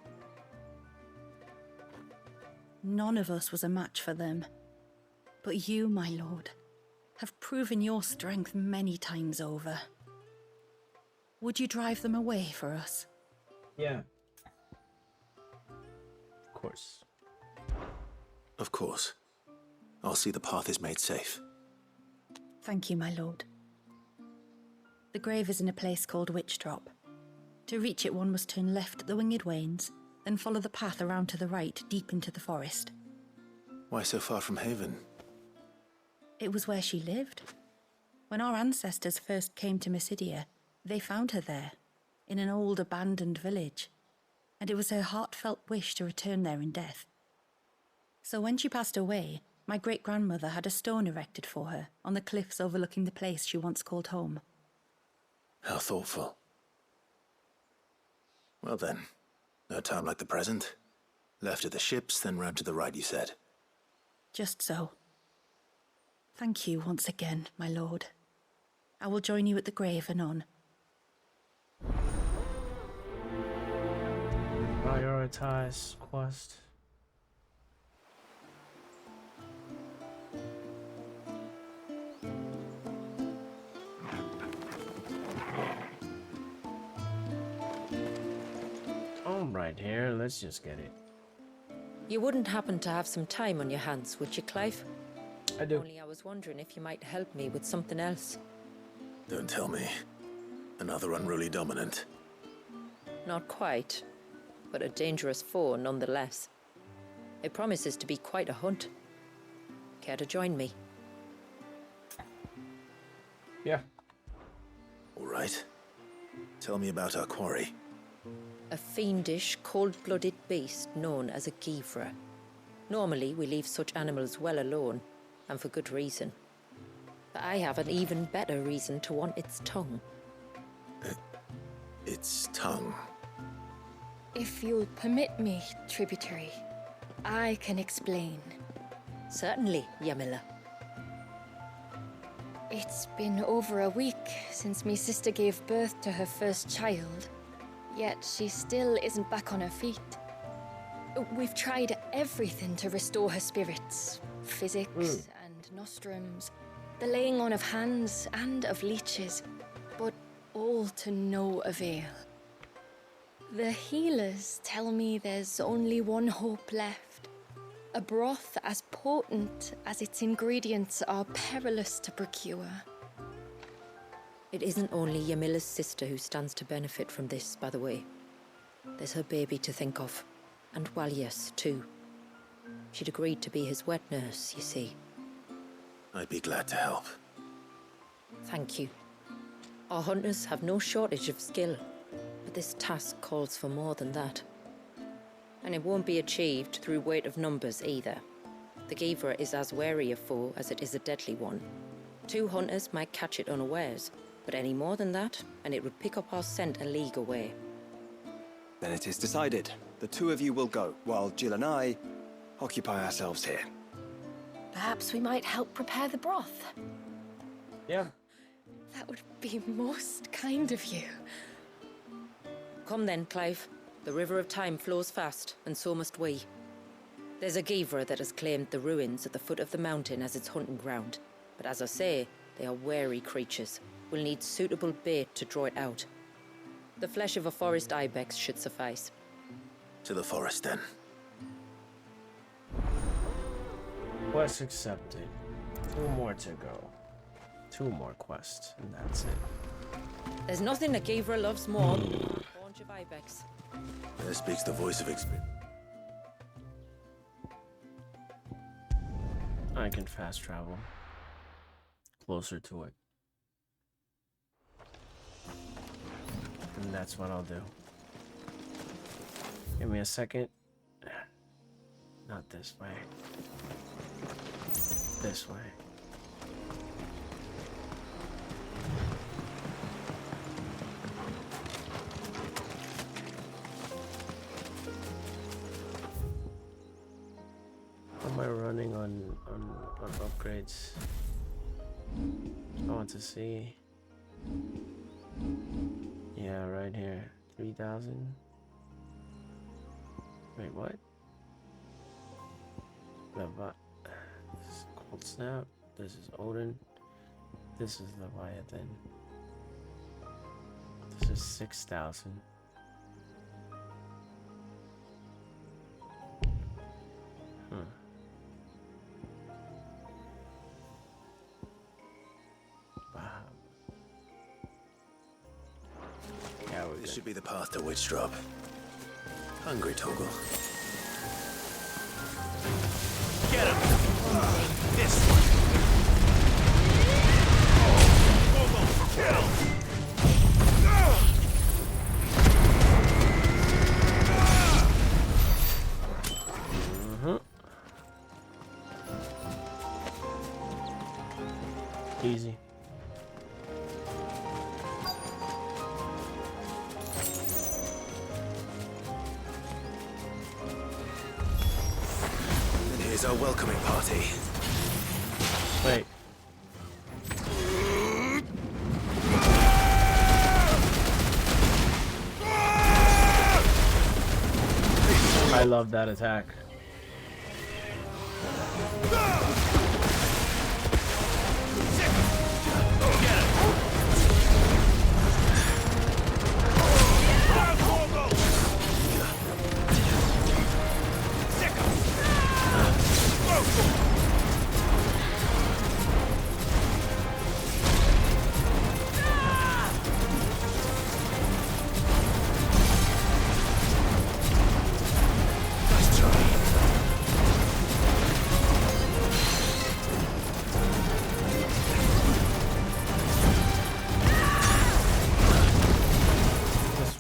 None of us was a match for them. But you, my lord, have proven your strength many times over. Would you drive them away for us? Yeah. Of course. Of course. I'll see the path is made safe. Thank you, my lord. The grave is in a place called Witch Drop. To reach it, one must turn left at the Winged Wains, then follow the path around to the right, deep into the forest. Why so far from Haven? It was where she lived. When our ancestors first came to Mysidia, they found her there, in an old abandoned village, and it was her heartfelt wish to return there in death. So when she passed away, my great-grandmother had a stone erected for her on the cliffs overlooking the place she once called home. How thoughtful. Well then, no time like the present. Left at the ships, then round to the right, you said. Just so. Thank you once again, my lord. I will join you at the grave anon. Prioritize quest. Right here, let's just get it. You wouldn't happen to have some time on your hands, would you, Clive? I do. Only I was wondering if you might help me with something else. Don't tell me. Another unruly dominant. Not quite, but a dangerous foe nonetheless. It promises to be quite a hunt. Care to join me? Yeah. All right. Tell me about our quarry. A fiendish, cold-blooded beast known as a Givra. Normally, we leave such animals well alone, and for good reason. But I have an even better reason to want its tongue. Its tongue? If you'll permit me, tributary, I can explain. Certainly, Yamila. It's been over a week since me sister gave birth to her first child. Yet she still isn't back on her feet. We've tried everything to restore her spirits. Physics and nostrums, the laying on of hands and of leeches, but all to no avail. The healers tell me there's only one hope left. A broth as potent as its ingredients are perilous to procure. It isn't only Yamila's sister who stands to benefit from this, by the way. There's her baby to think of, and Wallius, too. She'd agreed to be his wet nurse, you see. I'd be glad to help. Thank you. Our hunters have no shortage of skill, but this task calls for more than that. And it won't be achieved through weight of numbers either. The Givra is as wary a foe as it is a deadly one. 2 hunters might catch it unawares, but any more than that, and it would pick up our scent a league away. Then Then it is decided. The two of you will go, while Jill and I occupy ourselves here. Perhaps we might help prepare the broth. Yeah. That would be most kind of you. Come then, Clive. The river of time flows fast, and so must we. There's a Givra that has claimed the ruins at the foot of the mountain as its hunting ground. But as I say, they are wary creatures. We'll need suitable bait to draw it out. The flesh of a forest ibex should suffice. To the forest, then. Quest accepted. 2 more to go. 2 more quests, and that's it. There's nothing a Givra loves more than a bunch of ibex. There speaks the voice of experience. I can fast travel closer to it. And that's what I'll do. Give me a second. Not this way. This way. How am I running on upgrades? I want to see. Yeah, right here. 3,000. Wait, what? This is Cold Snap. This is Odin. This is Leviathan. This is 6,000. This should be the path to Witchdrop. Hungry, Toggle. Get him! This one! Kill! Easy. Here's our welcoming party. Wait. I love that attack.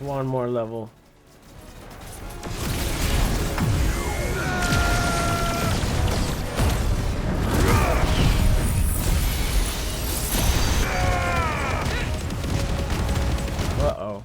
One more level. Uh-oh.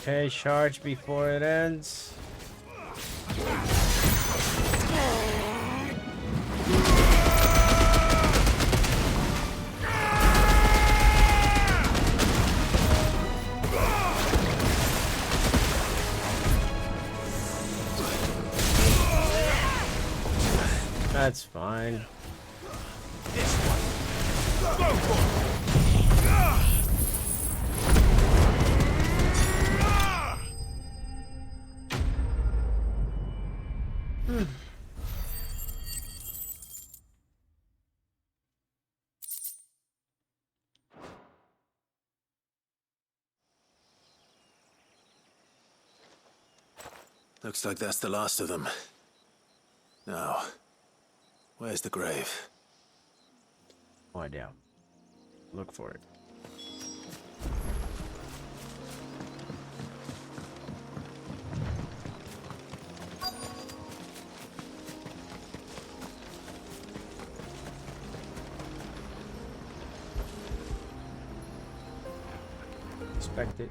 Okay, charge before it ends. That's fine. This one. Go for it. Looks like that's the last of them. Now, where's the grave? No idea. Look for it. Expected.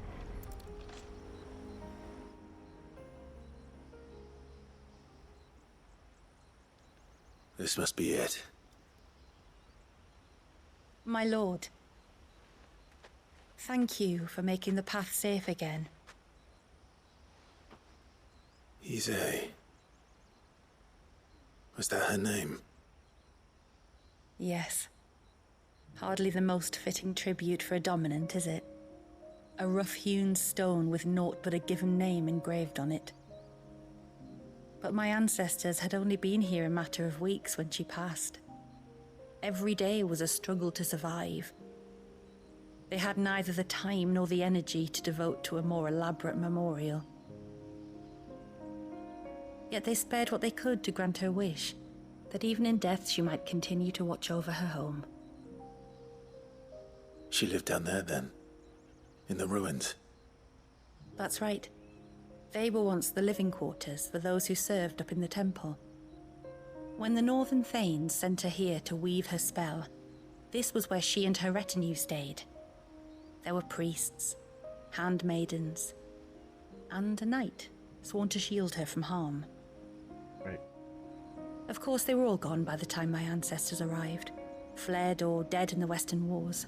This must be it. My lord, thank you for making the path safe again. Ise. Was that her name? Yes. Hardly the most fitting tribute for a dominant, is it? A rough-hewn stone with naught but a given name engraved on it. But my ancestors had only been here a matter of weeks when she passed. Every day was a struggle to survive. They had neither the time nor the energy to devote to a more elaborate memorial. Yet they spared what they could to grant her wish, that even in death she might continue to watch over her home. She lived down there then? In the ruins? That's right. They were once the living quarters for those who served up in the temple. When the Northern Thanes sent her here to weave her spell, this was where she and her retinue stayed. There were priests, handmaidens, and a knight sworn to shield her from harm. Right. Of course, they were all gone by the time my ancestors arrived, fled or dead in the Western Wars.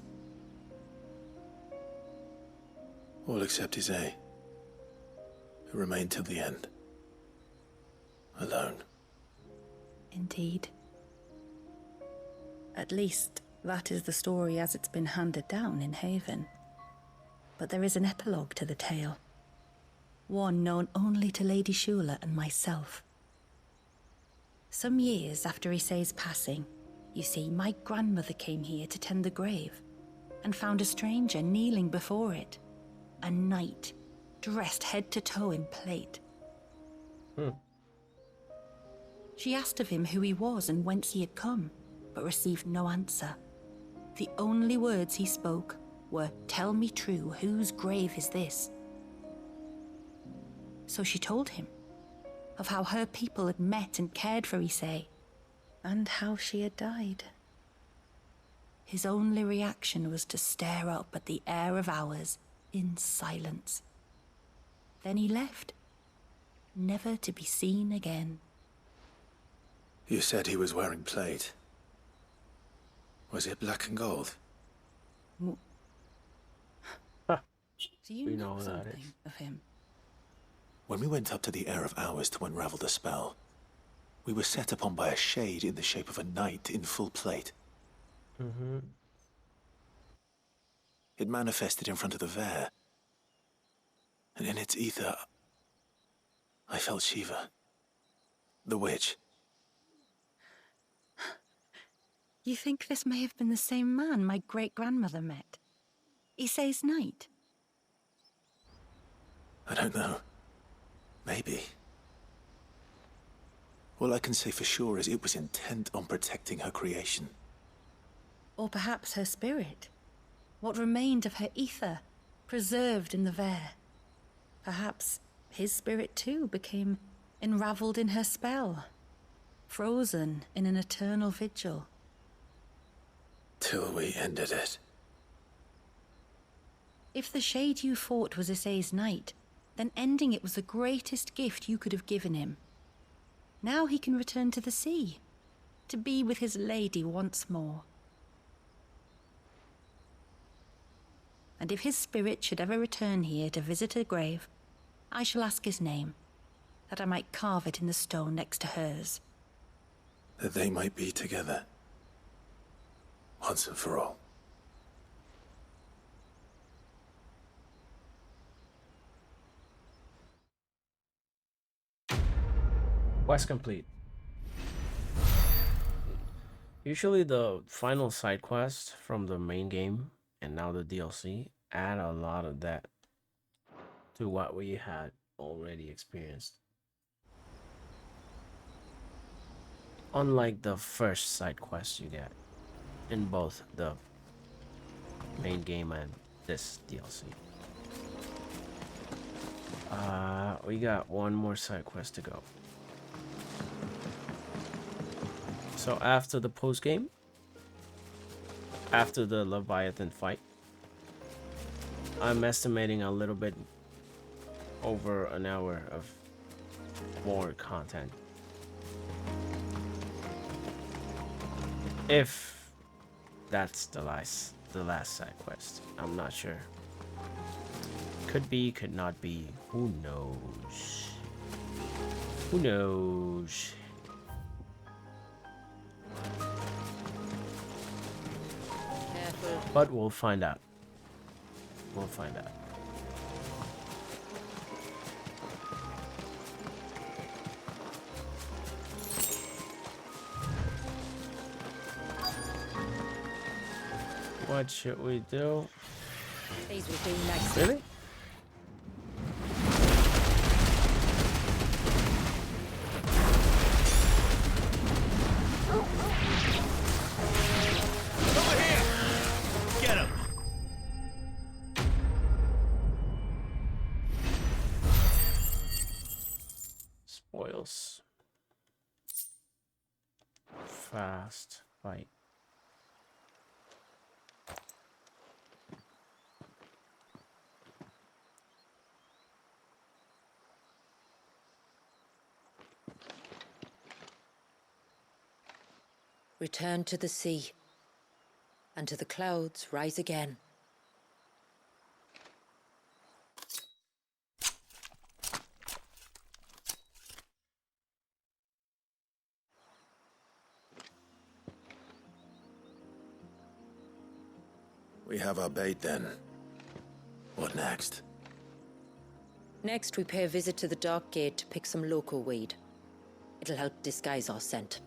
All except Ise, who remained till the end. Alone. Indeed. At least, that is the story as it's been handed down in Haven. But there is an epilogue to the tale. One known only to Lady Shula and myself. Some years after Ise's passing, you see, my grandmother came here to tend the grave, and found a stranger kneeling before it. A knight, dressed head to toe in plate. She asked of him who he was and whence he had come, but received no answer. The only words he spoke were, "Tell me true, whose grave is this?" So she told him of how her people had met and cared for Ise, and how she had died. His only reaction was to stare up at the air of hours in silence. Then he left, never to be seen again. You said he was wearing plate. Was it black and gold? Do you We know know that something of him? When we went up to the Air of Hours to unravel the spell, we were set upon by a shade in the shape of a knight in full plate. Mm-hmm. It manifested in front of the Vare, and in its ether, I felt Shiva, the witch. You think this may have been the same man my great-grandmother met? Ise's knight? I don't know. Maybe. All I can say for sure is it was intent on protecting her creation. Or perhaps her spirit? What remained of her ether, preserved in the Vare? Perhaps his spirit too became enraveled in her spell, frozen in an eternal vigil. Till we ended it. If the shade you fought was Ise's knight, then ending it was the greatest gift you could have given him. Now he can return to the sea, to be with his lady once more. And if his spirit should ever return here to visit her grave, I shall ask his name, that I might carve it in the stone next to hers. That they might be together. Once and for all. Quest complete. Usually the final side quest from the main game and now the DLC add a lot of that to what we had already experienced. Unlike the first side quest you get in both the main game and this DLC. We got one more side quest to go. So after the post game, after the Leviathan fight, I'm estimating a little bit over an hour of more content. If that's the last side quest. I'm not sure. Could be, could not be. Who knows? Who knows? Careful. But we'll find out. We'll find out. What should we do? These will do nicely. Really? Over here! Get him! Spoils. Fast fight. Return to the sea, and to the clouds rise again. We have our bait then. What next? Next, we pay a visit to the Dark Gate to pick some local weed. It'll help disguise our scent.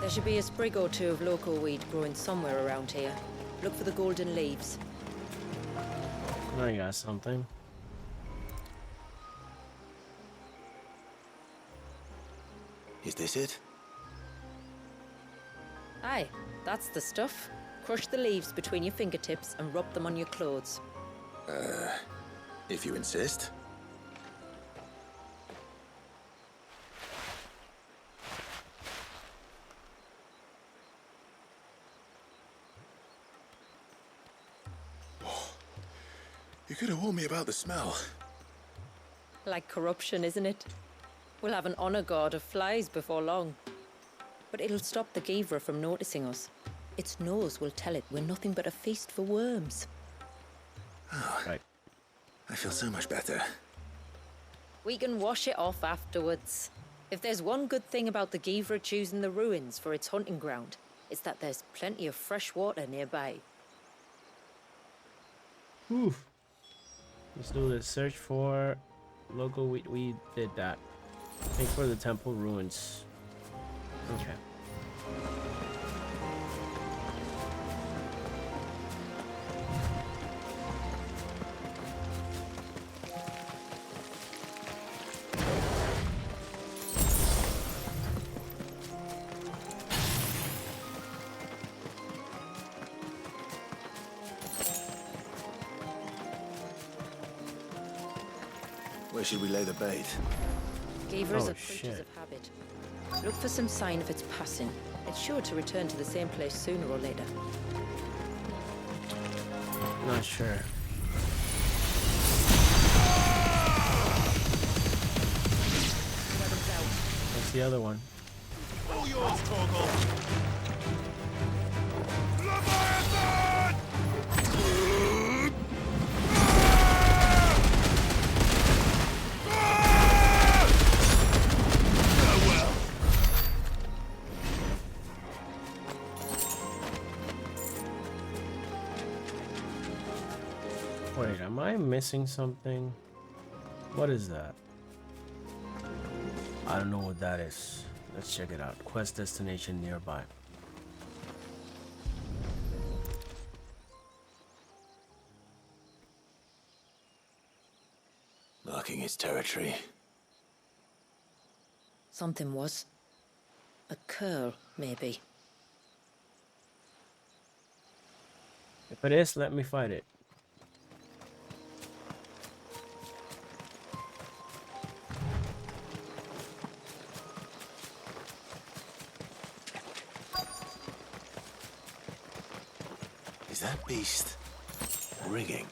There should be a sprig or two of local weed growing somewhere around here. Look for the golden leaves. I got something. Is this it? Aye, that's the stuff. Crush the leaves between your fingertips and rub them on your clothes. If you insist. You could have warned me about the smell. Like corruption, isn't it? We'll have an honor guard of flies before long. But it'll stop the Givra from noticing us. Its nose will tell it we're nothing but a feast for worms. Oh, right. I feel so much better. We can wash it off afterwards. If there's one good thing about the Givra choosing the ruins for its hunting ground, it's that there's plenty of fresh water nearby. Oof. Let's do this. Search for local wheat. We did that. Think for the temple ruins. Okay. Where should we lay the bait? Givras are creatures of habit. Look for some sign of its passing. It's sure to return to the same place sooner or later. Not sure. What's the other one? All yours, Torgal. Wait, am I missing something? What is that? I don't know what that is. Let's check it out. Quest destination nearby. marking his territory. Something was. A curl, maybe. If it is, let me fight it. Is that beast rigging?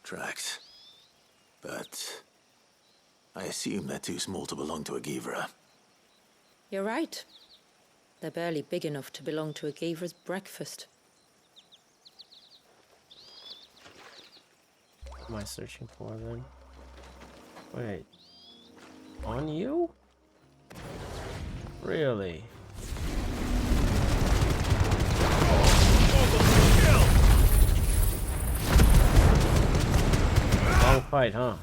Tracks. But I assume they're too small to belong to a Givra. You're right. They're barely big enough to belong to a Givra's breakfast. What am I searching for then? Wait. On you? Really? Long fight, huh?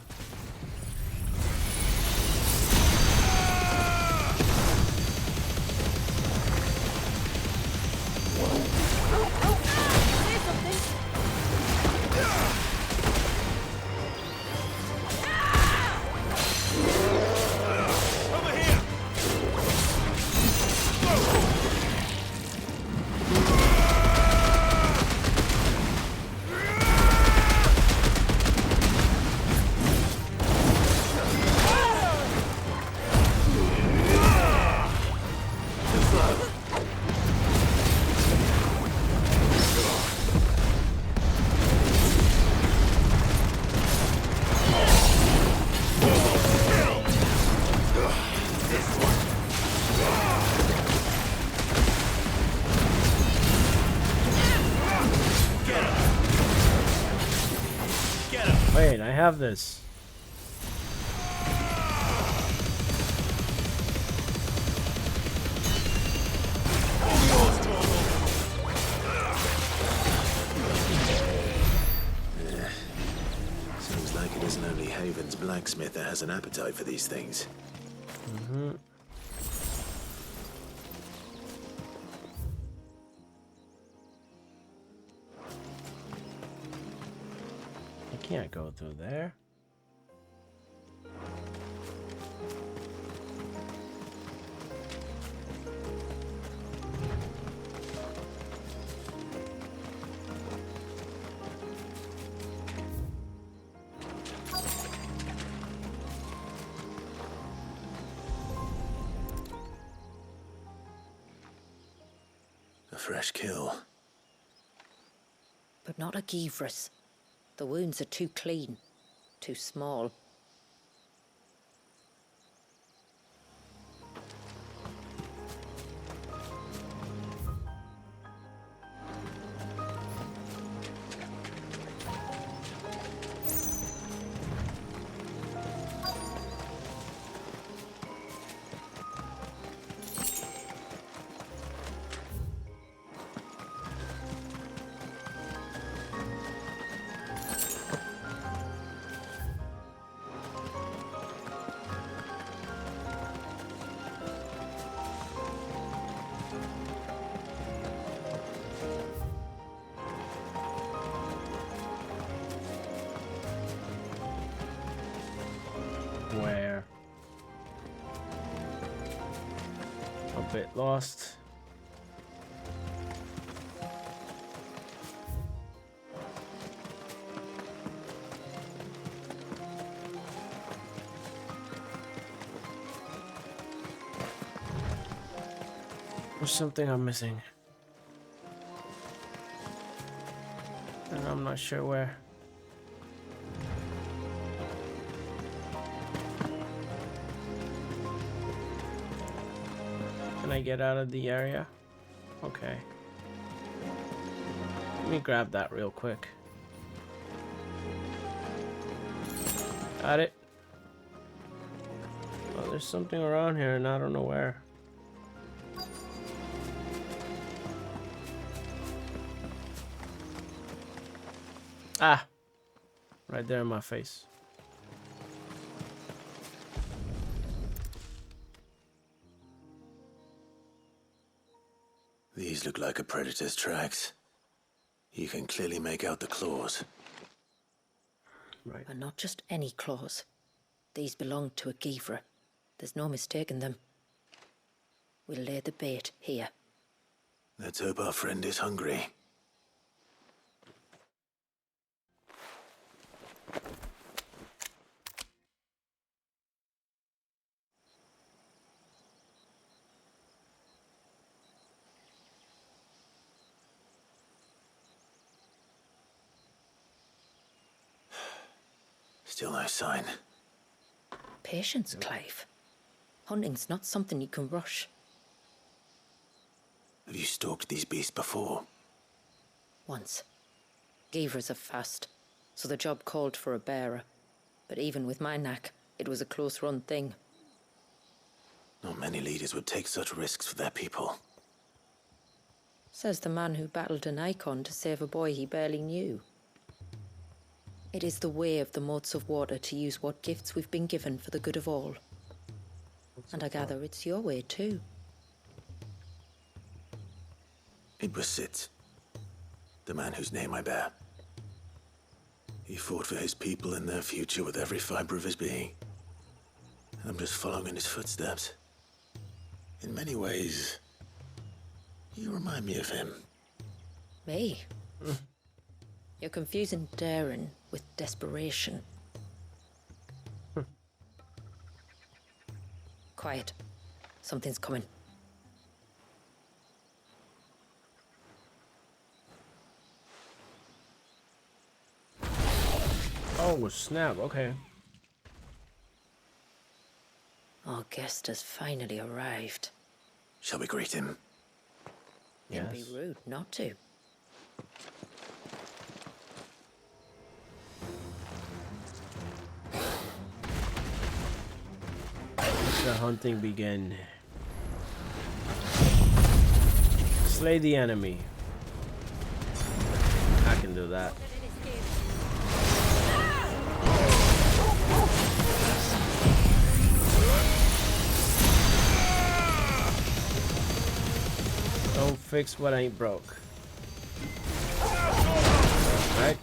Wait, I have this. Seems like it isn't only Haven's blacksmith that has an appetite for these things. Mm-hmm. I can't go through there. A fresh kill. But not a Givra's. The wounds are too clean, too small. Where? A bit lost. There's something I'm missing. And I'm not sure where. Can I get out of the area? Okay. Let me grab that real quick. Got it. Oh, there's something around here and I don't know where. Ah! Right there in my face. These look like a predator's tracks. You can clearly make out the claws. Right. And not just any claws. These belong to a Givra. There's no mistaking them. We'll lay the bait here. Let's hope our friend is hungry. Still no sign. Patience, Clive. Hunting's not something you can rush. Have you stalked these beasts before? Once. Givras are fast, so the job called for a bearer. But even with my knack, it was a close-run thing. Not many leaders would take such risks for their people. Says the man who battled an icon to save a boy he barely knew. It is the way of the moats of water to use what gifts we've been given for the good of all. And I gather it's your way too. It was Sid, the man whose name I bear. He fought for his people and their future with every fiber of his being. I'm just following in his footsteps. In many ways, you remind me of him. Me? You're confusing daring with desperation. Quiet. Something's coming. Oh, snap. Okay. Our guest has finally arrived. Shall we greet him? It'd be rude not to. Let the hunting begin. Slay the enemy. I can do that. Don't fix what ain't broke. Right?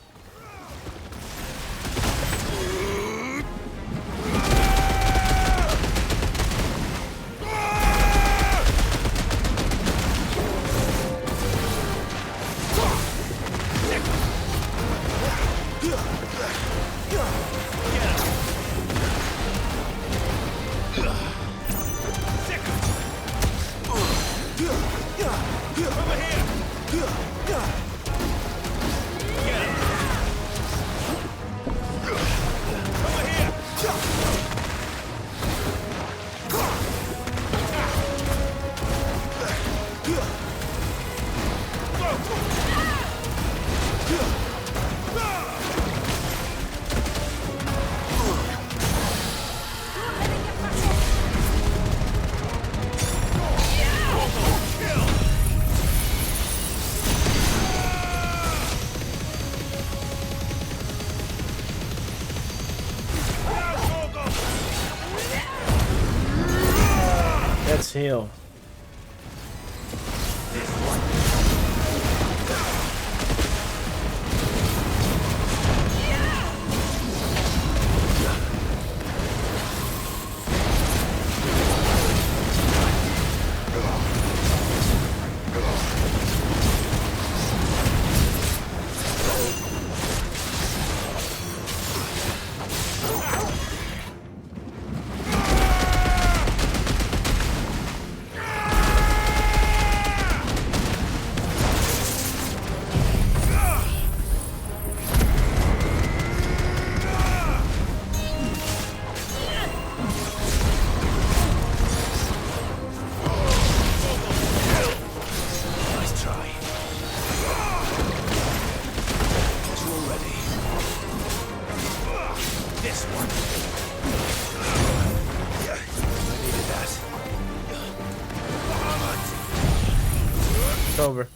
Let's heal. It's over.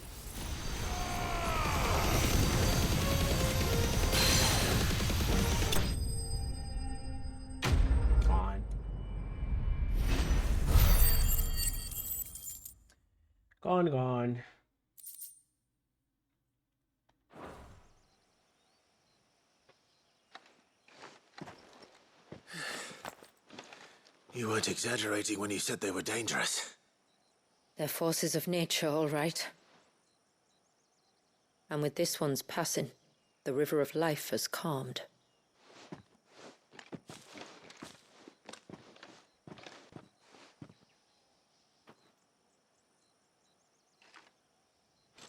Gone. You weren't exaggerating when you said they were dangerous. They're forces of nature, all right. And with this one's passing, the river of life has calmed.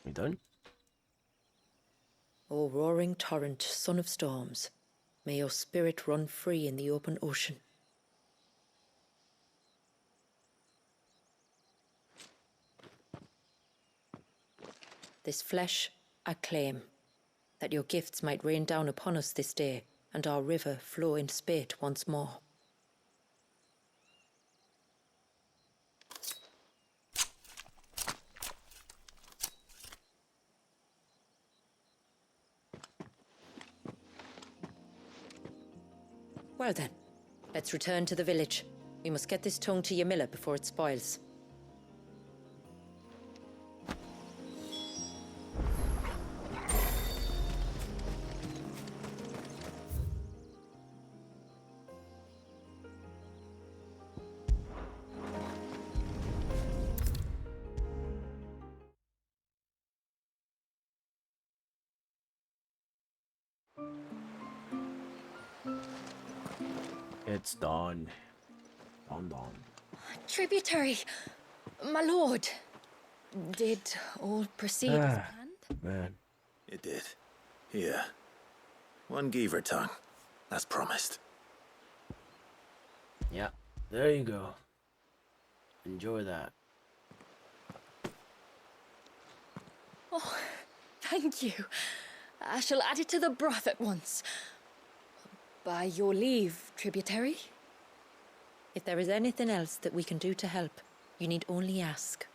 We done? O roaring torrent, son of storms, may your spirit run free in the open ocean. This flesh I claim, that your gifts might rain down upon us this day, and our river flow in spate once more. Well then, let's return to the village. We must get this tongue to Ymilla before it spoils. It's dawn. Dawn. Tributary, my lord. Did all proceed as planned? Man. It did. Here. One Geaver tongue. As promised. Yeah, there you go. Enjoy that. Oh, thank you. I shall add it to the broth at once. By your leave, tributary. If there is anything else that we can do to help, you need only ask.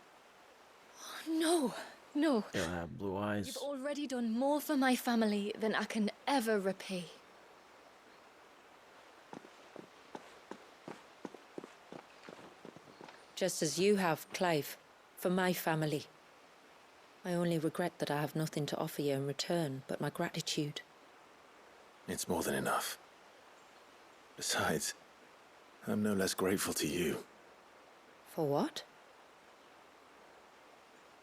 No. They'll have blue eyes. You've already done more for my family than I can ever repay. Just as you have, Clive, for my family. I only regret that I have nothing to offer you in return but my gratitude. It's more than enough. Besides, I'm no less grateful to you. For what?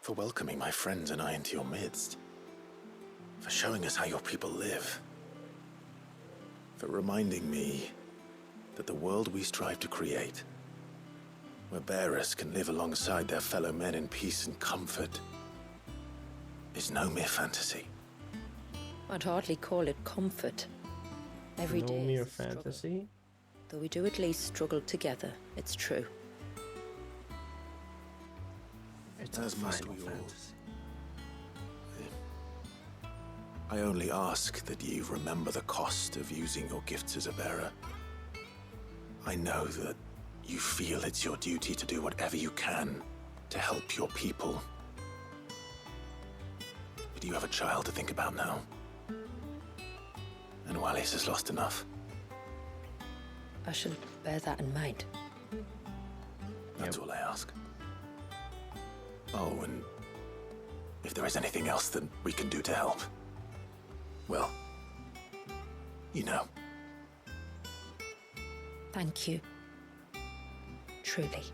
For welcoming my friends and I into your midst. For showing us how your people live. For reminding me that the world we strive to create, where bearers can live alongside their fellow men in peace and comfort, is no mere fantasy. I'd hardly call it comfort. Every no day mere is a struggle. fantasy. Though we do at least struggle together, it's true. It's As a must final we all. fantasy. I only ask that you remember the cost of using your gifts as a bearer. I know that you feel it's your duty to do whatever you can to help your people. But you have a child to think about now. And Wallis has lost enough. I shall bear that in mind. That's all I ask. Oh, and if there is anything else that we can do to help, well, you know. Thank you. Truly.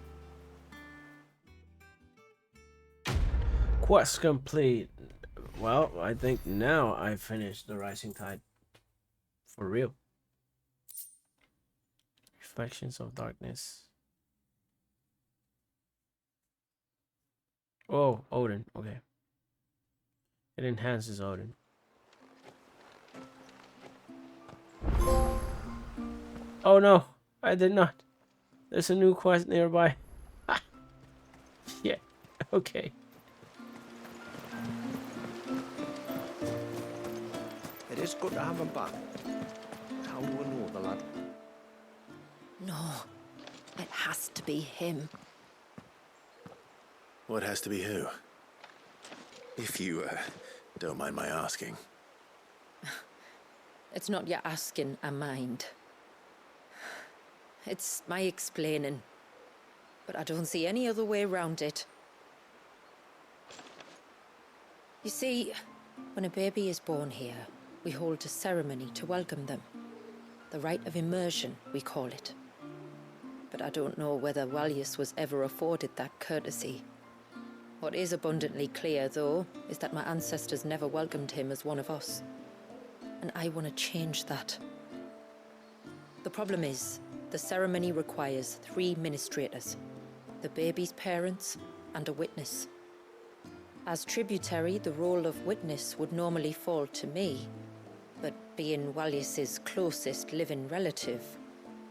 Quest complete. Well, I think now I finished the Rising Tide. For real. Reflections of Darkness. Oh, Odin. Okay. It enhances Odin. Oh no, I did not. There's a new quest nearby. Yeah, okay. It is good to have him back. How do I know the lad? No, it has to be him. What has to be who? If you, don't mind my asking. It's not your asking I mind. It's my explaining. But I don't see any other way around it. You see, when a baby is born here, we hold a ceremony to welcome them. The rite of immersion, we call it. But I don't know whether Walyus was ever afforded that courtesy. What is abundantly clear, though, is that my ancestors never welcomed him as one of us. And I want to change that. The problem is, the ceremony requires 3 ministrators, the baby's parents and a witness. As tributary, the role of witness would normally fall to me, but being Walyus's closest living relative,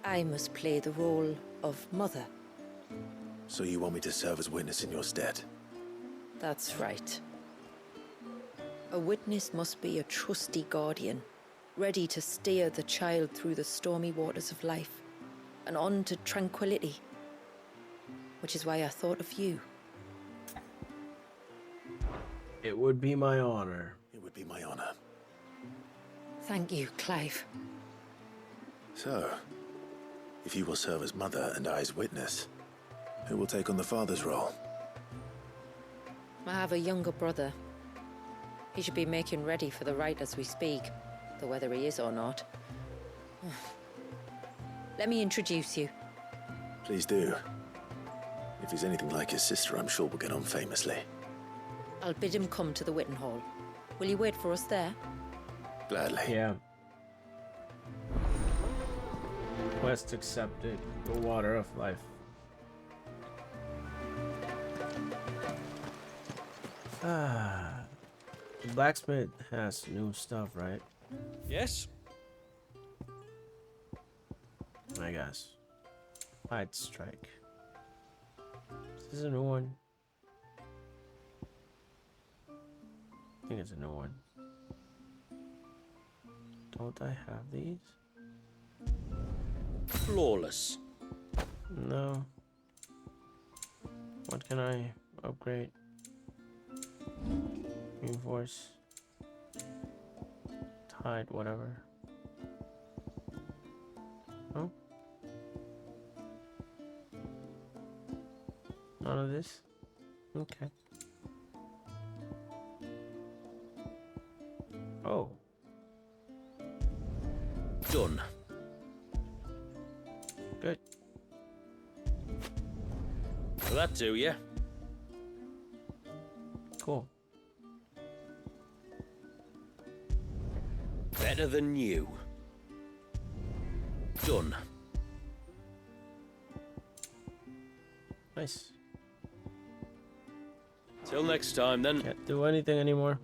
I must play the role of mother. So you want me to serve as witness in your stead? That's right. A witness must be a trusty guardian, ready to steer the child through the stormy waters of life and on to tranquility. Which is why I thought of you. It would be my honor. It would be my honor. Thank you, Clive. So, if you will serve as mother and I as witness, who will take on the father's role? I have a younger brother. He should be making ready for the rite as we speak, though whether he is or not. Let me introduce you. Please do. If he's anything like his sister, I'm sure we'll get on famously. I'll bid him come to the Witten Hall. Will you wait for us there? Gladly. Yeah. Quest accepted. The water of life. The blacksmith has new stuff, right? Yes. I guess. I'd strike. This is a new one. I think it's a new one. Don't I have these? Flawless. No. What can I upgrade? Reinforce. Tide, whatever. No? None of this? Okay. Oh. Done. Good. Will that do you? Cool. Better than you. Done. Nice. Till next time, then. Can't do anything anymore.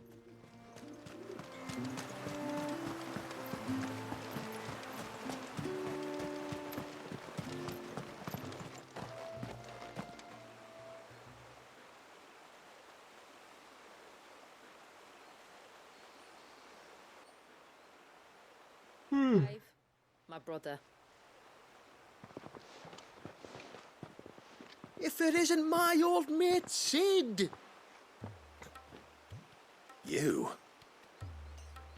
Clive, my brother. If it isn't my old mate Sid! You?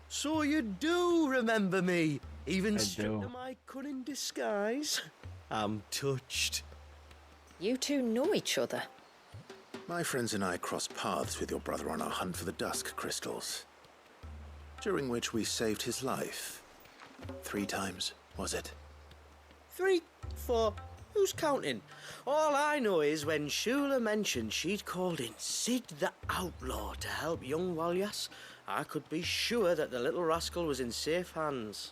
So you do remember me, even I stripped do. of my cunning disguise? I'm touched. You two know each other. My friends and I crossed paths with your brother on our hunt for the dusk crystals, during which we saved his life. 3 times, was it? 3, 4, who's counting? All I know is when Shula mentioned she'd called in Sid the Outlaw to help young Walyas, I could be sure that the little rascal was in safe hands.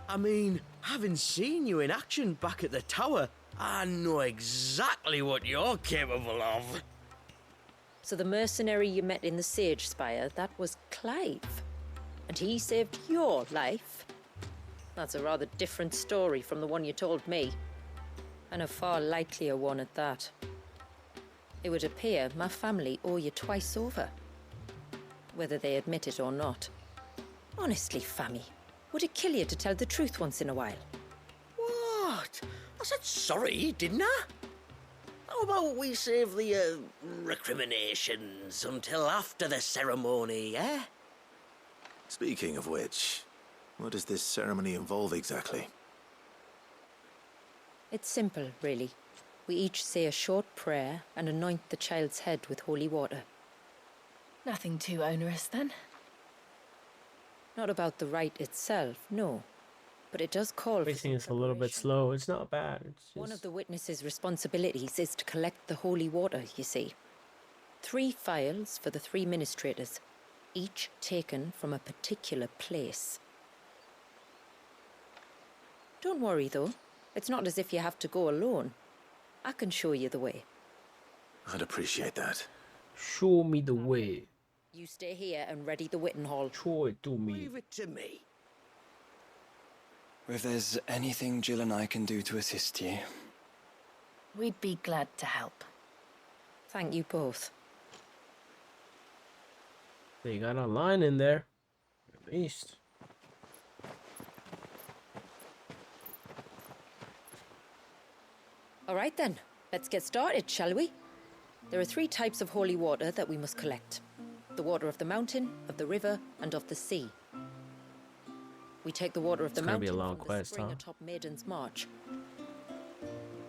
I mean, having seen you in action back at the tower, I know exactly what you're capable of. So the mercenary you met in the Sage Spire, that was Clive. And he saved your life. That's a rather different story from the one you told me. And a far likelier one at that. It would appear my family owe you twice over. Whether they admit it or not. Honestly, Fammy, would it kill you to tell the truth once in a while? What? I said sorry, didn't I? How about we save the, recriminations until after the ceremony, eh? Speaking of which, what does this ceremony involve exactly? It's simple, really. We each say a short prayer and anoint the child's head with holy water. Nothing too onerous then. Not about the rite itself, no. But it does call for Pacing is a little bit slow. It's not bad. It's just... One of the witness's responsibilities is to collect the holy water, you see. 3 phials for the 3 ministrators, each taken from a particular place. Don't worry, though. It's not as if you have to go alone. I can show you the way. I'd appreciate that. Show me the way. You stay here and ready the Witten Hall. Show it to me. Leave it to me. If there's anything Jill and I can do to assist you... We'd be glad to help. Thank you both. They got a line in there. At least. All right then, let's get started, shall we? There are 3 types of holy water that we must collect. The water of the mountain, of the river, and of the sea. We take the water of the mountain from the spring atop Maiden's March.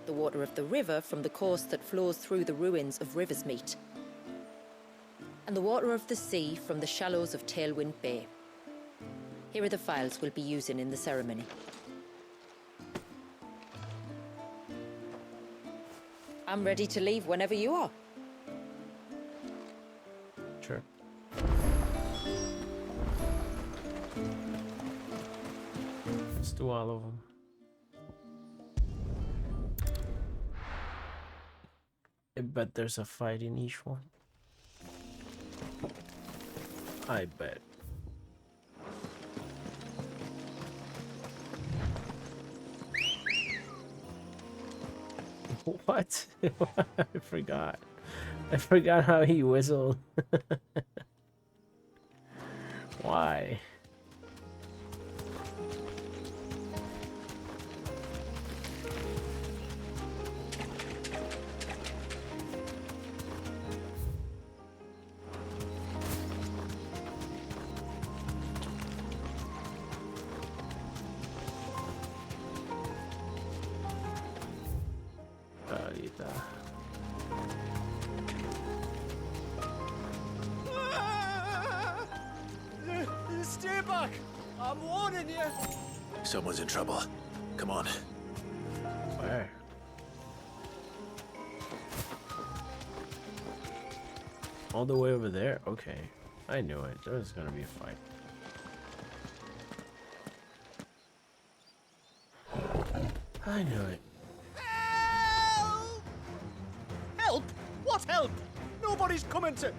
The water of the river from the course that flows through the ruins of Riversmeet. And the water of the sea from the shallows of Tailwind Bay. Here are the phials we'll be using in the ceremony. I'm ready to leave whenever you are. Sure. Let's do all of them. I bet there's a fight in each one. I bet. What? I forgot. I forgot how he whistled. Why? Stay back! I'm warning you! Someone's in trouble. Come on. Where? All the way over there? Okay. I knew it. There was gonna be a fight. I knew it. Help! Help? What help? Nobody's coming to...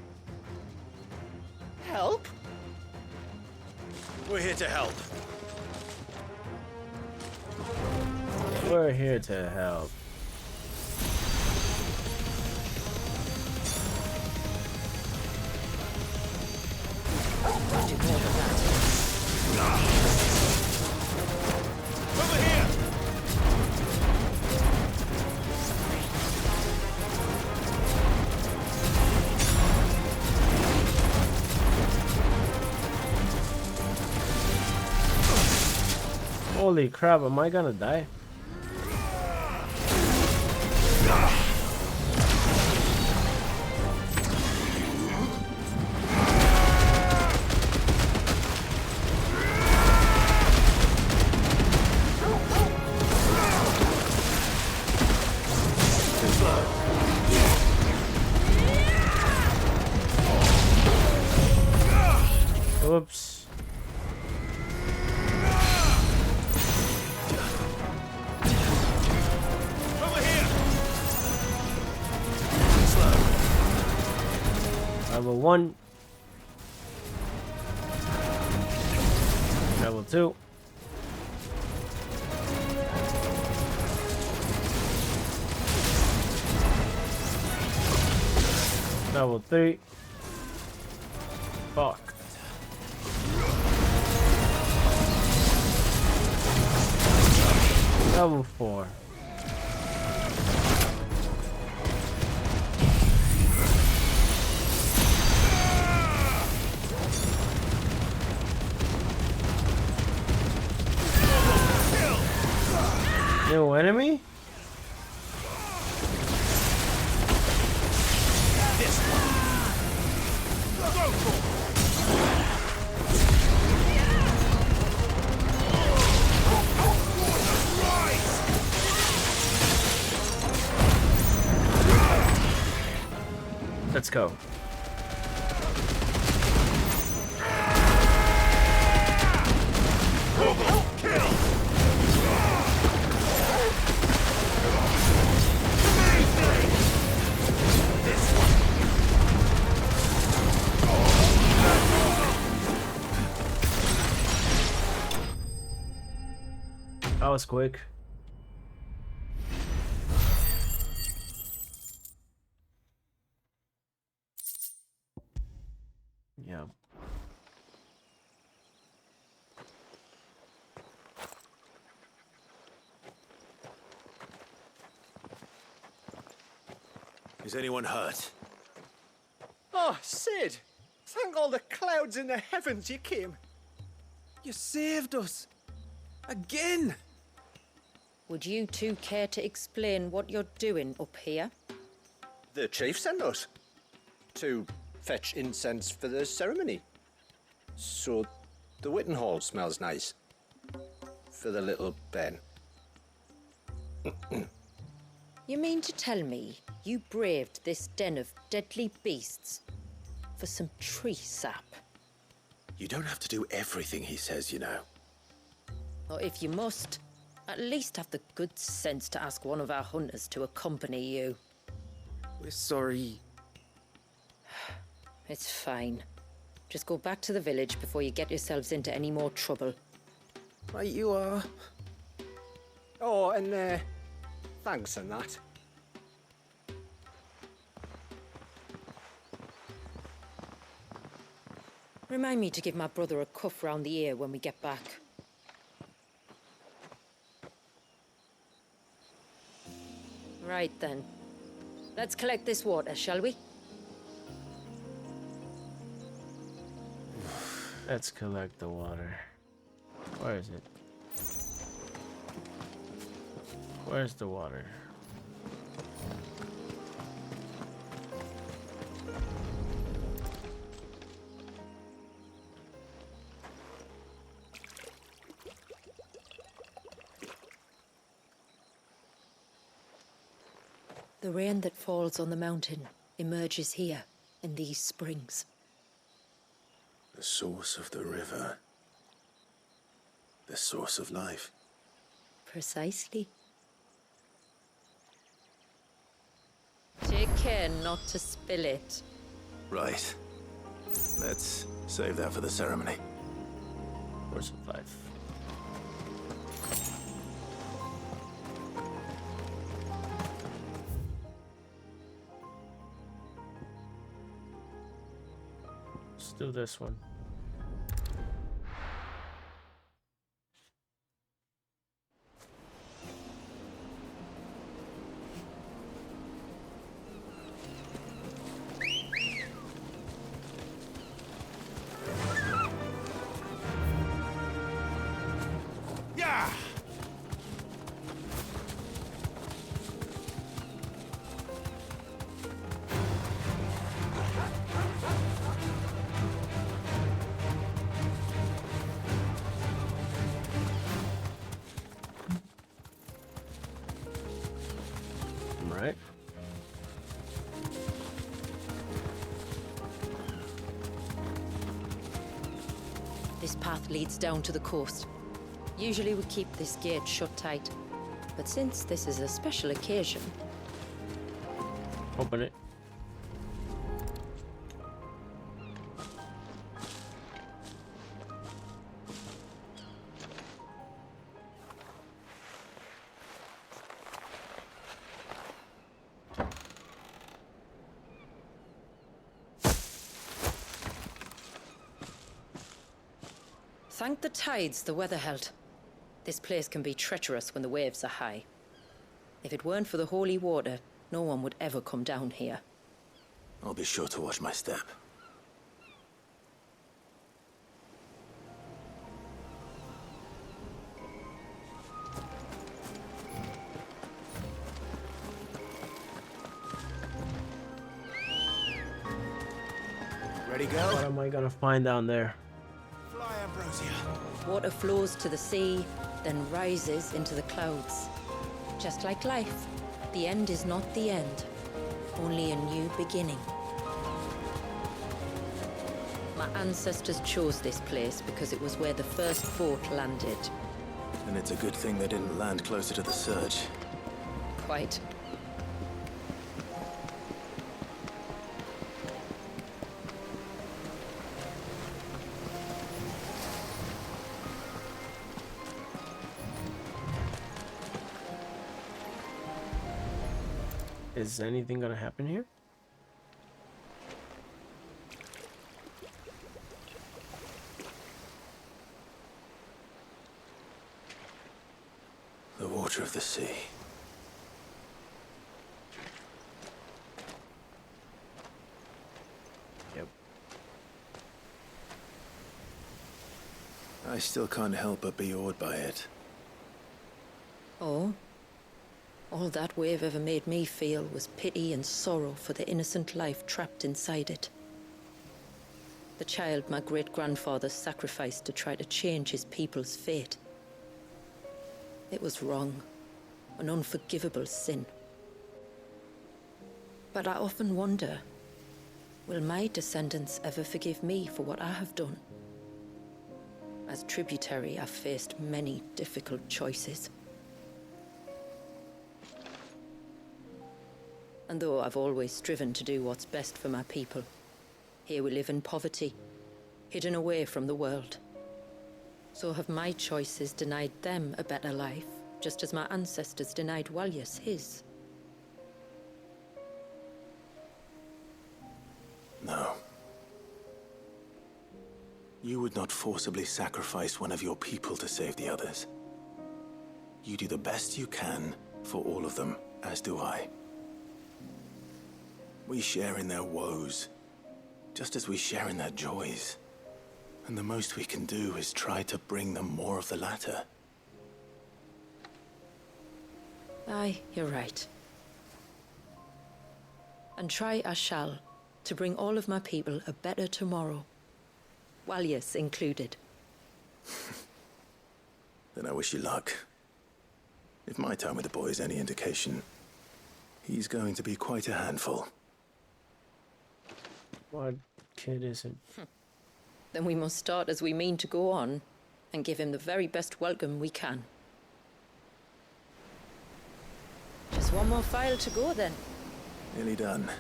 Help? We're here to help. We're here to help. Over here! Holy crap, am I gonna die? Oops. Over here! Level 1. Level 2. Level 3. Fuck. Level 4. New enemy? This one. Go! Let's go. That was quick. Yeah. Is anyone hurt? Oh, Sid! Thank all the clouds in the heavens you came. You saved us. Again. Would you two care to explain what you're doing up here? The chief sent us to fetch incense for the ceremony. So the Witten Hall smells nice. For the little Ben. You mean to tell me you braved this den of deadly beasts for some tree sap? You don't have to do everything he says, you know. Or if you must, at least have the good sense to ask one of our hunters to accompany you. We're sorry. It's fine. Just go back to the village before you get yourselves into any more trouble. Right you are. Oh, and thanks and that. Remind me to give my brother a cuff round the ear when we get back. Right then. Let's collect this water, shall we? Let's collect the water. Where is it? Where's the water? The rain that falls on the mountain emerges here, in these springs. The source of the river. The source of life. Precisely. Take care not to spill it. Right. Let's save that for the ceremony. Source of life. Let's do this one. Yeah! Right. This path leads down to the coast. Usually we keep this gate shut tight, but since this is a special occasion... Open it. Thank the tides the weather held. This place can be treacherous when the waves are high. If it weren't for the holy water, no one would ever come down here. I'll be sure to watch my step. Ready, go? What am I gonna find down there? Fly, Ambrosia. Water flows to the sea, then rises into the clouds. Just like life, the end is not the end, only a new beginning. My ancestors chose this place because it was where the first boat landed. And it's a good thing they didn't land closer to the surge. Quite. Is anything gonna happen here? The water of the sea. Yep. I still can't help but be awed by it. Oh? All that wave ever made me feel was pity and sorrow for the innocent life trapped inside it. The child my great-grandfather sacrificed to try to change his people's fate. It was wrong, an unforgivable sin. But I often wonder, will my descendants ever forgive me for what I have done? As tributary, I've faced many difficult choices. And though I've always striven to do what's best for my people, here we live in poverty, hidden away from the world. So have my choices denied them a better life, just as my ancestors denied Walyas his? No. You would not forcibly sacrifice one of your people to save the others. You do the best you can for all of them, as do I. We share in their woes, just as we share in their joys. And the most we can do is try to bring them more of the latter. Aye, you're right. And try I shall, to bring all of my people a better tomorrow. Walyas included. Then I wish you luck. If my time with the boy is any indication, he's going to be quite a handful. What kid is it? Then we must start as we mean to go on, and give him the very best welcome we can. Just one more file to go then. Nearly done.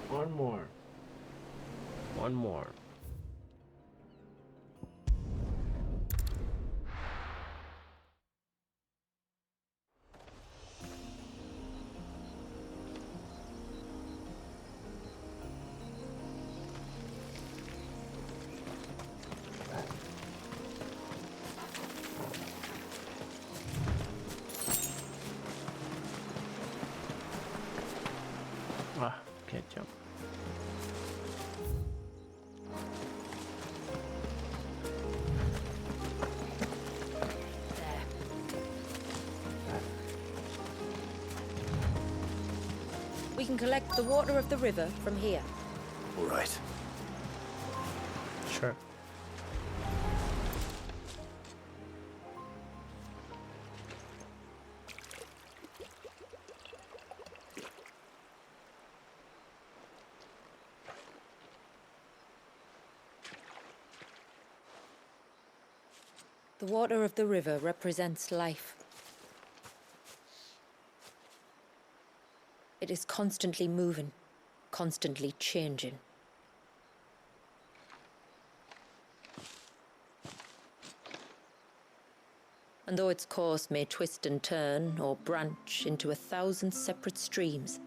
One more. One more. Ah, can't jump. We can collect the water of the river from here. All right. Sure. The water of the river represents life. It is constantly moving, constantly changing. And though its course may twist and turn or branch into 1,000 separate streams,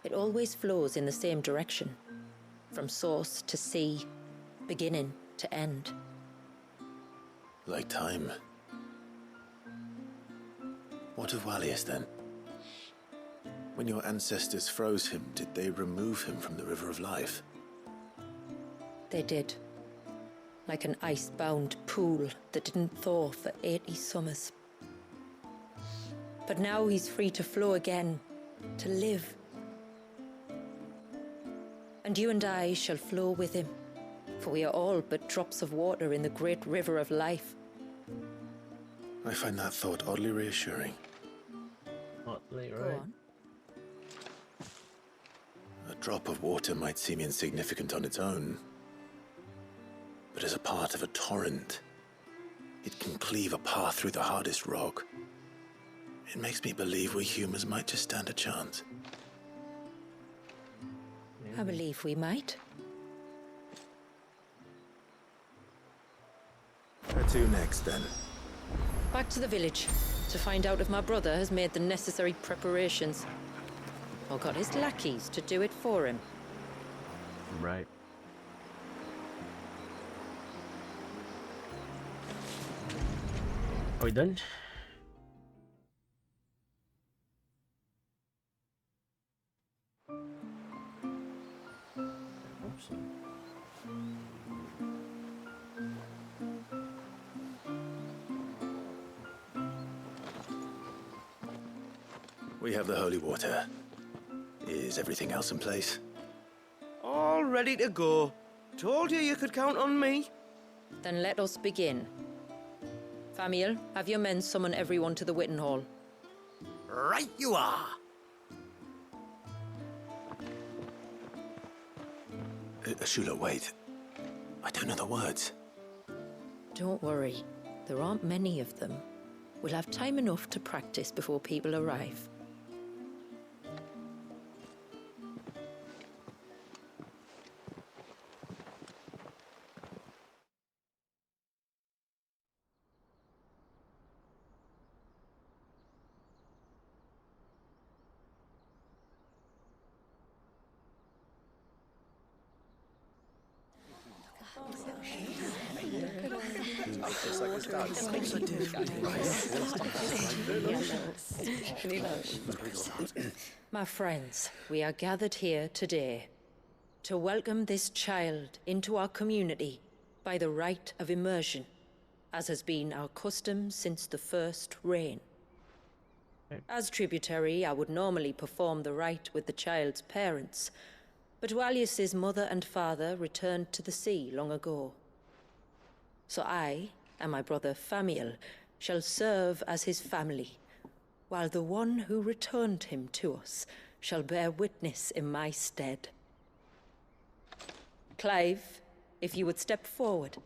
it always flows in the same direction, from source to sea, beginning to end. Like time. What of Walyas then? When your ancestors froze him, did they remove him from the River of Life? They did. Like an ice-bound pool that didn't thaw for 80 summers. But now he's free to flow again, to live. And you and I shall flow with him, for we are all but drops of water in the great river of life. I find that thought oddly reassuring. Oddly, Go right? on. A drop of water might seem insignificant on its own, but as a part of a torrent, it can cleave a path through the hardest rock. It makes me believe we humans might just stand a chance. I believe we might. Where to next, then? Back to the village, to find out if my brother has made the necessary preparations. Or got his lackeys to do it for him. Right. Are we done? We have the holy water. Is everything else in place? All ready to go. Told you could count on me. Then let us begin. Famiel, have your men summon everyone to the Witten Hall. Right you are. Shula, wait. I don't know the words. Don't worry. There aren't many of them. We'll have time enough to practice before people arrive. My friends, we are gathered here today to welcome this child into our community by the rite of immersion, as has been our custom since the first reign. As tributary, I would normally perform the rite with the child's parents, but Walius's mother and father returned to the sea long ago. So I and my brother Famiel shall serve as his family, while the one who returned him to us shall bear witness in my stead. Clive, if you would step forward.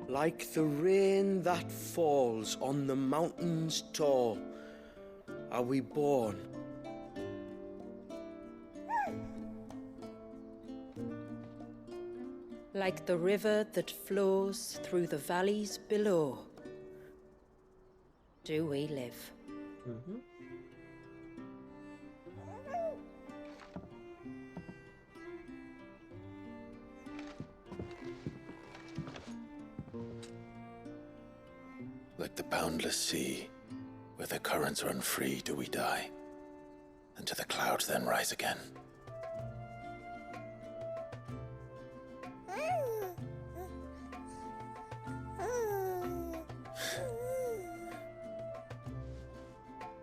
Like the rain that falls on the mountains tall, are we born. Like the river that flows through the valleys below, do we live. Mm-hmm. Like the boundless sea, where the currents run free, do we die, and to the clouds then rise again.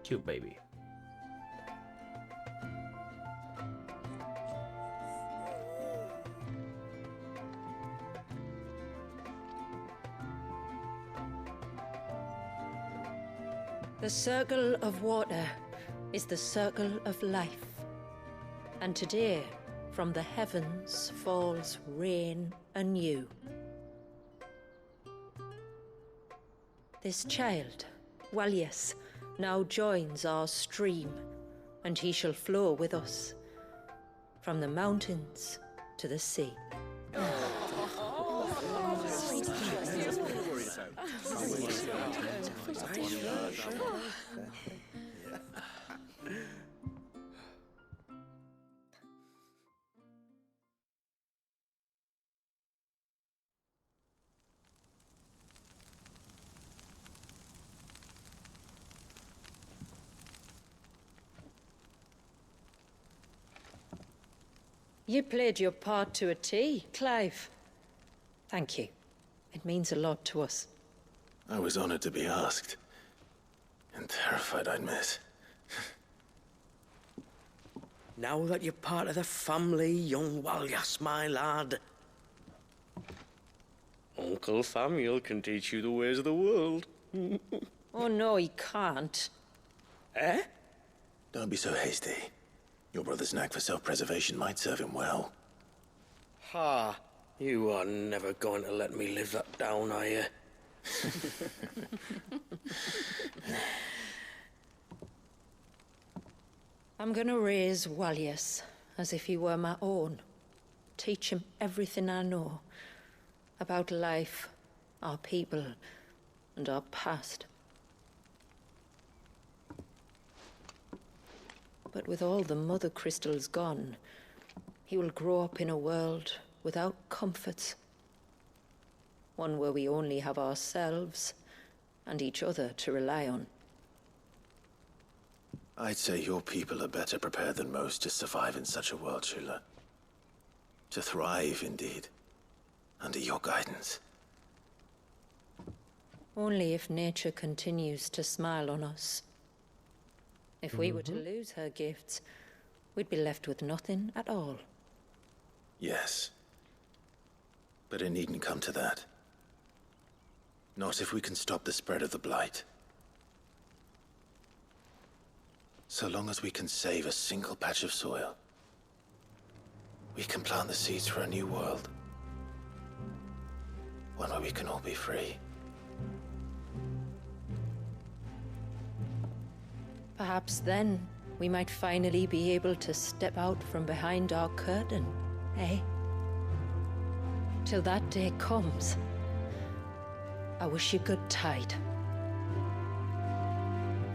Cute baby. The circle of water is the circle of life. And today, from the heavens falls rain anew. This child, Walius, now joins our stream, and he shall flow with us, from the mountains to the sea. You played your part to a T, Clive. Thank you. It means a lot to us. I was honored to be asked. And terrified I'd miss. Now that you're part of the family, young Walyas, my lad. Uncle Samuel can teach you the ways of the world. Oh no, he can't. Eh? Don't be so hasty. Your brother's knack for self-preservation might serve him well. Ha! You are never going to let me live that down, are you? I'm gonna raise Walyas as if he were my own. Teach him everything I know about life, our people, and our past. But with all the mother crystals gone, he will grow up in a world without comforts. One where we only have ourselves and each other to rely on. I'd say your people are better prepared than most to survive in such a world, Shula. To thrive, indeed, under your guidance. Only if nature continues to smile on us. If we were to lose her gifts, we'd be left with nothing at all. Yes. But it needn't come to that. Not if we can stop the spread of the Blight. So long as we can save a single patch of soil, we can plant the seeds for a new world. One where we can all be free. Perhaps then we might finally be able to step out from behind our curtain, eh? Till that day comes, I wish you good tide.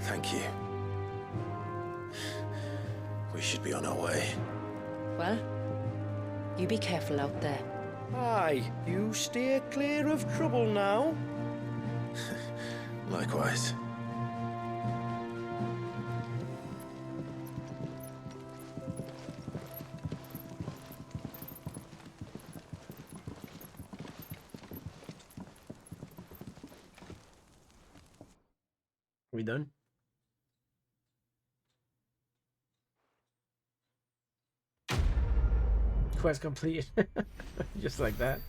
Thank you. We should be on our way. Well, you be careful out there. Aye, you steer clear of trouble now. Likewise. We done? Quest complete. Just like that.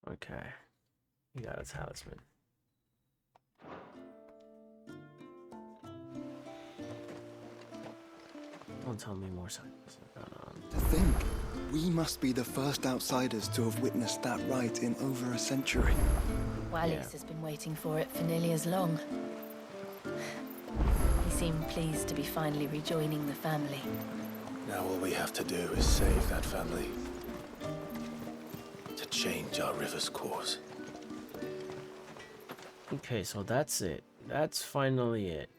Okay. You got a talisman. Don't tell me more signs. To think, we must be the first outsiders to have witnessed that rite in over a century. Walyas has been waiting for it for nearly as long. He seemed pleased to be finally rejoining the family. Now all we have to do is save that family. To change our river's course. Okay, so that's it. That's finally it.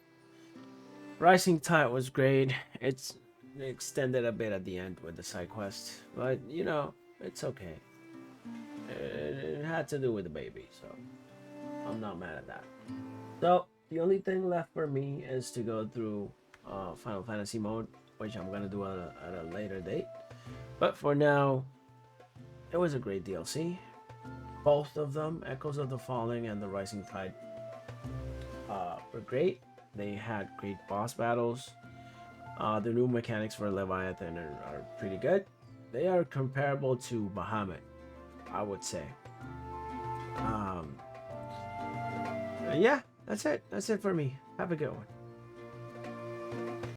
Rising Tide was great. It's extended a bit at the end with the side quest, but you know, it's okay. It had to do with the baby, so I'm not mad at that. So the only thing left for me is to go through Final Fantasy mode, which I'm gonna do at a later date. But for now, it was a great DLC. Both of them, Echoes of the Falling and the Rising Tide, were great. They had great boss battles. The new mechanics for Leviathan are pretty good. They are comparable to Bahamut, I would say. Yeah, that's it. That's it for me. Have a good one.